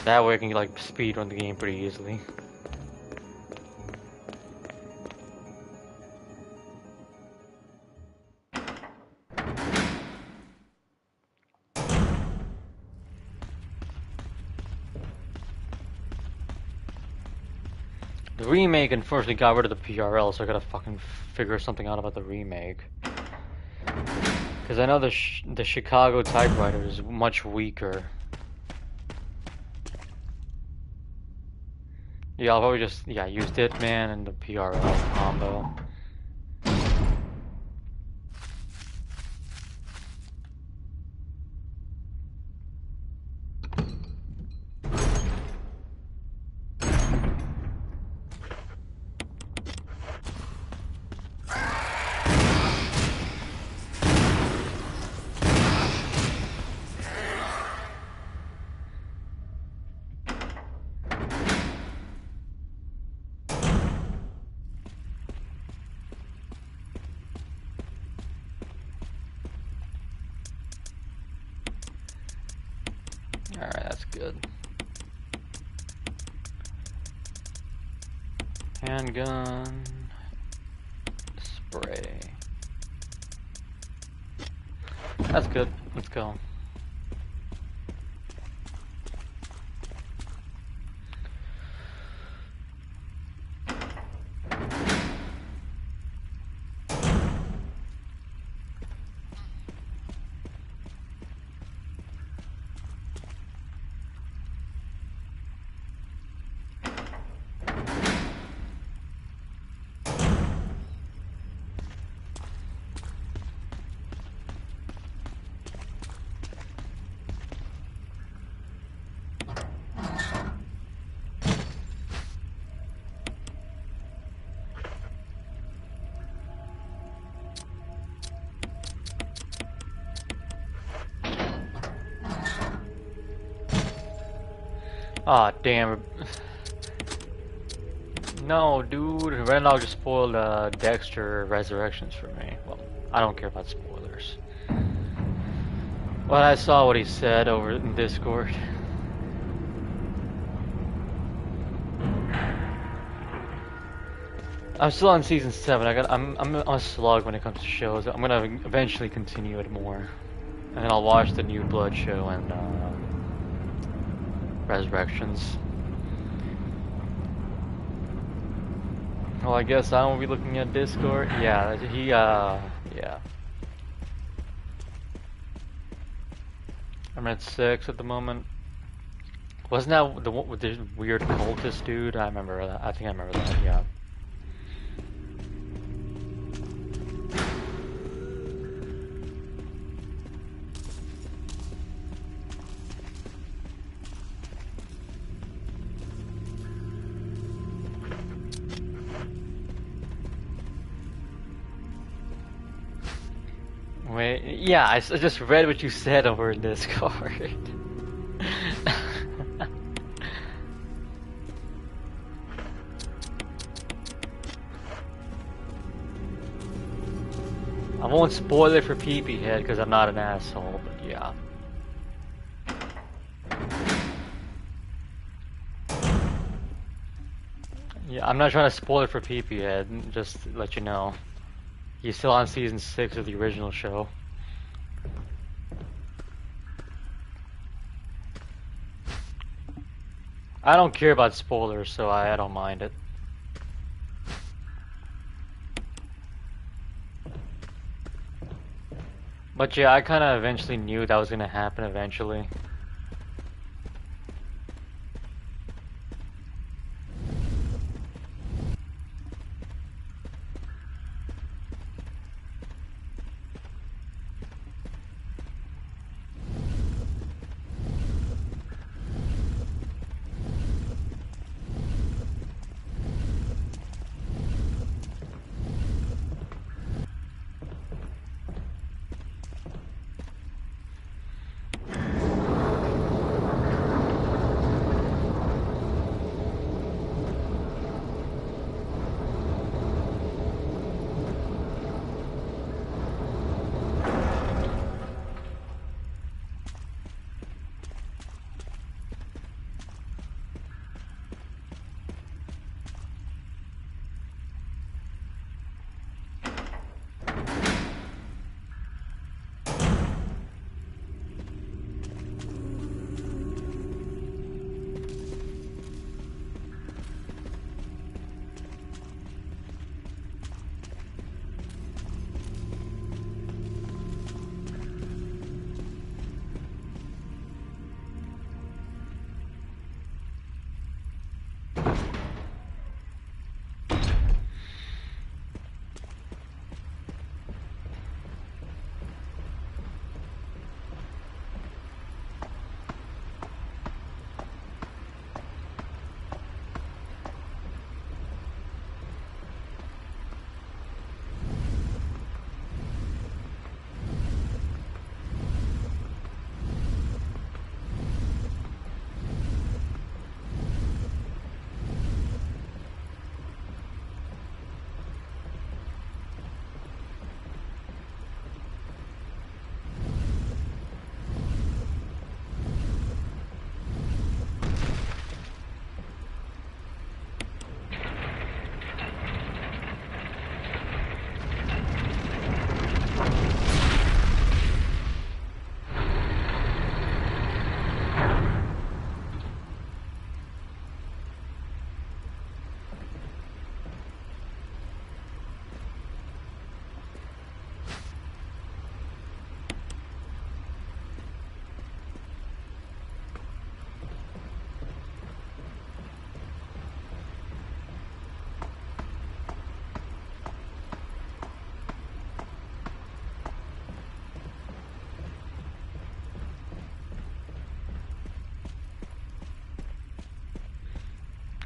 That way I can, like, speedrun the game pretty easily. The remake unfortunately got rid of the PRL, so I gotta fucking figure something out about the remake. Because I know the Chicago typewriter is much weaker. Yeah, I'll probably just, use Hitman and the PRL combo. Alright, that's good. Handgun. Spray. That's good. Let's go. Aw, damn. No, dude. Red Dog just spoiled Dexter Resurrections for me. Well, I don't care about spoilers. But I saw what he said over in Discord. I'm still on season 7. I'm a slug when it comes to shows. I'm gonna eventually continue it more, and then I'll watch the New Blood show and Resurrections. Well, I guess I won't be looking at Discord. Yeah, yeah. I'm at 6 at the moment. Wasn't that the one with the weird cultist dude? I remember that. I think I remember that, yeah. Wait, yeah, I just read what you said over in Discord. I won't spoil it for PP Head because I'm not an asshole, but yeah. Yeah, I'm not trying to spoil it for PP Head, just to let you know. He's still on season 6 of the original show. I don't care about spoilers, so I don't mind it. But yeah, I kind of eventually knew that was going to happen eventually.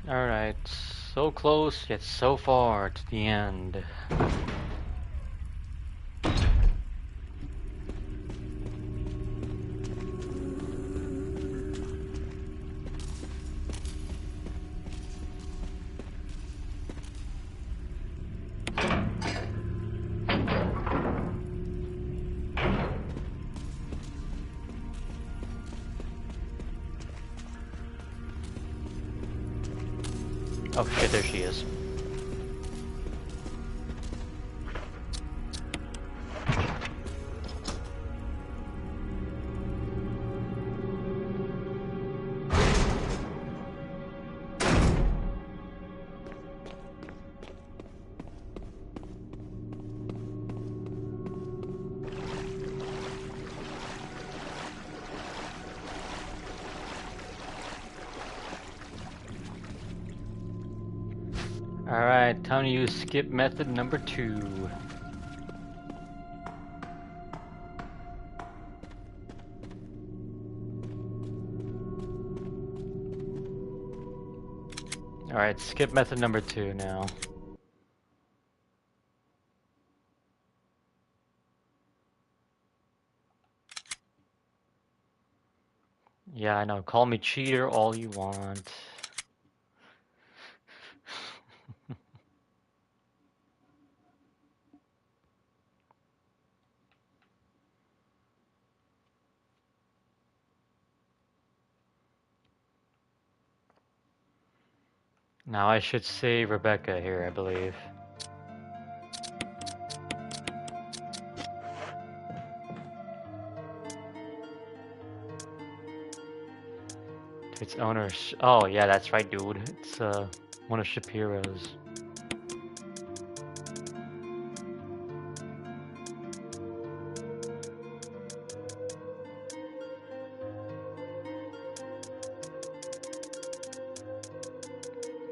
Alright, so close yet so far to the end. Oh shit, there she is. Alright, time to use skip method number 2. Alright, skip method number 2 now. Yeah, I know, call me cheater all you want. Now I should save Rebecca here, I believe. Its owner. Oh yeah, that's right, dude. It's one of Shapiro's.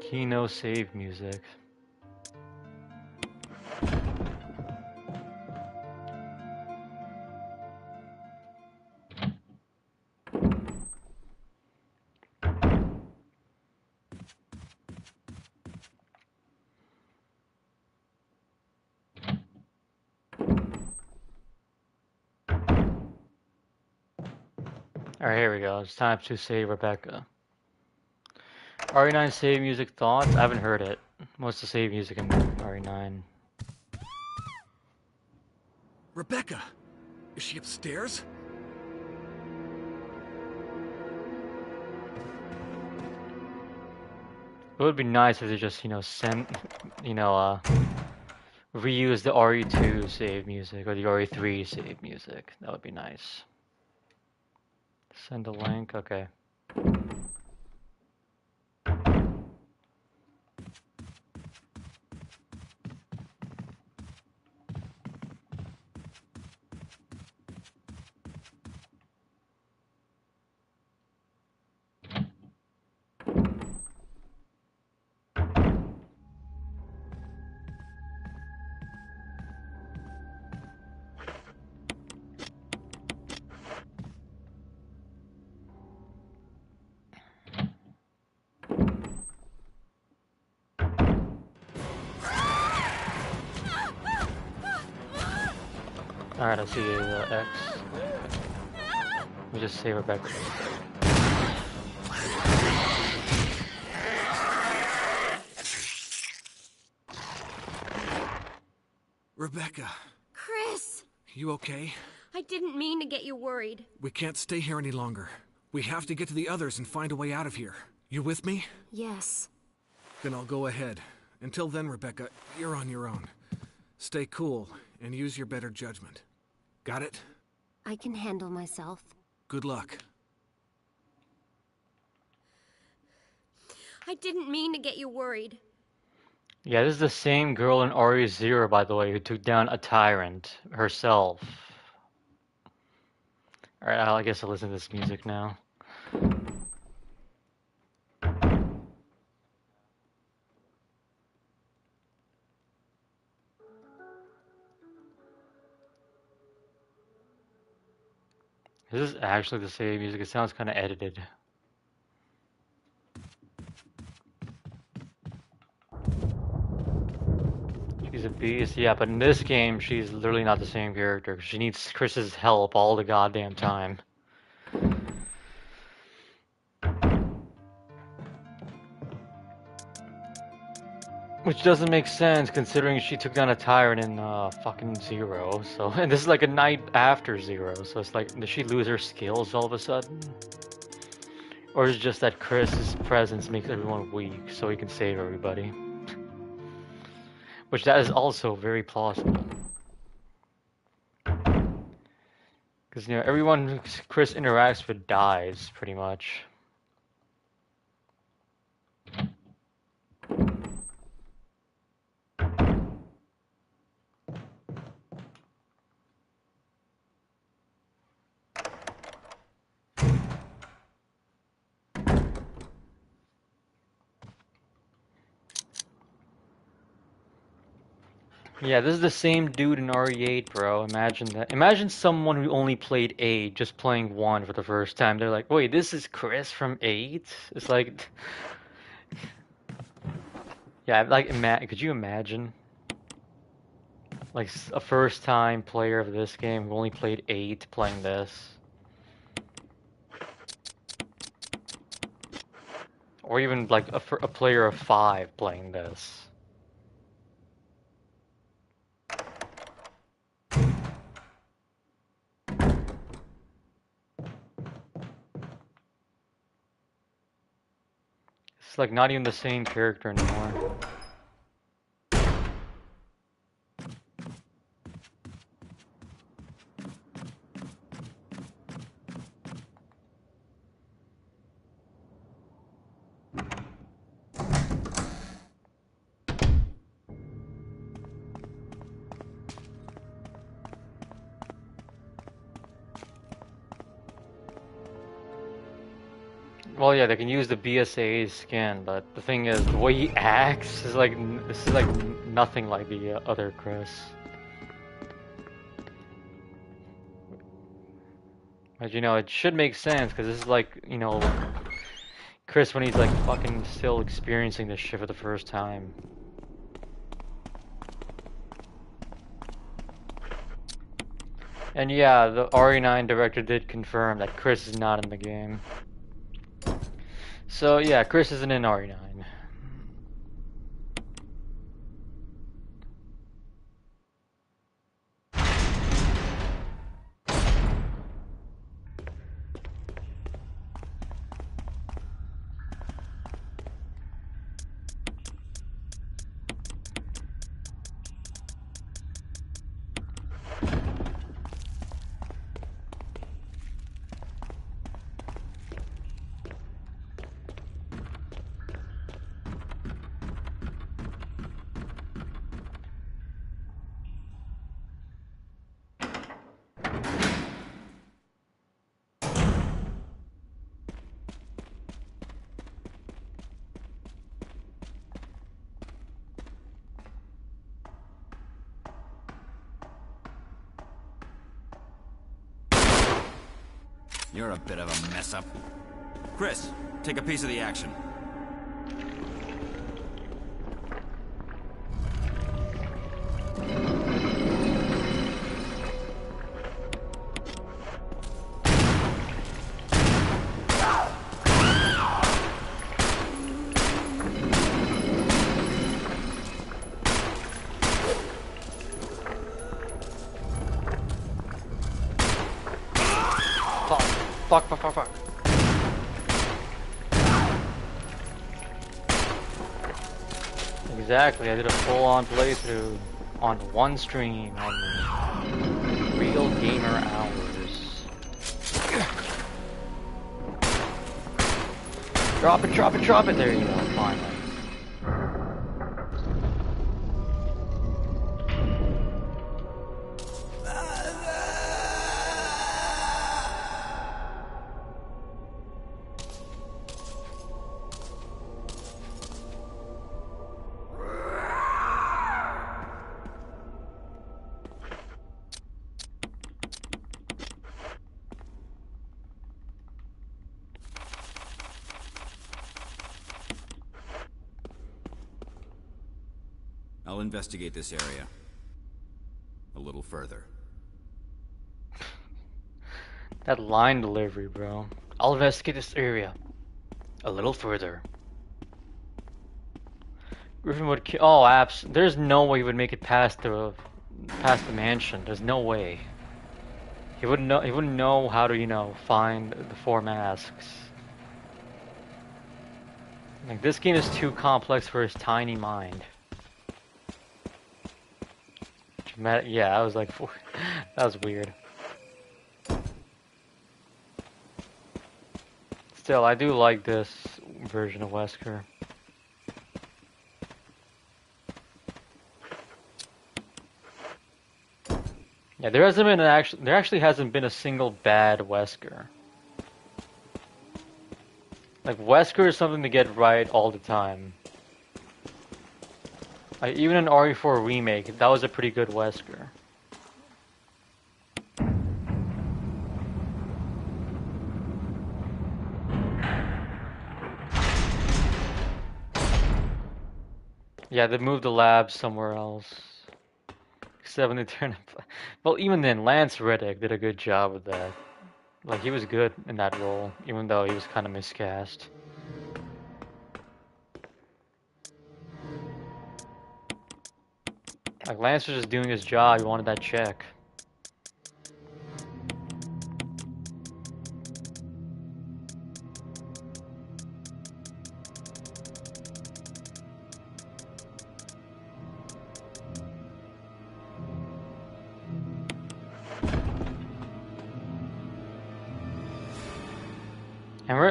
Kino save music. Alright, here we go. It's time to save Rebecca. RE9 save music thoughts? I haven't heard it. What's the save music in RE9? Rebecca! Is she upstairs? It would be nice if they just, send, reuse the RE2 save music or the RE3 save music. That would be nice. Send a link, okay. Alright, I see the X. We just save Rebecca. Rebecca, Chris! you okay? I didn't mean to get you worried. We can't stay here any longer. We have to get to the others and find a way out of here. You with me? Yes. Then I'll go ahead. Until then, Rebecca, you're on your own. Stay cool and use your better judgment. Got it? I can handle myself. Good luck. I didn't mean to get you worried. Yeah, this is the same girl in RE0, by the way, who took down a tyrant herself. Alright, I guess I'll listen to this music now. This is actually the same music. It sounds kind of edited. She's a beast, yeah, but in this game, she's literally not the same character. She needs Chris's help all the goddamn time. Which doesn't make sense considering she took down a tyrant in fucking Zero. So, and this is like a night after Zero. So it's like, did she lose her skills all of a sudden? Or is it just that Chris's presence makes everyone weak so he can save everybody? Which that is also very plausible. Because, you know, everyone Chris interacts with dies, pretty much. Yeah, this is the same dude in RE8, bro. Imagine that. Imagine someone who only played 8 just playing 1 for the first time. They're like, wait, this is Chris from 8? It's like... Yeah, like, could you imagine? Like, a first-time player of this game who only played 8 playing this. Or even, like, a player of 5 playing this. It's like not even the same character anymore. Well, yeah, they can use the BSAA skin, but the thing is, the way he acts is like this is like nothing like the other Chris. But you know, it should make sense because this is like, you know, Chris when he's like fucking still experiencing this shit for the first time. And yeah, the RE9 director did confirm that Chris is not in the game. So yeah, Chris isn't in RE9. You're a bit of a mess-up. Chris, take a piece of the action. Fuck. Exactly, I did a full-on playthrough on one stream on Real Gamer Hours. Drop it, there you go, finally. I'll investigate this area a little further. That line delivery, bro. I'll investigate this area a little further. Griffin would kill. Oh, apps. There's no way he would make it past the mansion. There's no way. He wouldn't know. He wouldn't know how to, you know, find the 4 masks. Like, this game is too complex for his tiny mind. Yeah, I was like, that was weird. Still, I do like this version of Wesker. Yeah, there actually hasn't been a single bad Wesker. Like, Wesker is something to get right all the time. Like, even in RE4 Remake, that was a pretty good Wesker. Yeah, they moved the lab somewhere else. Except when they turned. Well, even then, Lance Reddick did a good job with that. Like, he was good in that role, even though he was kind of miscast. Like, Lance was just doing his job, he wanted that check.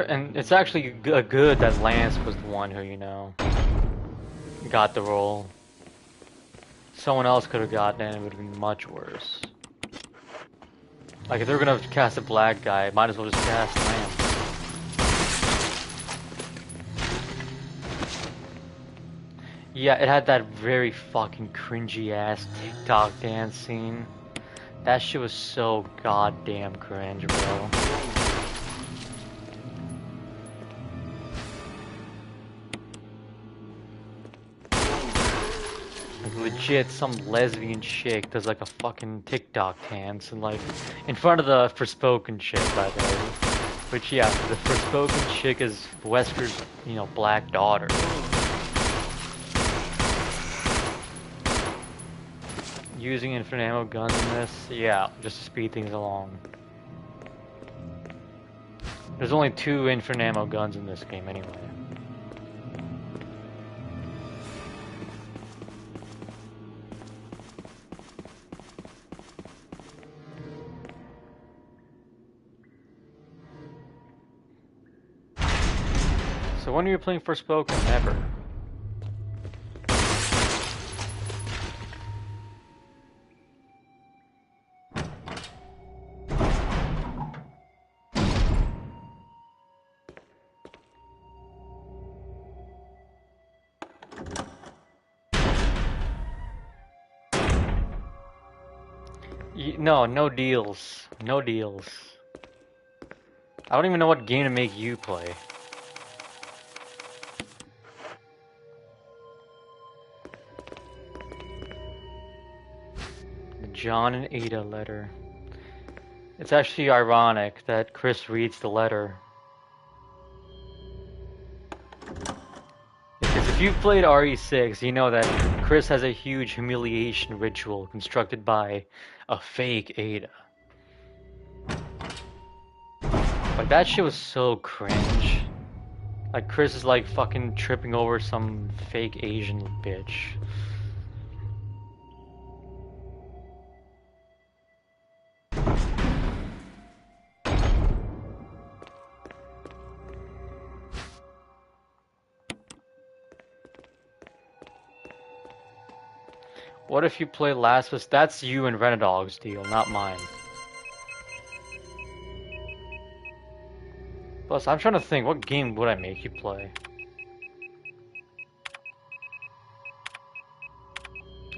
And it's actually good that Lance was the one who, you know, got the role. Someone else could have gotten it and it would have been much worse. Like, if they were gonna cast a black guy, might as well just cast Lance. Yeah, it had that very fucking cringy ass TikTok dance scene. That shit was so goddamn cringe, bro. Like, legit, some lesbian chick does like a fucking TikTok dance and like in front of the Forspoken chick, by the way. Which, yeah, the Forspoken chick is Wesker's, you know, black daughter. Using infinite ammo guns in this, yeah, just to speed things along. There's only 2 infinite ammo guns in this game anyway. So when are you playing Forspoken? Never. No, no deals. No deals. I don't even know what game to make you play. The John and Ada letter. It's actually ironic that Chris reads the letter. Because if you've played RE6, you know that Chris has a huge humiliation ritual constructed by a fake Ada. Like, that shit was so cringe. Like, Chris is like fucking tripping over some fake Asian bitch. What if you play Last of Us? That's you and Renadog's deal, not mine. Plus, I'm trying to think, what game would I make you play?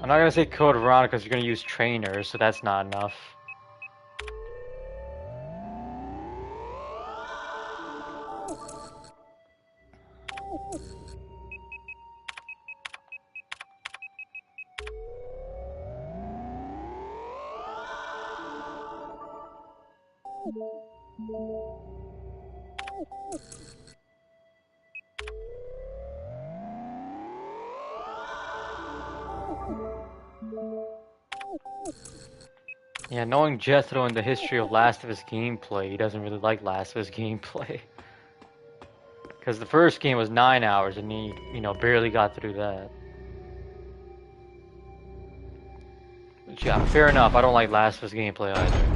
I'm not gonna say Code Veronica because you're gonna use trainers, so that's not enough. Yeah, knowing Jethro and the history of Last of Us gameplay, he doesn't really like Last of Us gameplay. Because the first game was 9 hours and he, barely got through that. But yeah, fair enough, I don't like Last of Us gameplay either.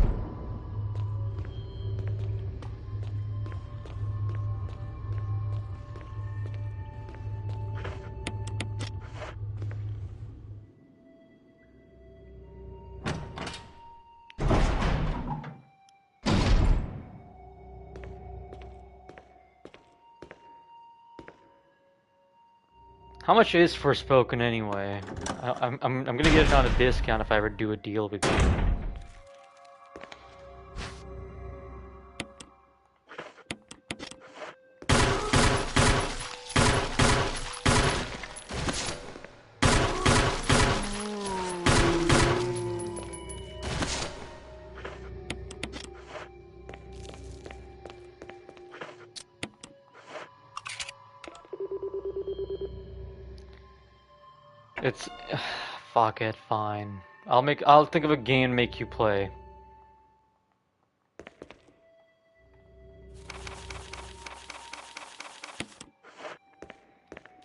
How much is Forspoken anyway? I'm gonna get it on a discount if I ever do a deal with you. It's fuck it, fine. I'll think of a game to make you play.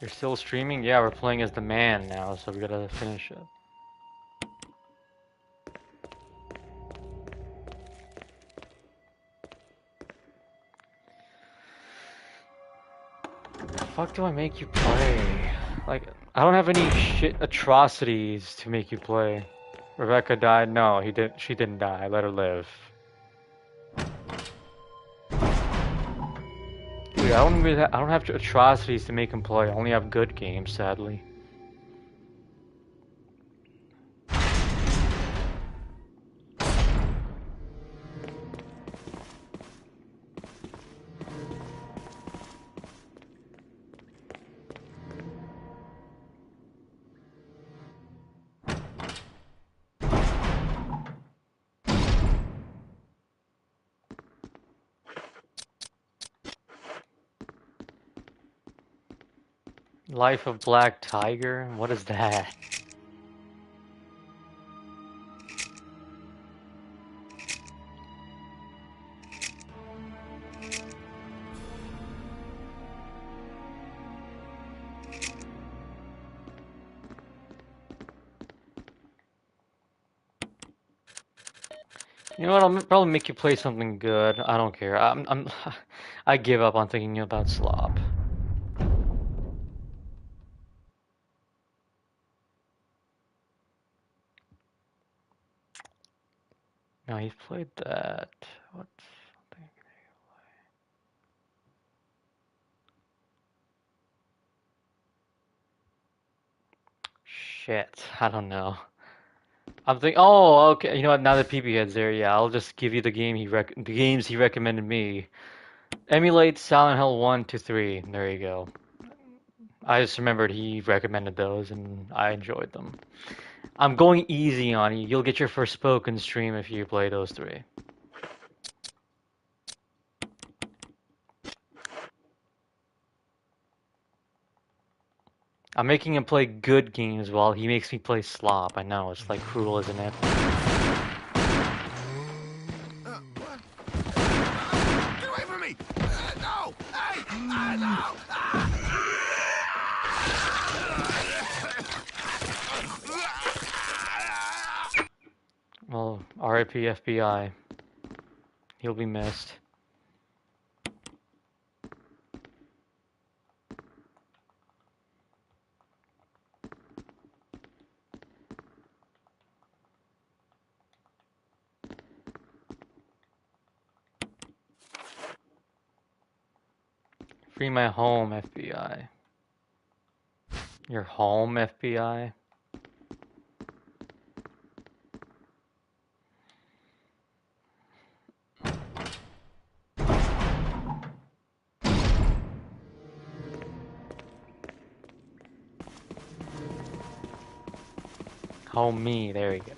You're still streaming? Yeah, we're playing as the man now, so we gotta finish it. The fuck do I make you play? Like, I don't have any shit atrocities to make you play. Rebecca died? No, she didn't die. Let her live. Dude, I don't have atrocities to make him play. I only have good games, sadly. Life of Black Tiger? What is that? You know what? I'll probably make you play something good. I don't care. I give up on thinking about slop. No, he's played that. What's something? Shit, I don't know. I'm thinking. Oh, okay. You know what? Now that PB head's there, yeah, I'll just give you the games he recommended me. Emulate Silent Hill 1 to 3. There you go. I just remembered he recommended those, and I enjoyed them. I'm going easy on you. You'll get your first Forspoken stream if you play those 3. I'm making him play good games while he makes me play slop. I know, it's like cruel, isn't it? What? Get away from me! No! Hey! No! Well, RIP FBI. He'll be missed. Free my home, FBI. Your home, FBI? Home me, there you go.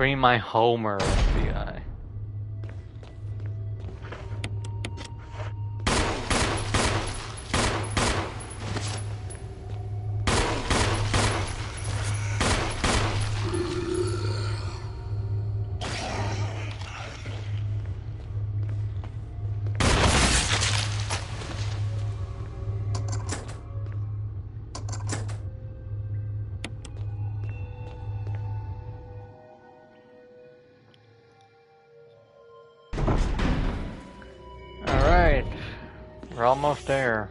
Free my Homer, FBI. Alright, we're almost there.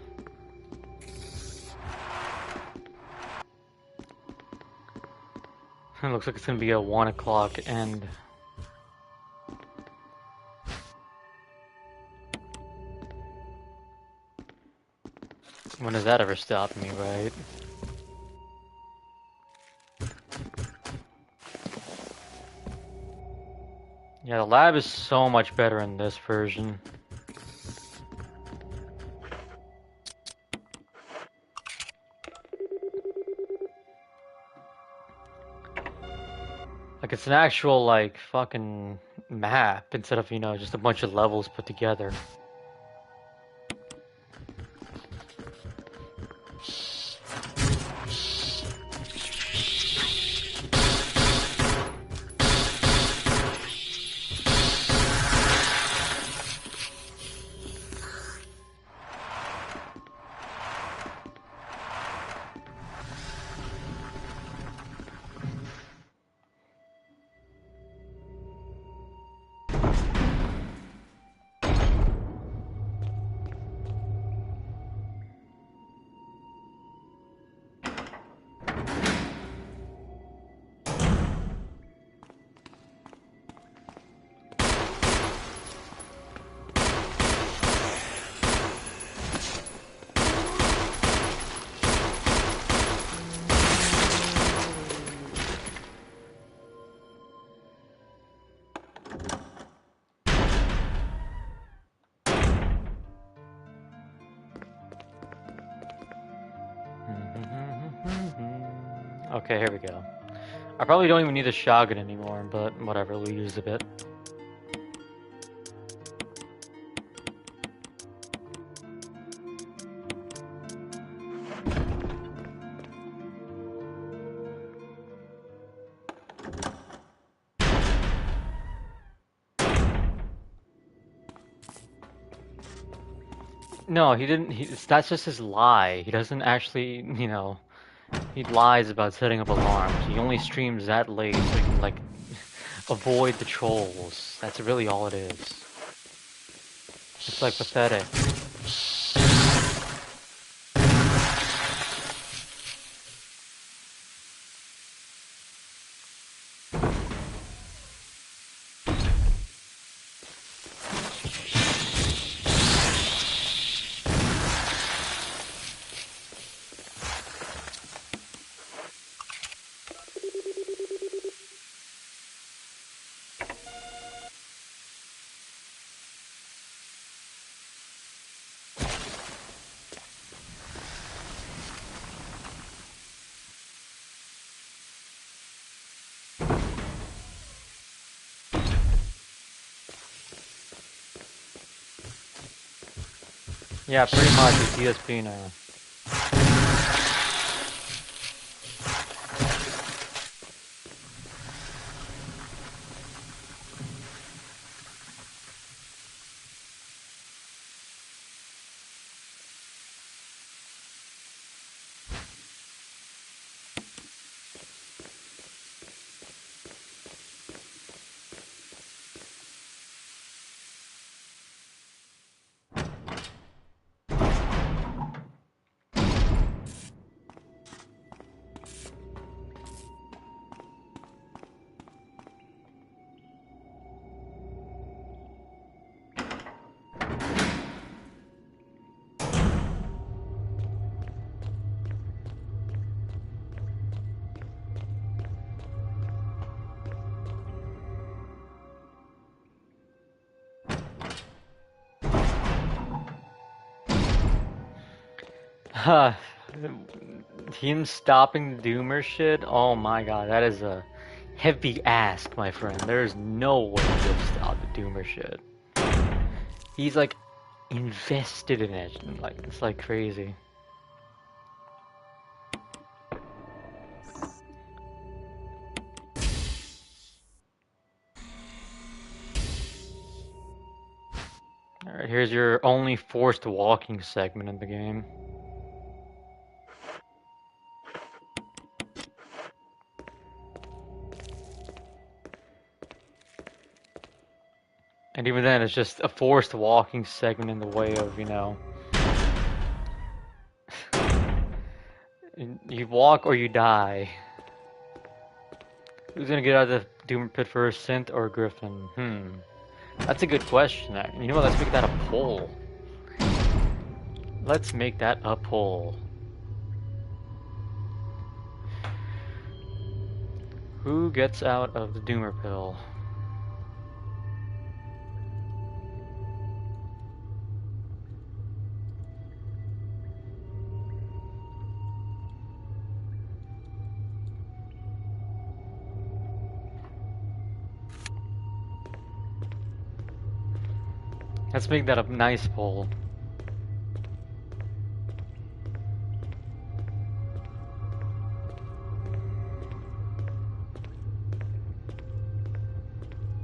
It looks like it's gonna be a 1 o'clock end. When does that ever stop me, right? Yeah, the lab is so much better in this version. Like, it's an actual, like, fucking map instead of, you know, just a bunch of levels put together. Okay, here we go. I probably don't even need a shotgun anymore, but whatever, we use a bit. No, he didn't. That's just his lie. He doesn't actually, you know, he lies about setting up alarms. He only streams that late so he can, like, avoid the trolls. That's really all it is. It's, like, pathetic. Yeah, pretty much it's DSP now. Him stopping the Doomer shit? Oh my god, that is a heavy ask, my friend. There's no way he'll stop the Doomer shit. He's like invested in it, and like it's like crazy. Alright, here's your only forced walking segment in the game. And even then, it's just a forced walking segment in the way of, you know... You walk or you die. Who's gonna get out of the Doomer Pit first, Synth or Griffin? That's a good question. You know what, let's make that a poll. Let's make that a poll. Who gets out of the Doomer Pill? Let's make that a nice poll.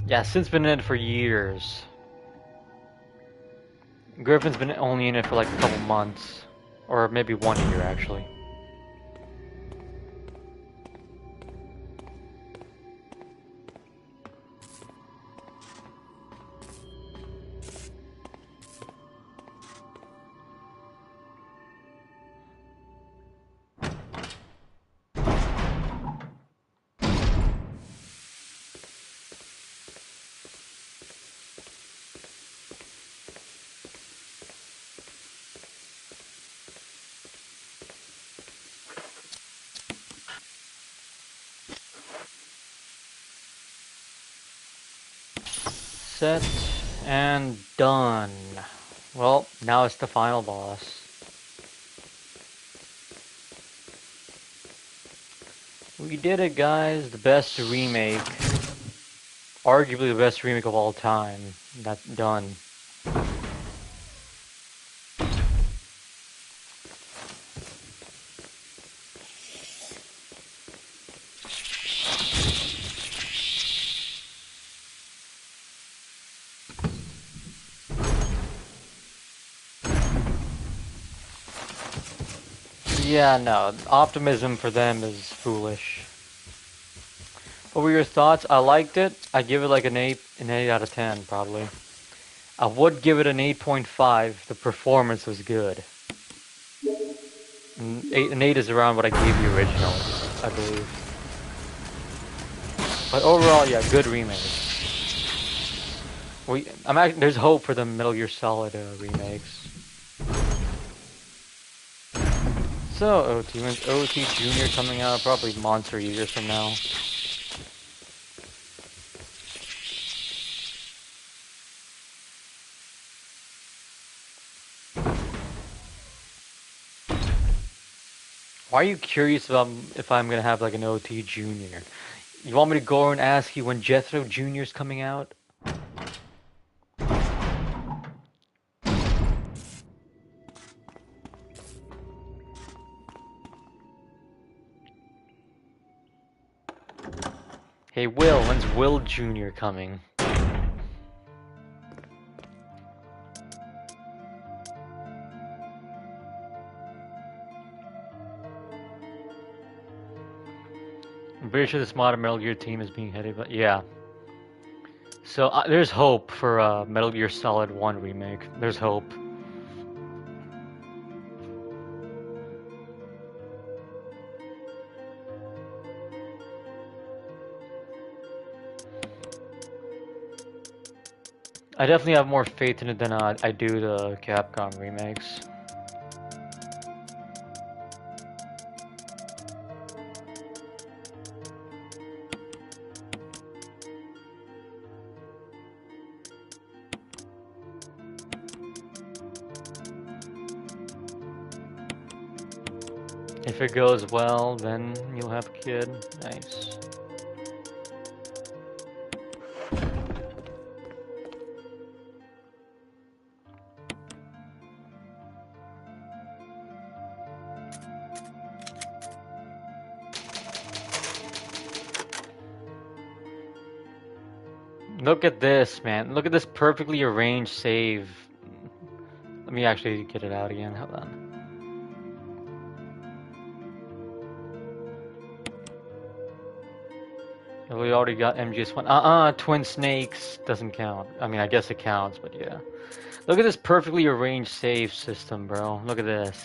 Yeah, Synth's been in it for years. Griffin's been only in it for like a couple months. Or maybe 1 year, actually. Set and done. Well, now it's the final boss. We did it, guys. The best remake. Arguably the best remake of all time. That's done. Yeah, no. Optimism for them is foolish. What were your thoughts? I liked it. I give it like an 8 out of 10, probably. I would give it an 8.5. The performance was good. An 8 is around what I gave the original, I believe. But overall, yeah, good remake. There's hope for the Metal Gear Solid remakes. So, OT, when's OT Junior coming out? Probably months or years from now. Why are you curious about if I'm gonna have like an OT Junior? You want me to go and ask you when Jethro Junior's coming out? Hey Will, when's Will Jr. coming? I'm pretty sure this modern Metal Gear team is being headed by... Yeah. So there's hope for Metal Gear Solid 1 remake. There's hope. I definitely have more faith in it than I do the Capcom remakes. If it goes well, then you'll have a kid. Nice. Look at this, man. Look at this perfectly arranged save. Let me actually get it out again. Hold on. We already got MGS1. Twin Snakes doesn't count. I mean, I guess it counts, but yeah. Look at this perfectly arranged save system, bro. Look at this.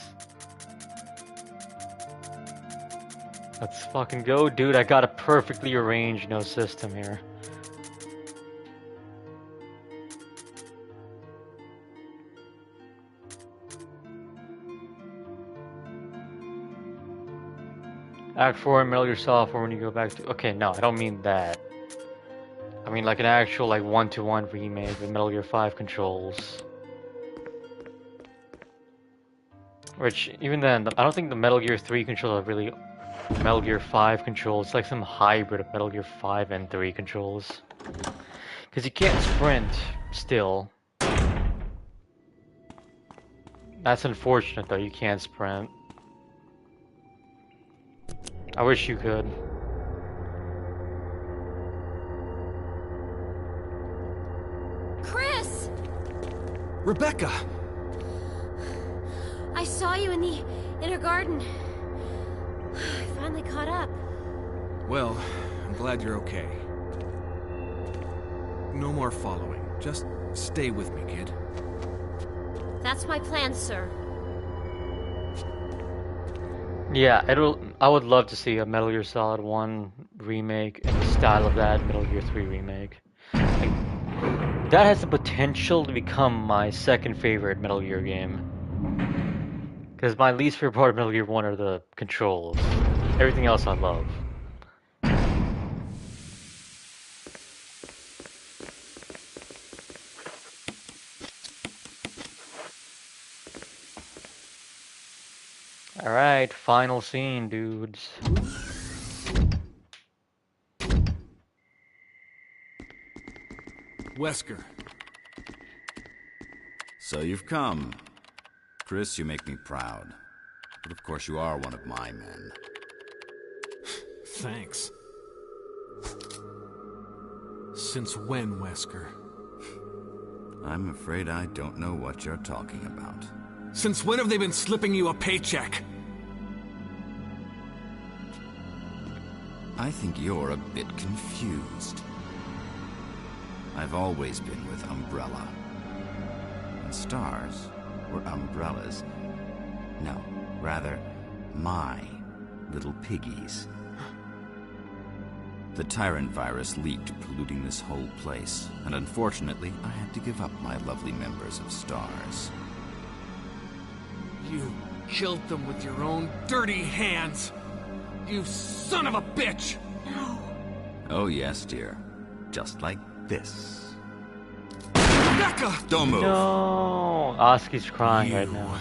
Let's fucking go, dude. I got a perfectly arranged, system here. Act 4 and Metal Gear Solid 4 when you go back to... Okay, no, I don't mean that. I mean like an actual like one-to-one remake with Metal Gear 5 controls. Which, even then, I don't think the Metal Gear 3 controls are really Metal Gear 5 controls. It's like some hybrid of Metal Gear 5 and 3 controls. Because you can't sprint, still. That's unfortunate though, you can't sprint. I wish you could. Chris! Rebecca! I saw you in the inner garden. I finally caught up. Well, I'm glad you're okay. No more following. Just stay with me, kid. That's my plan, sir. Yeah, I would love to see a Metal Gear Solid 1 remake in the style of that Metal Gear 3 remake. Like, that has the potential to become my second favorite Metal Gear game. Because my least favorite part of Metal Gear 1 are the controls. Everything else I love. Alright, final scene, dudes. Wesker. So you've come. Chris, you make me proud. But of course you are one of my men. Thanks. Since when, Wesker? I'm afraid I don't know what you're talking about. Since when have they been slipping you a paycheck? I think you're a bit confused. I've always been with Umbrella. And stars were Umbrella's. No, rather, my little piggies. The Tyrant virus leaked, polluting this whole place, and unfortunately, I had to give up my lovely members of Stars. You killed them with your own dirty hands! You son of a bitch! No. Oh yes, dear. Just like this. Rebecca! Don't move! No! Oski's crying right now.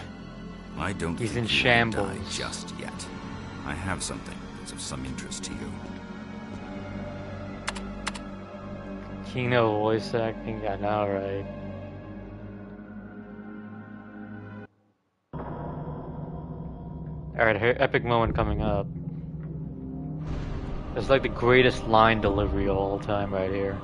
I don't He's think in you shambles. will die just yet. I have something that's of some interest to you. Kino voice acting, I know, right? Alright, here, epic moment coming up. It's like the greatest line delivery of all time right here.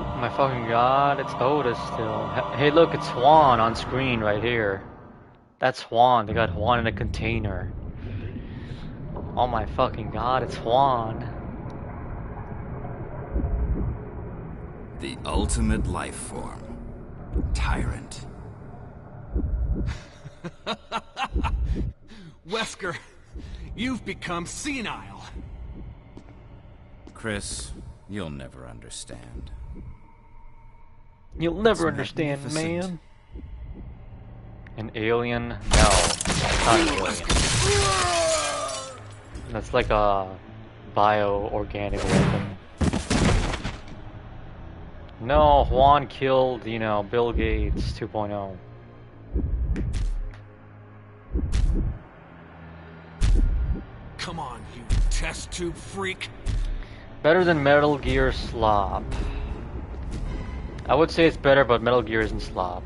Oh my fucking god, it's Otis still. Hey look, it's Juan on screen right here. That's Juan, they got Juan in a container. Oh my fucking god, it's Juan. The ultimate life form. Tyrant. Wesker, you've become senile. Chris, you'll never understand. You'll never It's understand, magnificent. man. An alien? No. Not an alien. That's like a bio-organic weapon. No, Juan killed, Bill Gates 2.0. Come on, you test tube freak. Better than Metal Gear Slop. I would say it's better, but Metal Gear isn't Slop.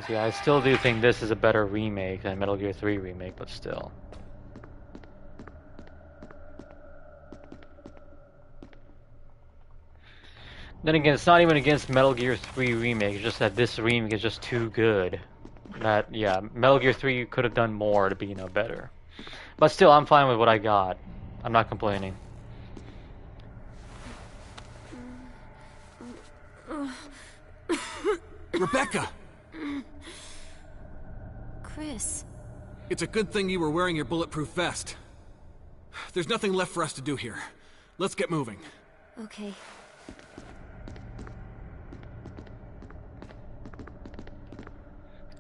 Because yeah, I still do think this is a better remake than Metal Gear 3 remake, but still. Then again, it's not even against Metal Gear 3 remake, it's just that this remake is just too good. That, yeah, Metal Gear 3 could have done more to be, you know, better. But still, I'm fine with what I got. I'm not complaining. Rebecca! Chris. It's a good thing you were wearing your bulletproof vest. There's nothing left for us to do here. Let's get moving. Okay.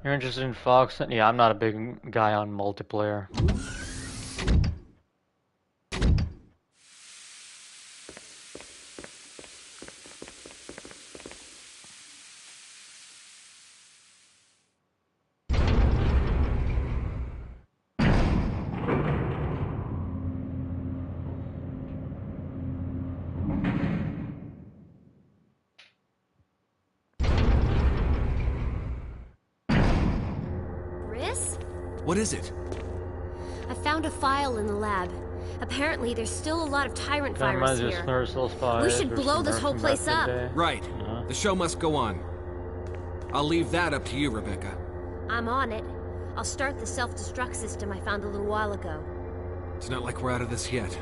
You're interested in Fox? Yeah, I'm not a big guy on multiplayer. What is it? I found a file in the lab. Apparently, there's still a lot of tyrant virus here. We should blow this whole place up. Right. The show must go on. I'll leave that up to you, Rebecca. I'm on it. I'll start the self-destruct system I found a little while ago. It's not like we're out of this yet.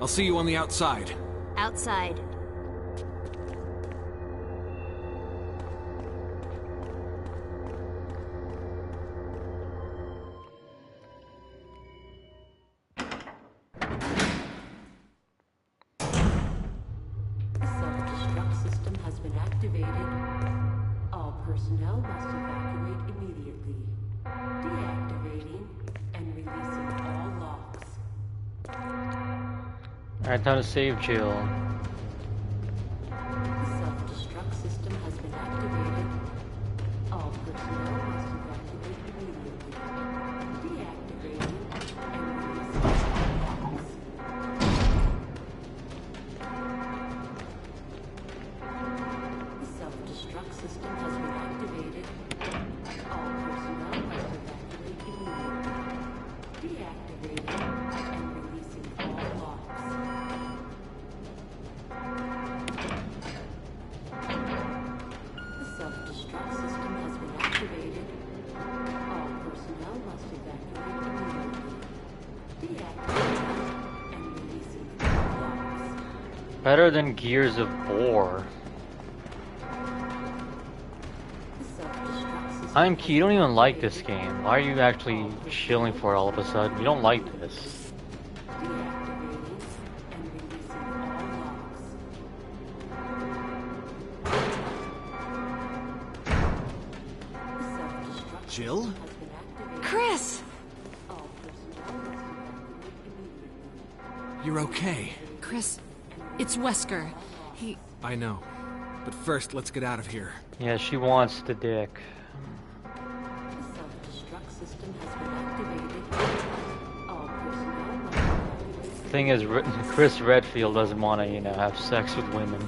I'll see you on the outside. Outside. Alright, time to save Jill. Self-destruct system has been activated. All personnel must evacuate immediately. Deactivating and releasing all logs. The self-destruct system has been activated. All personnel must evacuate immediately. Deactivating and releasing all logs. The self-destruct system has been activated. All personnel must evacuate immediately. Deactivating and releasing all logs. Better than Gears of War. I'm Key, you don't even like this game. Why are you actually chilling for it all of a sudden? You don't like this. Jill? Chris! You're okay. Chris, it's Wesker. I know. But first, let's get out of here. Yeah, she wants the dick. Thing is, Chris Redfield doesn't want to, you know, have sex with women.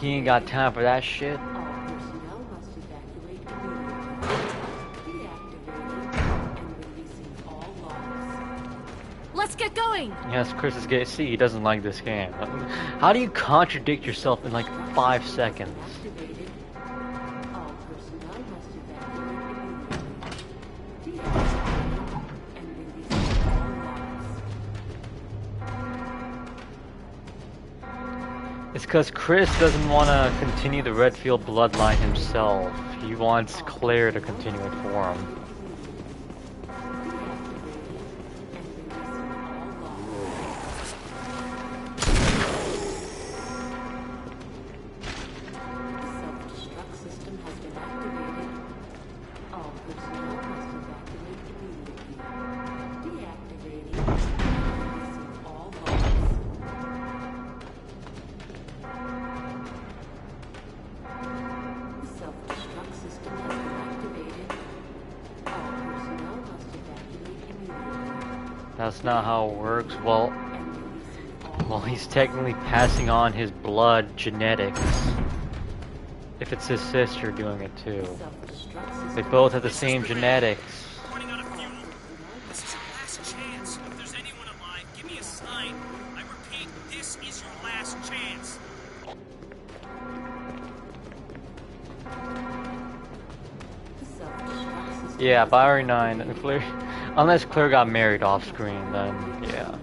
He ain't got time for that shit. Let's get going! Yes, Chris is gay. See, he doesn't like this game. How do you contradict yourself in like 5 seconds? It's because Chris doesn't want to continue the Redfield bloodline himself. He wants Claire to continue it for him. That's not how it works. Well, Well, he's technically passing on his blood genetics. If it's his sister doing it too. They both have the same genetics. Running out of fuel. This is your last chance. If there's anyone alive, give me a sign. I repeat, this is your last chance. Yeah, Binary 9. And Claire, unless Claire got married off screen, then yeah.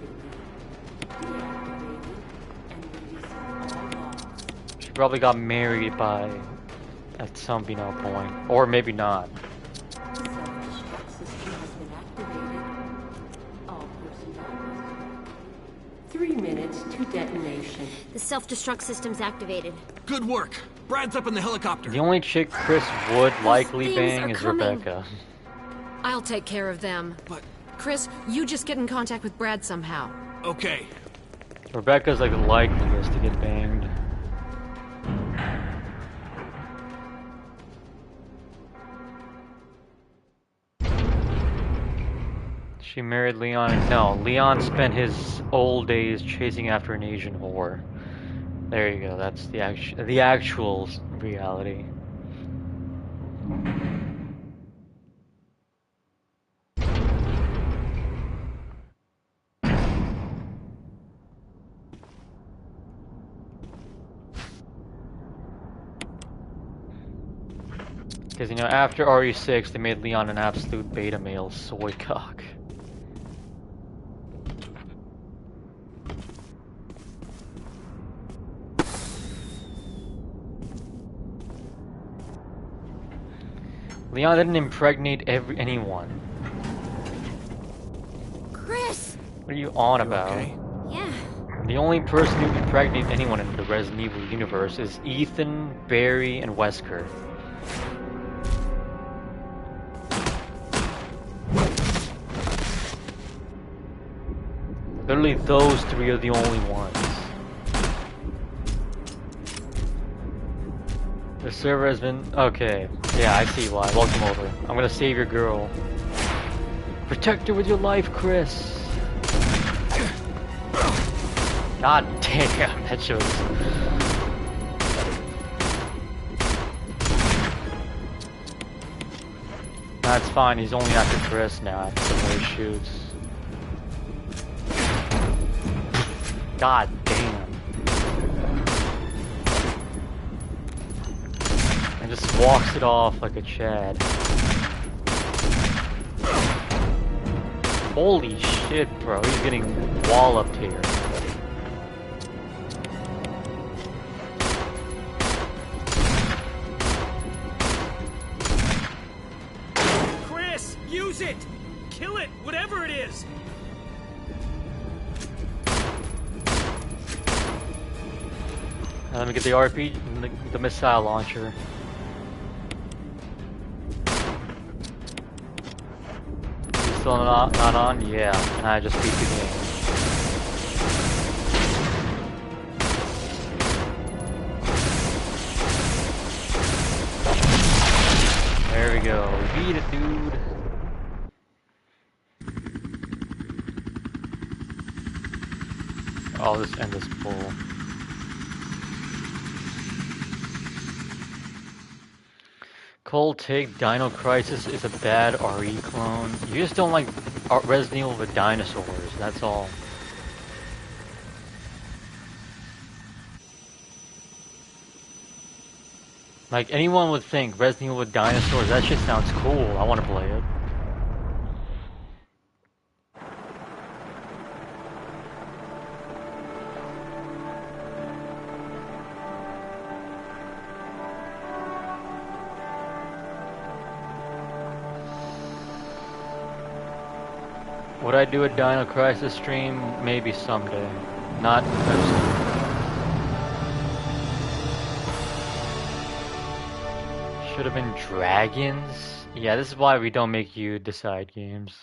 She probably got married by at some point, or maybe not. Self-destruct system has been activated. All personnel. 3 minutes to detonation. The self-destruct system's activated. Good work. Brad's up in the helicopter. The only chick Chris would likely things bang are is coming. Rebecca. I'll take care of them. But, Chris, you just get in contact with Brad somehow. okay. Rebecca's like the likeliest to get banged. She married Leon. No, Leon spent his old days chasing after an Asian whore. There you go. That's the actual reality. Because, you know, after RE6, they made Leon an absolute beta male soy cock. Leon didn't impregnate anyone. Chris! What are you on about? Okay. Yeah. The only person who impregnated anyone in the Resident Evil universe is Ethan, Barry, and Wesker. Literally, those three are the only ones. The server has been... Okay. Yeah, I see why. Welcome over. I'm gonna save your girl. Protect her with your life, Chris. God damn, that shows. That's fine, he's only after Chris now after the way he shoots. God damn. And just walks it off like a Chad. Holy shit, bro, he's getting walloped here. Chris, use it! Kill it, whatever it is! Let me get the RP, the missile launcher. You still not on? Yeah, and I just beat the game. There we go. We beat it, dude. I'll just end this pull. Cold take, Dino Crisis is a bad RE clone. You just don't like Resident Evil with dinosaurs, that's all. Like, anyone would think Resident Evil with dinosaurs, that shit sounds cool, I want to play it. Would I do a Dino Crisis stream? Maybe someday. Not... Should have been dragons? Yeah, this is why we don't make you decide games.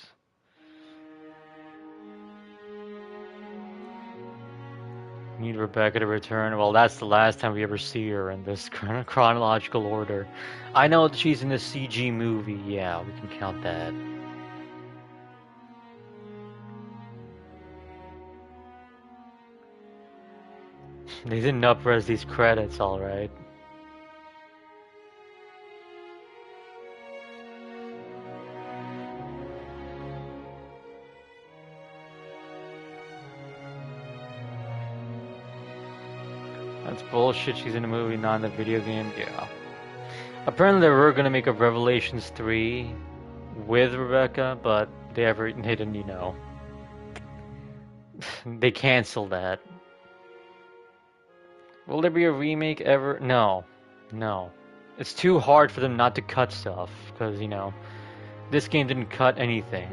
Need Rebecca to return. Well, that's the last time we ever see her in this chronological order. I know that she's in the CG movie. Yeah, we can count that. They didn't up-res these credits, alright. That's bullshit, she's in a movie, not in the video game, yeah. Apparently they were gonna make a Revelations 3 with Rebecca, but they didn't, you know. They canceled that. Will there be a remake ever? No. No. It's too hard for them not to cut stuff, because, you know, this game didn't cut anything.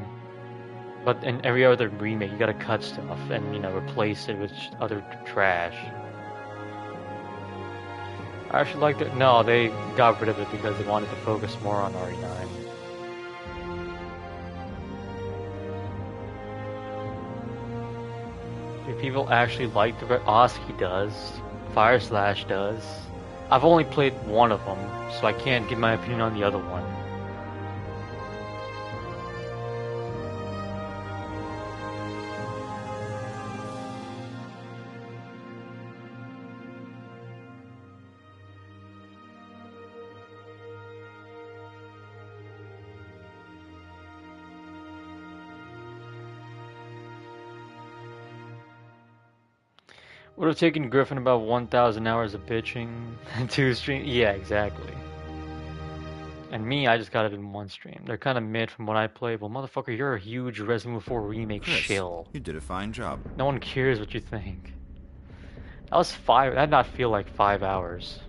But in every other remake, you gotta cut stuff and, you know, replace it with other trash. I actually liked it. No, they got rid of it because they wanted to focus more on RE9. Do people actually like the Oski does. Fire Slash does. I've only played one of them, so I can't give my opinion on the other one. Would have taken Griffin about 1,000 hours of bitching to stream. Yeah, exactly. And me, I just got it in one stream. They're kind of mid from what I play. Well, motherfucker, you're a huge Resident Evil 4 remake Chris, shill. you did a fine job. No one cares what you think. That was 5. That did not feel like 5 hours.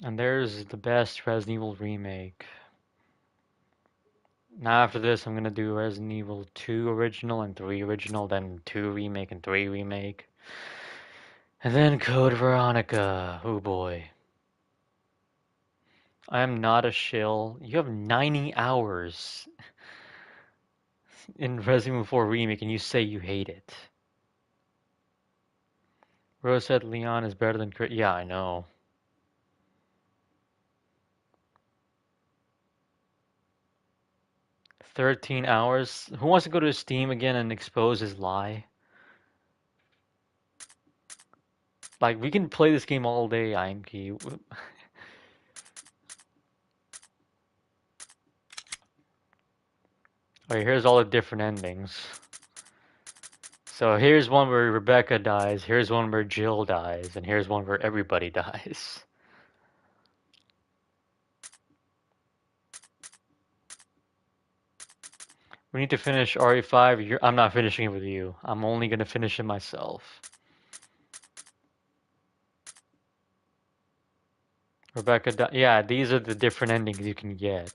And there's the best Resident Evil remake. Now after this, I'm gonna do Resident Evil 2 original and 3 original, then 2 remake and 3 remake. And then Code Veronica. Oh boy. I am not a shill. You have 90 hours in Resident Evil 4 remake and you say you hate it. Rose said Leon is better than Chris. Yeah, I know. "13 hours? Who wants to go to Steam again and expose his lie? Like, we can play this game all day, Imkey. Alright, here's all the different endings. So here's one where Rebecca dies, here's one where Jill dies, and here's one where everybody dies. We need to finish RE5. I'm not finishing it with you. I'm only gonna finish it myself. Rebecca yeah, these are the different endings you can get.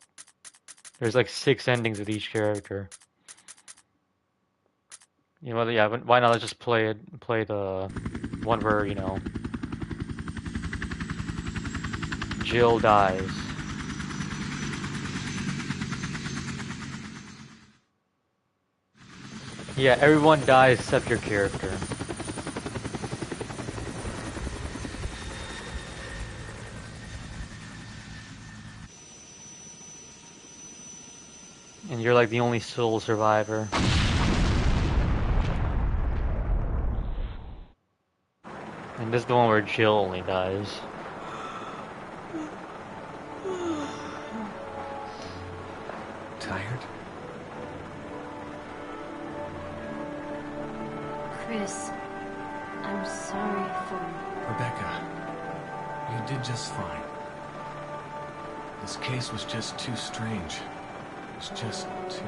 There's like 6 endings with each character. You know, yeah, why not just play the one where, you know, Jill dies. Yeah, everyone dies except your character. And you're like the only sole survivor. And this is the one where Jill only dies. Tired? Chris, I'm sorry for... Rebecca, you did just fine. This case was just too strange. It was just too...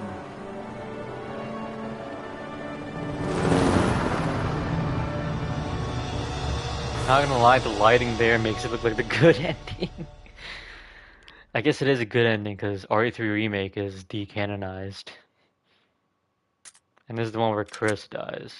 Not gonna lie, the lighting there makes it look like the good ending. I guess it is a good ending because RE3 Remake is decanonized. And this is the one where Chris dies.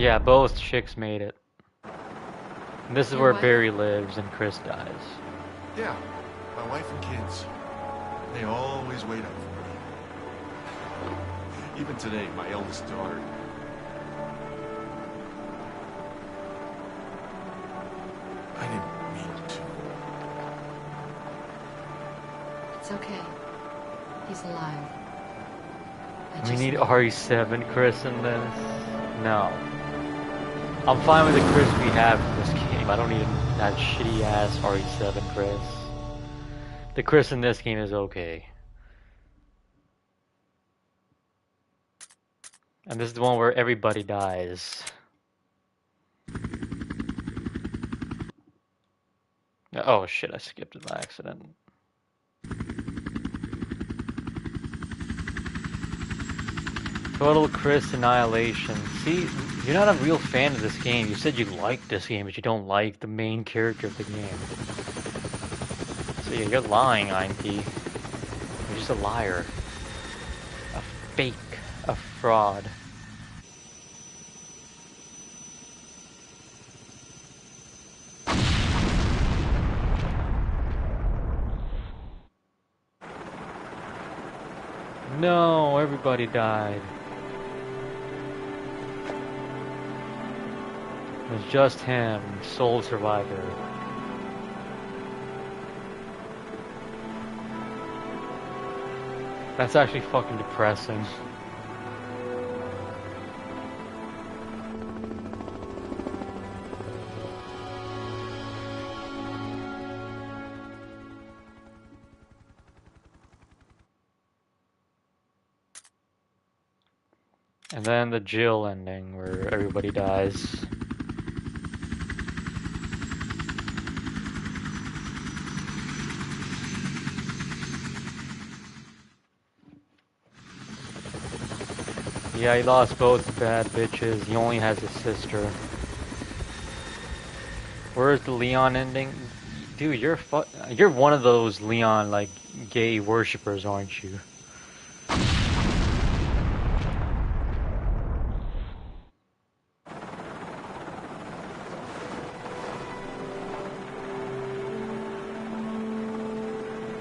Yeah, both chicks made it. And this is Your where wife? Barry lives and Chris dies. Yeah, my wife and kids. They always wait up for me. Even today, my eldest daughter. I didn't mean to. It's okay. He's alive. I We just need know. RE7 Chris in this. No. I'm fine with the Chris we have in this game. I don't need that shitty ass RE7 Chris. The Chris in this game is okay. And this is the one where everybody dies. Oh shit, I skipped it by accident. Total Chris Annihilation. See, you're not a real fan of this game. You said you liked this game, but you don't like the main character of the game. So yeah, you're lying, IMP. You're just a liar. A fake. A fraud. No, everybody died. It was just him, sole survivor. That's actually fucking depressing. And then the Jill ending where everybody dies. Yeah, he lost both bad bitches. He only has his sister. Where's the Leon ending? Dude, you're one of those Leon like gay worshippers, aren't you?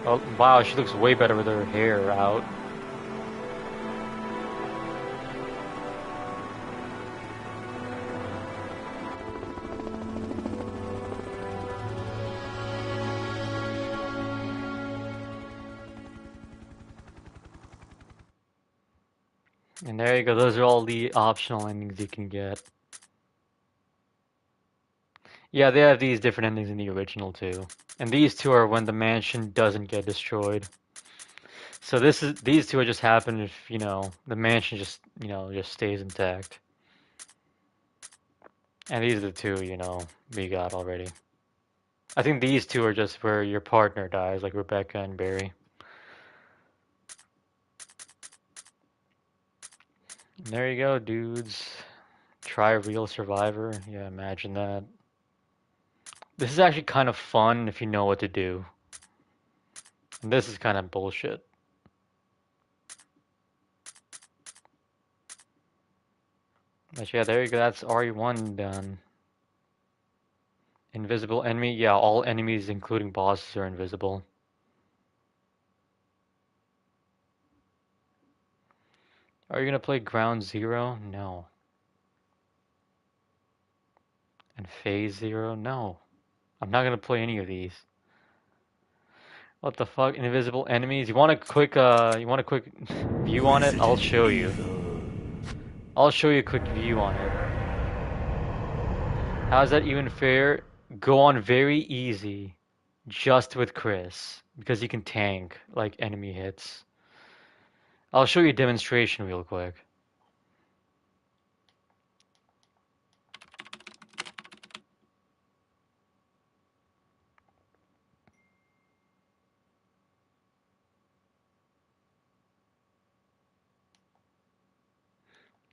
Oh wow, she looks way better with her hair out. And there you go, those are all the optional endings you can get. Yeah, they have these different endings in the original too. And these two are when the mansion doesn't get destroyed. So these two are just happen if, you know, the mansion just, you know, just stays intact. And these are the two, you know, we got already. I think these two are just where your partner dies, like Rebecca and Barry. And there you go, dudes. Try Real Survivor. Yeah, imagine that. This is actually kind of fun if you know what to do. And this is kind of bullshit. But yeah, there you go. That's RE1 done. Invisible enemy. Yeah, all enemies, including bosses, are invisible. Are you gonna play Ground Zero? No. And Phase Zero? No. I'm not gonna play any of these. What the fuck? Invisible enemies? You want a quick view on it? I'll show you. I'll show you a quick view on it. How's that even fair? Go on very easy, just with Chris, because he can tank, like, enemy hits. I'll show you a demonstration real quick.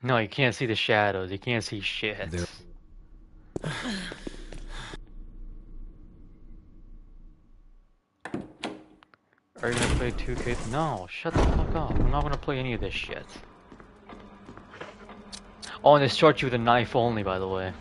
No, you can't see the shadows. You can't see shit. There- Are you gonna play 2K? No, shut the fuck up. I'm not gonna play any of this shit. Oh, and they start you with a knife only, by the way.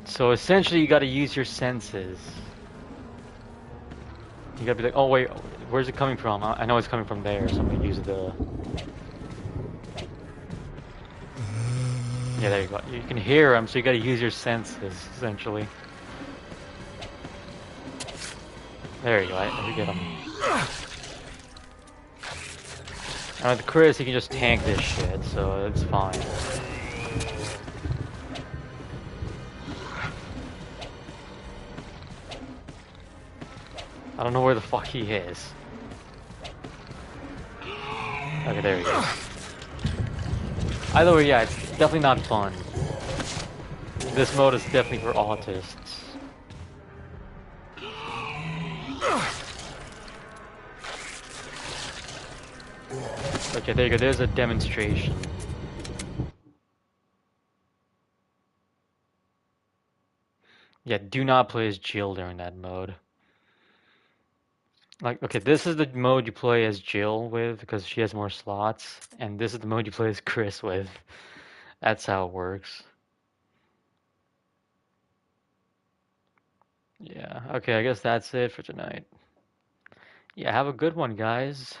So essentially, you gotta use your senses. You gotta be like, oh wait, where's it coming from? I know it's coming from there, so I'm gonna use the... Yeah, there you go. You can hear them, so you gotta use your senses, essentially. There you go, you get them. Now with Chris, he can just tank this shit, so it's fine. I don't know where the fuck he is. Okay, there he is. Either way, yeah, it's definitely not fun. This mode is definitely for autists. Okay, there you go, there's a demonstration. Yeah, do not play as Jill during that mode. Like, okay, this is the mode you play as Jill with, because she has more slots, and this is the mode you play as Chris with. That's how it works. Yeah, okay, I guess that's it for tonight. Yeah, have a good one, guys.